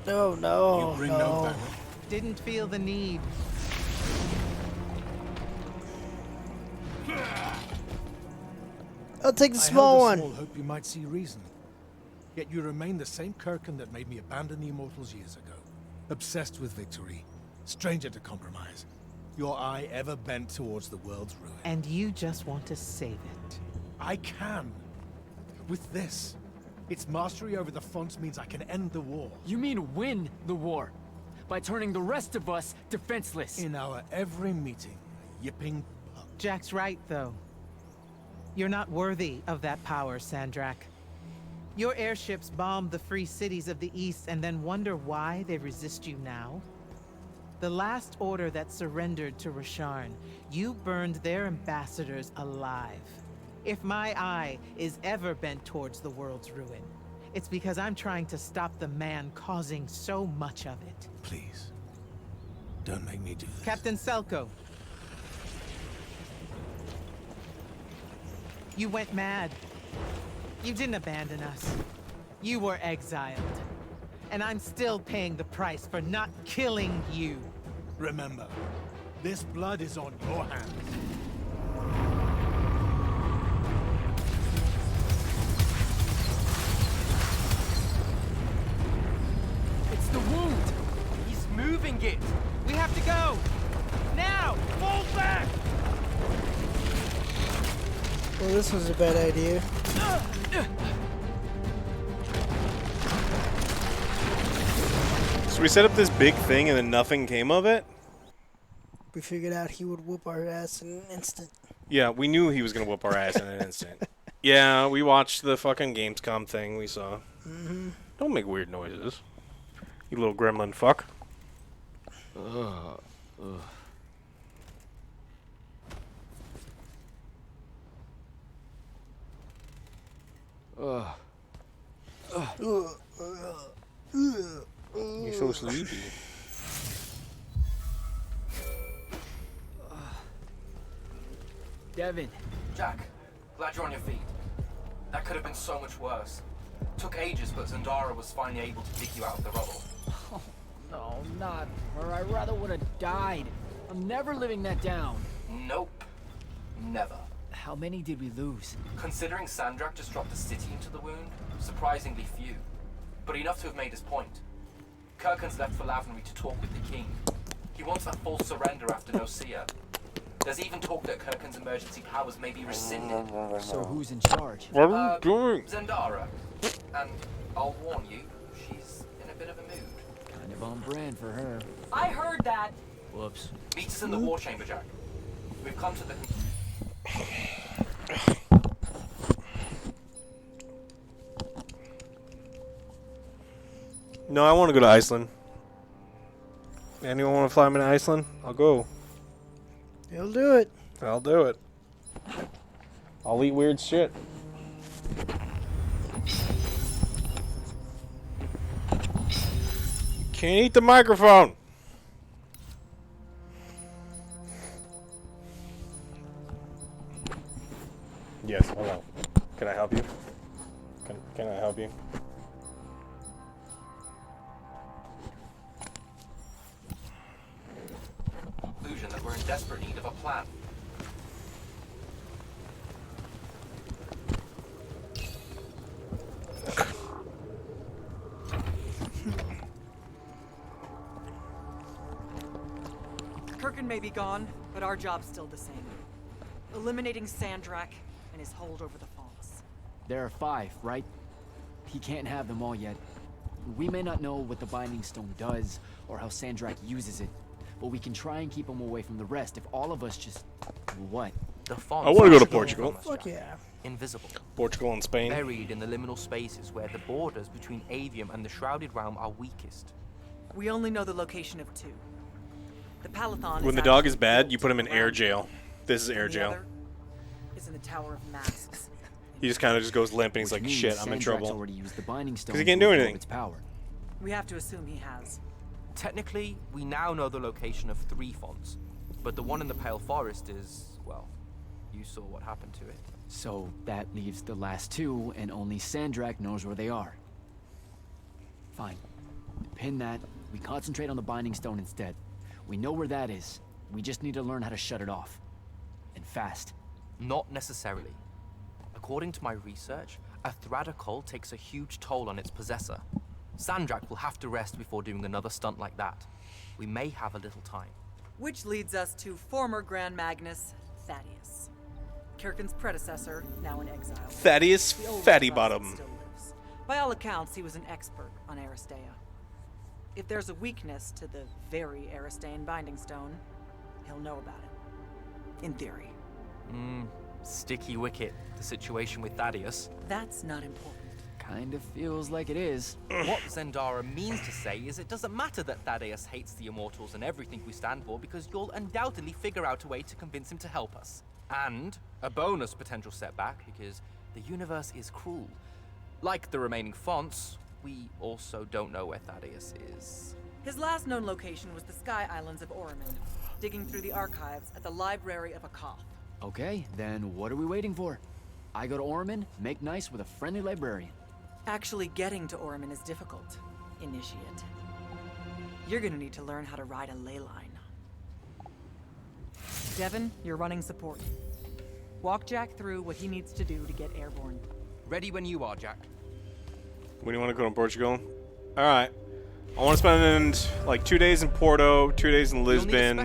No, no, You bring no. no valor. Didn't feel the need. I'll take the I small held a one. small hope you might see reason. Yet you remain the same Kirkin that made me abandon the Immortals years ago. Obsessed with victory, stranger to compromise. Your eye ever bent towards the world's ruin. And you just want to save it. I can. With this. Its mastery over the fonts means I can end the war. You mean win the war? By turning the rest of us defenseless. In our every meeting, a yipping pup. Jack's right, though. You're not worthy of that power, Sandrak. Your airships bombed the free cities of the East and then wonder why they resist you now? The last order that surrendered to Rasharn, you burned their ambassadors alive. If my eye is ever bent towards the world's ruin, it's because I'm trying to stop the man causing so much of it. Please, don't make me do this. Captain Selko. You went mad. You didn't abandon us. You were exiled. And I'm still paying the price for not killing you. Remember, this blood is on your hands. It's the wound. He's moving. moving, Git! We have to go! Now! Fall back! Well, this was a bad idea. So we set up this big thing and then nothing came of it? We figured out he would whoop our ass in an instant. Yeah, we knew he was going to whoop our ass in an instant. Yeah, we watched the fucking Gamescom thing we saw. Mm-hmm. Don't make weird noises. You little gremlin fuck. You're so sleepy. Devin. Jack, glad you're on your feet. That could have been so much worse. Took ages, but Zendara was finally able to dig you out of the rubble. Oh, no, not her. I rather would have died. I'm never living that down. Nope. Never. How many did we lose? Considering Sandrak just dropped a city into the wound, surprisingly few. But enough to have made his point. Kirkhan's left for Lavnery to talk with the king. He wants a full surrender after Nocia. There's even talk that Kirkhan's emergency powers may be rescinded. So who's in charge? What are you doing? Zendara. And I'll warn you, she's in a bit of a mood. Kind of on brand for her. I heard that. Whoops. Meet us in the war chamber, Jack. We've come to the... No, I want to go to Iceland. Anyone want to fly me to Iceland? I'll go. He'll do it. I'll do it. I'll eat weird shit. You can't eat the microphone. Yes, hello. Can I help you? Can I help you? Conclusion that we're in desperate need of a plan. Kirkhan may be gone, but our job's still the same. Eliminating Sandrak and his hold over the fonts. There are 5, right? He can't have them all yet. We may not know what the Binding Stone does, or how Sandrak uses it, but we can try and keep him away from the rest if all of us just... What? The fonts I want to go to are Portugal. Fuck yeah. invisible. Portugal and Spain. Buried in the liminal spaces where the borders between Aveum and the Shrouded Realm are weakest. We only know the location of 2. The Palathon When the dog is bad, you put him in air jail. This is air jail. Is in the Tower of Masks. He just kind of just goes limp and he's like, shit, I'm in trouble. Already used the Binding Stone because he can't do anything. Its power. We have to assume he has. Technically, we now know the location of 3 fonts, but the one in the Pale Forest is, well, you saw what happened to it. So that leaves the last 2, and only Sandrak knows where they are. Fine. Pin that. We concentrate on the Binding Stone instead. We know where that is. We just need to learn how to shut it off. And fast. Not necessarily. According to my research, a Thradda cult takes a huge toll on its possessor. Sandrak will have to rest before doing another stunt like that. We may have a little time. Which leads us to former Grand Magnus, Thaddeus. Kirkhan's predecessor, now in exile. Thaddeus Fatty Bottom. Still lives. By all accounts, he was an expert on Aristea. If there's a weakness to the very Aristean Binding Stone, he'll know about it. In theory. Sticky wicket. The situation with Thaddeus. That's not important. Kind of feels like it is. What Zendara means to say is it doesn't matter that Thaddeus hates the Immortals and everything we stand for, because you'll undoubtedly figure out a way to convince him to help us. And a bonus potential setback, because the universe is cruel. Like the remaining fonts, we also don't know where Thaddeus is. His last known location was the Sky Islands of Oromon, digging through the archives at the Library of Akoth. Okay, then what are we waiting for? I go to Oromon, make nice with a friendly librarian. Actually getting to Oromon is difficult, Initiate. You're gonna need to learn how to ride a ley line. Devin, you're running support. Walk Jack through what he needs to do to get airborne. Ready when you are, Jack. When do you want to go to Portugal? Alright. I want to spend like 2 days in Porto, 2 days in Lisbon. I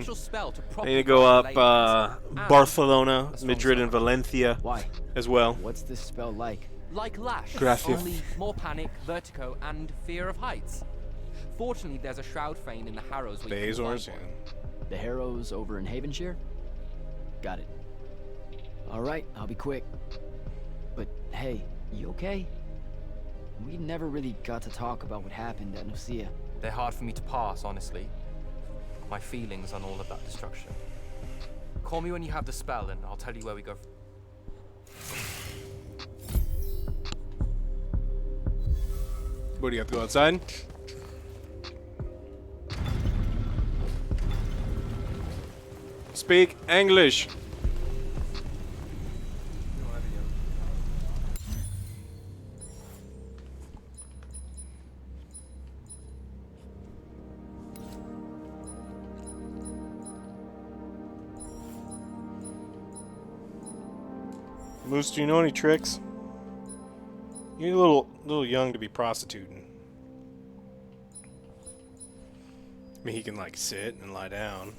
need to go up Barcelona, Madrid, and Valencia. Why? As well. What's this spell like? Like Lash, Gracias. only more panic, vertigo, and fear of heights. Fortunately, there's a shroud fane in the Harrows where you can Bezors, find one. The Harrows over in Havenshire? Got it. Alright, I'll be quick. But hey, you okay? We never really got to talk about what happened at Nicaea. They're hard for me to pass, honestly. My feelings on all of that destruction. Call me when you have the spell and I'll tell you where we go. What do you have to go outside? Speak English. Moose, do you know any tricks? You're a little young to be prostituting. I mean, he can like sit and lie down.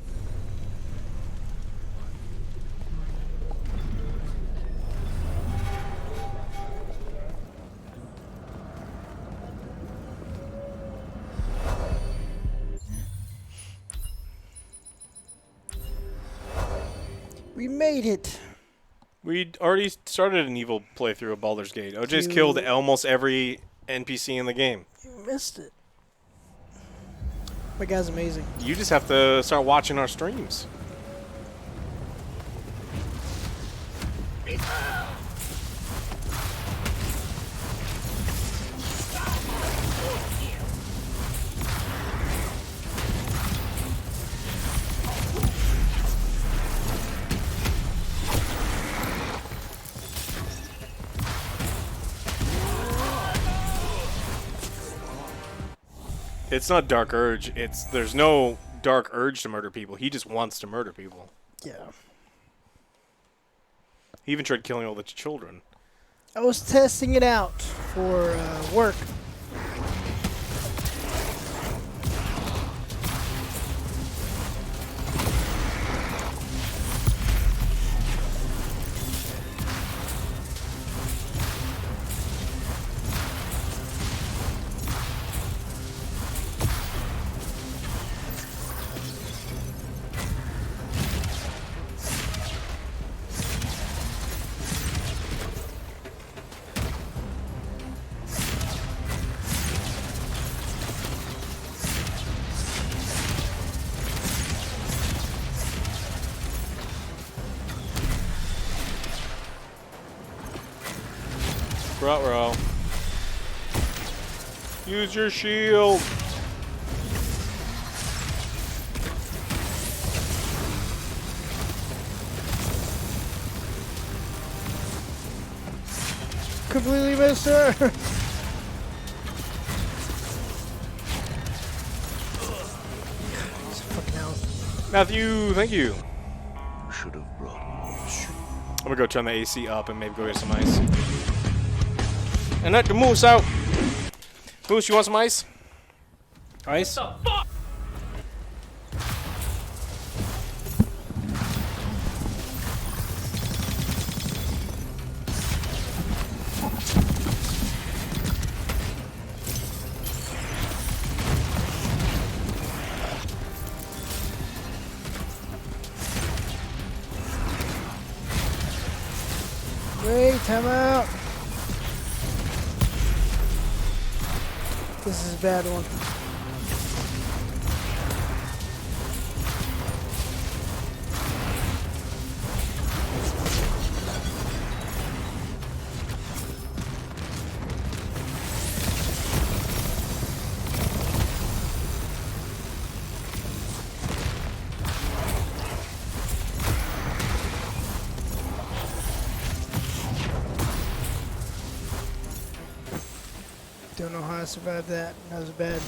We made it. We already started an evil playthrough of Baldur's Gate. OJ's killed almost every NPC in the game. You missed it. My guy's amazing. You just have to start watching our streams. It's not Dark Urge. There's no dark urge to murder people. He just wants to murder people. Yeah. He even tried killing all the children. I was testing it out for work. Ruh-roh. Use your shield. Completely missed her. Matthew, thank you. Should have brought I'm gonna go turn the AC up and maybe go get some ice. And let the moose out. Moose, you want some ice? Ice? What the fuck? Wait, time out. This is a bad one. Don't know how I survived that. That was bad.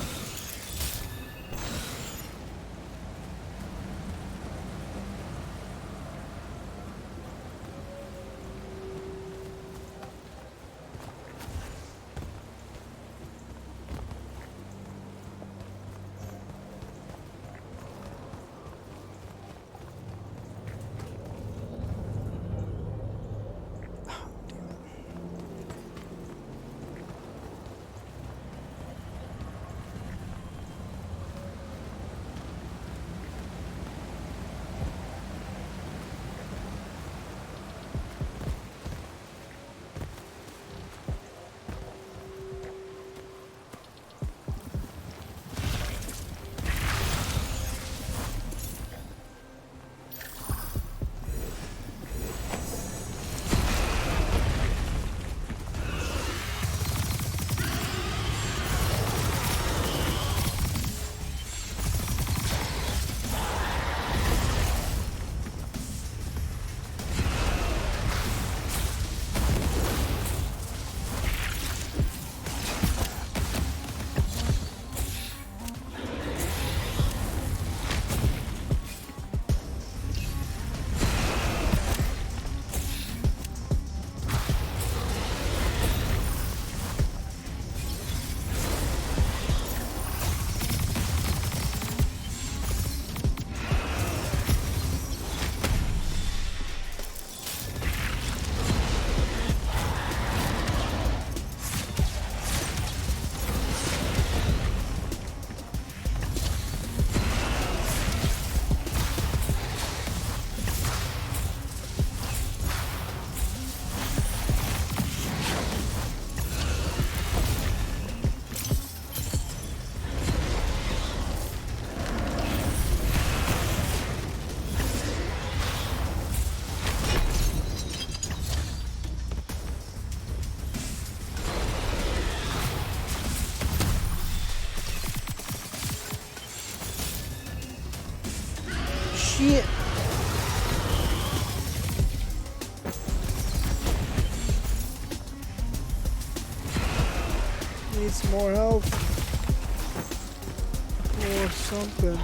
shit. Need some more health. Or something.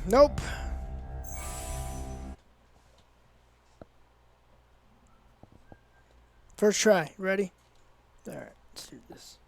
Nope. First try. Ready? Alright, let's do this.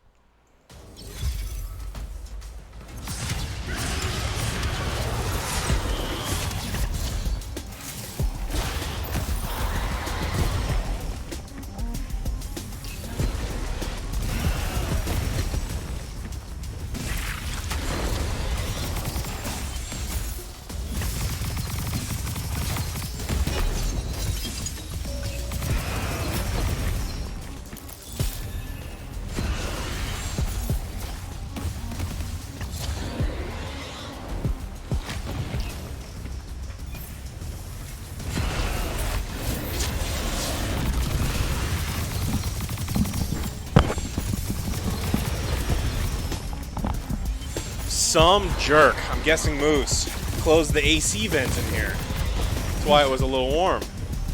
Some jerk, I'm guessing Moose, closed the AC vent in here. That's why it was a little warm.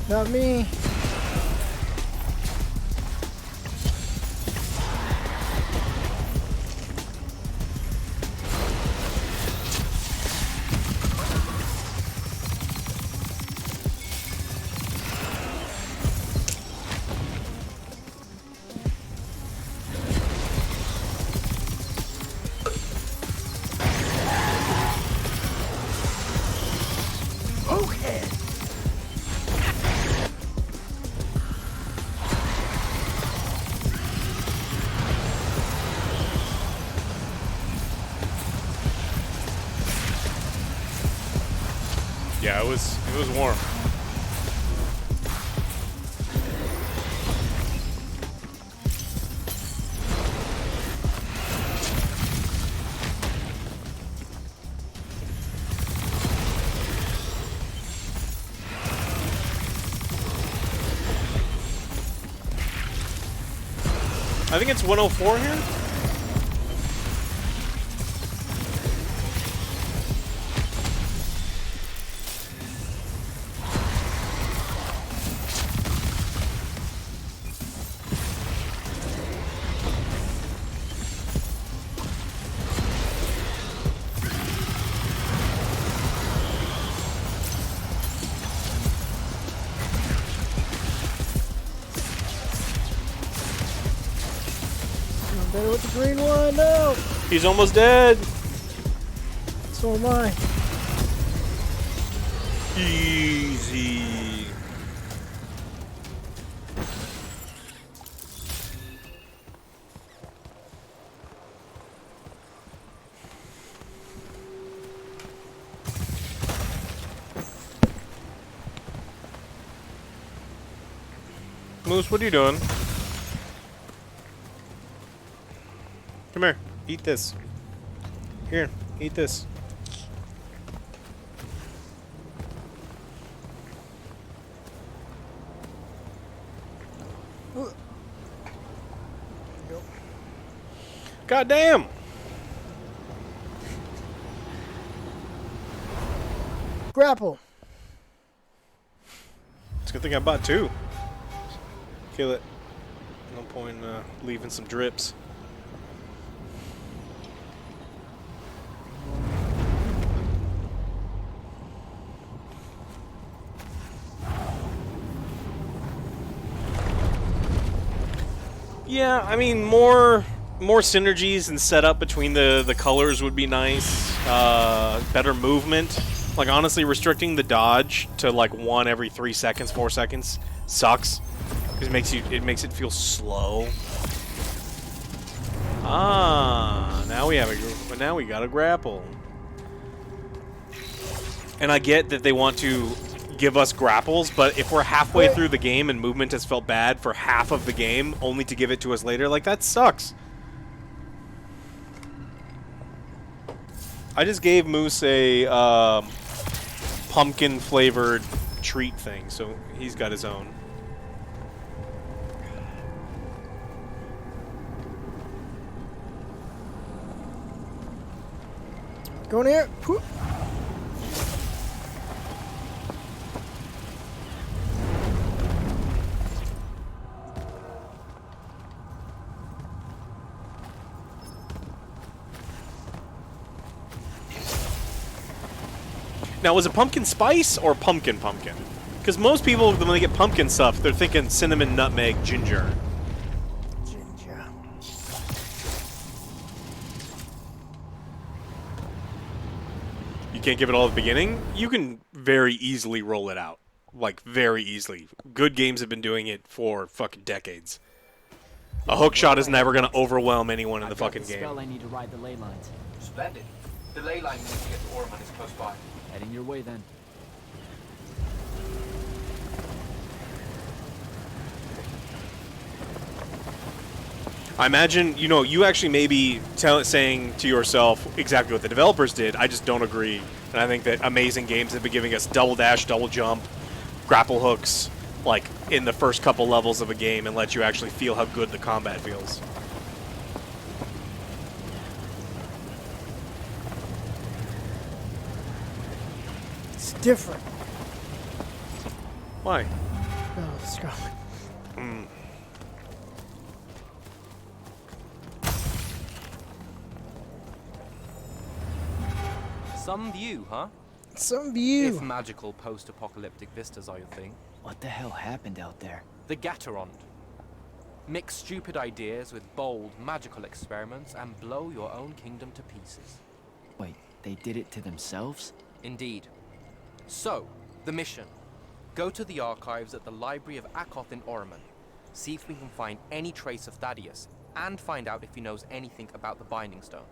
Not me. Yeah, it was warm. I think it's 104 here. Better with the green one, no! He's almost dead. So am I. Easy. Moose, what are you doing? Come here, eat this. Here, eat this. God damn! Grapple. It's a good thing I bought two. Kill it. No point in leaving some drips. Yeah, I mean, more more synergies and setup between the colors would be nice. Better movement. Like, honestly, restricting the dodge to like 1 every 3 seconds, 4 seconds sucks. Because it makes it feel slow. Ah, now we got a grapple. And I get that they want to give us grapples, but if we're halfway through the game and movement has felt bad for half of the game, only to give it to us later, like, that sucks. I just gave Moose a pumpkin-flavored treat thing, so he's got his own. Go in here. Whoop. Now, was it pumpkin spice or pumpkin? Because most people, when they get pumpkin stuff, they're thinking cinnamon, nutmeg, ginger. Ginger. You can't give it all at the beginning? You can very easily roll it out. Like, very easily. Good games have been doing it for fucking decades. A hook shot is never going to overwhelm anyone in the fucking game. I need to ride the ley lines. Splendid. The ley line means to get to Orman is close by. Heading your way then. I imagine, you know, you actually may be saying to yourself exactly what the developers did. I just don't agree. And I think that amazing games have been giving us double dash, double jump, grapple hooks, like, in the first couple levels of a game and let you actually feel how good the combat feels. It's different. Why? Oh, the Scarlet. Some view, huh? Some view. If magical post-apocalyptic vistas are your thing. What the hell happened out there? The Gatorond. Mix stupid ideas with bold, magical experiments and blow your own kingdom to pieces. Wait, they did it to themselves? Indeed. So, the mission. Go to the archives at the Library of Akoth in Orman. See if we can find any trace of Thaddeus, and find out if he knows anything about the Binding Stone.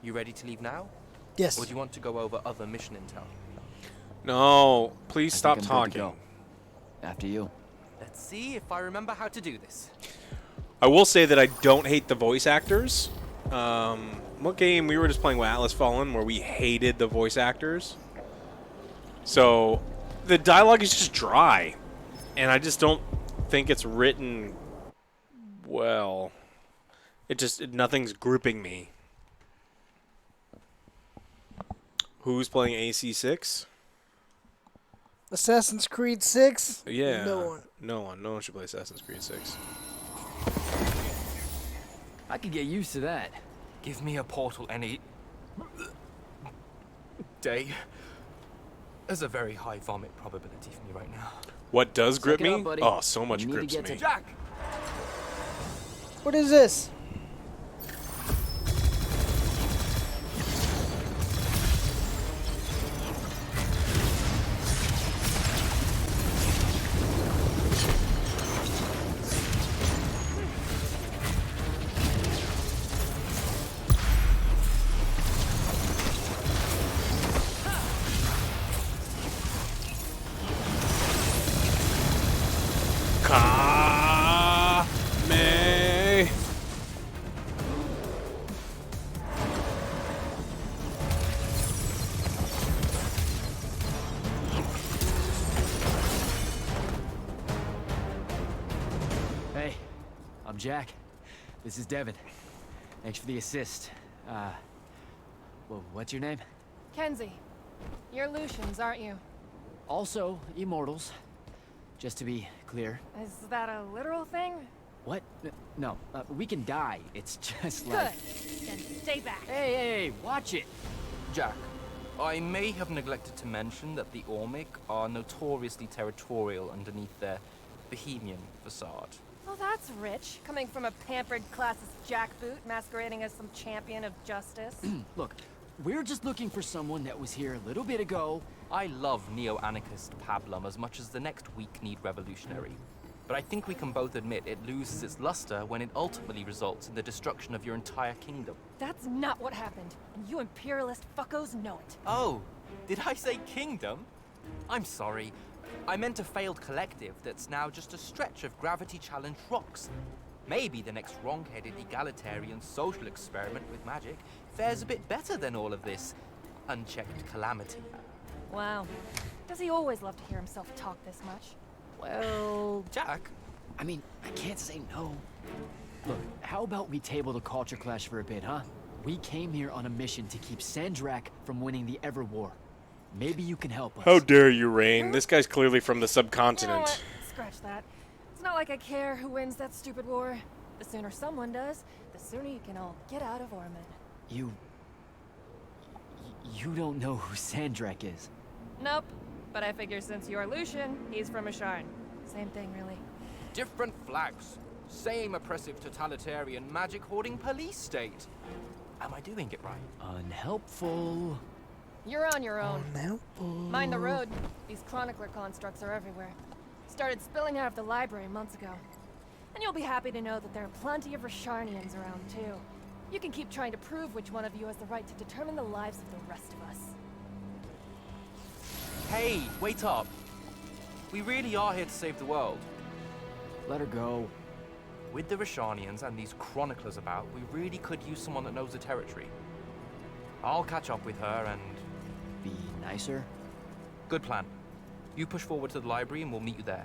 You ready to leave now? Yes. Or do you want to go over other mission intel? No, please stop talking. After you. Let's see if I remember how to do this. I will say that I don't hate the voice actors. What game? We were just playing with Atlas Fallen where we hated the voice actors. So the dialogue is just dry. And I just don't think it's written well. Nothing's gripping me. Who's playing AC6? Assassin's Creed 6? Yeah. No one. No one should play Assassin's Creed 6. I could get used to that. Give me a portal any day. There's a very high vomit probability for me right now. What does grip Suck it me? up, buddy. Oh, so much You need to grips get me. to Jack. What is this? Ka-me. Hey, I'm Jack. This is Devin. Thanks for the assist. Well, what's your name? Kenzie, you're Lucians, aren't you? Also, Immortals. Just to be clear. Is that a literal thing? What? No, we can die. It's just Good. like... Then stay back. Hey, watch it! Jack, I may have neglected to mention that the Ormic are notoriously territorial underneath their Bohemian facade. Oh, that's rich. Coming from a pampered classist jackboot masquerading as some champion of justice. Look, we're just looking for someone that was here a little bit ago. I love neo-anarchist pablum as much as the next weak-kneed revolutionary. But I think we can both admit it loses its luster when it ultimately results in the destruction of your entire kingdom. That's not what happened, and you imperialist fuckos know it. Oh, did I say kingdom? I'm sorry. I meant a failed collective that's now just a stretch of gravity-challenged rocks. Maybe the next wrong-headed egalitarian social experiment with magic fares a bit better than all of this unchecked calamity. Wow. Does he always love to hear himself talk this much? Well, Jack, I mean, I can't say no. Look, how about we table the culture clash for a bit, huh? We came here on a mission to keep Sandrak from winning the Ever War. Maybe you can help us. How dare you, Rain? This guy's clearly from the You know subcontinent. what? Scratch that. It's not like I care who wins that stupid war. The sooner someone does, the sooner you can all get out of Ormond. You don't know who Sandrak is. Nope. But I figure since you're Lucian, he's from Asharn. Same thing, really. Different flags. Same oppressive totalitarian magic-hoarding police state. Am I doing it right? Unhelpful. You're on your own. Unhelpful. Mind the road. These chronicler constructs are everywhere. Started spilling out of the library months ago. And you'll be happy to know that there are plenty of Rasharnians around, too. You can keep trying to prove which one of you has the right to determine the lives of the rest of us. Hey, wait up. We really are here to save the world. Let her go. With the Rasharnians and these chroniclers about, we really could use someone that knows the territory. I'll catch up with her and... Be nicer? Good plan. You push forward to the library and we'll meet you there.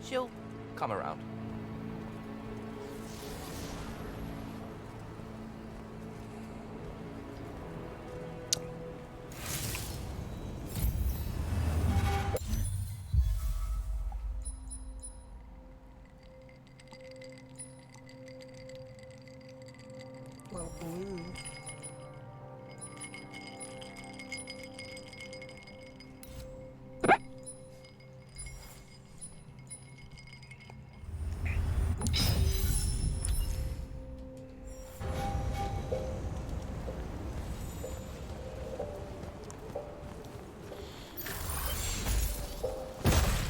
She'll come around. Well, blue.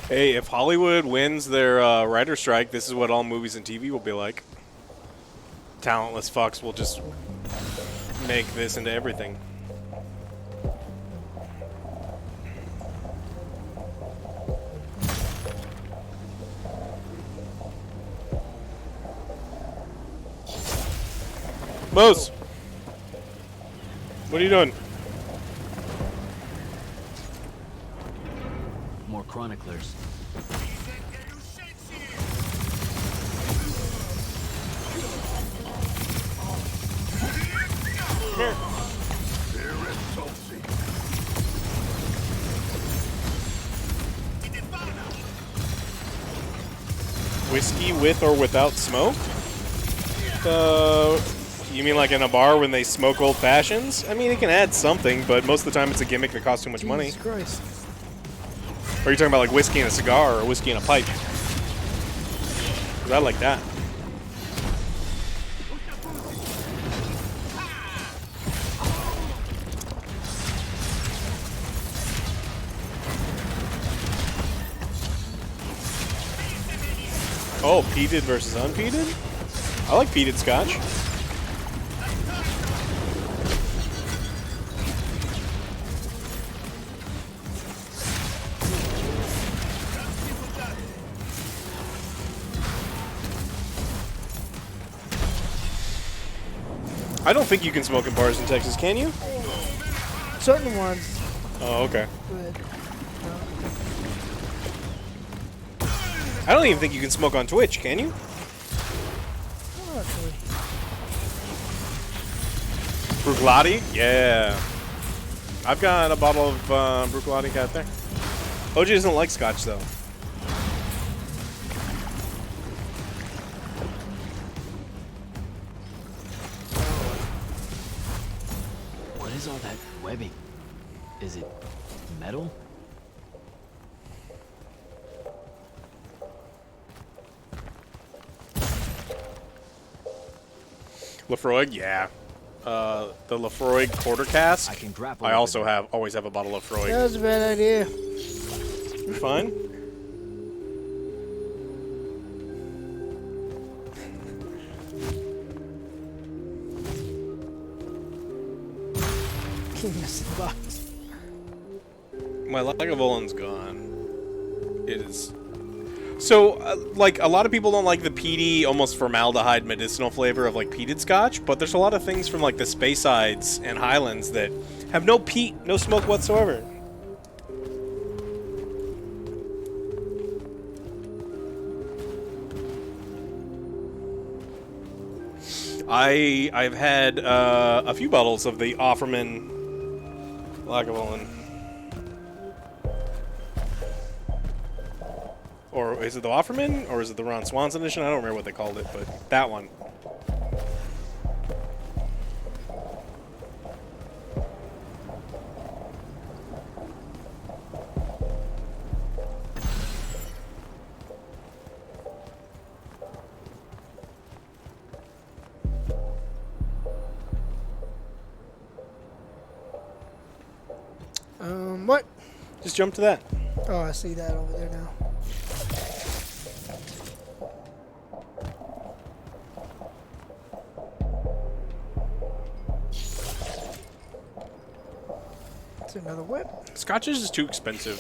Hey, if Hollywood wins their writer strike, this is what all movies and TV will be like. Talentless fucks will just make this into everything. Moose! What are you doing? More chroniclers. Here. Whiskey with or without smoke? You mean like in a bar when they smoke old fashions? I mean, it can add something, but most of the time it's a gimmick that costs too much money. Jesus Christ. Or are you talking about like whiskey in a cigar or whiskey in a pipe? 'Cause I like that. Oh, peated versus unpeated? I like peated scotch. I don't think you can smoke in bars in Texas, can you? Certain ones. Oh, okay. Good. I don't even think you can smoke on Twitch, can you? Oh, actually. Bruichladdich? Yeah. I've got a bottle of Bruichladdich out there. OG doesn't like scotch, though. What is all that webbing? Is it metal? Lefroy, yeah. The Lefroy quarter cask. I can grapple. I also always have a bottle of Lefroy. That was a bad idea. You're fine. Box. My Lagavulin gone. It is. So, like, a lot of people don't like the peaty, almost formaldehyde medicinal flavor of, like, peated scotch, but there's a lot of things from, like, the Speyside and Highlands that have no peat, no smoke whatsoever. I've had a few bottles of the Offerman Lagavulin. Or is it the Offerman, or is it the Ron Swanson edition? I don't remember what they called it, but that one. What? Just jump to that. Oh, I see that over there now. It's another whip. Scotch is just too expensive.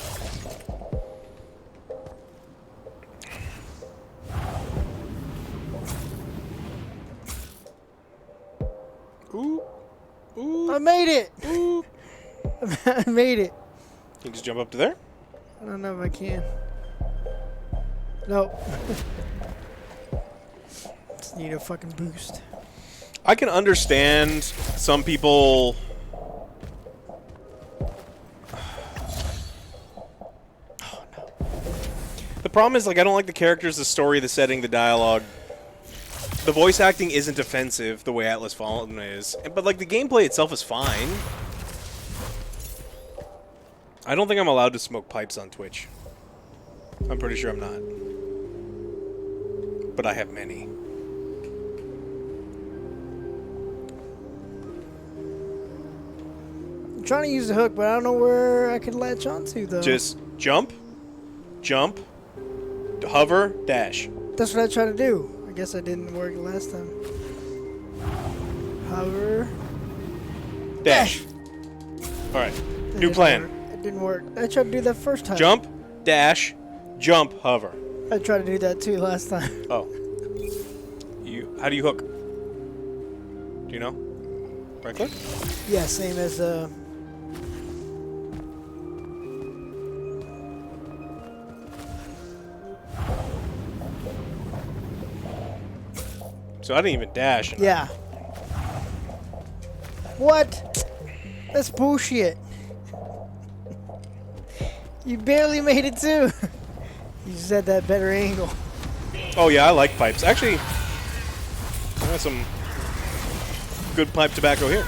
Ooh. Ooh. I made it! Ooh. I made it. You can just jump up to there? I don't know if I can. Nope. Just need a fucking boost. I can understand some people... Oh, no. The problem is, like, I don't like the characters, the story, the setting, the dialogue. The voice acting isn't offensive the way Atlas Fallen is. But, like, the gameplay itself is fine. I don't think I'm allowed to smoke pipes on Twitch. I'm pretty sure I'm not. But I have many. I'm trying to use the hook, but I don't know where I can latch onto, though. Just jump, hover, dash. That's what I tried to do. I guess I didn't work last time. Hover. Dash. Alright. New plan. It didn't work. I tried to do that first time. Jump, dash, jump, hover. I tried to do that too last time. Oh. How do you hook? Do you know? Right click? Yeah, same as So I didn't even dash. Yeah. What? That's bullshit. You barely made it too. You just had that better angle. Oh yeah, I like pipes. Actually, I got some good pipe tobacco here.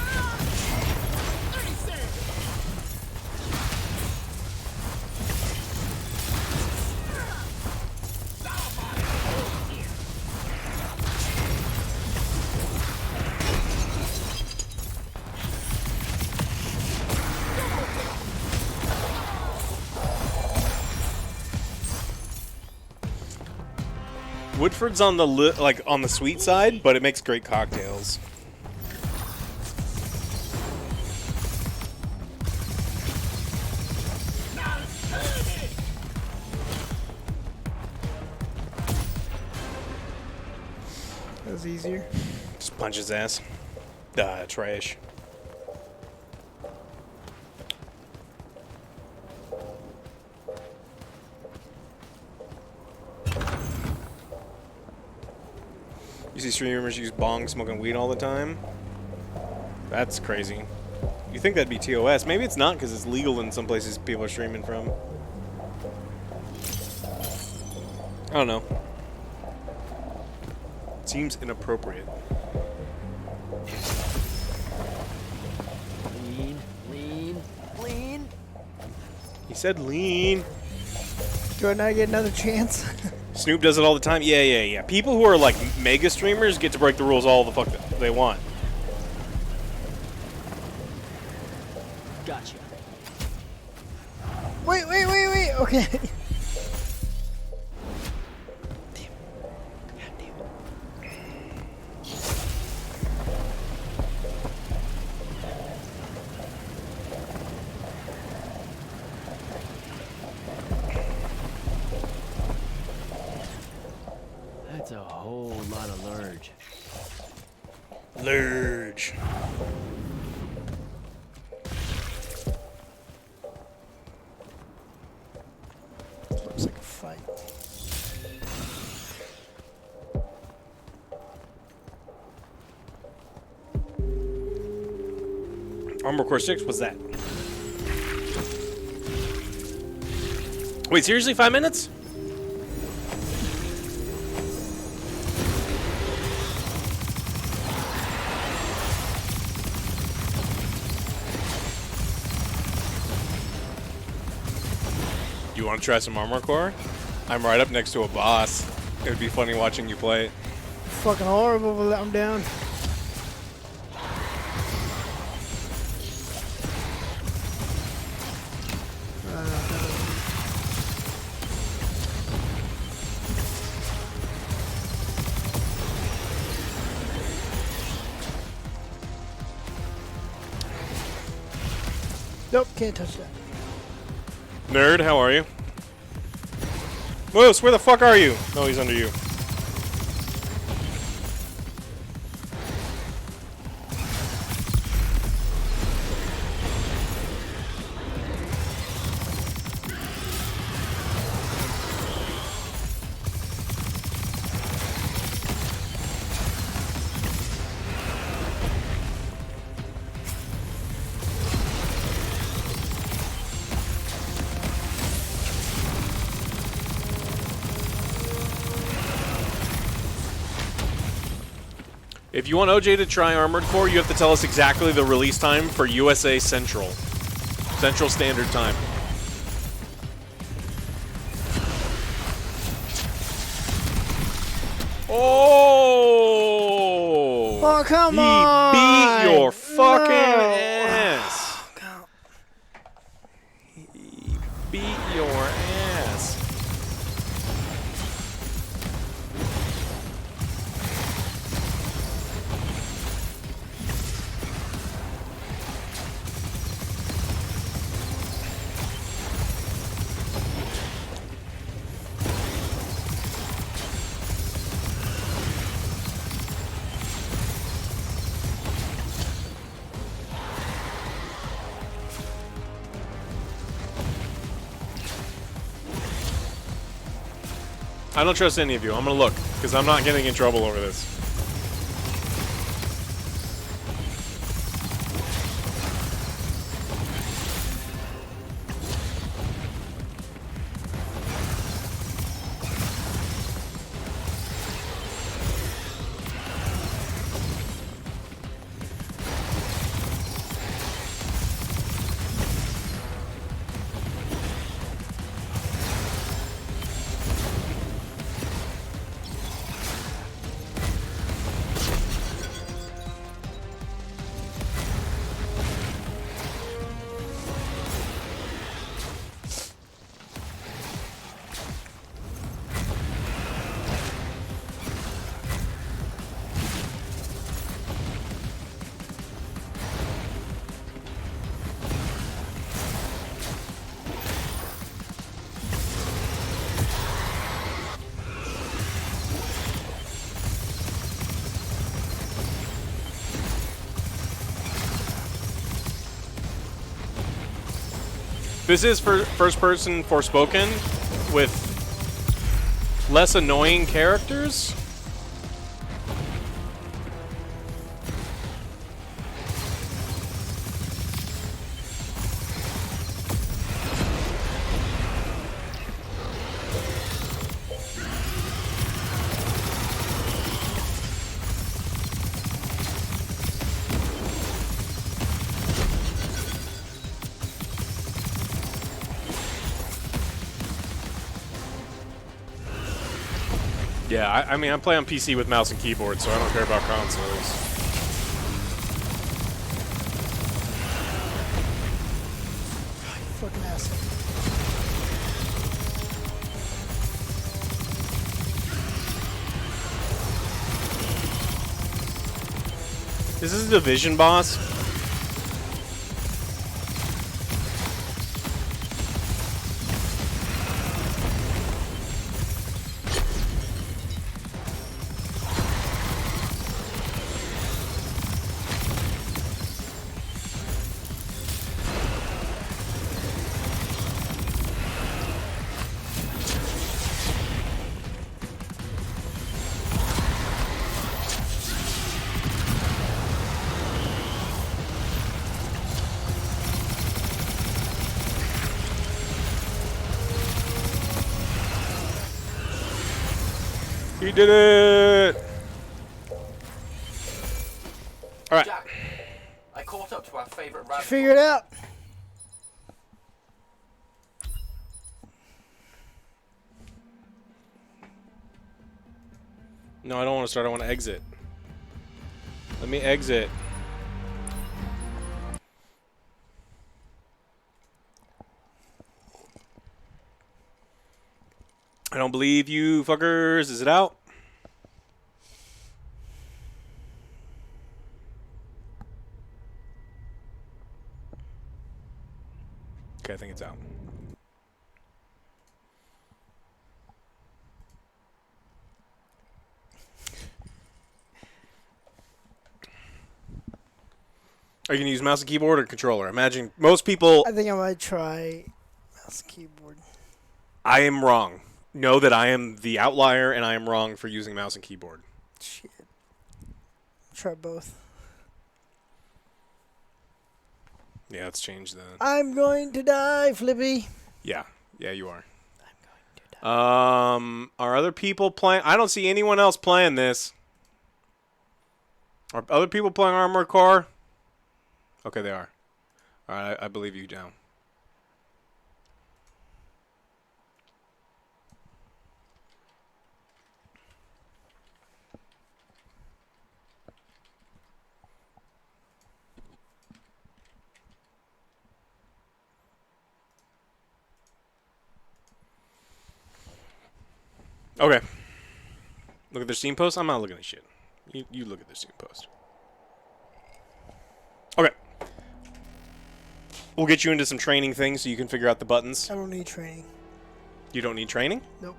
Woodford's on the on the sweet side, but it makes great cocktails. That was easier. Just punch his ass. Trash. You see streamers use bong smoking weed all the time? That's crazy. You think that'd be TOS. Maybe it's not because it's legal in some places people are streaming from. I don't know. Seems inappropriate. Lean, lean, lean. He said lean. Do I not get another chance? Snoop does it all the time. Yeah. People who are like mega streamers get to break the rules all the fuck they want. Gotcha. Wait. Okay. That's a whole lot of lurge. Lurge. Looks like a fight. Armor Core 6, what's that? Wait, seriously? 5 minutes? You want to try some Armor Core? I'm right up next to a boss. It would be funny watching you play it. Fucking horrible, but I'm down. Nope, can't touch that. Nerd, how are you? Moose, where the fuck are you? No, he's under you. If you want OJ to try Armored Core, you have to tell us exactly the release time for USA Central. Central Standard Time. Oh! Oh, come he on! beat your fucking No. ass. He beat your ass. I don't trust any of you. I'm gonna look, because I'm not getting in trouble over this. This is for first-person Forspoken with less annoying characters. Yeah, I mean, I play on PC with mouse and keyboard, so I don't care about consoles. fucking asshole. Is this a division boss? He did it! Alright. Jack, I caught up to our favorite rabbit. Figure it out. No, I don't want to start. I want to exit. Let me exit. I don't believe you fuckers. Is it out? Okay, I think it's out. Are you going to use mouse and keyboard or controller? Imagine most people... I think I might try mouse and keyboard. I am wrong. Know that I am the outlier, and I am wrong for using mouse and keyboard. Shit. Try both. Yeah, let's change that. I'm going to die, Flippy. Yeah. Yeah, you are. I'm going to die. Are other people playing? I don't see anyone else playing this. Are other people playing Armored Core? Okay, they are. All right, I believe you now. Okay. Look at their Steam post. I'm not looking at shit. You look at their Steam post. Okay. We'll get you into some training things so you can figure out the buttons. I don't need training. You don't need training? Nope.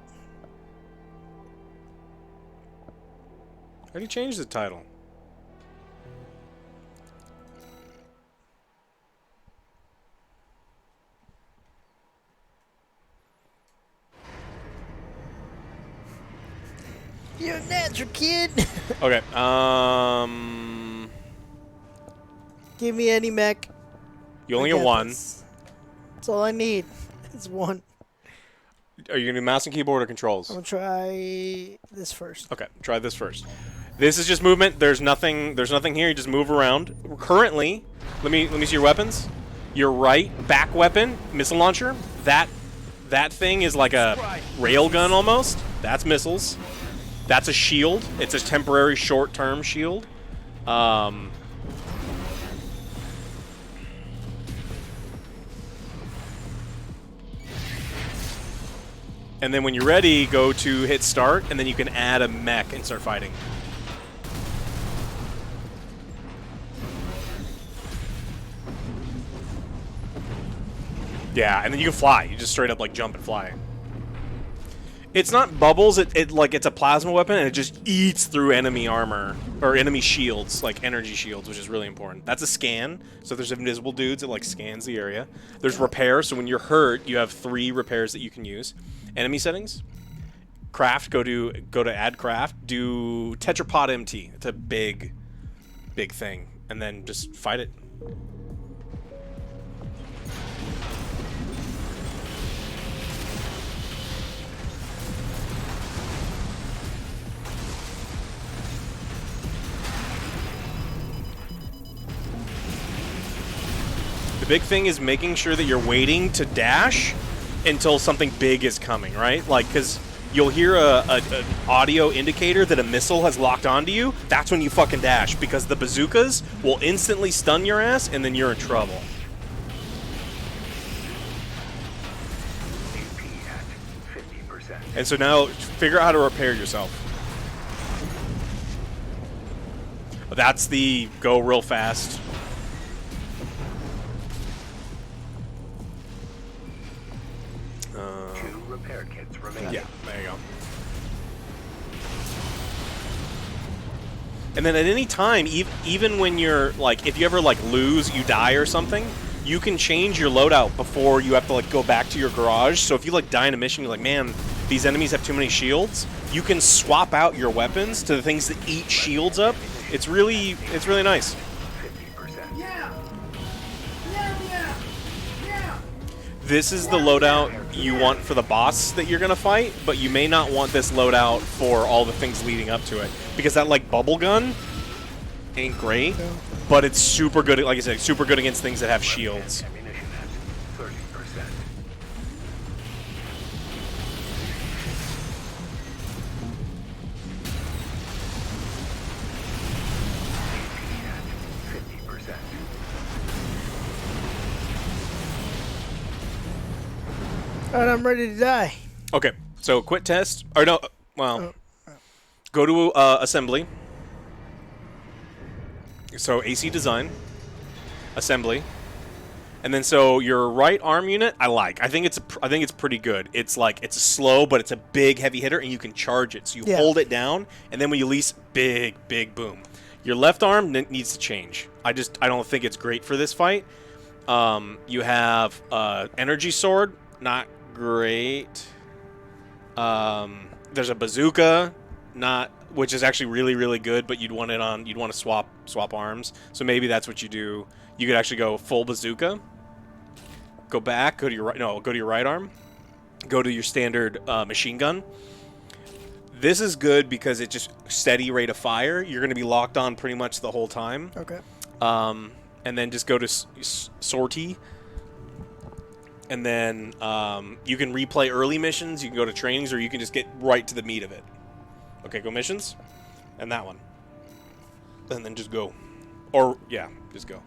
How do you change the title? You're a natural kid. Okay. Give me any mech. You only I get got one. this. That's all I need. It's one. Are you gonna do mouse and keyboard or controls? I'm gonna try this first. Okay, try this first. This is just movement. There's nothing here. You just move around. Currently, let me see your weapons. Your right back weapon, missile launcher. That thing is like a railgun almost. That's missiles. That's a shield. It's a temporary short-term shield. And then when you're ready, go to hit start, and then you can add a mech and start fighting. Yeah, and then you can fly. You just straight up like jump and fly. It's not bubbles. It's a plasma weapon, and it just eats through enemy armor or enemy shields, like energy shields, which is really important. That's a scan. So there's invisible dudes. It like scans the area. There's repair. So when you're hurt, you have 3 repairs that you can use. Enemy settings. Craft. Go to add craft. Do tetrapod MT. It's a big thing, and then just fight it. The big thing is making sure that you're waiting to dash until something big is coming, right? Like, because you'll hear an audio indicator that a missile has locked onto you. That's when you fucking dash, because the bazookas will instantly stun your ass, and then you're in trouble. And so now figure out how to repair yourself. That's the go real fast. Two repair kits remaining. Yeah, there you go. And then at any time, even when you're, like, if you ever, like, lose, you die or something, you can change your loadout before you have to, like, go back to your garage. So if you, like, die in a mission, you're like, man, these enemies have too many shields, you can swap out your weapons to the things that eat shields up. It's really nice. This is the loadout you want for the boss that you're going to fight, but you may not want this loadout for all the things leading up to it. Because that, like, bubble gun ain't great, but it's super good, like I said, super good against things that have shields. Alright, I'm ready to die. Okay, so quit test. Or no, well, go to assembly. So AC design, assembly, and then so your right arm unit. I think it's pretty good. It's like it's a slow, but it's a big heavy hitter, and you can charge it. So you hold it down, and then when you release, big boom. Your left arm needs to change. I don't think it's great for this fight. You have energy sword, not great. There's a bazooka, which is actually really good, but you'd want to swap arms. So maybe that's what you do. You could actually go full bazooka. Go back, go to your right arm. Go to your standard machine gun. This is good because it's just steady rate of fire. You're going to be locked on pretty much the whole time. Okay. And then just go to sortie. And then you can replay early missions, you can go to trainings, or you can just get right to the meat of it. Okay, go missions. And that one. And then just go. Or, yeah, just go.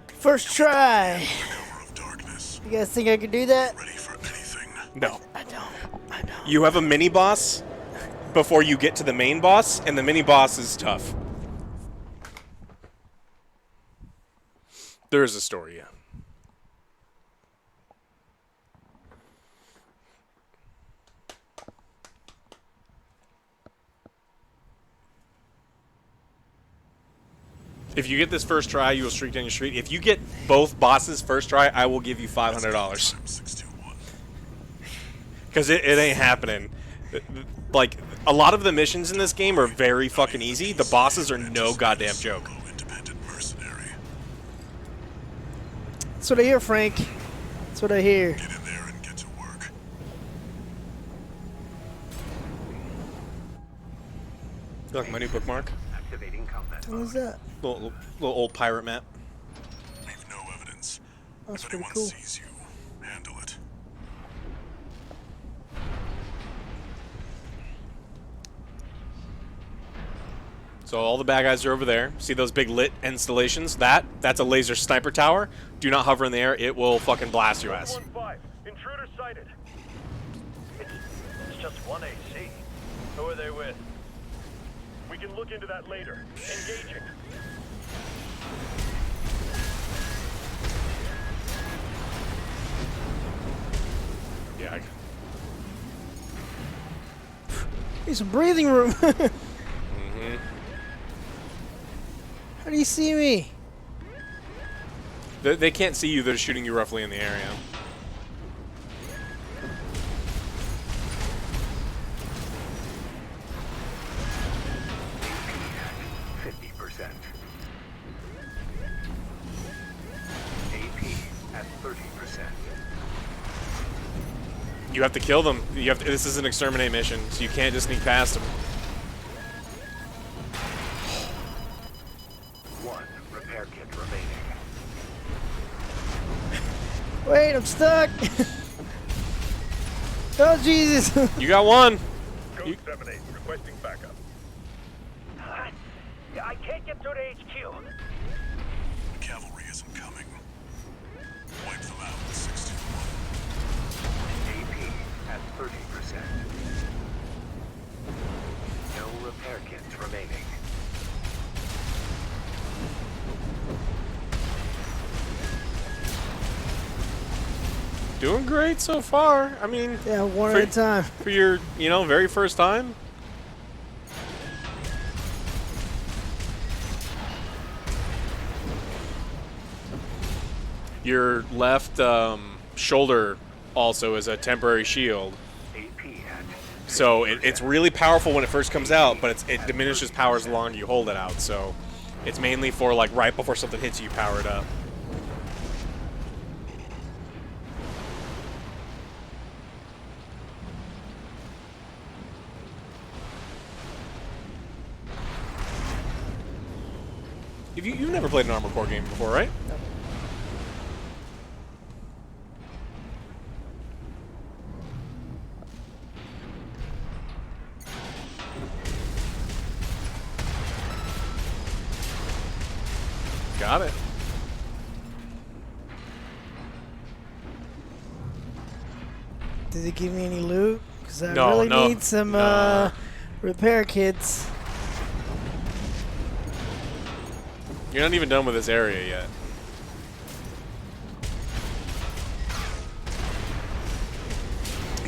First try. You guys think I could do that? No. I don't. You have a mini-boss before you get to the main boss, and the mini-boss is tough. There is a story, yeah. If you get this first try, you will streak down your street. If you get both bosses first try, I will give you $500. Because it ain't happening. Like, a lot of the missions in this game are very fucking easy. The bosses are no goddamn joke. That's what I hear, Frank. That's what I hear. Get in there and get to work. Look, my new bookmark. Activating combat. What is that? Little old pirate map. Leave no evidence. That's if pretty anyone cool. sees you, handle it. So all the bad guys are over there. See those big lit installations? That's a laser sniper tower. Do not hover in the air. It will fucking blast your ass. 1-5. Intruder sighted. It's just one AC. Who are they with? We can look into that later. Engaging. Yeah. Need some breathing room. Mm-hmm. How do you see me? They can't see you. They're shooting you roughly in the area. You have to kill them. This is an exterminate mission, so you can't just sneak past them. One repair kit remaining. Wait, I'm stuck. Oh, Jesus. You got one. Code 7-8, requesting backup. I can't get through to HQ. The cavalry isn't coming. Wipe them out, 621. at 30%. No repair kits remaining. Doing great so far. I mean, yeah, one at a time. For your, very first time. Your left shoulder also is a temporary shield. So it's really powerful when it first comes out, but it diminishes power as long as you hold it out. So it's mainly for like right before something hits you, power it up. You've never played an Armored Core game before, right? No. Got it. Did it give me any loot? Because I No, really no, need some no. repair kits. You're not even done with this area yet.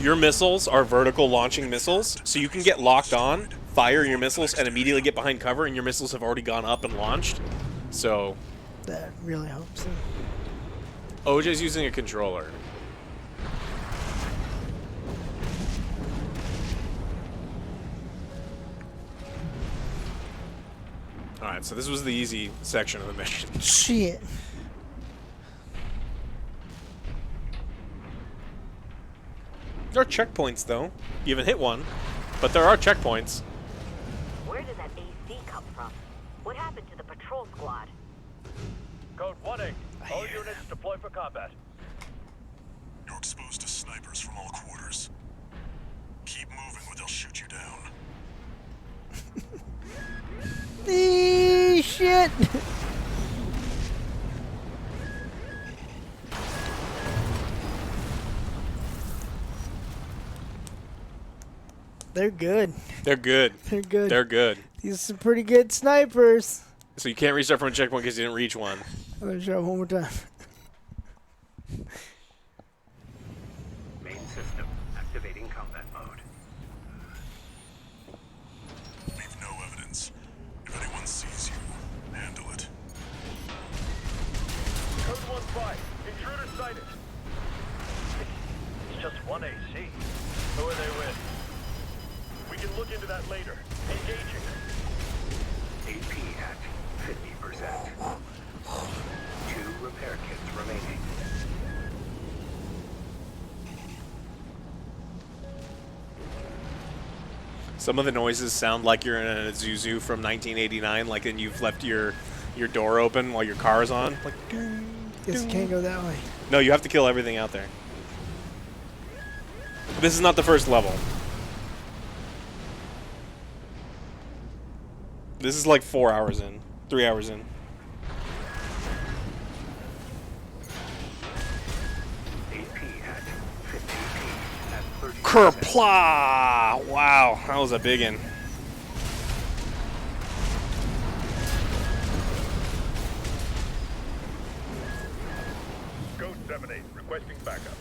Your missiles are vertical launching missiles, so you can get locked on, fire your missiles, and immediately get behind cover, and your missiles have already gone up and launched. So That really helps him. OJ's using a controller. Alright, so this was the easy section of the mission. Shit. There are checkpoints, though. You haven't hit one, but there are checkpoints. Where did that AC come from? What happened to the patrol squad? Code 1-8. All units deploy for combat. You're exposed to snipers from all quarters. Keep moving or they'll shoot you down. Shit. They're good. They're good. They're good. They're good. These are some pretty good snipers. So you can't restart from a checkpoint because you didn't reach one. I'm gonna try one more time. Main system activating combat mode. Leave no evidence. If anyone sees you, handle it. Code 1-5. Intruder sighted. It's just one AC. Who are they with? We can look into that later. Engaging. AP at 50%. 2 repair kits remaining. Some of the noises sound like you're in a Zuzu from 1989, like and you've left your door open while your car is on. Like, Guess you can't go that way. no, you have to kill everything out there. This is not the first level. This is like 4 hours in, 3 hours in. Kerpla! Wow, that was a big one. Code 7-8. Requesting backup.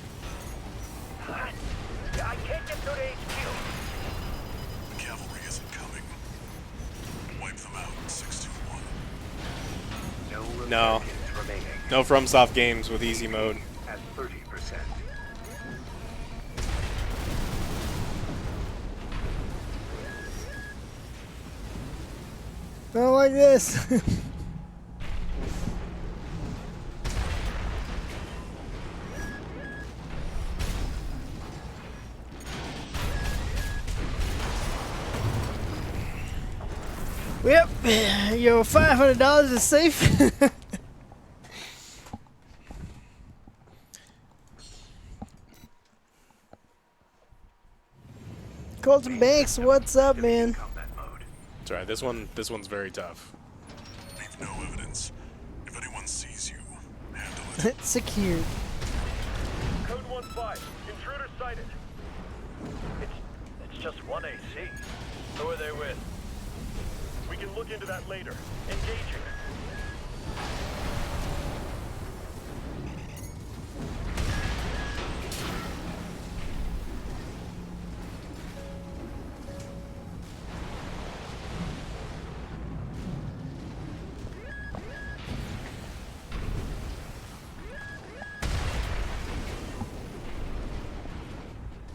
I can't get through to HQ. The cavalry isn't coming. Wipe them out. 621. No. No FromSoft games with easy mode. At 30%. Not like this. Yep, your $500 is safe. Colton Banks, what's up, man? That's right. This one's very tough. Leave no evidence. If anyone sees you, handle it. Secured. Code 1-5. Intruder sighted. It's just one AC. Who are they with? We can look into that later. Engaging.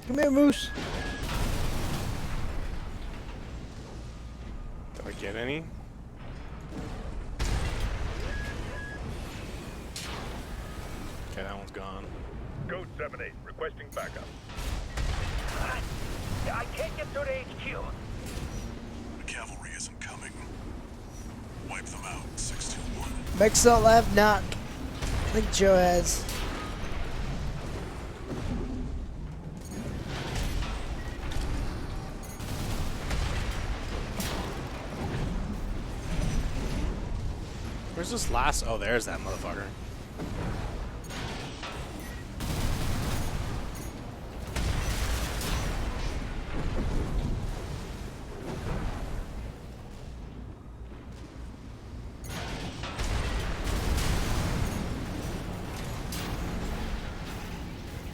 Come here, Moose. Did I get any? Okay, that one's gone. Code 7-8, requesting backup. I can't get through to HQ. The cavalry isn't coming. Wipe them out, 621. Mexalt have not. I think Joe has. Where's this last? Oh, there's that motherfucker.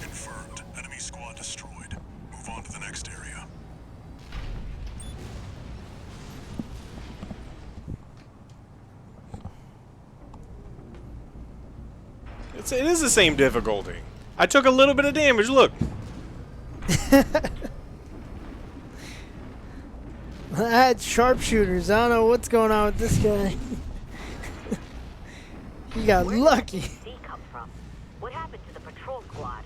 Confirmed. Enemy squad destroyed. Move on to the next area. It is the same difficulty. I took a little bit of damage. Look. I had sharpshooters. I don't know what's going on with this guy. He got lucky. Where did that AC come from? What happened to the patrol squad?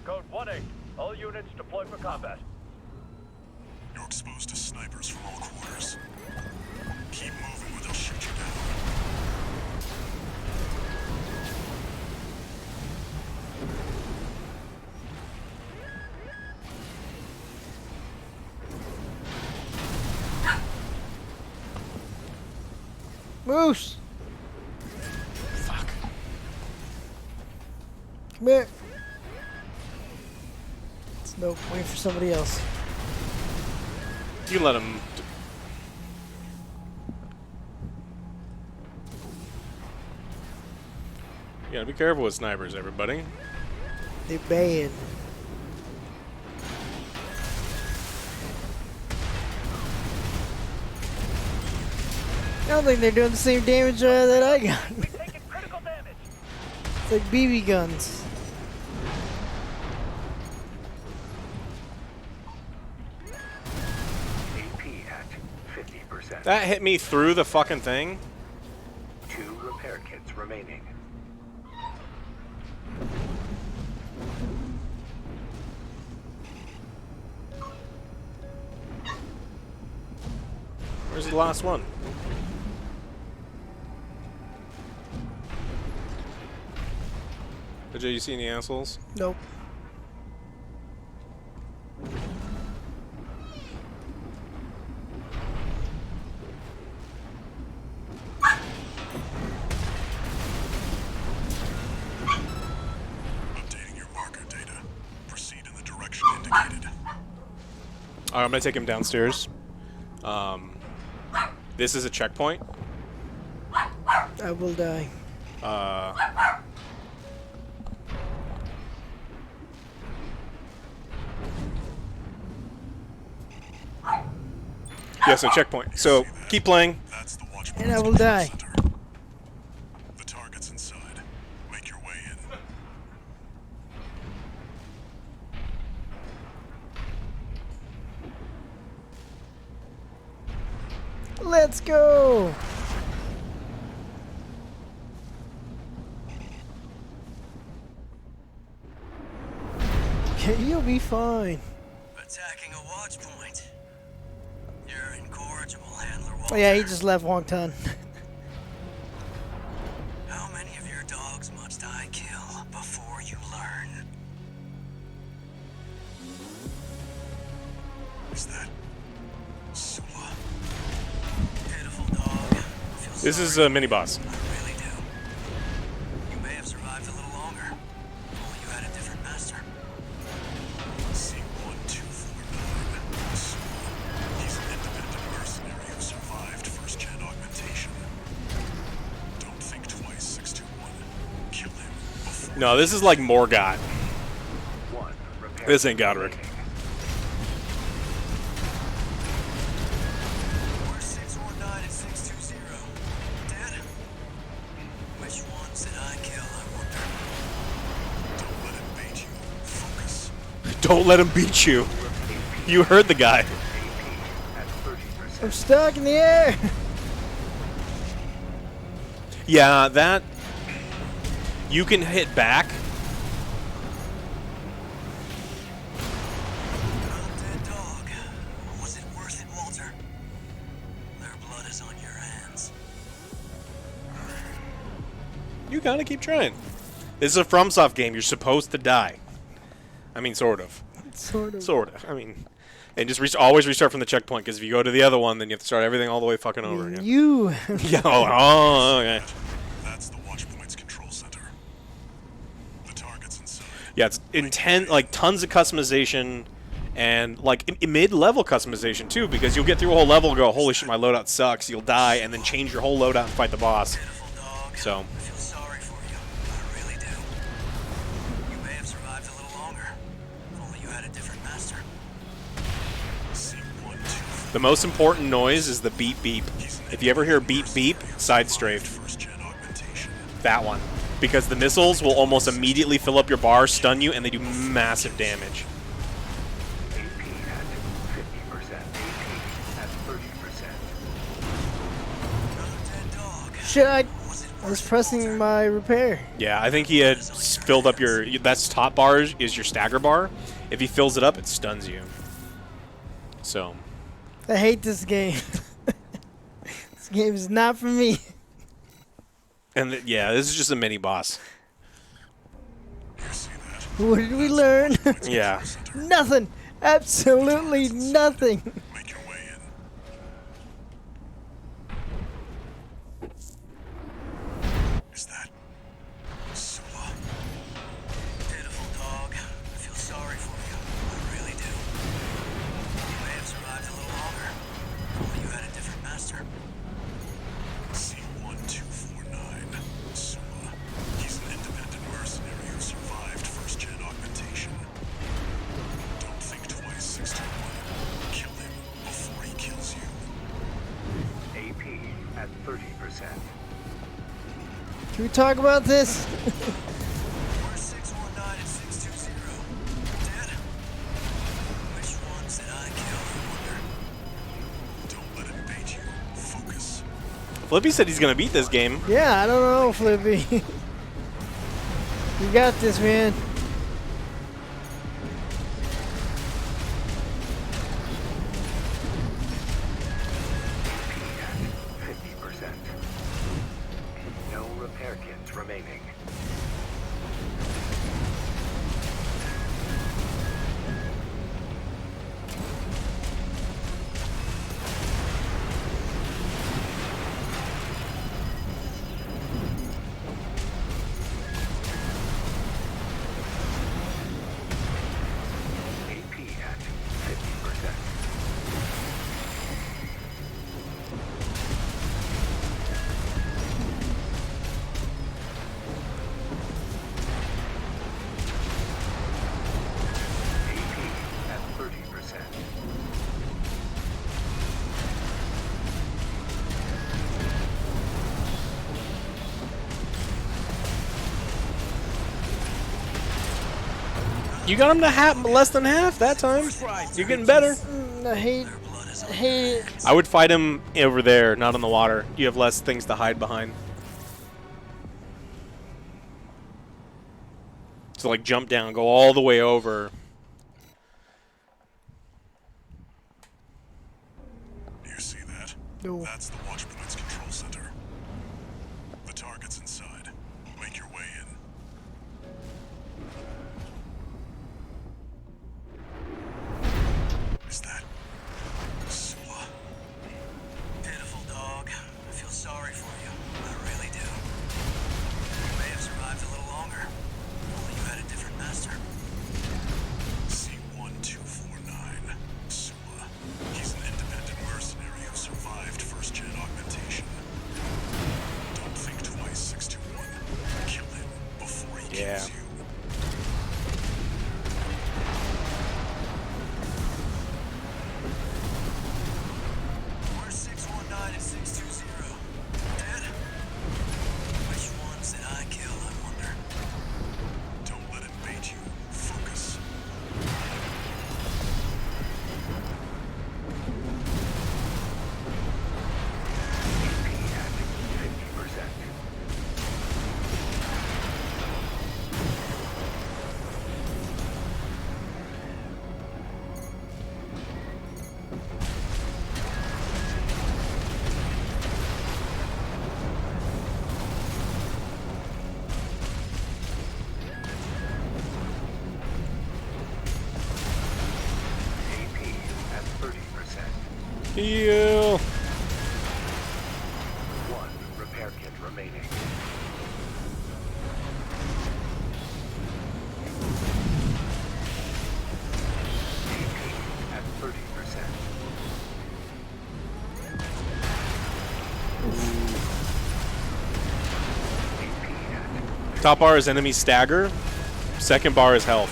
Code 1-8. All units deploy for combat. You're exposed to snipers from all quarters. Keep moving or they'll shoot you down. Moose! Fuck. Come here. Nope, wait for somebody else. You let him. You gotta be careful with snipers, everybody. They're bad. I don't think they're doing the same damage that I got. It's like BB guns. AP at 50%. That hit me through the fucking thing. 2 repair kits remaining. Where's the last one? Did you see any assholes? Nope. Updating your marker data. Proceed in the direction indicated. Alright, I'm gonna take him downstairs. This is a checkpoint. I will die. Yes, a checkpoint. So keep playing. And I will die. The target's inside. Make your way in. Let's go! Okay, you'll be fine. Attacking a watch point. You're incorrigible, Handler. Oh yeah, he just left Wongton. How many of your dogs must I kill before you learn? Is that Sula? Pitiful dog. This is a mini boss. You may have survived a little longer. Only you had a different master. See No, this is like Morgott. This ain't Godric. We're 619 and 620. Dad? Which ones did I kill, I wonder? Don't let him bait you. Focus. Don't let him beat you. You heard the guy. I'm stuck in the air. Yeah, that... You can hit back. Dead dog. Was it worth it, Walter? Their blood is on your hands. You gotta keep trying. This is a FromSoft game. You're supposed to die. I mean, sort of. Sort of. Sort of. I mean... And just always restart from the checkpoint, because if you go to the other one, then you have to start everything all the way fucking over again. You. Yeah, oh, okay. That's the Watchpoint's control center. The target's inside. Yeah, it's intense, like tons of customization, and like mid-level customization too, because you'll get through a whole level and go, holy shit, my loadout sucks. You'll die, and then change your whole loadout and fight the boss. So. I feel sorry for you. I really do. You may have survived a little longer. If only you had a different master. The most important noise is the beep beep. If you ever hear beep beep, side strafe. That one. Because the missiles will almost immediately fill up your bar, stun you, and they do massive damage. AP at 50%. AP at 30%. Shit, I was pressing my repair. Yeah, I think he had filled up your... That's top bar is your stagger bar. If he fills it up, it stuns you. So... I hate this game. This game is not for me. And yeah, this is just a mini boss. What did we learn? Yeah. Nothing. Absolutely nothing. Is that Sula? Pitiful dog. I feel sorry for you. I really do. You may have survived a little longer. If only you had a different master. C1249. Sula. He's an independent mercenary who survived first-gen augmentation. Don't think twice, 621. Kill him before he kills you. AP at 30%. Can we talk about this? We're 619 and 620. Dad? Which ones did I kill, I wonder? Don't let him bait you. Focus. Flippy said he's gonna beat this game. Yeah, I don't know, Flippy. You got this, man. AP at 50%. No repair kits remaining. AP at 50%. AP at 30%. You got him to less than half that time. You're getting better. I hate it. I would fight him over there, not in the water. You have less things to hide behind. So like jump down, go all the way over. You see that? No. That's the Watchpoint's control center. The target's inside. Make your way in. Is that Sula? Pitiful dog. I feel sorry for you. I really do. You may have survived a little longer. If only you had a different master. C1249. Sula. He's an independent mercenary who survived first-gen augmentation. Don't think twice, 621. Kill him before he Yeah. We're 619 and 620. Dead? Which ones did I kill, I wonder? Don't let it bait you. Focus. Heal. One repair kit remaining. AP at 30%. Top bar is enemy stagger. Second bar is health.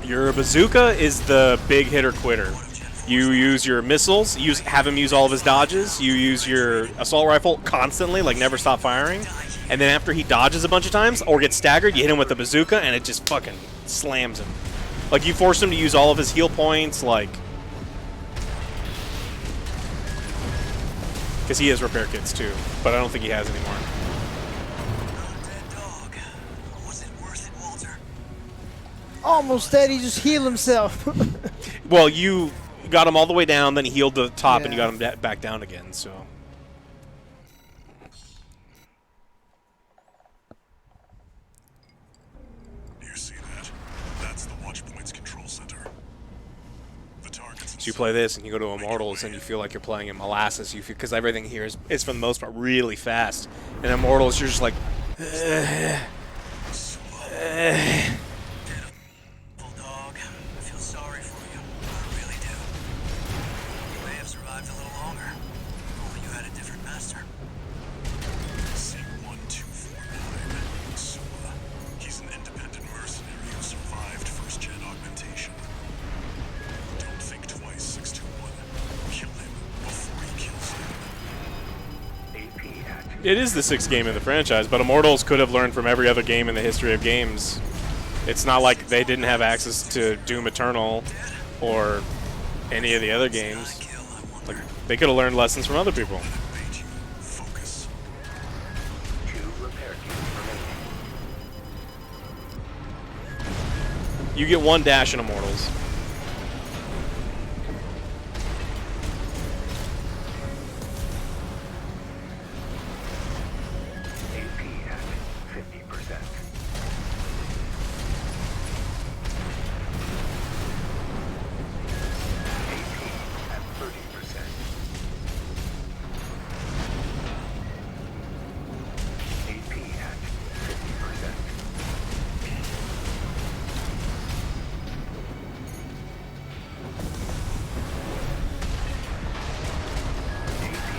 Your bazooka is the big hitter quitter. You use your missiles, have him use all of his dodges, you use your assault rifle constantly, like never stop firing, and then after he dodges a bunch of times or gets staggered, you hit him with the bazooka and it just fucking slams him. Like you force him to use all of his heal points, like... Because he has repair kits too, but I don't think he has anymore. Almost dead, he just healed himself. Well, you got him all the way down, then he healed the top, and you Yeah. got him back down again, so... You see that? That's the Watchpoint's control center. The targets So you play this, and you go to Immortals, and you feel like you're playing in molasses, because everything here is, for the most part, really fast. In Immortals, you're just like... Dog, I feel sorry for you. I really do. You may have survived a little longer. If only you had a different master. C1249. Sua. He's an independent mercenary who survived first-gen augmentation. Don't think twice, 621. Kill him before he kills him. It is the 6th game in the franchise, but Immortals could have learned from every other game in the history of games. It's not like they didn't have access to Doom Eternal or any of the other games. Like, they could have learned lessons from other people. Focus. You get 1 dash in Immortals. AP at 50%. AP at 30%. AP at 50%. AP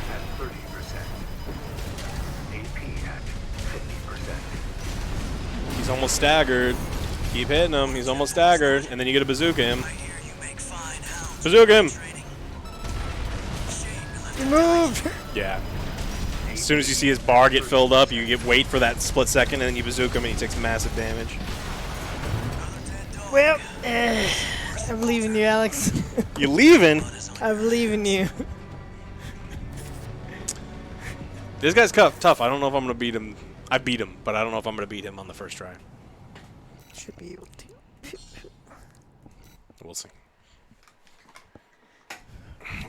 at 30%. AP at 50%. He's almost staggered. Keep hitting him. He's almost staggered. And then you get a bazooka him. Bazooka him! He moved! Yeah. As soon as you see his bar get filled up, you wait for that split second, and then you bazooka him, and he takes massive damage. Well, I believe in you, Alex. You leaving? I believe in you. This guy's tough. I don't know if I'm going to beat him. I beat him, but I don't know if I'm going to beat him on the first try. Should be able to. We'll see.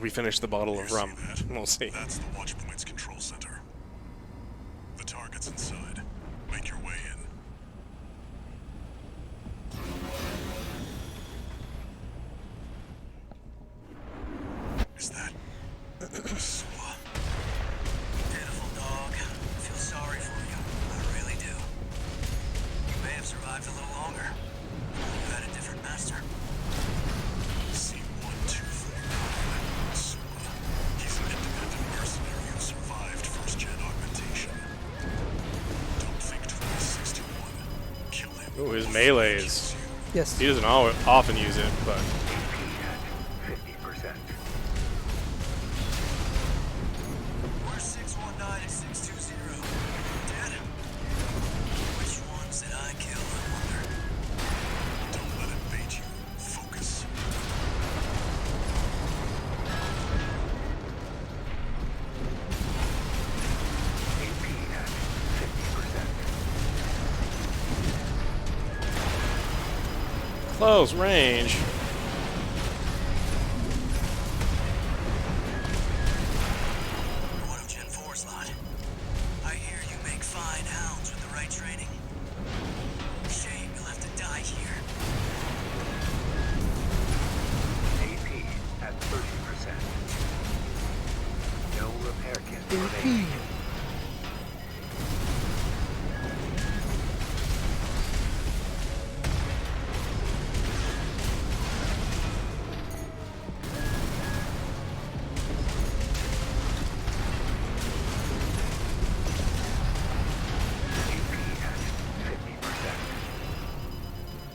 We finished the bottle of rum. We'll see. That's the Watchpoint's control center. The target's inside. Make your way in. Is that Sua? Pitiful dog. I feel sorry for you. I really do. You may have survived a little longer. If only you had a different master. C1249. Sua. He's an independent mercenary who survived first Oh, his melee is. Yes. He doesn't often use it, but. 50%. We're 619 and 620. Dead? Which ones did I kill, I wonder? Don't let it bait you. Focus. AP at 50%. Close range. Auto Gen 4 slot. I hear you make fine hounds with the right training. Shame you'll have to die here. AP at 30%. No repair kit AP. remaining.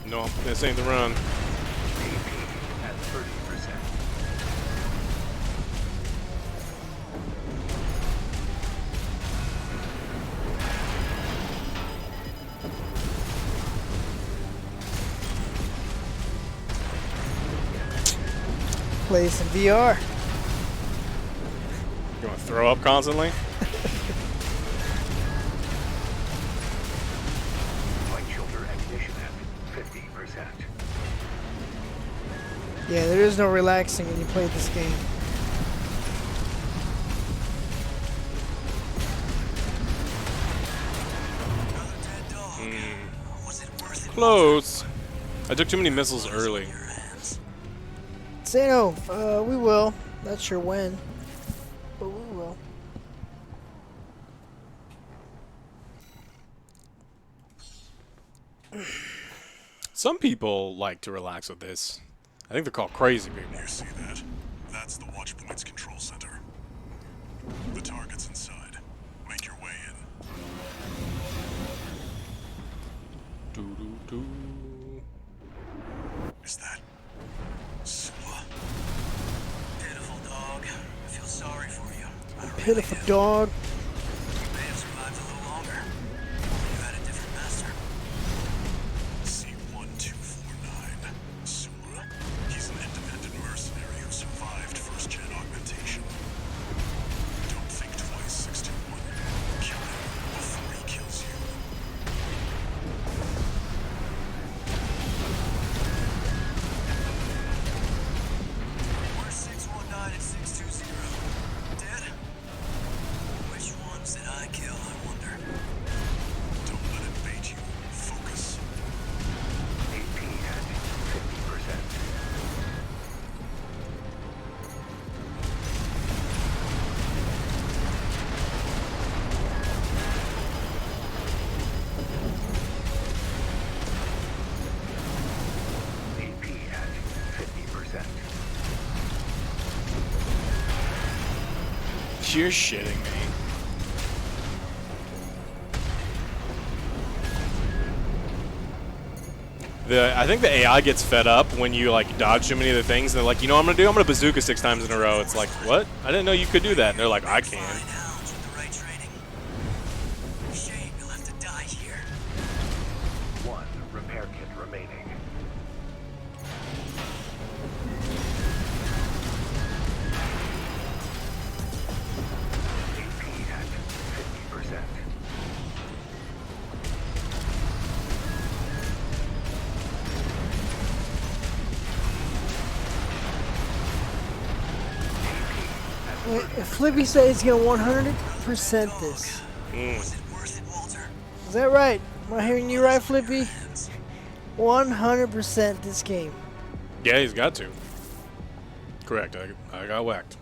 No, this ain't the run. At 30%. Play some VR. You want to throw up constantly? Light shoulder ammunition at 50%. Yeah, there is no relaxing when you play this game. Close. I took too many missiles early. Say no. We will. Not sure when, but we will. Some people like to relax with this. I think they're called crazy people. You see that? That's the Watchpoint's control center. The target's inside. Make your way in. Doo-doo-doo. Is that Swa? Pitiful dog. I feel sorry for you. I really Pitiful do. dog. You may have survived a little longer. You had a different master. C1249. Sura. He's an independent mercenary who survived first-gen augmentation. Don't think twice, 621. Kill him before he kills you. We're 619 and 620. Dead? Which ones did I kill, I wonder? Don't let it bait you. Focus. AP at 50%. AP at 50%. You're shitting me. I think the AI gets fed up when you like dodge too many of the things. And they're like, you know what I'm gonna do? I'm gonna bazooka 6 times in a row. It's like, what? I didn't know you could do that. And they're like, I can. Hounds with the right training. Shame you'll have to die here. One repair kit remaining. AP at 50%. Wait, Flippy said he's gonna 100% this. Is that right? Am I hearing you right, Flippy? 100% this game. Yeah, he's got to. Correct. I got whacked.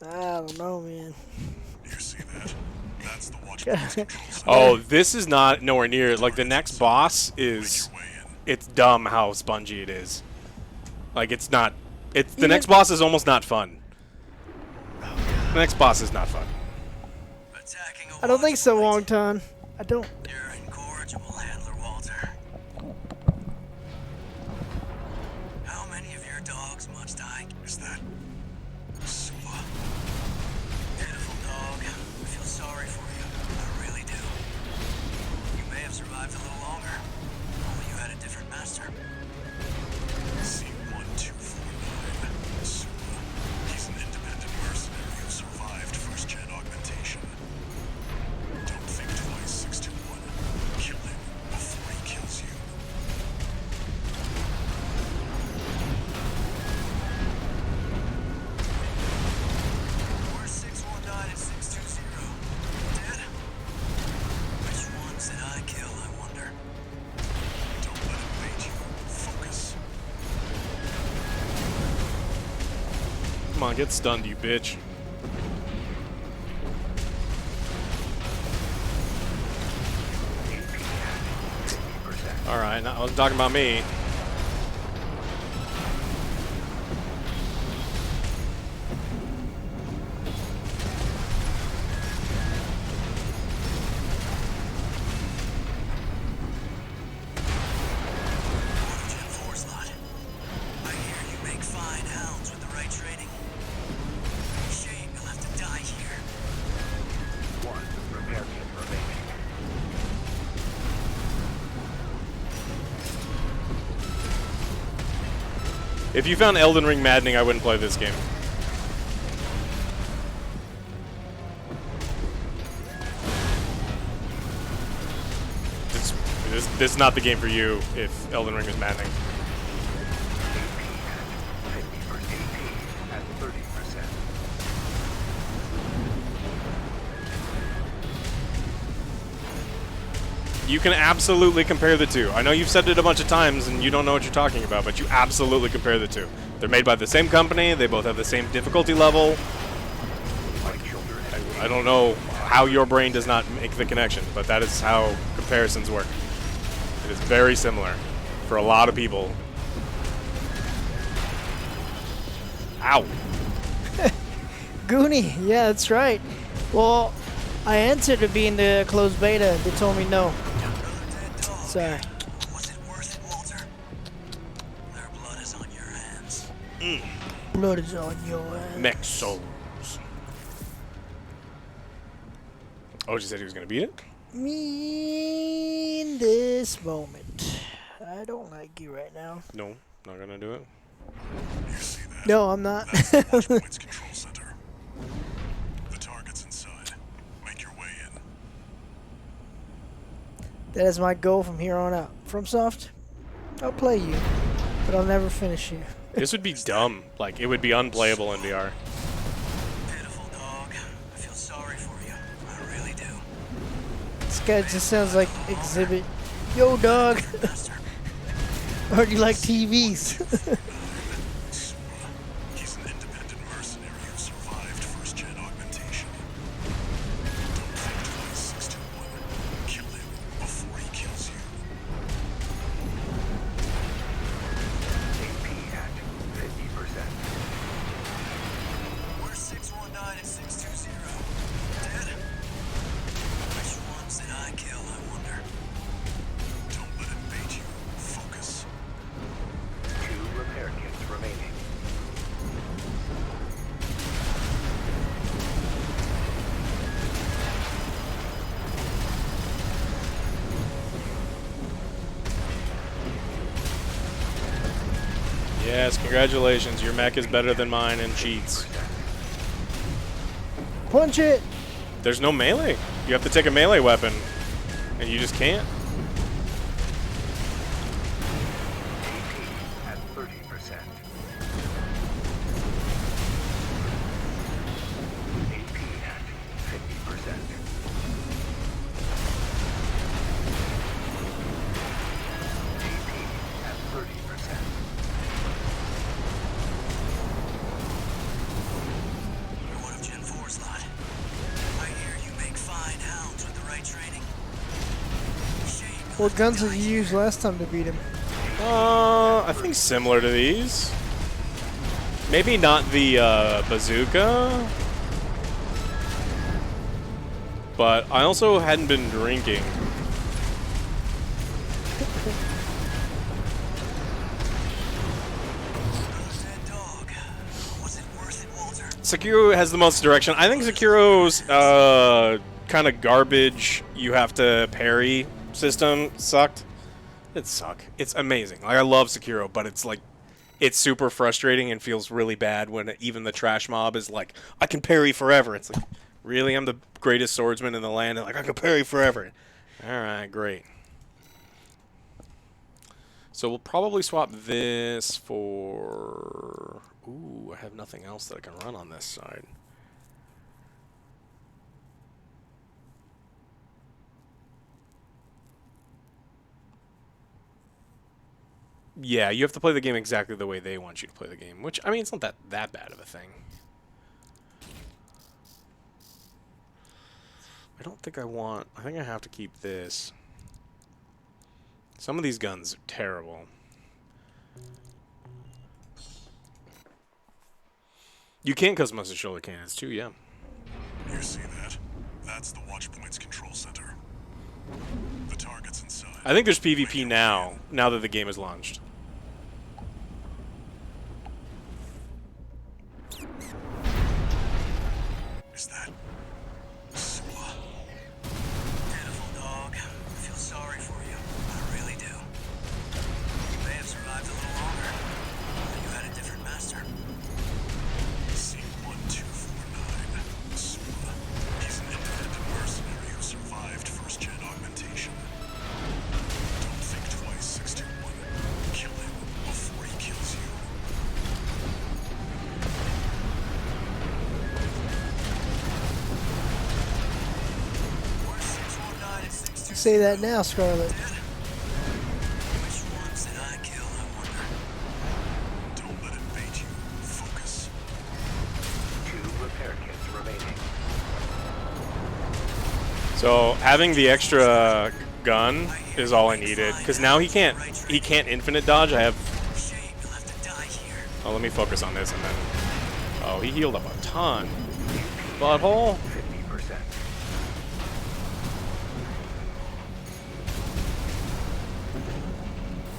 I don't know, man. You see that? That's the Watchpoint's control center. Oh, this is not nowhere near. Like, the next boss is... It's dumb how spongy it is. Like, it's not... The next boss is almost not fun. The next boss is not fun. I don't think so, Wongton. I don't. You're an incorrigible handler, Walter. How many of your dogs must I... Is that... Sua? Pitiful dog. I feel sorry for you. I really do. You may have survived a little longer. If only you had a different master. C-1249. Sua. He's an independent mercenary who survived first-gen augmentation. Don't think twice, 621. Kill him before he kills you. Where's 619 and 620? Dead? Which ones did I kill, I wonder? Don't let him bait you. Focus. Come on, get stunned, you bitch. Alright, now I wasn't talking about me. I hear you make fine hounds with the right training. Shame you'll have to die here. One repair kit remaining. If you found Elden Ring maddening, I wouldn't play this game. This is not the game for you if Elden Ring is maddening. At 30%. You can absolutely compare the two. I know you've said it a bunch of times and you don't know what you're talking about, but you absolutely compare the two. They're made by the same company, they both have the same difficulty level. I don't know how your brain does not make the connection, but that is how comparisons work. It is very similar for a lot of people. Ow. Goonie, yeah, that's right. Well, I answered to be in the closed beta. They told me no. Sorry. Was it worth it, Walter? Their blood is on your hands. Blood is on your hands. Mech souls. Oh, she said he was going to beat it? Me in this moment. I don't like you right now. No, not going to do it. No, I'm not. Control center. The target's inside. Make your way in. That is my goal from here on out. FromSoft, I'll play you, but I'll never finish you. This would be dumb. Like, it would be unplayable in VR. Pitiful dog. I feel sorry for you. I really do. This guy just sounds like Exhibit. Yo, dog. Or do you like TVs? He's an independent mercenary who survived first-gen augmentation. Don't think twice, 621. Kill him before he kills you. AP at 50%. Where's 619 and 620? Dead? Which ones did I kill, I wonder? Don't let him bait you. Focus. 2 repair kits remaining. Yes, congratulations. Your mech is better than mine and cheats. Punch it! There's no melee. You have to take a melee weapon, and you just can't. At 30%. AP at 50%. AP at 30%. You're one of Gen 4's lot. I hear you make fine hounds with the right training. What guns did you use last time to beat him? I think similar to these. Maybe not the bazooka. But I also hadn't been drinking. Sekiro has the most direction. I think Sekiro's kind of garbage, you have to parry system sucked. It sucked. It's amazing. Like, I love Sekiro, but it's like, it's super frustrating and feels really bad when even the trash mob is like, I can parry forever. It's like, really? I'm the greatest swordsman in the land, and like, I can parry forever. Alright, great. So we'll probably swap this for... Ooh, I have nothing else that I can run on this side. Yeah, you have to play the game exactly the way they want you to play the game, which, I mean, it's not that bad of a thing. I don't think I want... I think I have to keep this. Some of these guns are terrible. You can customize the shoulder cannons too, yeah. You see that? That's the Watchpoint's control center. The target's inside. I think there's PvP now that the game is launched. Is that Sua? Pitiful dog. I feel sorry for you. I really do. You may have survived a little longer, but you had a different master. C1249. Sua. He's an independent mercenary who survived first-gen augmentation. Don't think twice, 621. Kill him before he kills you. Say that now, Scarlet. Which ones did I kill, I wonder? Don't let it bait you. Focus. 2 repair kits remaining. So having the extra gun is all I needed, because now he can't infinite dodge. I have... Oh, let me focus on this and then... Oh, he healed up a ton. Butthole. 50%.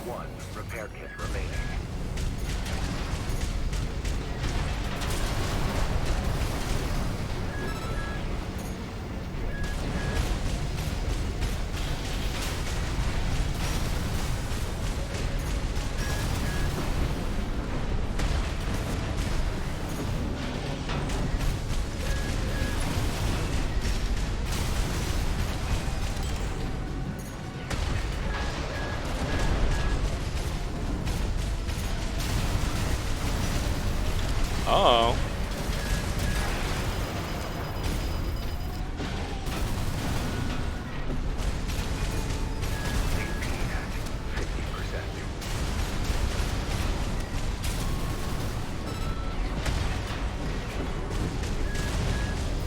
1 repair kit remaining. Uh-oh.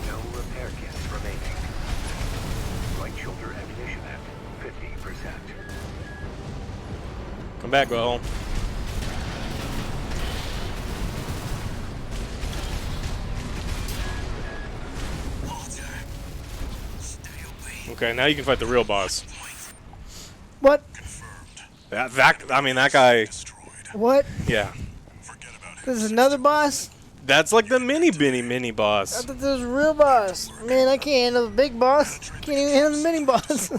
No repair kits remaining. Right shoulder ammunition at 50%. Come back, butthole. Okay, now you can fight the real boss. What? I mean, that guy... What? Yeah. There's another boss? That's like the mini boss. I thought there was a real boss. Man, I can't handle the big boss. Can't even handle the mini boss.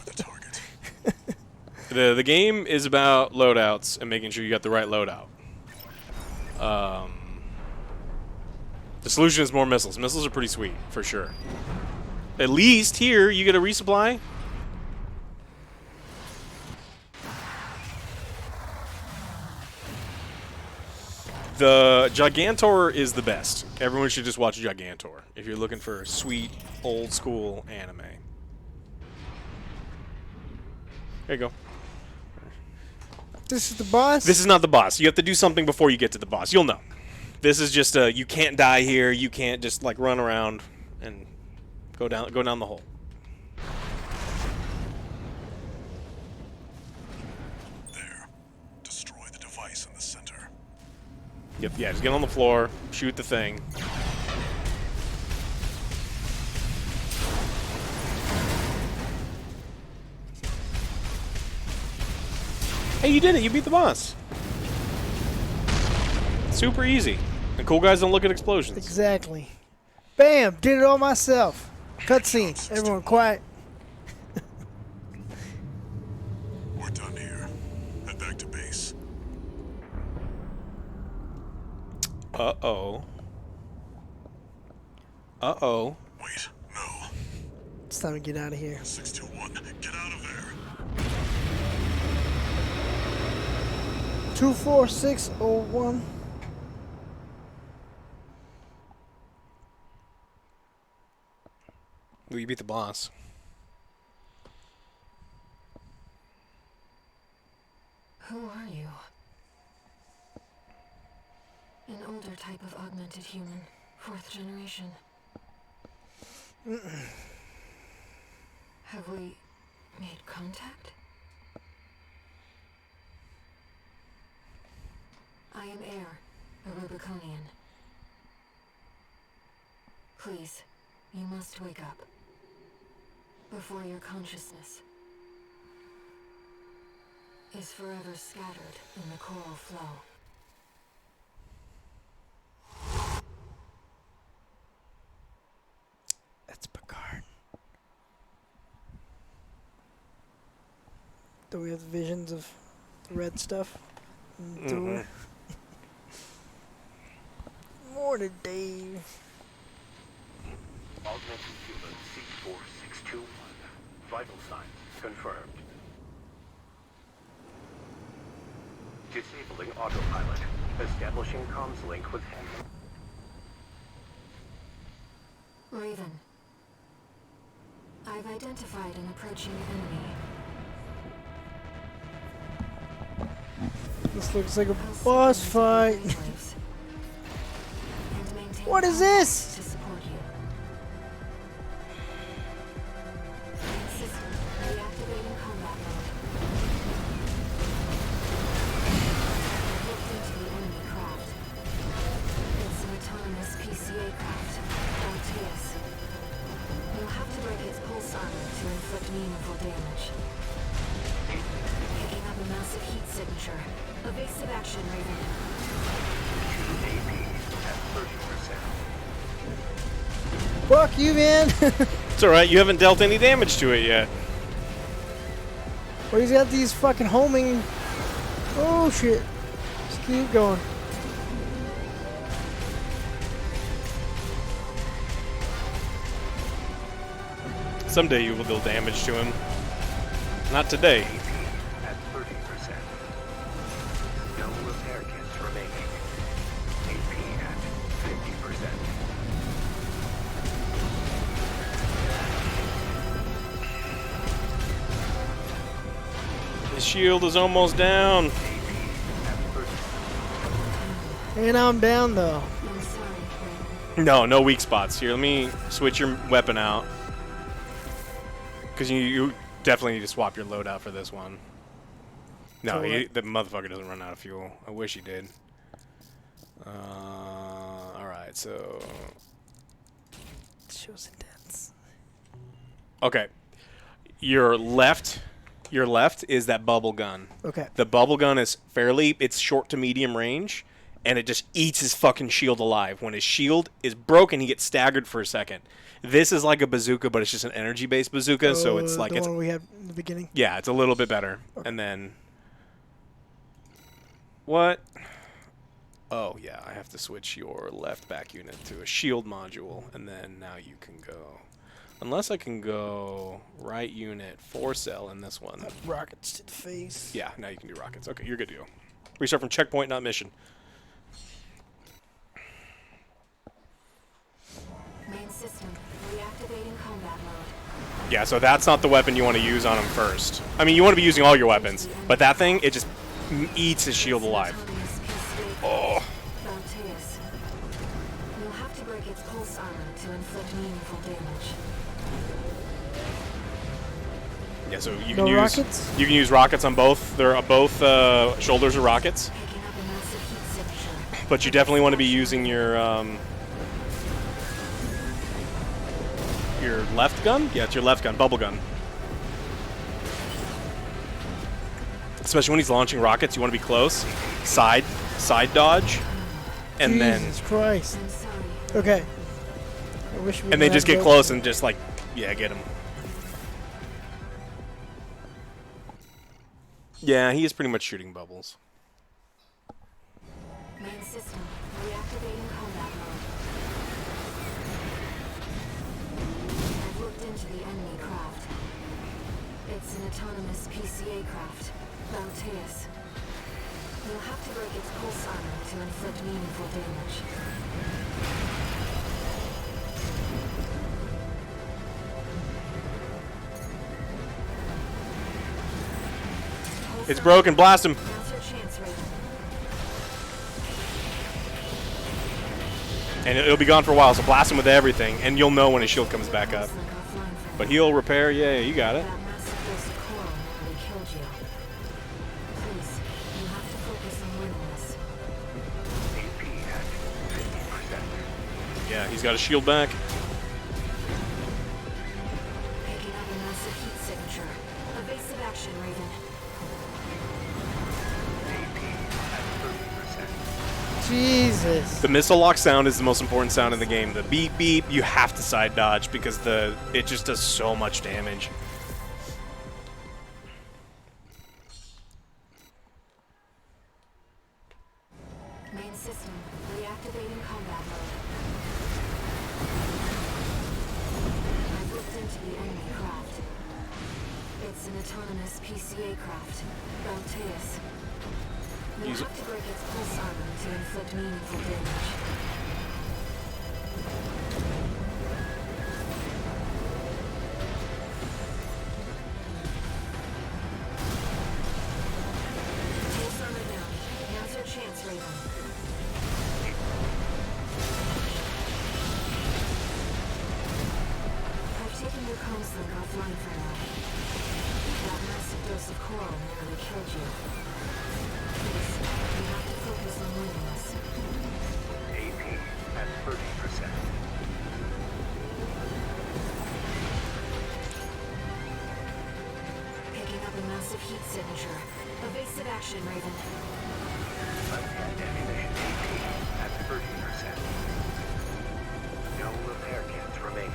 The game is about loadouts and making sure you got the right loadout. The solution is more missiles. Missiles are pretty sweet, for sure. At least here, you get a resupply. The Gigantor is the best. Everyone should just watch Gigantor if you're looking for sweet, old school anime. There you go. This is the boss? This is not the boss. You have to do something before you get to the boss. You'll know. This is just you can't die here. You can't just like run around and go down the hole. There. Destroy the device in the center. Yep, yeah, just get on the floor, shoot the thing. Hey, you did it. You beat the boss. Super easy. And cool guys don't look at explosions. Exactly. Bam! Did it all myself. Cutscene. Everyone quiet. We're done here. Head back to base. Uh-oh. Uh-oh. Wait, no. It's time to get out of here. 621, get out of there. 24601. Well, you beat the boss. Who are you? An older type of augmented human, 4th generation. Have we made contact? I am Air, a Rubiconian. Please, you must wake up. Before your consciousness is forever scattered in the coral flow. That's Picard. Do we have visions of the red stuff? Morning, Dave. Augmented human C4621. Vital signs confirmed. Disabling autopilot. Establishing comms link with him. Raven. I've identified an approaching enemy. This looks like a boss fight. What is this? To support you. System reactivating combat mode. Looked into the enemy craft. It's an autonomous PCA craft, Alteus. You'll have to break its pulse armor to inflict meaningful damage. Picking up a massive heat signature. Evasive action, Raven. AP at 30%. Fuck you, man. It's alright, you haven't dealt any damage to it yet. Well, he's got these fucking homing. Oh shit. Just keep going. Someday you will deal damage to him. Not today. At 30%. No repair kits remaining. AP at 50%. His shield is almost down. And I'm down though. No weak spots. Here, let me switch your weapon out. Because you definitely need to swap your loadout for this one. No, the motherfucker doesn't run out of fuel. I wish he did. Alright, so... Shows intense. Okay. Your left is that bubble gun. Okay. The bubble gun is it's short to medium range, and it just eats his fucking shield alive. When his shield is broken, he gets staggered for a second. This is like a bazooka, but it's just an energy-based bazooka, so it's like the one we had in the beginning. Yeah, it's a little bit better. Okay. And then what? Oh yeah, I have to switch your left back unit to a shield module, and then now you can go. Unless I can go right unit 4-cell in this one. Rockets to the face. Yeah, now you can do rockets. Okay, you're good to go. Restart from checkpoint, not mission. Main system reactivating combat mode. Yeah, so that's not the weapon you want to use on him first. I mean, you want to be using all your weapons, but that thing, it just eats his shield alive. Oh. You'll have to break its pulse armor to inflict meaningful damage. Yeah, so you No can use rockets? you can use rockets on both. They're both shoulders are rockets. But you definitely want to be using your left gun. Yeah, it's your left gun, bubble gun. especially when he's launching rockets. You want to be close, side dodge, and Jesus Christ. Okay. I wish we then didn't just have get both. close and just like, yeah, get him. Yeah, he is pretty much shooting bubbles. Main system, reactivating combat mode. I've looked into the enemy craft. It's an autonomous PCA craft, Balteus. You'll have to break its pulse armor to inflict meaningful damage. It's broken. Blast him. Now's your chance, Raven. And it'll be gone for a while, so blast him with everything, and you'll know when his shield comes back up. But he'll repair. Yeah, you got it. That massive dose of coral nearly killed you. Please, you have to focus on winning this. Yeah, he's got his shield back. Picking up a massive heat signature. Evasive action, Raven. Jesus. The missile lock sound is the most important sound in the game. The beep beep, you have to side dodge because it just does so much damage. Main system, reactivating combat mode. I've looked into the enemy craft. It's an autonomous PCA craft, Balteus. You'll Use it. have to break its pulse armor to inflict meaningful damage. Pulse armor down. Now's your chance, Raven. I've taken your comms link offline for now. That massive dose of coral nearly killed you. Please, you have to focus on winning this. AP at 30%. Picking up a massive heat signature. Evasive action, Raven. Unmanned ammunition AP at 30%. No repair kits remaining.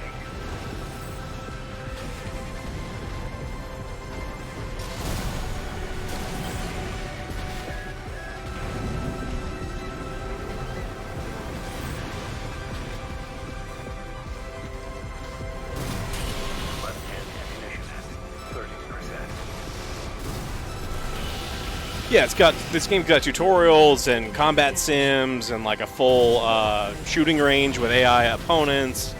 Unmanned ammunition at 30%. Yeah, this game's got tutorials and combat sims and like a full shooting range with AI opponents.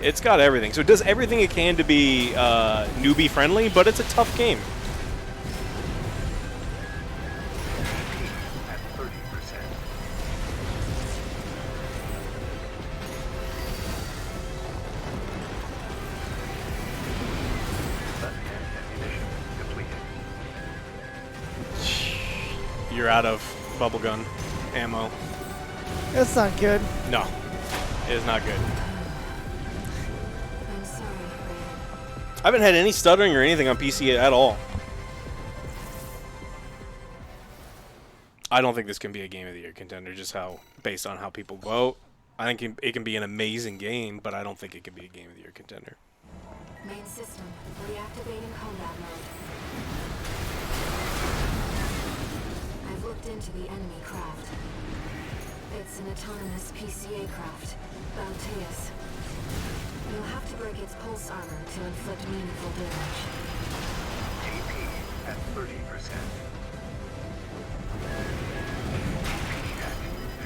It's got everything. So it does everything it can to be newbie friendly, but it's a tough game. At 30%. Unmanned ammunition depleted. You're out of bubblegum ammo. That's not good. No, it is not good. I'm sorry, Raven. I haven't had any stuttering or anything on PC at all. I don't think this can be a Game of the Year contender, just based on how people vote. I think it can be an amazing game, but I don't think it can be a Game of the Year contender. Main system, reactivating combat mode. I've looked into the enemy craft. It's an autonomous PCA craft, Balteus. You'll have to break its pulse armor to inflict meaningful damage. AP at 30%.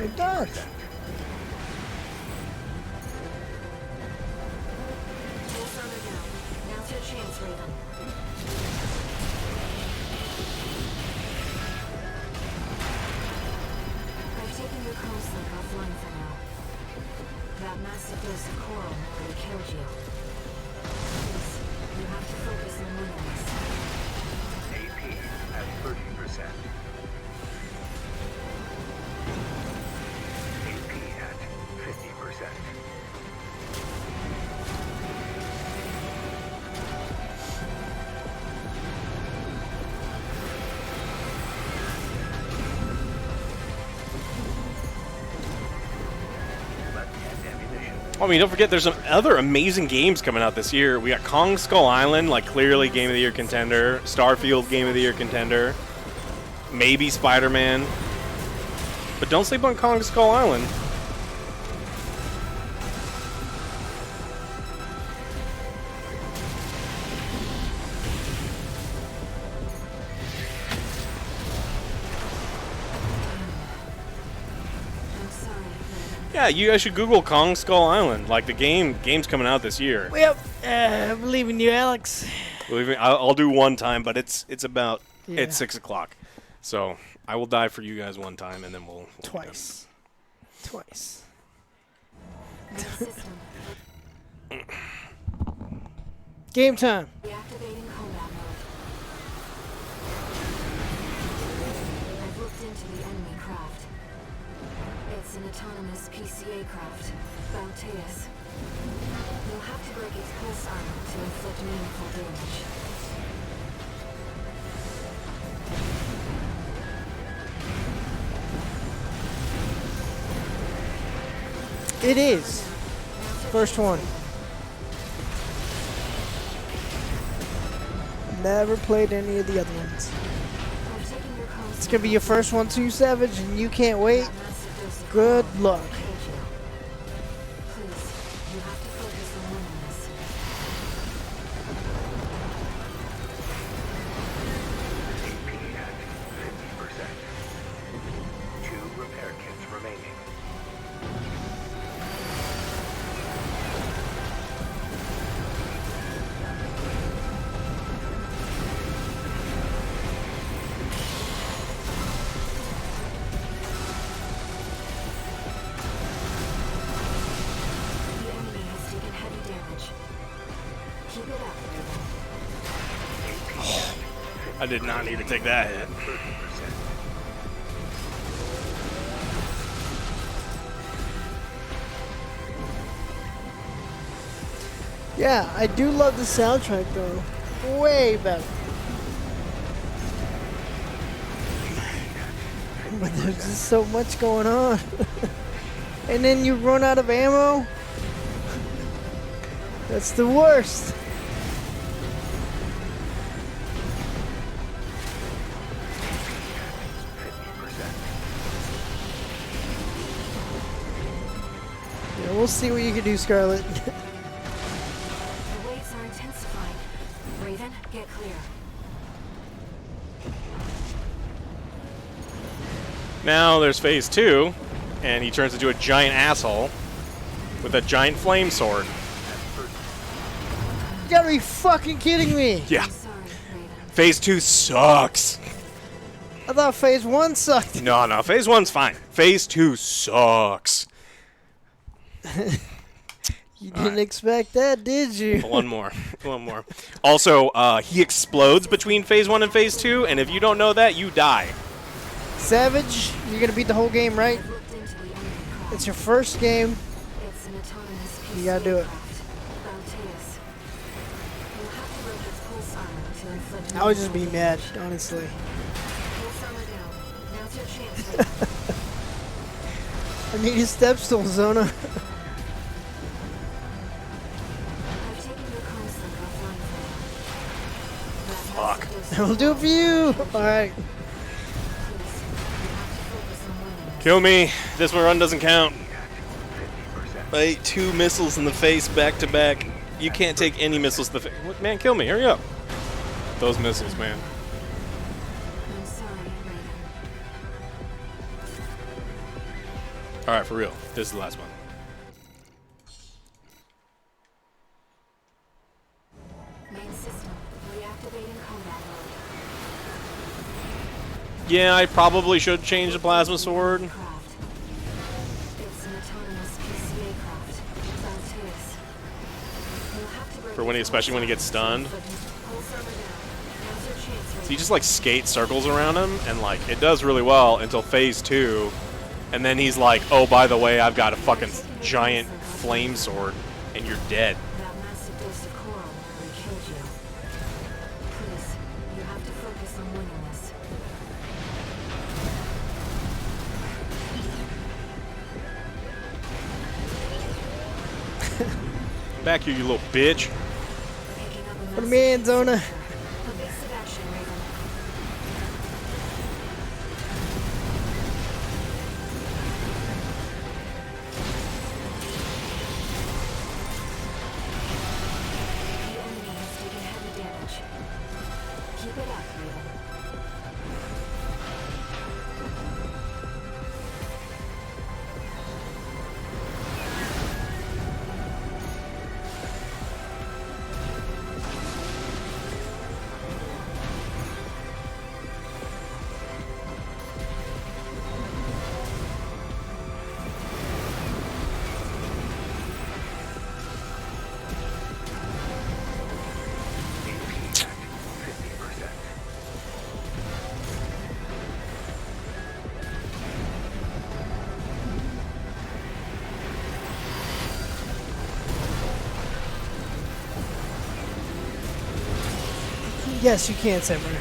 It does. Pulse armor down. Now's your chance, Raven. I've taken your comms link offline for now. That massive dose of coral nearly killed you. Please, you have to focus on winning this. AP at 30%. AP at 50%. I mean, don't forget, there's some other amazing games coming out this year. We got Kong Skull Island, like clearly Game of the Year contender. Starfield, Game of the Year contender. Maybe Spider-Man. But don't sleep on Kong Skull Island. Yeah, you guys should Google Kong Skull Island. Like the game's coming out this year. Yep, I believe in you, Alex. Believe me, I'll do one time, but it's about Yeah. it's 6 o'clock, so I will die for you guys one time, and then we'll Twice. Twice. Game time. Reactivating combat mode. I've looked into the enemy craft. It's an autonomous PCA craft, Bauteus. You'll have to break its pulse armor to inflict meaningful damage. It is. First one. Never played any of the other ones. It's gonna be your first one too, Savage, and you can't wait. Good luck. Two repair kits remaining. The enemy has taken heavy damage. Keep it up. I did not need to take that hit. Yeah, I do love the soundtrack though. Way better. But there's just so much going on. And then you run out of ammo. That's the worst. Yeah, we'll see what you can do, Scarlet. The waves are intensifying. Raven, get clear. Now there's phase 2, and he turns into a giant asshole with a giant flame sword. You gotta be fucking kidding me. Yeah. Phase 2 sucks. I thought phase 1 sucked. No, phase 1's fine. Phase 2 sucks. You didn't expect that, did you? One more. Also, he explodes between phase 1 and phase 2, and if you don't know that, you die. Savage, you're gonna beat the whole game, right? It's your first game. You gotta do it. I would just be mad, honestly. I need a step stool, Zona. Fuck. I'll do it for you. Alright. Kill me. This one run doesn't count. I ate 2 missiles in the face back to back. You can't take any missiles to the face. Man, kill me. Hurry up. Those missiles, man. Alright, for real. This is the last one. Main system, reactivating combat mode. Yeah, I probably should change the plasma sword. It's an autonomous PCA craft, Bauteus. You'll have to break For when he, its especially when he gets stunned. pulse armor down. Now's your chance, So you just like skate circles around him, and like it does really well until phase 2, and then he's like, "Oh, by the way, I've got a fucking giant flame sword, and you're dead." That massive dose of coral nearly killed you. Please, you have to focus on winning this. Back here, you little bitch. Put me in, Zona. Evasive action, Raven. The enemy has taken heavy damage. Keep it up, Raven. Yes, you can, Samurai. The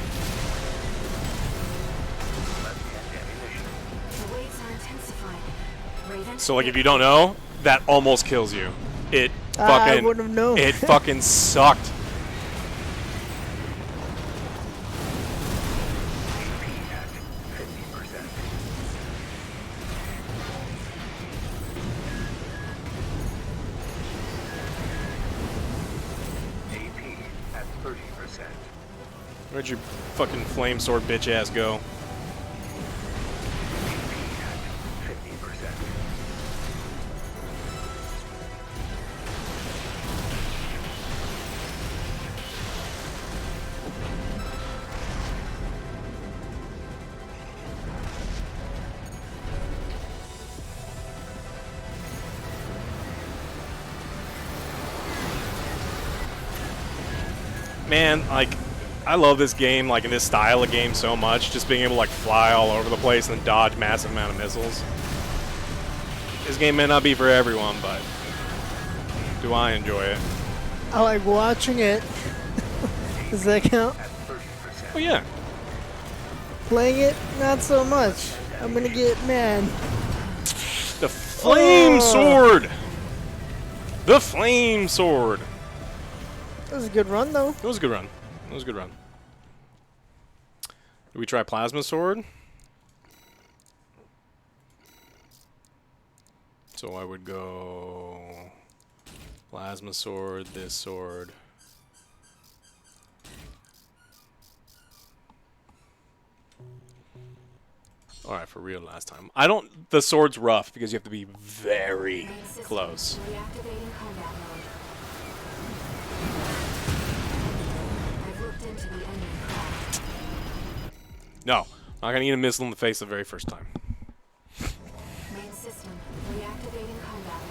waves are intensifying. Raven. So like, if you don't know, that almost kills you. It I fucking. wouldn't have known. It fucking sucked. Where'd your fucking flame sword bitch ass go? Man, like, I love this game, like in this style of game so much, just being able to like fly all over the place and dodge massive amount of missiles. This game may not be for everyone, but do I enjoy it? I like watching it. Does that count? Oh yeah. Playing it, not so much. I'm gonna get mad. The flame sword! The flame sword! That was a good run, though. It was a good run. It was a good run. Do we try plasma sword? So I would go plasma sword, this sword. Alright, for real last time. The sword's rough because you have to be very close. Reactivating combat mode. I've looked into the enemy craft. No, not gonna get a missile in the face the very first time. Main system. Reactivating combat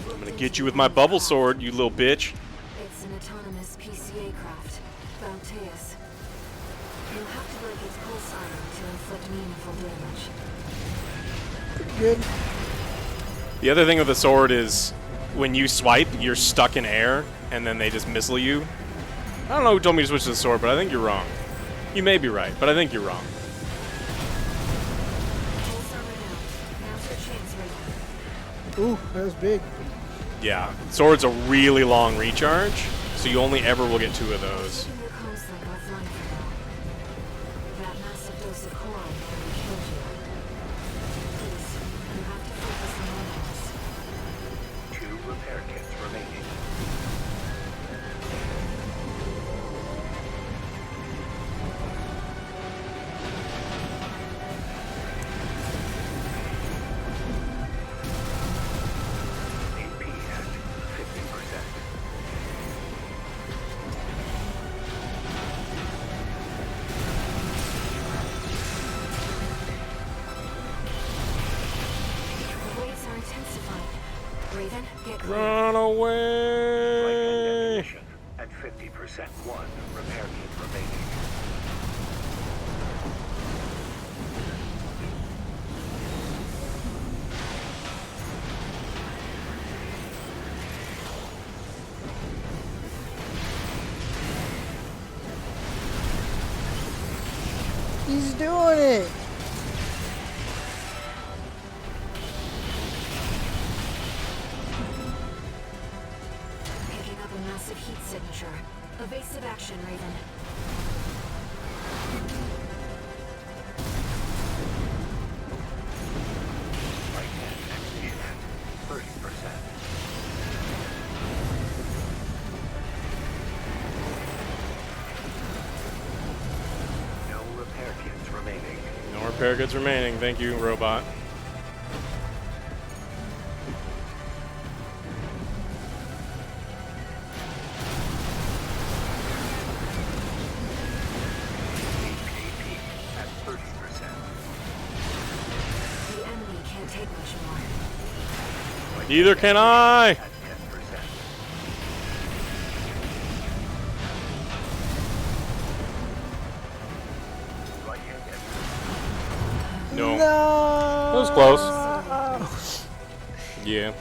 mode. I'm gonna get you with my bubble sword, you little bitch. It's an autonomous PCA craft. Bauteus. You'll have to break its pulse armor to inflict meaningful damage. Pretty good. The other thing with the sword is when you swipe, you're stuck in air, and then they just missile you. I don't know who told me to switch to the sword, but I think you're wrong. You may be right, but I think you're wrong. Pulse armor down. Now's your chance, Raven. Ooh, that was big. Yeah, sword's a really long recharge, so you only ever will get 2 of those. Keeping your comms link offline for now. That massive dose of chlorine nearly killed you. Please, you have to focus on one of us. 2 repair kits remaining. AP at 50%. The waves are intensifying. Raven, get clear. Run away! At 50%, 1 repair kit remaining. He's doing it. Evasive action, Raven. Right hand activation at 30%. No repair kits remaining. No repair goods remaining. Thank you, robot. At 30%. The enemy can't take much more. Neither can I. No. That was close. Yeah.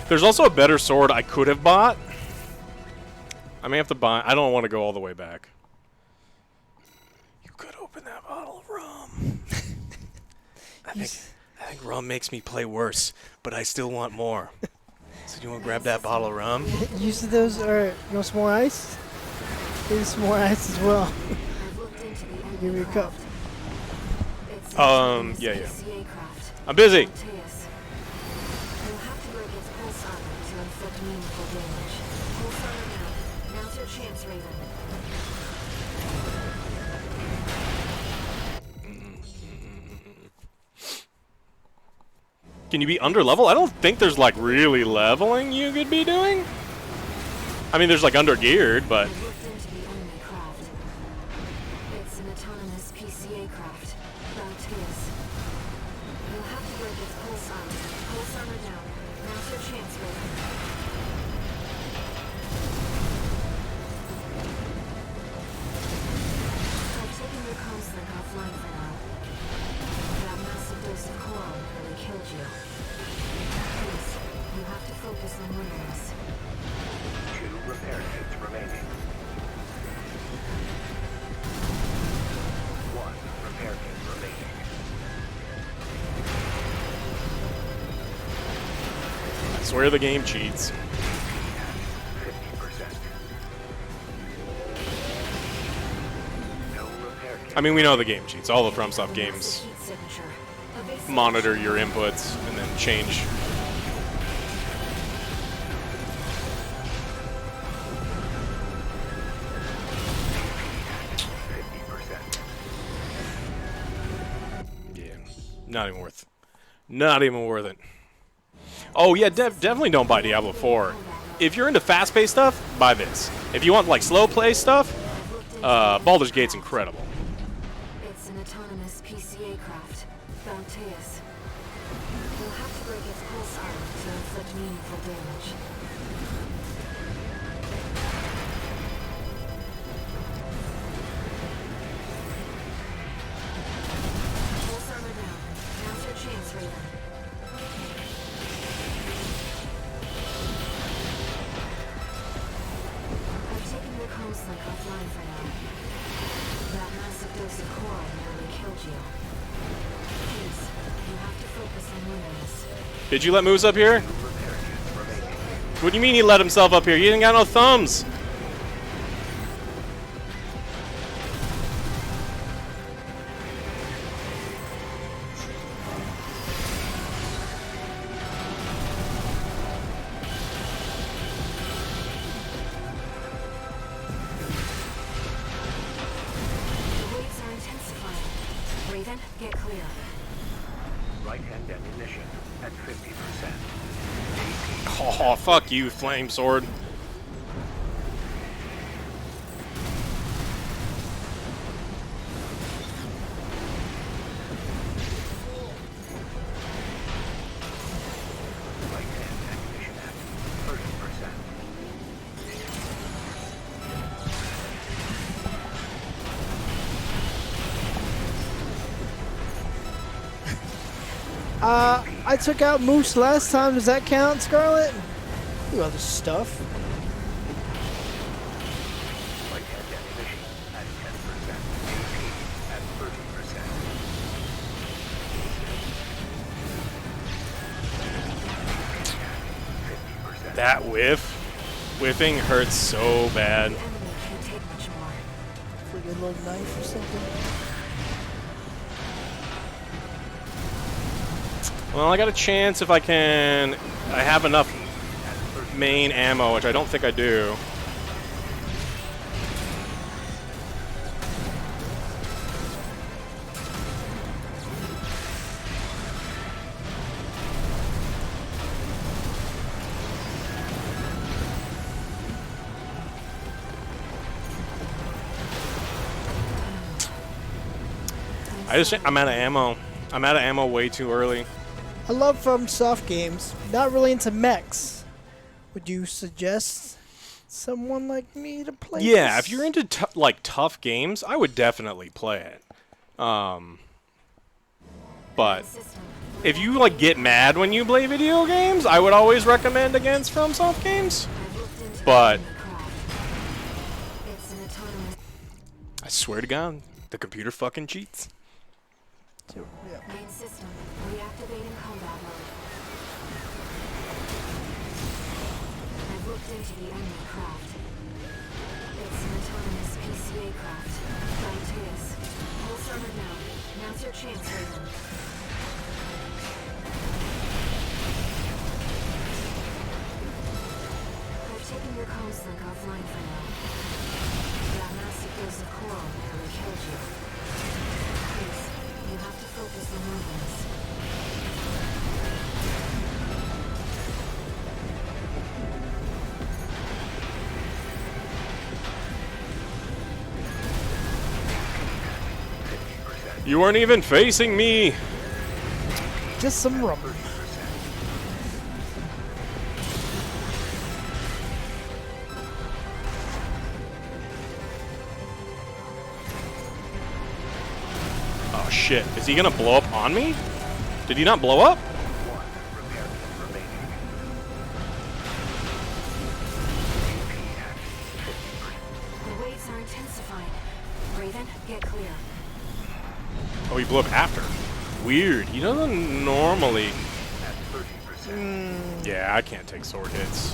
There's also a better sword I could have bought. I may have to buy. I don't want to go all the way back. You could open that bottle of rum. I think rum makes me play worse, but I still want more. So you want to grab that bottle of rum? Use those, or you want some more ice? Here's some more ice as well. Give me a cup. Yeah. I'm busy. You'll have to break its pulse armor to inflict meaningful damage. Pulse armor now. Now's your chance, Raven. Can you be under level? I don't think there's like really leveling you could be doing. I mean, there's like under geared, but It's an autonomous PCA craft. Bauteus. You'll have to break its pulse armor. Pulse armor down. Now's your chance, Raven. I've taken your comms link offline for now. That massive dose of coral nearly killed you. Please, you have to focus on winning this. 2 repair kits remaining. 1 repair kit remaining. I swear the game cheats. 50%. No repair kit. I mean, we know the game cheats. All the FromSoft games monitor your inputs and then change. Yeah, not even worth. Not even worth it. Oh yeah, definitely don't buy Diablo 4. If you're into fast-paced stuff, buy this. If you want like slow-play stuff, Baldur's Gate's incredible. It's an autonomous PCA craft. Bauteus. You'll have to break its pulse armor to inflict meaningful damage. Pulse armor down. Now's your chance, Raven. I've taken your comms link offline for now. That massive dose of coral nearly killed you. Please, you have to focus on winning this. Did you let Moose up here? What do you mean he let himself up here? He ain't got no thumbs. The waves are intensifying. Raven, get clear. Right hand ammunition at 50%. Oh, fuck you, Flame Sword. Right hand ammunition at 30%. I took out Moose last time. Does that count, Scarlet? Do other stuff. Right hand ammunition at 10%. AP at 30%. That whiff. Whiffing hurts so bad. The enemy can take little knife or something? Well, I got a chance if I can. I have enough main ammo, which I don't think I do. I'm out of ammo. I'm out of ammo way too early. I love FromSoft games. Not really into mechs. Would you suggest someone like me to play Yeah, this? if you're into like tough games, I would definitely play it. But if you like get mad when you play video games, I would always recommend against FromSoft games. But I swear to God, the computer fucking cheats. Main system, reactivating combat mode. I've looked into the enemy craft. It's an autonomous PCA craft. Bauteus. Pulse armored now. Now's your chance, Raven. I've taken your comms link offline for now. That massive dose of coral nearly killed you. Please, you have to focus on movements. You weren't even facing me. Just some rubber. Oh shit, is he gonna blow up on me? Did he not blow up? The waves are intensifying. Raven, get clear. Oh, he blew up after. Weird. He doesn't normally. Yeah, I can't take sword hits.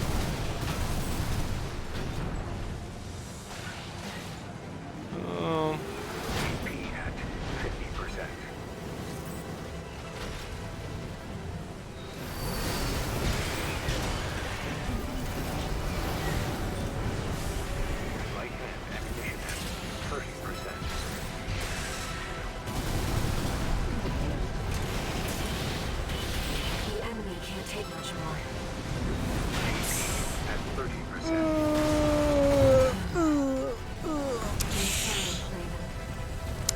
The enemy can't take much more.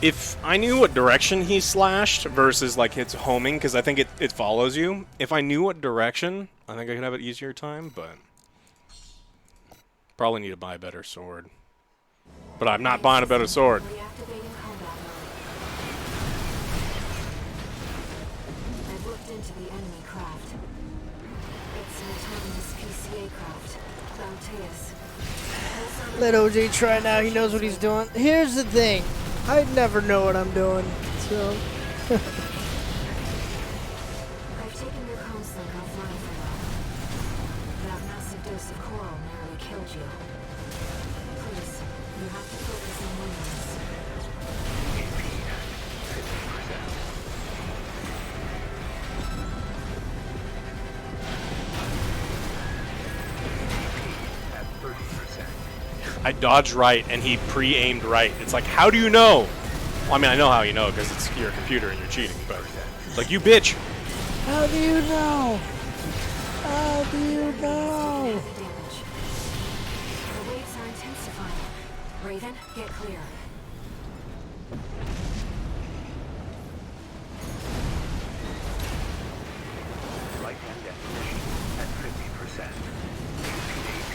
If I knew what direction he slashed versus like hits homing, because I think it follows you. If I knew what direction, I think I could have an easier time, but probably need to buy a better sword. But I'm not buying a better sword. Reactivating combat mode. I've looked into the enemy craft. It's an autonomous PCA craft. Bauteus. Let OJ try now. He knows what he's doing. Here's the thing. I never know what I'm doing. So. I've taken your comms link offline for now. That massive dose of coral nearly killed you. Please, you have to focus on movements. I dodged right and he pre-aimed right. It's like, how do you know? Well, I mean, I know how you know because it's your computer and you're cheating, but it's like, you bitch. How do you know? How do you know? The waves are intensifying. Raven, get clear. Right-hand ammunition at 50%. AP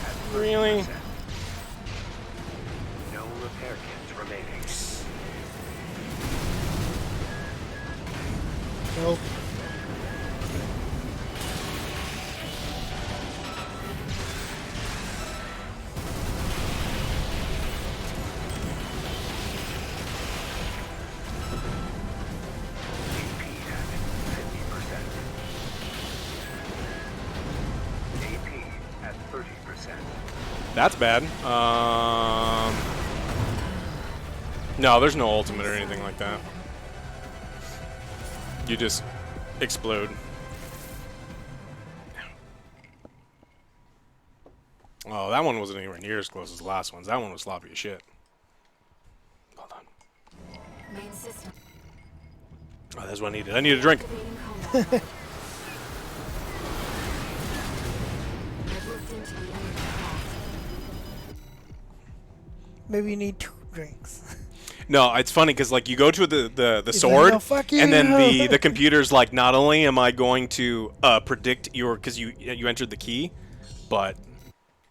at 30%. Really? No repair kits remaining. Nope. That's bad. No, there's no ultimate or anything like that. You just explode. Oh, that one wasn't anywhere near as close as the last ones. That one was sloppy as shit. Hold on. Main system. Oh, that's what I needed. I need a drink. Maybe you need 2 drinks. No, it's funny because like you go to the He's sword, like, "No, fuck and then you." the computer's like, not only am I going to predict your, because you entered the key, but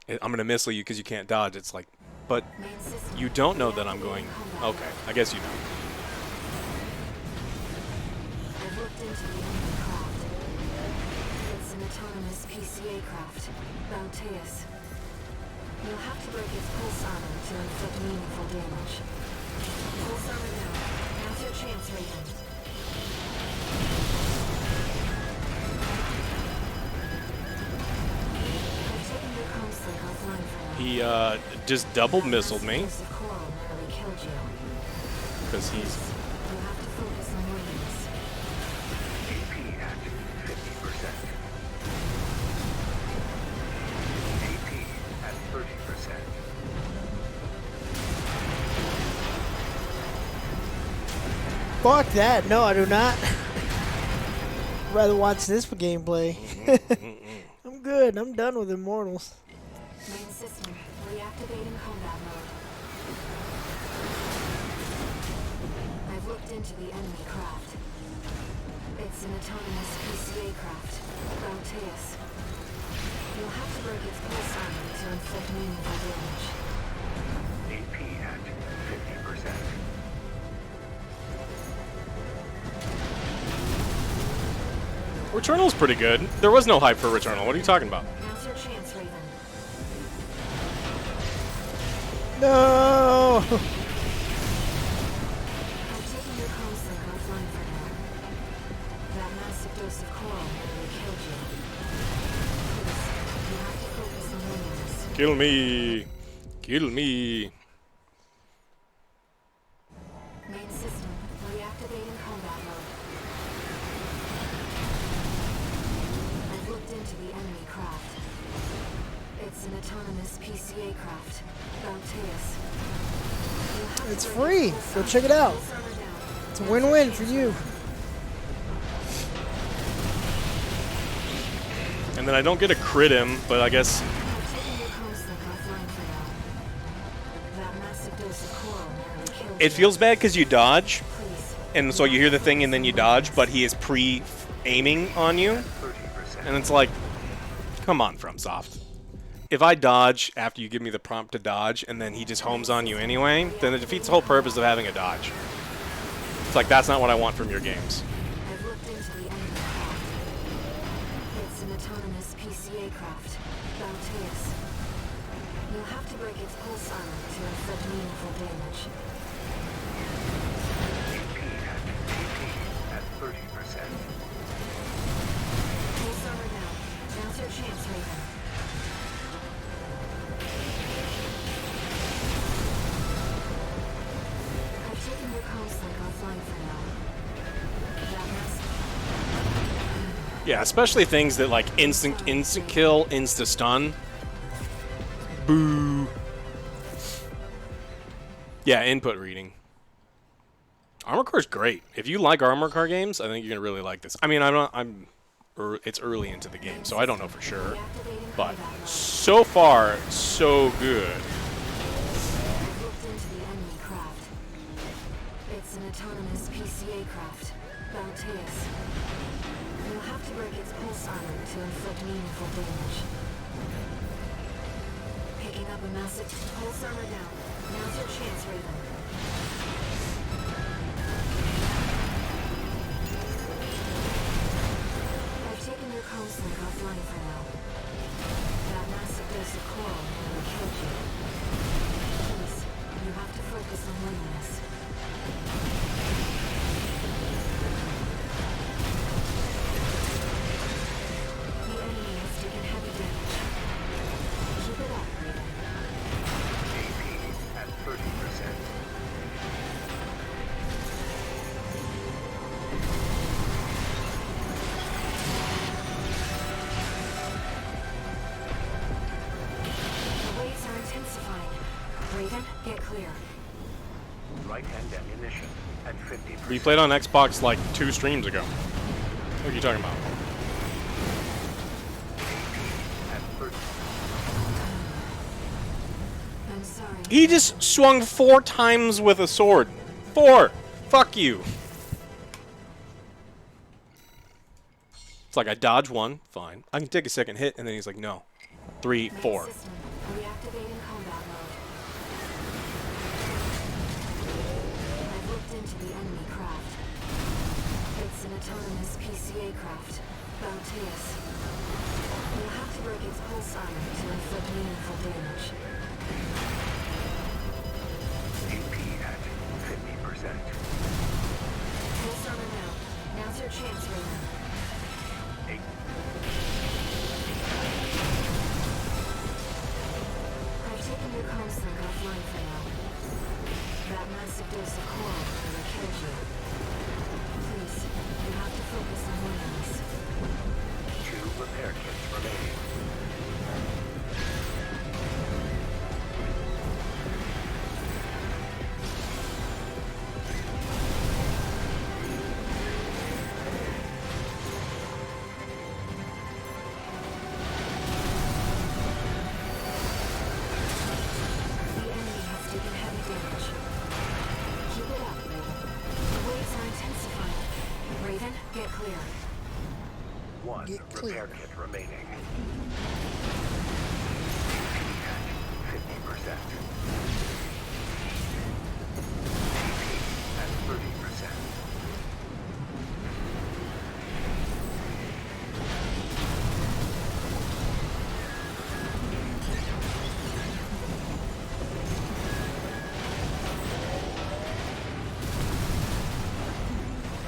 I'm gonna missile you because you can't dodge. It's like, but you don't know that I'm going. Okay, I guess you know. I've looked into the enemy craft. It's an autonomous PCA craft, Bauteus. You'll have to break its pulse armor to inflict meaningful damage. Pulse armor down. Now's your chance, Raven. I've taken your comm sync offline for now. He just double missiled me Explosive coral nearly killed you. because he's. You'll have to focus on winning this. AP at 50%. AP at 30%. Fuck that. No, I do not. I'd rather watch this gameplay. I'm good. I'm done with Immortals. Main system, reactivating combat mode. I've looked into the enemy craft. It's an autonomous PCA craft, Bauteus. You'll have to break its pulse armor to inflict meaningful damage. AP at 50%. Returnal's pretty good. There was no hype for Returnal. What are you talking about? Now's your chance, Raven. No! I'm taking your comm sync offline for now. That massive dose of coral nearly killed you. Please, you have to focus on winning this. Kill me. Kill me. Main system, reactivating combat mode. I've looked into the enemy craft. It's an autonomous PCA craft, Bauteus. It's free. Go check it out. It's a win-win for you. And then I don't get a crit him, but I guess. I'm taking your comm sync offline for now. That massive dose of coral nearly killed It you. feels bad because you dodge, Please, and so you hear the thing and then you dodge, but he is pre-aiming on you, and it's like, come on, FromSoft. If I dodge after you give me the prompt to dodge, and then he just homes on you anyway, then it defeats the whole purpose of having a dodge. It's like, that's not what I want from your games. I've looked into the enemy craft. It's an autonomous PCA craft, Bauteus. You'll have to break its pulse armor to inflict meaningful damage. AP at 30%. Pulse armor down. Now's your chance, Raven. I've taken your comm sync offline for now. That massive Yeah, especially things that like instant kill, insta stun. Boo. Yeah, input reading. Armor Core's great. If you like Armor Core games, I think you're gonna really like this. I mean, it's early into the game, so I don't know for sure, but so far so good. I've looked into the enemy craft. It's an autonomous PCA craft, Bauteus. You'll have to break its pulse armor to inflict meaningful damage. Picking up a massive pulse armor down. Now's your chance, Raven. I've taken your comm sync offline for now. That massive dose of coral nearly killed you. Please, you have to focus on winning this. The enemy has taken heavy damage. Keep it up, Raven. AP at 30%. at 50%. We played on Xbox like 2 streams ago. What are you talking about? I'm sorry. He just swung 4 times with a sword. 4! Fuck you. It's like I dodge 1, fine. I can take a second hit, and then he's like, no. 3, 4. System reactivating combat mode. I've looked into the enemy craft. It's an autonomous PCA craft, Bauteus. You'll have to break its pulse armor to inflict meaningful damage. AP at 50%. Pulse armor now. Now's your chance, Raven. I've taken your comm sync offline for now. That massive dose of coral nearly killed you. Please, you have to focus on winning this. 2 repair kits remaining. The enemy has taken heavy damage. Keep it up, Raven. The waves are intensifying. Raven, get clear. 1 Get clear. repair kit remaining. AP at 50%. AP at 30%.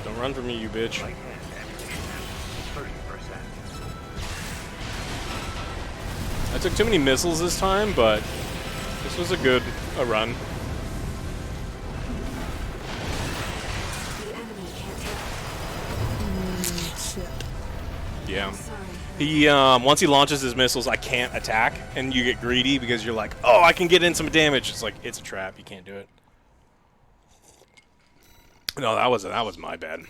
Don't run from me, you bitch. Right hand ammunition at 30%. I took too many missiles this time, but this was a good run. The enemy can't take. Shit. Yeah. He once he launches his missiles, I can't attack, and you get greedy because you're like, oh, I can get in some damage. It's like it's a trap. You can't do it. No, that was my bad.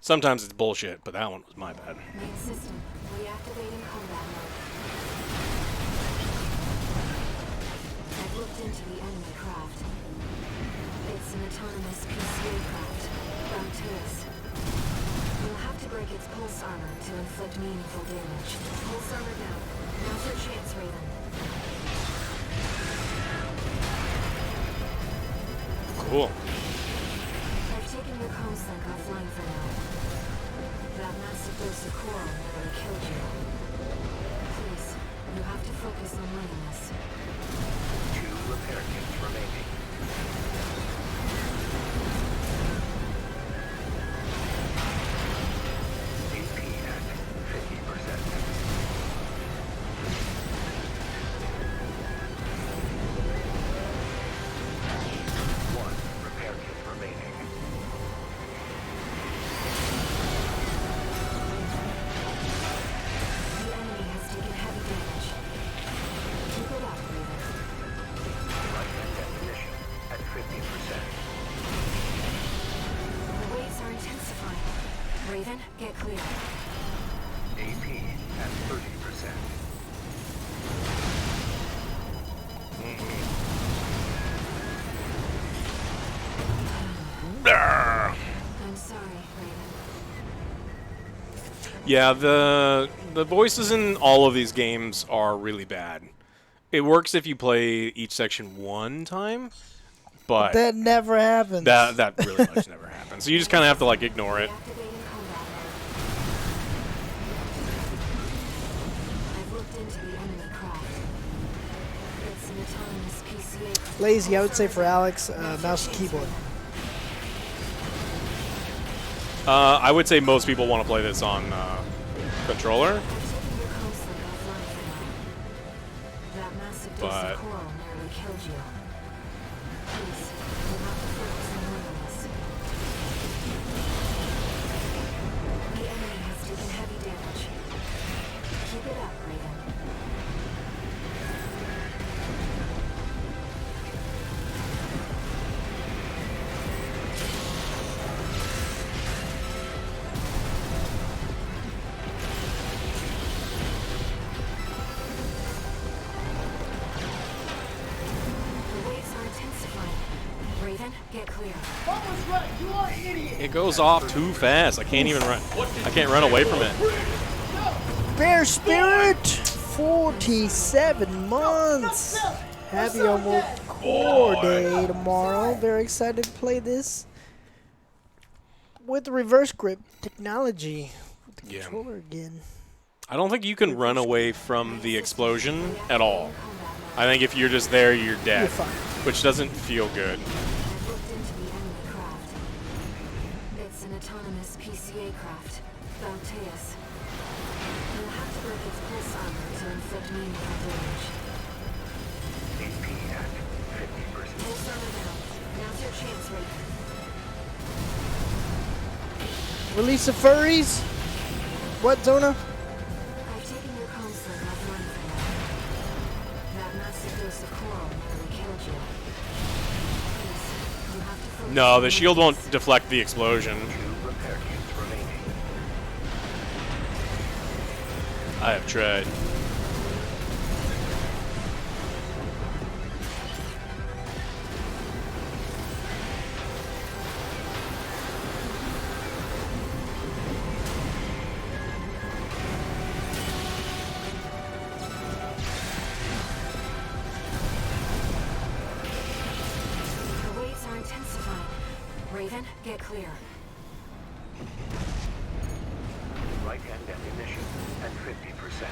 Sometimes it's bullshit, but that one was my bad. Main system reactivating combat mode. I've looked into the enemy craft. It's an autonomous PCA craft, Bauteus. You'll have to break its pulse armor to inflict meaningful damage. Pulse armor down. Now's your chance, Raven. Cool. I've taken your comm sync offline for now. That massive dose of coral nearly killed you. Please, you have to focus on winning this. 2 repair kits remaining. AP at 50%. 1 repair kit remaining. The enemy has taken heavy damage. Keep it up, Raven. Right hand ammunition at 50%. The waves are intensifying. Raven, get clear. AP at 30%. I'm sorry, Raven. Yeah, the voices in all of these games are really bad. It works if you play each section 1 time, but That never happens. that really much never happens. So you just kind of have to like ignore it. Reactivating combat mode. I've looked into the enemy craft. It's an autonomous PCA. Lazy, I would say for Alex, mouse and keyboard. I would say most people want to play this on controller, I've taken your comm sync offline for now. That massive dose but of coral nearly killed you. Please, you have to focus on winning this. The enemy has taken heavy damage. Keep it up, Raven. It goes off too fast. I can't even run. I can't run away from it. Bear Spirit, 47 months. Happy Armored Core Day tomorrow. Very excited to play this with the reverse grip technology. With the controller again. I don't think you can run away from the explosion at all. I think if you're just there, you're dead, which doesn't feel good. It's an autonomous PCA craft, Bauteus. You'll have to break its pulse armor to inflict meaningful damage. AP at 50%. Pulse armor down. Now's your chance, Raven. Release the furries. What, Zona? I've taken your comm slug offline for now. That massive dose of coral nearly killed you. Please, you have to focus. No, the shield won't deflect the explosion. 2 repair kits remaining. I have tried. The waves are intensifying. Raven, get clear. Right-hand ammunition at 50%.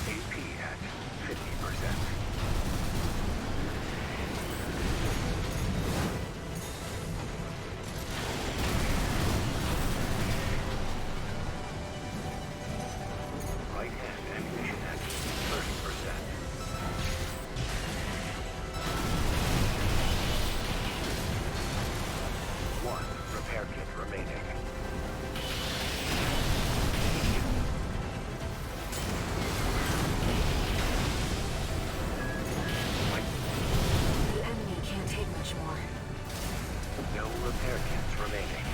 AP at 50%. Right-hand ammunition at 30%. One repair kit remaining. The enemy can't take much more. No repair kits remaining.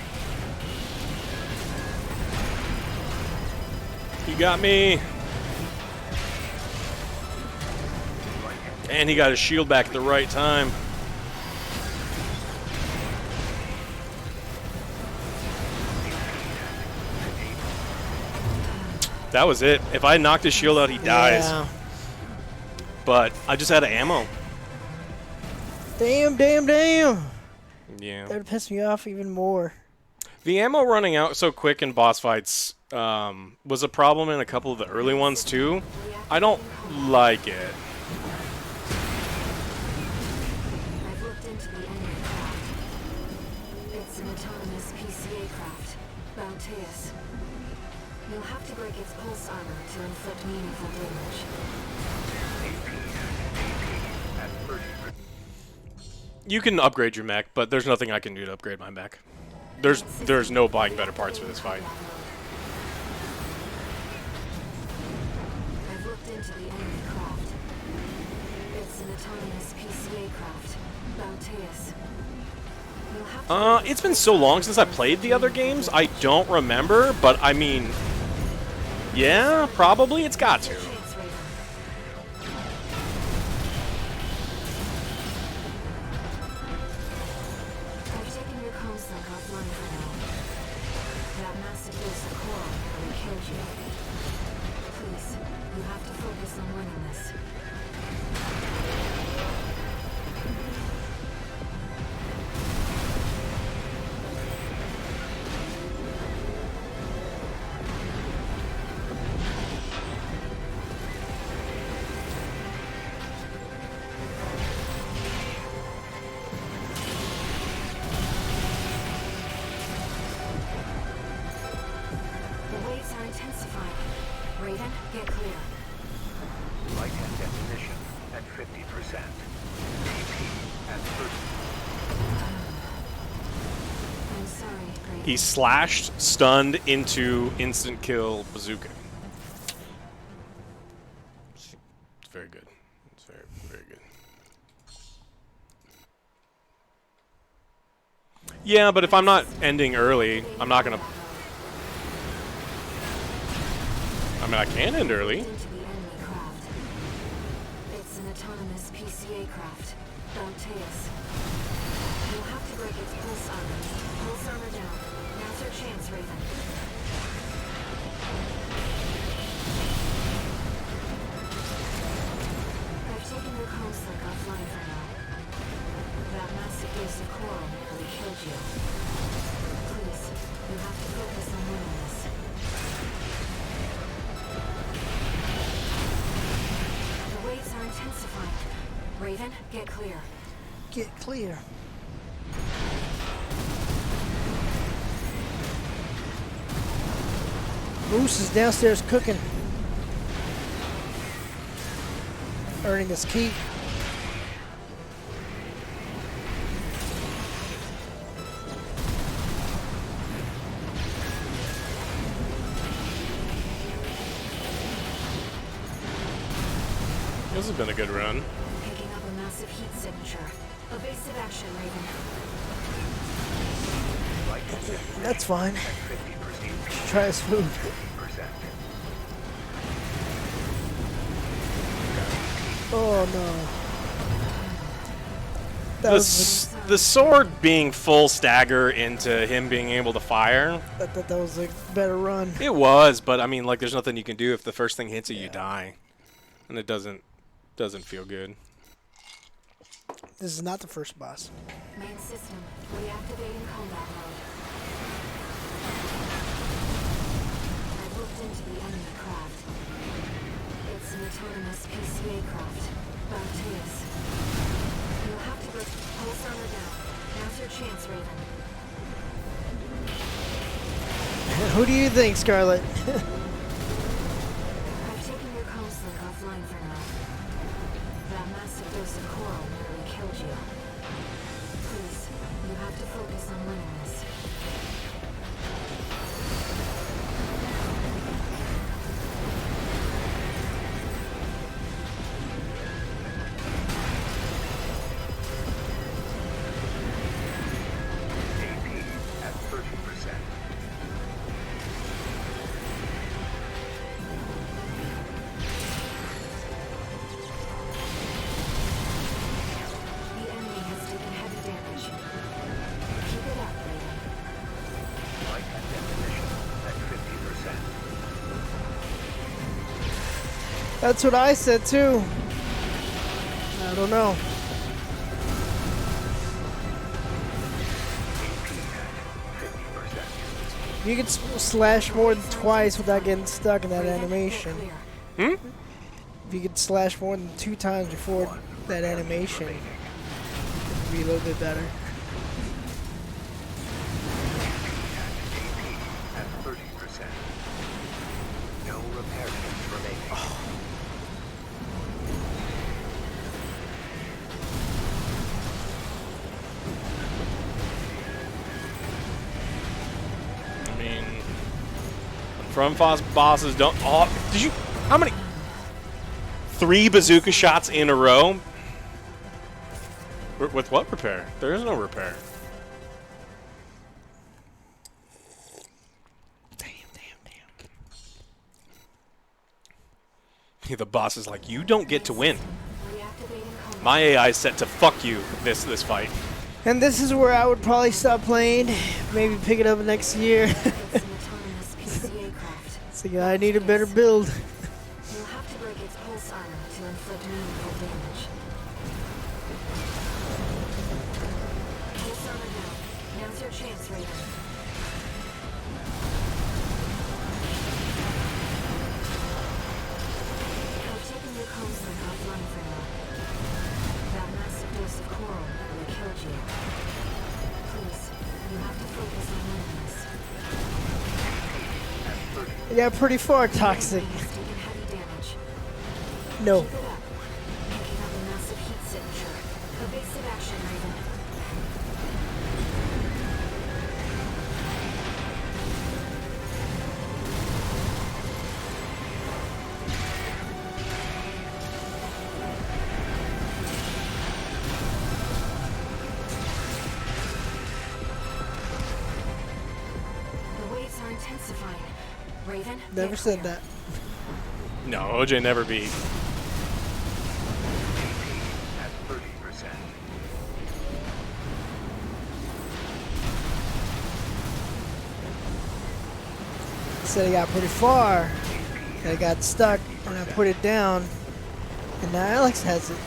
He got me. And he got his shield back at the right time. That was it. If I knocked his shield out, he dies. Yeah. But I just had ammo. Damn, damn, damn. Yeah. That would piss me off even more. The ammo running out so quick in boss fights was a problem in a couple of the early ones too. I don't like it. I've looked into the enemy craft. It's an autonomous PCA craft, Bauteus. You'll have to break its pulse armor to inflict meaningful damage. At 30%. You can upgrade your mech, but there's nothing I can do to upgrade my mech. There's no buying better parts for this fight. I've looked into the enemy craft. It's an autonomous PCA craft, Bauteus. You'll have to It's been so long since I played the other games, I don't remember, but I mean, yeah, probably it's got to. chance, Raven. I've taken your comm slug offline for now. That massive dose of coral nearly killed you. Please, you have to focus on winning this. The waves are intensifying. Raven, get clear. Right-hand ammunition at 50%. AP at 30%. I'm sorry, Raven. He slashed, stunned into instant kill bazooka. It's very good. It's very, very good. Yeah, but if I'm not ending early, I'm not gonna. I mean, I can end early. Into the enemy craft. autonomous PCA craft, Bauteus. You'll have to break its pulse armor. Pulse armor down. Now's your chance, Raven. I've taken your comms link offline for now. That massive dose of coral nearly killed you. Please, you have to focus on winning this. The waves are intensifying. Raven, get clear. Get clear. Moose is downstairs cooking. Earning his keep. This has been a good run. Picking up a massive heat signature. Evasive action, Raven. That's fine. Try his food. Oh no. The sword being full stagger into him being able to fire. I thought that was a better run. It was, but I mean, like, there's nothing you can do if the first thing hits you, you die, and it doesn't feel good. This is not the first boss. Main system, reactivating combat mode. I've looked into the enemy craft. It's an autonomous PCA craft, Bauteus. You'll have to break pulse armor down. Now's your chance, Raven. Who do you think, Scarlet? I've taken your comms link offline for now. That massive dose of coral nearly killed you. Please, you have to focus on winning this. That's what I said too. I don't know. You can slash more than twice without getting stuck in that animation. Hmm? If you could slash more than 2 times before that animation, it'd be a little bit better. At 30%. No repair kits remaining. I mean, from bosses don't. Oh, did you? How many? 3 bazooka shots in a row. With what repair? There is no repair. Damn. The boss is like, you don't get to win. My AI is set to fuck you this fight. And this is where I would probably stop playing. Maybe pick it up next year. So I need a better build. You'll have to break its pulse armor to inflict meaningful damage. Pulse armor down. Now's your chance, Raven. I've taken your comms link offline for now. That massive dose of coral nearly killed you. Please, you have to focus on winning this. I got pretty far, Toxic. No. Picking up a massive heat signature. Evasive action, Raven. The waves are intensifying. Raven, Never said that. No, OJ never beat. said I got pretty far. And I got stuck, and I put it down. And now Alex has it. AP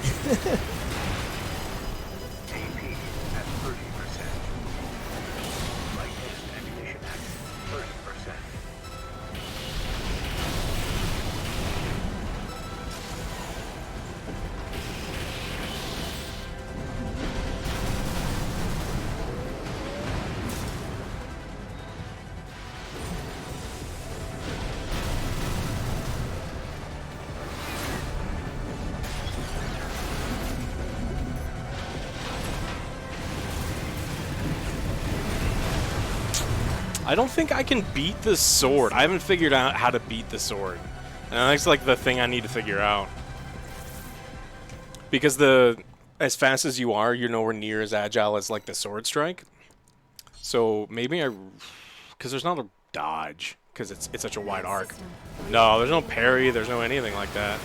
at 30%. Light-hand ammunition at 30%. I don't think I can beat the sword. I haven't figured out how to beat the sword. And that's like the thing I need to figure out. Because as fast as you are, you're nowhere near as agile as like the sword strike. So maybe because there's not a dodge, because it's such a wide arc. No, there's no parry, there's no anything like that.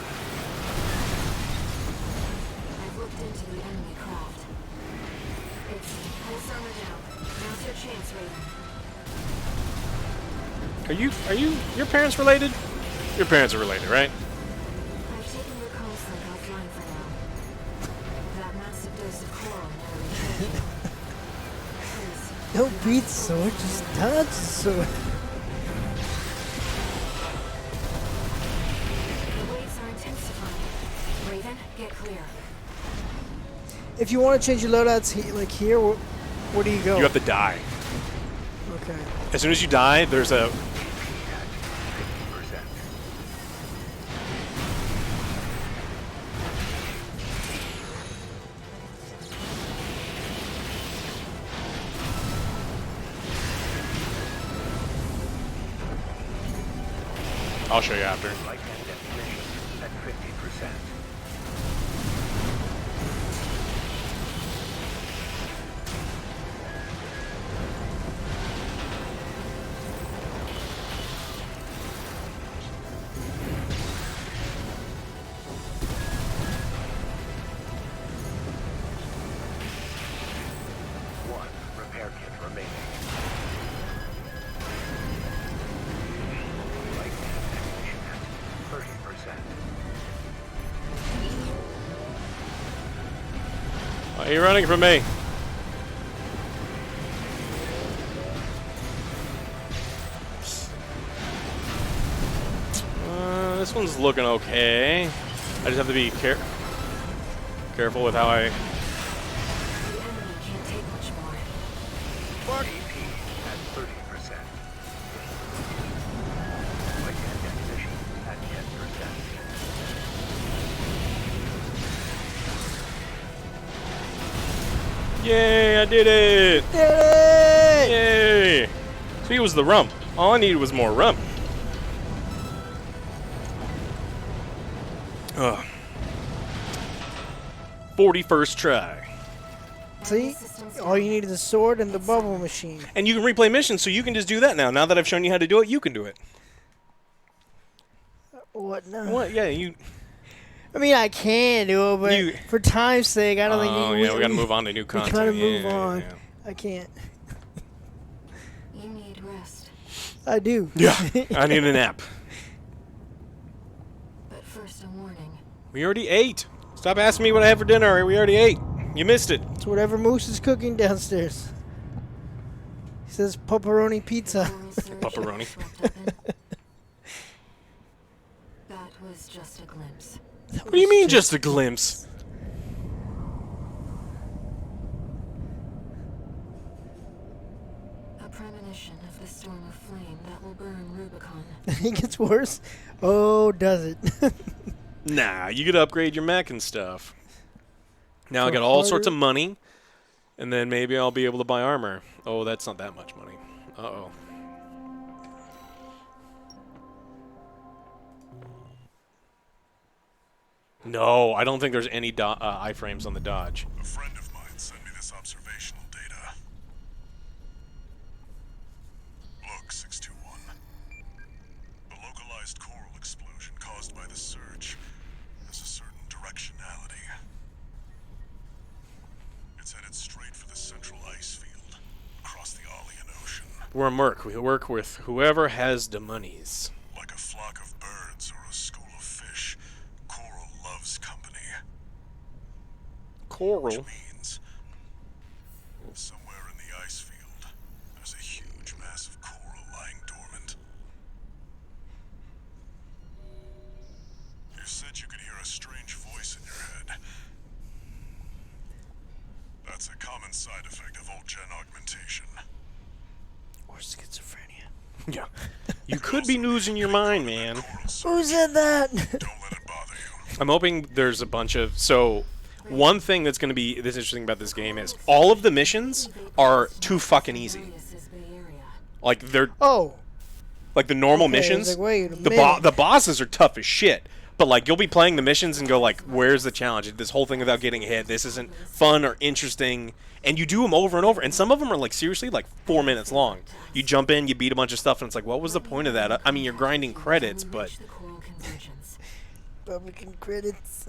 I've looked into the enemy craft. It's pulse armor down. Now's your chance, Raven. Are you your parents related? Your parents are related, right? I've taken your constant offline for now. That massive dose of coral nearly killed you. Don't beat the sword, just dodge the sword. The waves are intensifying. Raven, get clear. If you want to change your loadouts, like here, where do you go? You have to die. Okay. As soon as you die, there's a... I'll show you after. Light-hand ammunition at 50%. One repair kit remaining. Light-hand ammunition at 30%. Why are you running from me? This one's looking okay. I just have to be careful with how I... The enemy can't take much more. AP at 30%. Light-hand ammunition at 10%. Yay, I did it! Did it! Yay! See, it was the rum. All I needed was more rum. Ugh. 41st try. See? All you need is a sword and the bubble machine. And you can replay missions, so you can just do that now. Now that I've shown you how to do it, you can do it. What now? What? Yeah, you... I mean, I can do it, but for time's sake, I don't think... Oh, yeah, we gotta move on to new content. We gotta move Yeah, on. yeah. I can't. You need rest. I do. Yeah, I need a nap. But first, a warning. We already ate. Stop asking me what I had for dinner. We already ate. You missed it. It's whatever Moose is cooking downstairs. He says pepperoni pizza. Pepperoni. That was just a glimpse. What do you mean, just a glimpse? A premonition of the storm of flame that will burn Rubicon. It gets worse. Oh, does it? Nah, you could upgrade your mech and stuff. Now I For got all sorts harder- of money, and then maybe I'll be able to buy armor. Oh, that's not that much money. Uh-oh. No, I don't think there's any iframes on the Dodge. A friend of mine sent me this observational data. Look, 621. The localized coral explosion caused by the surge has a certain directionality. It's headed straight for the central ice field, across the Alian Ocean. We're a merc. We work with whoever has the monies. Like a flock of birds or a school of fish, Coral loves company. Coral? Which means somewhere in the ice field, there's a huge mass of coral lying dormant. You said you could hear a strange voice in your head. That's a common side effect of old-gen augmentation. Or schizophrenia. Yeah. You could be losing your mind, man. Who said that? I'm hoping there's a bunch of... So, one thing that's going to be this interesting about this game is all of the missions are too fucking easy. Like, they're... Oh. Like, the normal Okay, I was missions, like, wait a the minute. bosses are tough as shit. But, like, you'll be playing the missions and go, like, where's the challenge? This whole thing without getting hit. This isn't fun or interesting. And you do them over and over. And some of them are, like, seriously, like, 4 minutes long. You jump in, you beat a bunch of stuff, and it's like, what was the point of that? I mean, you're grinding credits, but... Republican credits.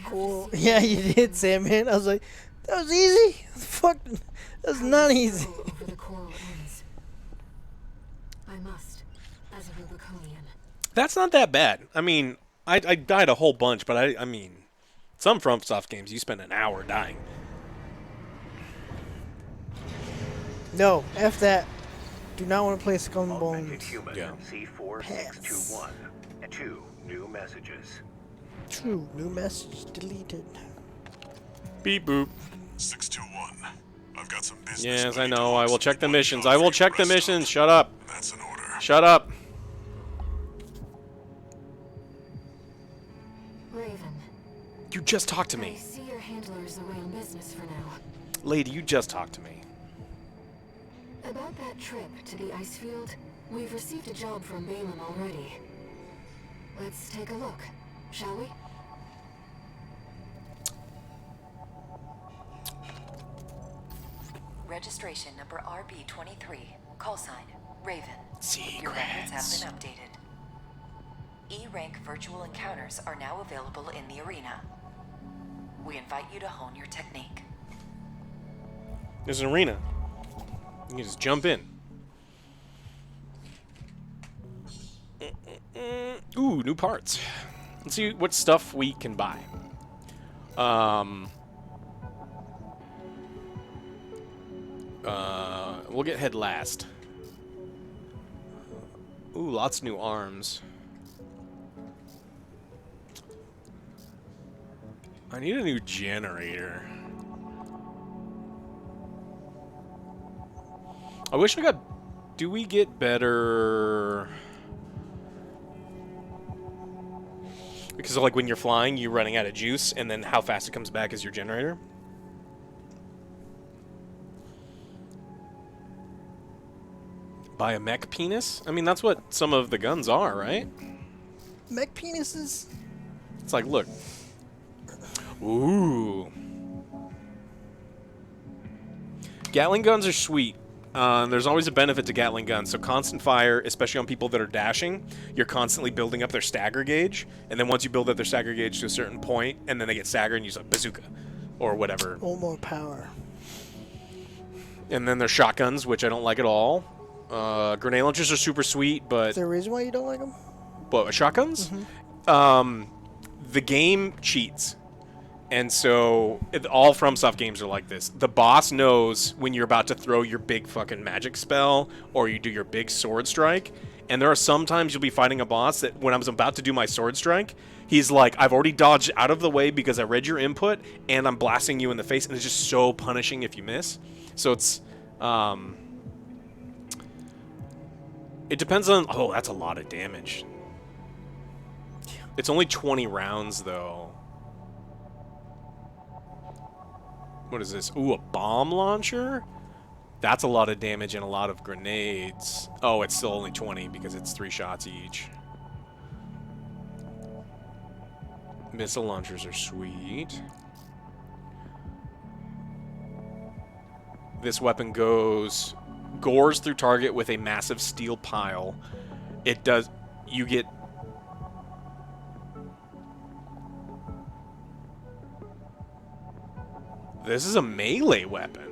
Cool. Yeah, you did, Sam, man. I was like, that was easy? Fuck. That's not easy. I must, as a Rubiconian. That's not that bad. I mean, I died a whole bunch, but I mean, some FromSoft games, you spend an hour dying. No, F that. Do not want to play Skull and Bones. Human C4621. 2 new messages. True. New message deleted. Beep boop. 621. I've got some business. Yes, I know. I will check the missions. I will check the missions. Shut up. That's an order. Shut up. Raven. You just talked to I me. see your handler is away on business for now. Lady, you just talked to me. About that trip to the ice field, we've received a job from Balin already. Let's take a look, shall we? Registration number RB23. Call sign, Raven. Secrets. Your records have been updated. E-rank virtual encounters are now available in the arena. We invite you to hone your technique. There's an arena. You can just jump in. Ooh, new parts. Let's see what stuff we can buy. We'll get head last. Ooh, lots of new arms. I need a new generator. I wish we got... Do we get better... Because, like, when you're flying, you're running out of juice, and then how fast it comes back is your generator. Buy a mech penis? I mean, that's what some of the guns are, right? Mech penises? It's like, look. Ooh. Gatling guns are sweet. There's always a benefit to Gatling guns. So constant fire, especially on people that are dashing, you're constantly building up their stagger gauge. And then once you build up their stagger gauge to a certain point, and then they get staggered and use a bazooka or whatever. Or more power. And then there's shotguns, which I don't like at all. Grenade launchers are super sweet, but... Is there a reason why you don't like them? What, shotguns? The game cheats. And so, all FromSoft games are like this. The boss knows when you're about to throw your big fucking magic spell, or you do your big sword strike. And there are some times you'll be fighting a boss that when I was about to do my sword strike, he's like, I've already dodged out of the way because I read your input, and I'm blasting you in the face, and it's just so punishing if you miss. So it's, it depends on, oh, that's a lot of damage. It's only 20 rounds, though. What is this? Ooh, a bomb launcher? That's a lot of damage and a lot of grenades. Oh, it's still only 20 because it's 3 shots each. Missile launchers are sweet. This weapon gores through target with a massive steel pile. It does... You get... This is a melee weapon.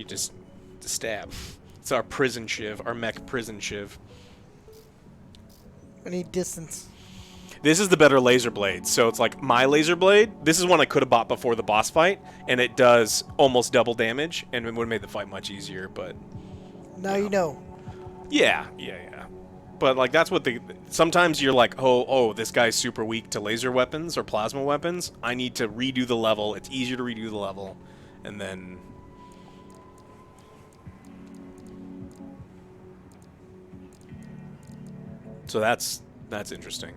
You just stab. It's our prison shiv, our mech prison shiv. I need distance. This is the better laser blade. So it's like my laser blade. This is one I could have bought before the boss fight, and it does almost double damage, and it would have made the fight much easier. But Now you know. yeah. But like that's what sometimes you're like, oh, this guy's super weak to laser weapons or plasma weapons. I need to redo the level. It's easier to redo the level, and then. So that's interesting.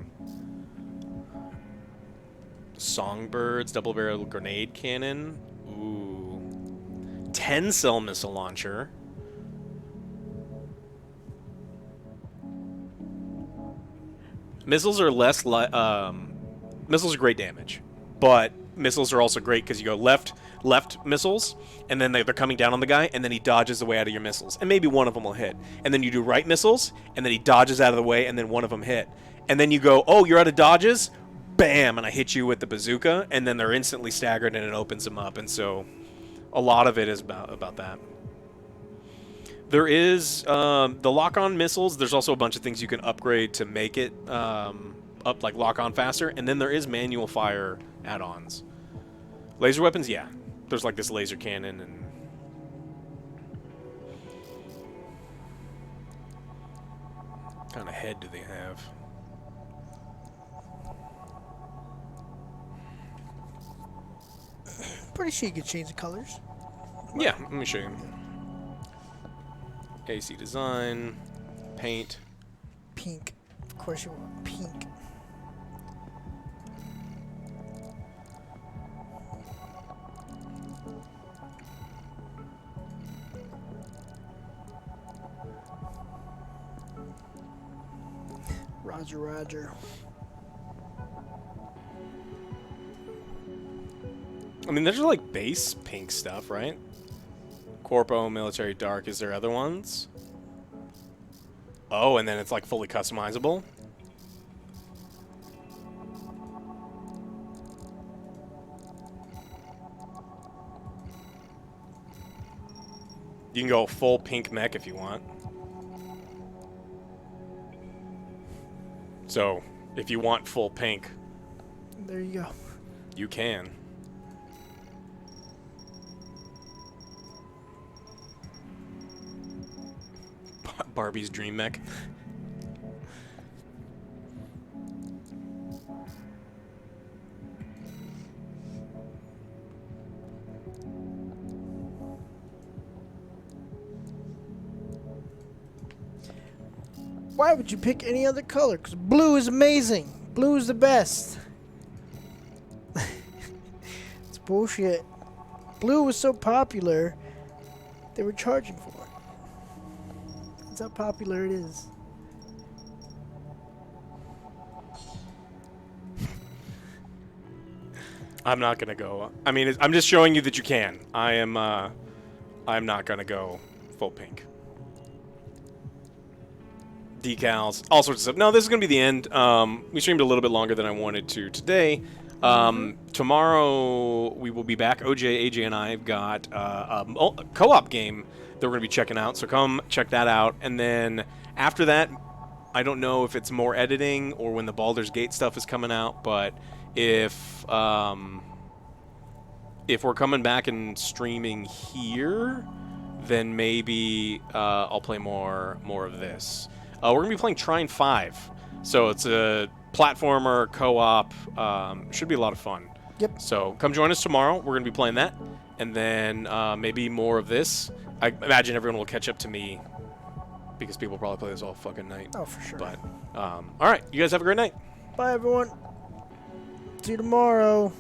Songbirds, double-barrel grenade cannon. Ooh. 10-cell missile launcher. Missiles are missiles are great damage, but missiles are also great because you go left missiles, and then they're coming down on the guy, and then he dodges the way out of your missiles, and maybe one of them will hit. And then you do right missiles, and then he dodges out of the way, and then one of them hit. And then you go, oh, you're out of dodges? Bam! And I hit you with the bazooka, and then they're instantly staggered, and it opens them up. And so a lot of it is about that. There is the lock-on missiles. There's also a bunch of things you can upgrade to make it up, like lock-on faster. And then there is manual fire add-ons. Laser weapons, yeah. There's like this laser cannon and... What kind of head do they have? Pretty sure you could change the colors. Yeah, let me show you. AC design, paint. Pink. Of course you want pink. Roger, roger. I mean, there's like base pink stuff, right? Corpo, military dark. Is there other ones? Oh, and then it's like fully customizable. You can go full pink mech if you want. So, if you want full pink, there you go. You can. Barbie's dream mech. Why would you pick any other color? Because blue is amazing. Blue is the best. It's bullshit. Blue was so popular, they were charging for it. That's how popular it is. I'm not gonna go. I mean, I'm just showing you that you can. I'm not gonna go full pink. Decals, all sorts of stuff. No, this is gonna be the end. We streamed a little bit longer than I wanted to today. Tomorrow we will be back. OJ, AJ, and I have got a co-op game that we're gonna be checking out. So come check that out. And then after that, I don't know if it's more editing or when the Baldur's Gate stuff is coming out. But if we're coming back and streaming here, then maybe I'll play more of this. We're going to be playing Trine 5. So it's a platformer, co-op. Should be a lot of fun. Yep. So come join us tomorrow. We're going to be playing that. And then maybe more of this. I imagine everyone will catch up to me because people probably play this all fucking night. Oh, for sure. But, all right. You guys have a great night. Bye, everyone. See you tomorrow.